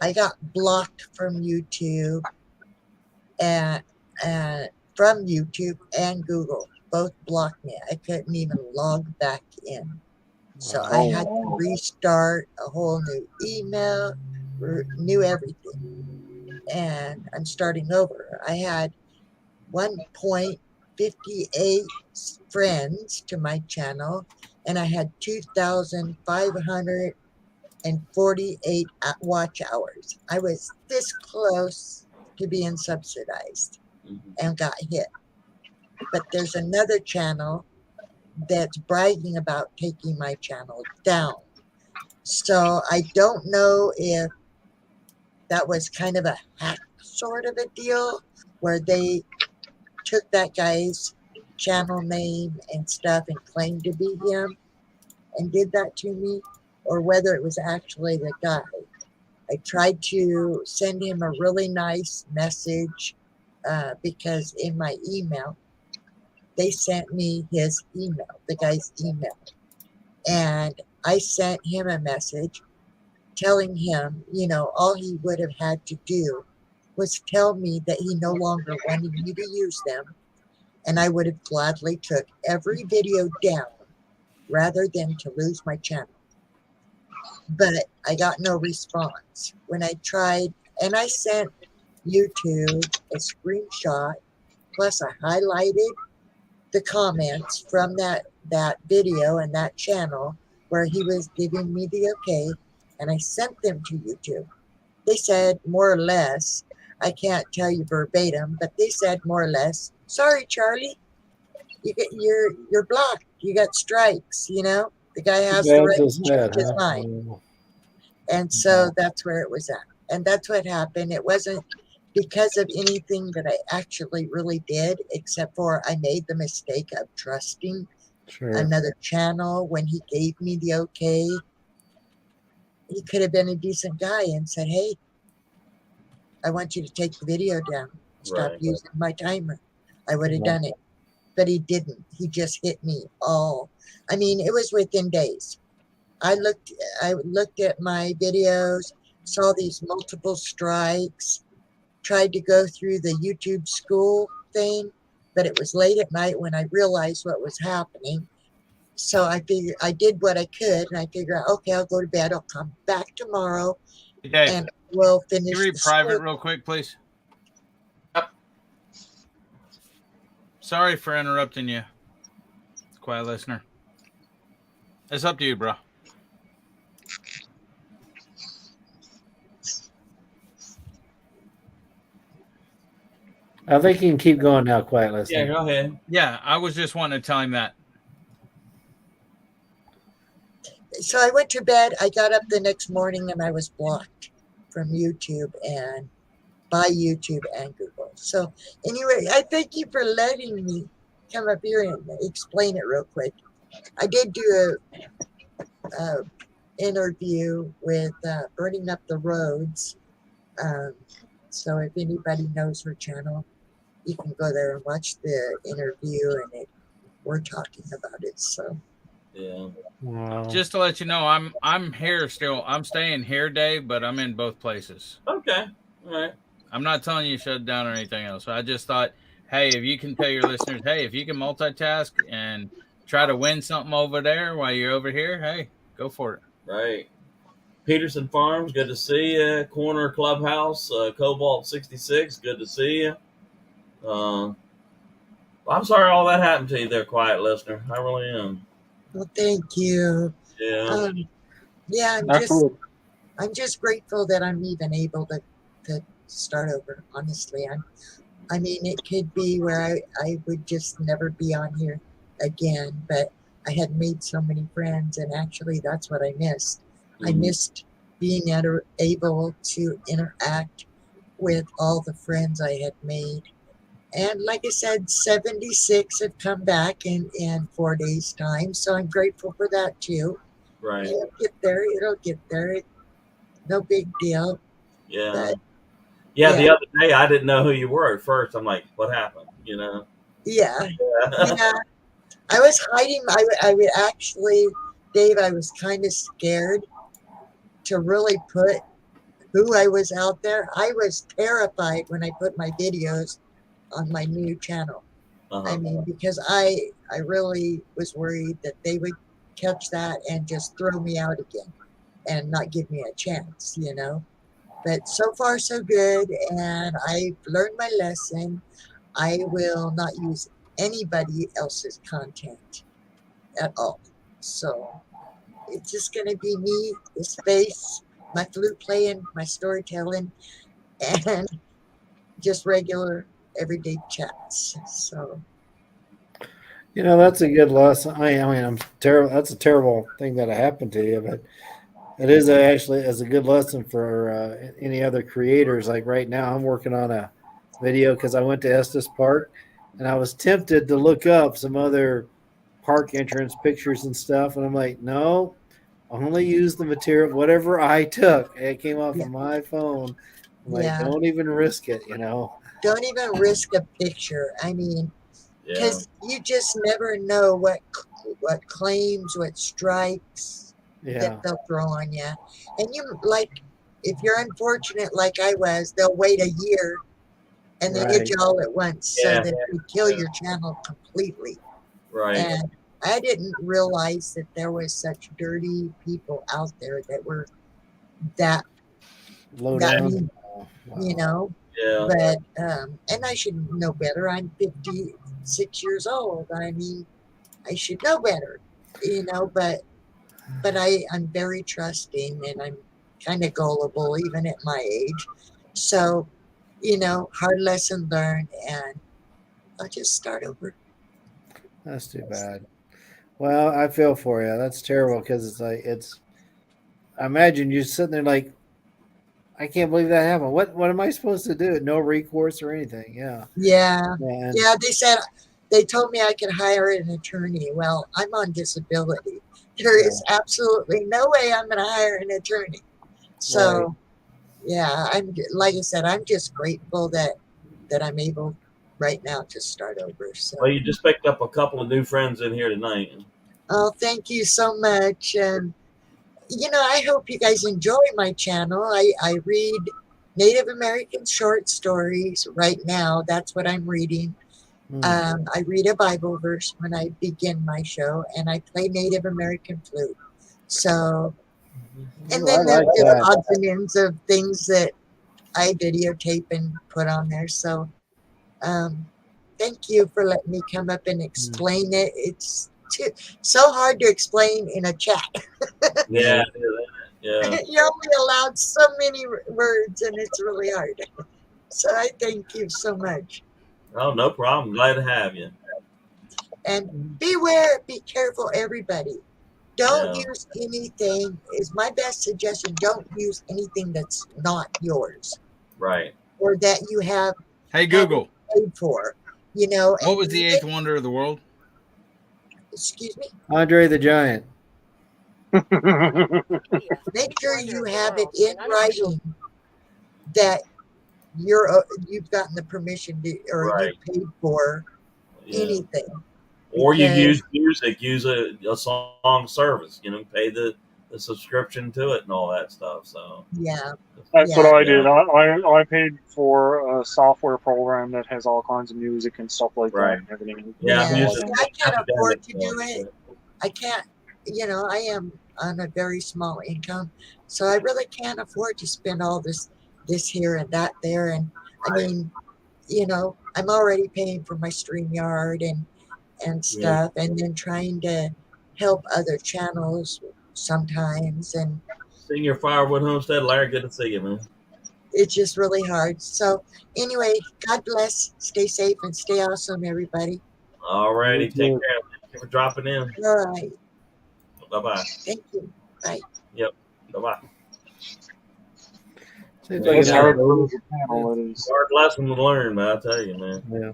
I got blocked from YouTube and from YouTube and Google. Both blocked me. I couldn't even log back in. So I had to restart a whole new email, new everything. And I'm starting over. I had 1.58 friends to my channel, and I had 2,548 watch hours. I was this close to being subsidized and got hit. But there's another channel that's bragging about taking my channel down. So I don't know if that was kind of a hack sort of a deal where they took that guy's channel name and stuff and claimed to be him and did that to me, or whether it was actually the guy. I tried to send him a really nice message because in my email, they sent me his email, the guy's email. And I sent him a message telling him, you know, all he would have had to do was tell me that he no longer wanted me to use them. And I would have gladly took every video down rather than to lose my channel. But I got no response. When I tried, and I sent YouTube a screenshot, plus I highlighted the comments from that video and that channel where he was giving me the okay, and I sent them to YouTube. They said more or less, I can't tell you verbatim, but they said more or less, sorry, Charlie, you're blocked. You got strikes, you know? The guy has the right to change his mind. And so that's where it was at. And that's what happened. It wasn't because of anything that I actually really did, except for I made the mistake of trusting another channel when he gave me the okay. He could have been a decent guy and said, hey, I want you to take the video down. Stop using my timer. I would have done it. But he didn't. He just hit me all. I mean, it was within days. I looked at my videos, saw these multiple strikes, tried to go through the YouTube school thing, but it was late at night when I realized what was happening. So I figured I did what I could, and I figured out, okay, I'll go to bed. I'll come back tomorrow, and we'll finish. Can you read private real quick, please? Yep. Sorry for interrupting you, quiet listener. It's up to you, bro. I think you can keep going now, quiet Yeah, listening. go ahead. Yeah, I was just wanting to tell him that. So I went to bed. I got up the next morning and I was blocked from YouTube and by YouTube and Google. So anyway, I thank you for letting me come up here and explain it real quick. I did do a interview with Burning Up the Roads. So if anybody knows her channel, you can go there and watch the interview, and we're talking about it. So Yeah. Wow. Just to let you know, I'm here still. I'm staying here, Dave, but I'm in both places. Okay. All right. I'm not telling you to shut down or anything else. I just thought, hey, if you can tell your listeners, hey, if you can multitask and try to win something over there while you're over here, hey, go for it. Right. Peterson Farms, good to see you. Corner Clubhouse, Cobalt 66, good to see you. I'm sorry all that happened to you there, quiet listener. I really am. well, thank you. Yeah. Yeah, Absolutely. I'm just grateful that I'm even able to start over. Honestly, I mean, it could be where I would just never be on here again, but I had made so many friends, and actually that's what I missed. I missed being able to interact with all the friends I had made. And like I said, 76 have come back in 4 days' time, so I'm grateful for that too. Right. It'll get there. It'll get there. No big deal. Yeah. But, yeah. The other day, I didn't know who you were at first. I'm like, what happened? You know? Yeah. Yeah. I was hiding. I would actually, Dave, I was kind of scared to really put who I was out there. I was terrified when I put my videos on my new channel. I mean, because I really was worried that they would catch that and just throw me out again and not give me a chance, you know. But so far so good, and I've learned my lesson. I will not use anybody else's content at all. So it's just going to be me, the space, my flute playing, my storytelling, and just regular everyday chats. So You know, that's a good lesson. I mean, I'm terrible. That's a terrible thing that happened to you, but it is actually as a good lesson for any other creators. Like right now, I'm working on a video because I went to Estes Park, and I was tempted to look up some other park entrance pictures and stuff, and I'm like, no, only use the material, whatever I took. It came off of my phone. I'm like, don't even risk it, you know. Don't even risk a picture. I mean, because you just never know what claims, what strikes that they'll throw on you. And you, like, if you're unfortunate like I was, they'll wait a year and then hit you all at once so that they kill your channel completely. Right. And I didn't realize that there was such dirty people out there that were that low down, mean, you know. Yeah. But and I should know better. I'm 56 years old. I mean, I should know better, you know. But I'm very trusting, and I'm kind of gullible even at my age. So, you know, hard lesson learned, and I'll just start over. That's too bad. Well, I feel for you. That's terrible because it's like I imagine you're sitting there like, I can't believe that happened. What am I supposed to do? No recourse or anything? Yeah. Yeah. They told me I could hire an attorney. Well, I'm on disability. There is absolutely no way I'm going to hire an attorney. So, yeah, I'm like I said, I'm just grateful that I'm able right now to start over. So. Well, you just picked up a couple of new friends in here tonight. Oh, thank you so much. And, you know, I hope you guys enjoy my channel. I read Native American short stories right now. That's what I'm reading. I read a Bible verse when I begin my show, and I play Native American flute. So, and then there's odds and ends of things that I videotape and put on there. So, thank you for letting me come up and explain it. It's so hard to explain in a chat. Yeah, yeah. You're only allowed so many words, and it's really hard. So I thank you so much. Oh, no problem. Glad to have you. And beware, be careful, everybody. Don't Yeah. use anything, is my best suggestion. Don't use anything that's not yours Right. or that you have Hey, Google. paid for. You know, What was the eighth wonder of the world? Excuse me? Andre the Giant. Make sure you have it in writing that you've gotten the permission to, or Right. you paid for anything. Or you Because- use music, use a song service, pay the subscription to it and all that stuff. So Yeah. That's what I did. I paid for a software program that has all kinds of music and stuff like that and everything. See, I can't afford to do it. I can't, I am on a very small income, so I really can't afford to spend all this here and that there. And I mean, I'm already paying for my StreamYard and stuff, and then trying to help other channels sometimes, and Senior Firewood Homestead, Larry, good to see you, man. it's just really hard. So anyway, God bless, stay safe, and stay awesome, everybody. All righty, take care. Thank you for dropping in. All right. Bye-bye. Thank you. Bye. Yep. Bye-bye. Seems Yeah, like it's an hard hour. hard lesson to learn, man, I tell you, man. Yeah.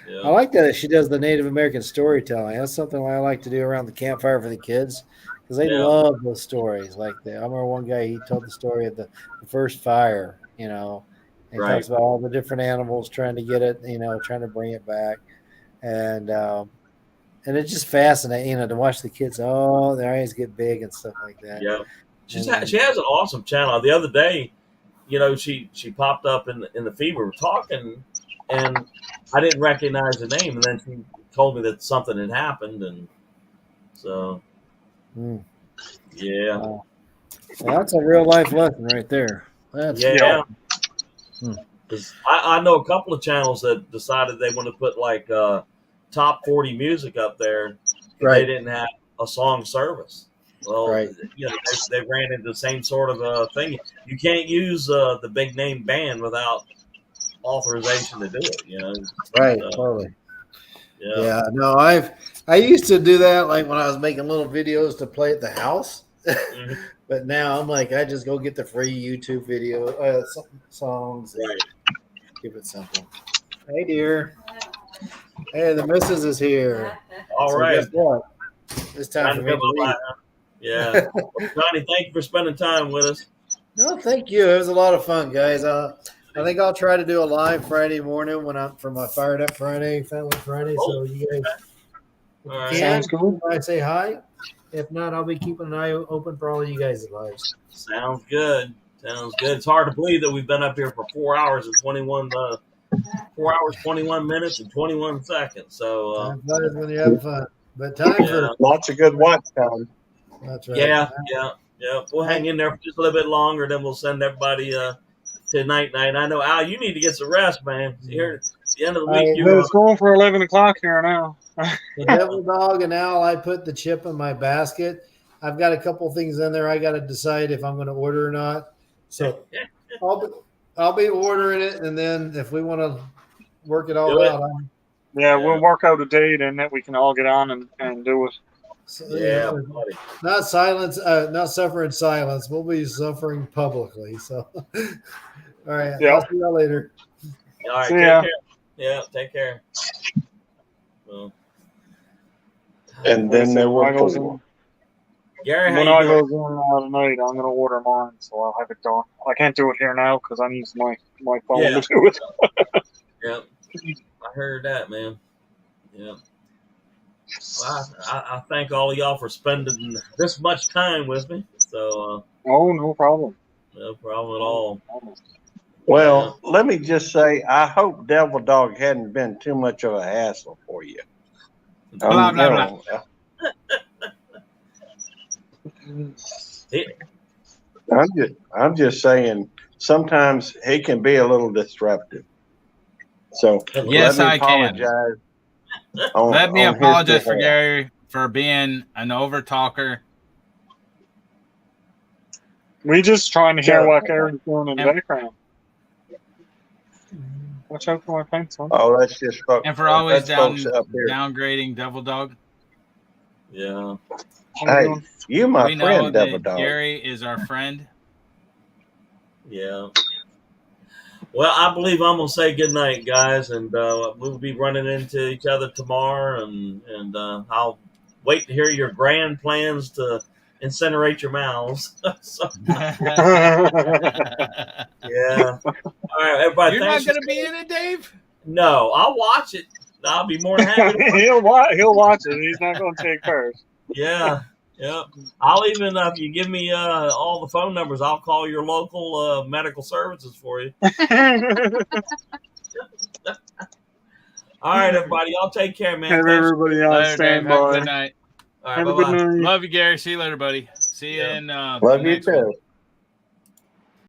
Yeah. I like that she does the Native American storytelling. That's something I like to do around the campfire for the kids because they love those stories like that. I remember one guy, he told the story of the first fire, and he talks about all the different animals trying to get it, trying to bring it back. And it's just fascinating, to watch the kids, their eyes get big and stuff like that. Yeah. She has an awesome channel. The other day, she popped up in the feed. We were talking, and I didn't recognize the name, and then she told me that something had happened, and so yeah. Well, that's a real life lesson right there. That's Because I know a couple of channels that decided they want to put like top 40 music up there, but they didn't have a song service. Well, they ran into the same sort of thing. You can't use the big name band without authorization to do it. Right, totally. Yeah. No, I used to do that like when I was making little videos to play at the house. But now I'm like, I just go get the free YouTube video songs. And keep it simple. Hey, dear. Hey, the missus is here. All So right. Guess what? It's time for me to leave. Yeah. Well, Johnny, thank you for spending time with us. No, thank you. It was a lot of fun, guys. I think I'll try to do a live Friday morning for my Fired Up Friday, Family Friday. So you guys Sounds cool. I say hi. If not, I'll be keeping an eye open for all of you guys' lives. Sounds good. It's hard to believe that we've been up here for 4 hours and 21 minutes and 21 seconds. So time flies when you're having fun. But time for lots of good watch time. That's right. Yeah. We'll hang in there for just a little bit longer, then we'll send everybody to night. I know, Al, you need to get some rest, man. Here at the end of the week, It's going for 11 o'clock here now. The Devil Dog and Al, I put the chip in my basket. I've got a couple things in there. I got to decide if I'm going to order or not. So I'll be ordering it, and then if we want to work it all out, we'll work out a date and that we can all get on and do it. So, not suffering silence. We'll be suffering publicly. So, all right. I'll see y'all later. All right. See Take ya. care. Yeah. Take care. Well, And then there were Gary, when how I you go doing? in tonight, I'm going to order mine, so I'll have it done. I can't do it here now because I use my phone Yeah. to do it. Yeah. I heard that, man. Yeah. Well, I thank all of y'all for spending this much time with me. So, no problem. No problem at all. Well, let me just say, I hope Devil Dog hadn't been too much of a hassle for you. Blah, blah, blah. I'm just saying, sometimes he can be a little disruptive. So Yes, let me I can. apologize. Let me on his apologize for behalf. Gary. for being an over talker. We just trying to hear what Gary's doing in the background. Watch out for my pencil. Oh, that's just folks. And for always folks up here. downgrading Devil Dog. Yeah. Hey, you my we know friend, that Devil Dog. Gary is our friend. Yeah. Well, I believe I'm gonna say good night, guys, and we'll be running into each other tomorrow, and I'll wait to hear your grand plans to incinerate your mouths. So, yeah. All right, everybody. You're not gonna be in it, Dave? No, I'll watch it. I'll be more than happy. He'll watch it. He's not going to take first. Yeah. Yep. I'll even if you give me all the phone numbers, I'll call your local medical services for you. All right, everybody. Y'all take care, man. Have everybody on standby. Have a good night. All right, Have a bye-bye. good night. Love you, Gary. See you later, buddy. See you in Love you next too. week.